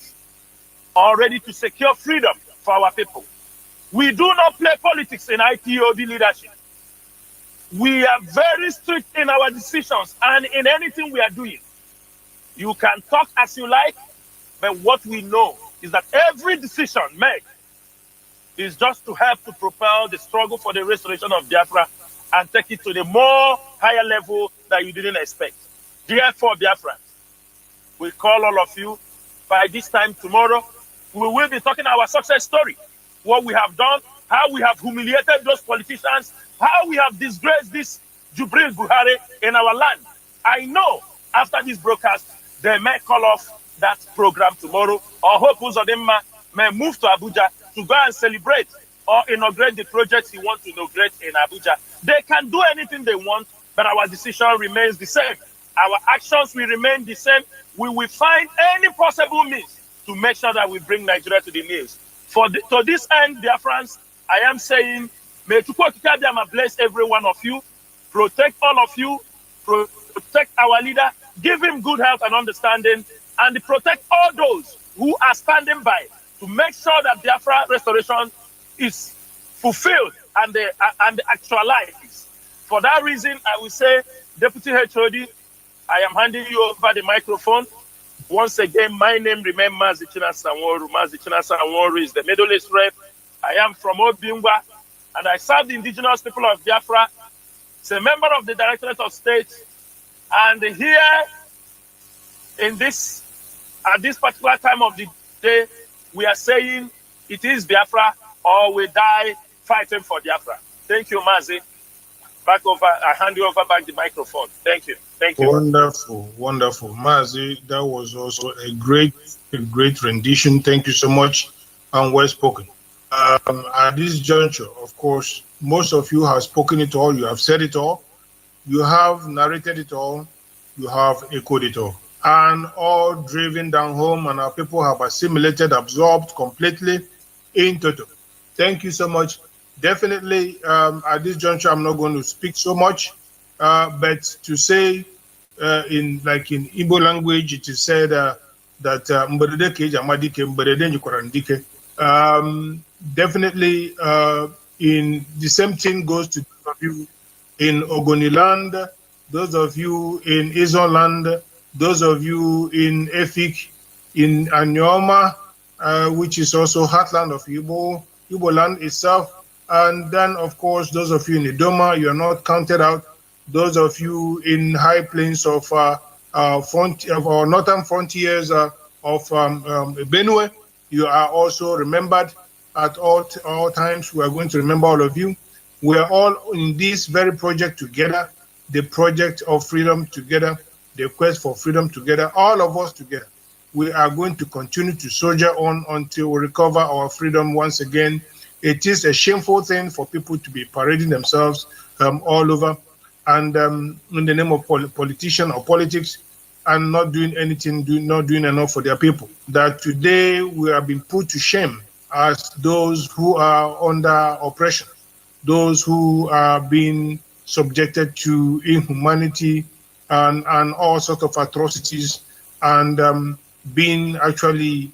or ready to secure freedom for our people. We do not play politics in IPOB leadership. We are very strict in our decisions and in anything we are doing. You can talk as you like, but what we know is that every decision made is just to help to propel the struggle for the restoration of Biafra and take it to the more higher level that you didn't expect. Therefore, Biafra, we call all of you by this time tomorrow. We will be talking our success story, what we have done, how we have humiliated those politicians, how we have disgraced this Jubril Buhari in our land. I know after this broadcast, they may call off that program tomorrow, or Hope Uzodinma may move to Abuja to go and celebrate or inaugurate the projects he wants to inaugurate in Abuja. They can do anything they want, but our decision remains the same. Our actions will remain the same. We will find any possible means to make sure that we bring Nigeria to the knees. To this end, dear friends, I am saying, may Chukwuokike bless every one of you, protect all of you, protect our leader, give him good health and understanding, and protect all those who are standing by to make sure that Biafra restoration is fulfilled and actualized. For that reason, I will say, Deputy HOD, I am handing you over the microphone. Once again, my name remains MAZI Chinasanworu. MAZI Chinasanworu is the Middle East rep. I am from Obingwa, and I serve the indigenous people of Biafra. As a member of the Directorate of State, and here in this, at this particular time of the day, we are saying it is Biafra or we die fighting for Biafra. Thank you, MAZI. Back over, I hand you over back the microphone. Thank you. Thank you. Wonderful, wonderful. MAZI, that was also a great rendition. Thank you so much, and well spoken. At this juncture, of course, most of you have spoken it all, you have said it all, you have narrated it all, you have echoed it all, and all driven down home, and our people have assimilated, absorbed completely in total. Thank you so much. Definitely, at this juncture, I'm not going to speak so much, but to say, in Igbo language, it is said that definitely, in the same thing goes to those of you in Ogoni land, those of you in Izon land, those of you in Efik, in Anyoma, which is also heartland of Igbo land itself. And then, of course, those of you in Idoma, you are not counted out. Those of you in high plains of our northern frontiers of Benue, you are also remembered at all times. We are going to remember all of you. We are all in this very project together, the project of freedom together, the quest for freedom together, all of us together. We are going to continue to soldier on until we recover our freedom once again. It is a shameful thing for people to be parading themselves all over and in the name of politician or politics and not doing anything, not doing enough for their people. That today we have been put to shame as those who are under oppression, those who are being subjected to inhumanity and all sorts of atrocities and being actually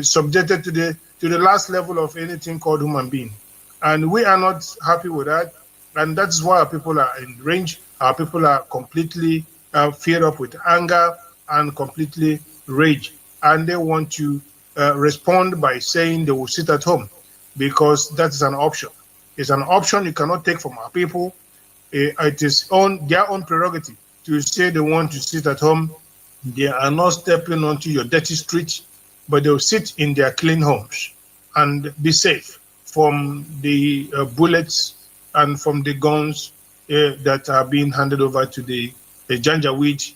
subjected to the last level of anything called human being. And we are not happy with that. And that's why our people are enraged. Our people are completely filled up with anger and completely rage. And they want to respond by saying they will sit at home because that is an option. It's an option you cannot take from our people. It is on their own prerogative to say they want to sit at home. They are not stepping onto your dirty streets, but they'll sit in their clean homes and be safe from the bullets and from the guns that are being handed over to the Janjaweed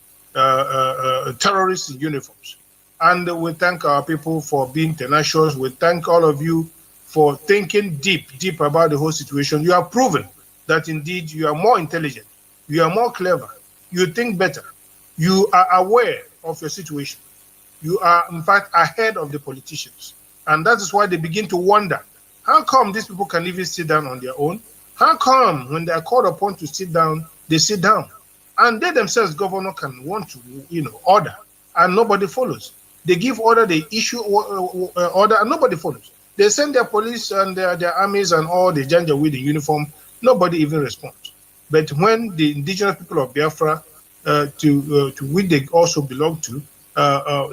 terrorists in uniforms. And we thank our people for being tenacious. We thank all of you for thinking deep about the whole situation. You have proven that indeed you are more intelligent, you are more clever, you think better, you are aware of your situation. You are, in fact, ahead of the politicians. And that is why they begin to wonder, how come these people can even sit down on their own? How come when they are called upon to sit down, they sit down? And they themselves, governor, can want to, order, and nobody follows. They give order, they issue order, and nobody follows. They send their police and their armies and all the Janjaweed in uniform, nobody even responds. But when the indigenous people of Biafra, to which they also belong to,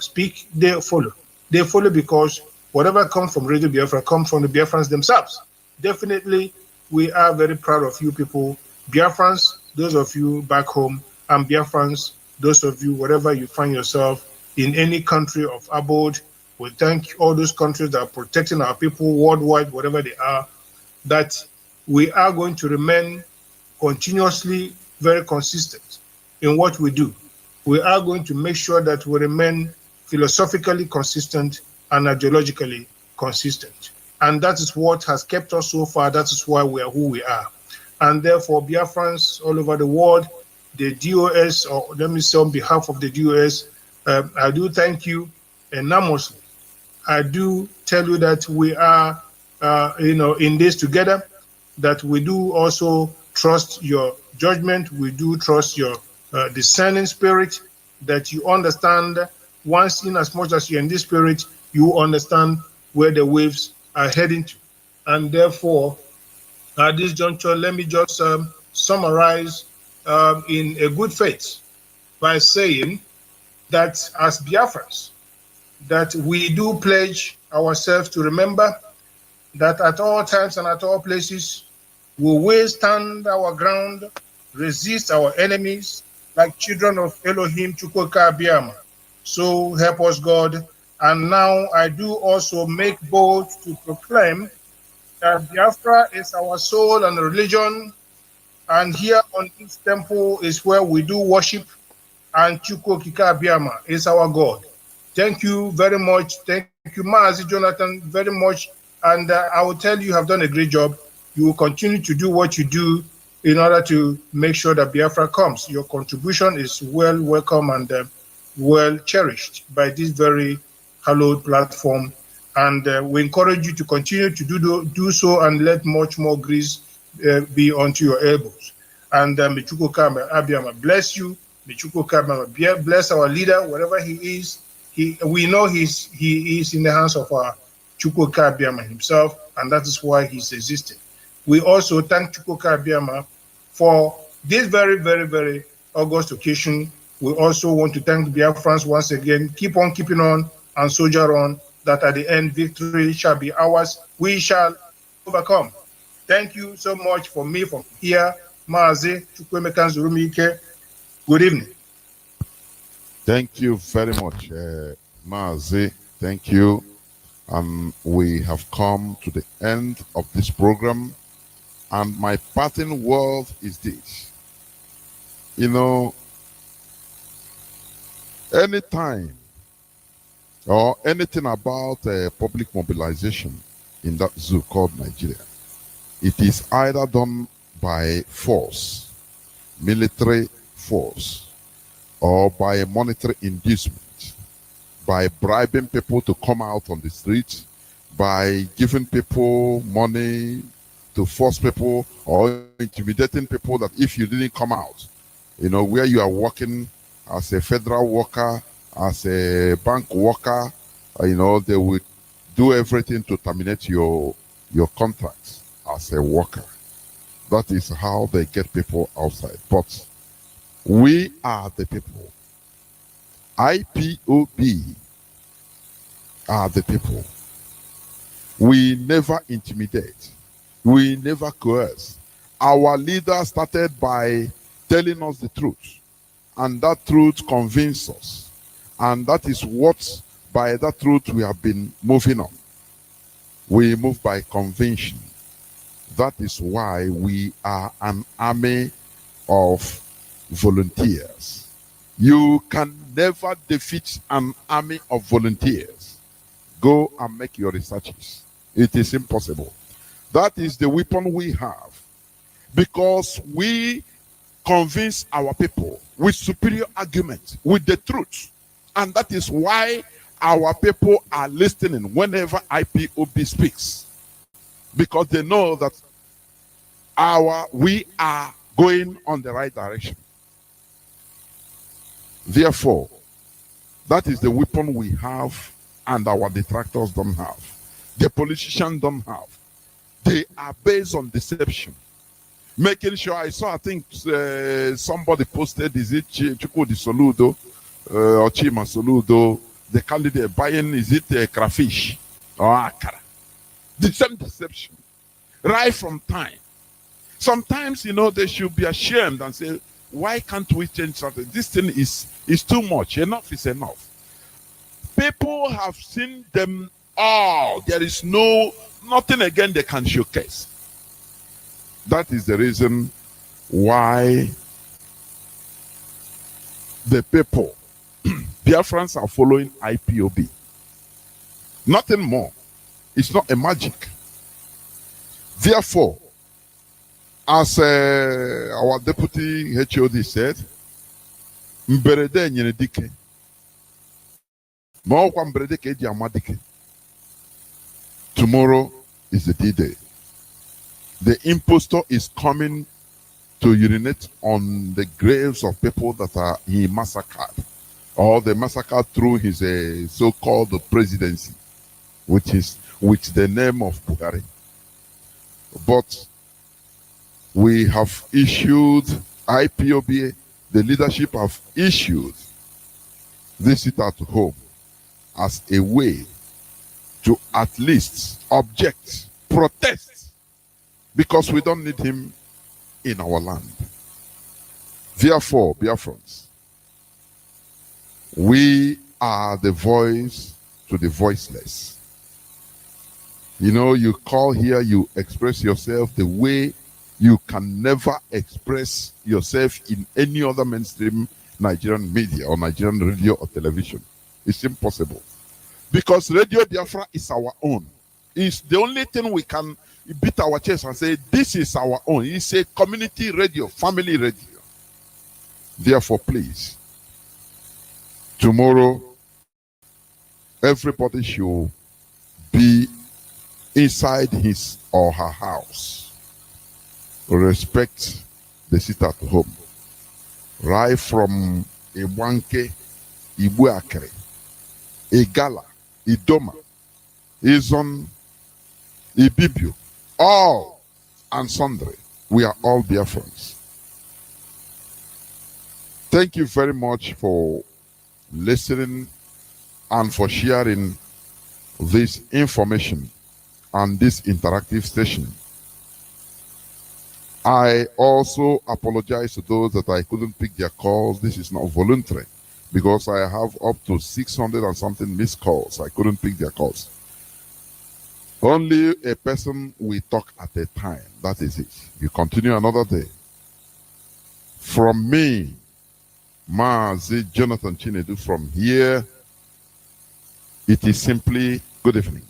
speak, they follow. They follow because whatever comes from Radio Biafra comes from the Biafrans themselves. Definitely, we are very proud of you people, Biafrans, those of you back home, and Biafrans, those of you, wherever you find yourself, in any country of abode. We thank all those countries that are protecting our people worldwide, whatever they are, that we are going to remain continuously very consistent in what we do. We are going to make sure that we remain philosophically consistent and ideologically consistent. And that is what has kept us so far. That is why we are who we are. And therefore, Biafrans all over the world, the DOS, or let me say on behalf of the DOS, I do thank you enormously. I do tell you that we are, in this together, that we do also trust your judgment. We do trust your discerning spirit, that you understand once in as much as you're in this spirit, you understand where the waves are heading to. And therefore, at this juncture, let me just summarize in a good faith by saying that as Biafrans, that we do pledge ourselves to remember that at all times and at all places, we will stand our ground, resist our enemies, like children of Elohim Chukwuka Abiyama. So help us God. And now I do also make bold to proclaim that Biafra is our soul and religion, and here on this temple is where we do worship, and Chukwuka Abiyama is our God. Thank you very much. Thank you, MAZI Jonathan, very much. And I will tell you, you have done a great job. You will continue to do what you do in order to make sure that Biafra comes. Your contribution is well welcome and well cherished by this very hallowed platform. And we encourage you to continue to do so and let much more grace be onto your elbows. And Michukwuka Abiyama bless you. Michukwuka bless our leader, wherever he is. We know he is in the hands of our Chukwuka Abiyama himself, and that is why he's existing. We also thank Chukwuka Abiyama for this very, very, very august occasion. We also want to thank the Biafrans once again. Keep on keeping on and soldier on, that at the end victory shall be ours. We shall overcome. Thank you so much for me from here. MAZI Chukwuemeka Nzurumike. Good evening. Thank you very much, MAZI. Thank you. We have come to the end of this program. And my parting word is this. You know, anytime or anything about public mobilization in that zoo called Nigeria, it is either done by force, military force, or by a monetary inducement, by bribing people to come out on the streets, by giving people money to force people, or intimidating people that if you didn't come out, you know, where you are working as a federal worker, as a bank worker, you know, they will do everything to terminate your contracts as a worker. That is how they get people outside. But we are the people. IPOB are the people. We never intimidate. We never coerce. Our leader started by telling us the truth. And that truth convinced us. And that is what, by that truth, we have been moving on. We move by conviction. That is why we are an army of volunteers. You can never defeat an army of volunteers. Go and make your researches. It is impossible. That is the weapon we have. Because we convince our people with superior argument, with the truth. And that is why our people are listening whenever IPOB speaks. Because they know that we are going on the right direction. Therefore, that is the weapon we have and our detractors don't have. The politicians don't have. They are based on deception. Making sure, I think somebody posted, is it Chukwudi Soludo or Chima Soludo, the candidate buying, is it crayfish or akara? The same deception. Right from time. Sometimes, you know, they should be ashamed and say, why can't we change something? This thing is too much. Enough is enough. People have seen them all. There is nothing again they can showcase. That is the reason why the people, Biafrans, are following IPOB. Nothing more. It's not a magic. Therefore, as our deputy HOD said, mberede nyere dike. Ma ọkwa mberede ka eji ama dike. Tomorrow is the D-Day. The impostor is coming to urinate on the graves of people that he massacred. or the massacre through his so-called presidency, which is with the name of Buhari. But we have issued IPOBA, the leadership have issued this sit at home as a way to at least object, protest, because we don't need him in our land. Therefore, Biafrans, we are the voice to the voiceless. You know, you call here, you express yourself the way you can never express yourself in any other mainstream Nigerian media or Nigerian radio or television. It's impossible. Because Radio Biafra is our own. It's the only thing we can beat our chest and say, this is our own. It's a community radio, family radio. Therefore, please, tomorrow, everybody should be inside his or her house. Respect the sit at home. Right from Iwanke, Ibuakere, Igala, Idoma, Izon, Ibibio, all and sundry. We are all Biafrans. Thank you very much for listening and for sharing this information and this interactive station. I also apologize to those that I couldn't pick their calls. This is not voluntary because I have up to 600 and something missed calls. I couldn't pick their calls. Only a person we talk at a time. That is it. You continue another day. From me, MAZI Jonathan Chinedu, from here, it is simply good evening.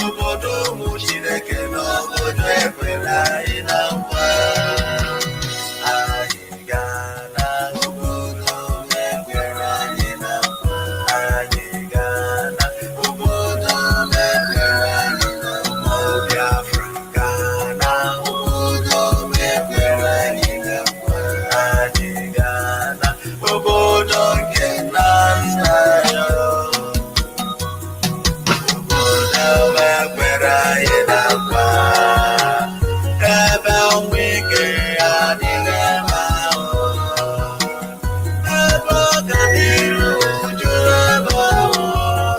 Obodo mu Chineke n'obodo ekwela ị na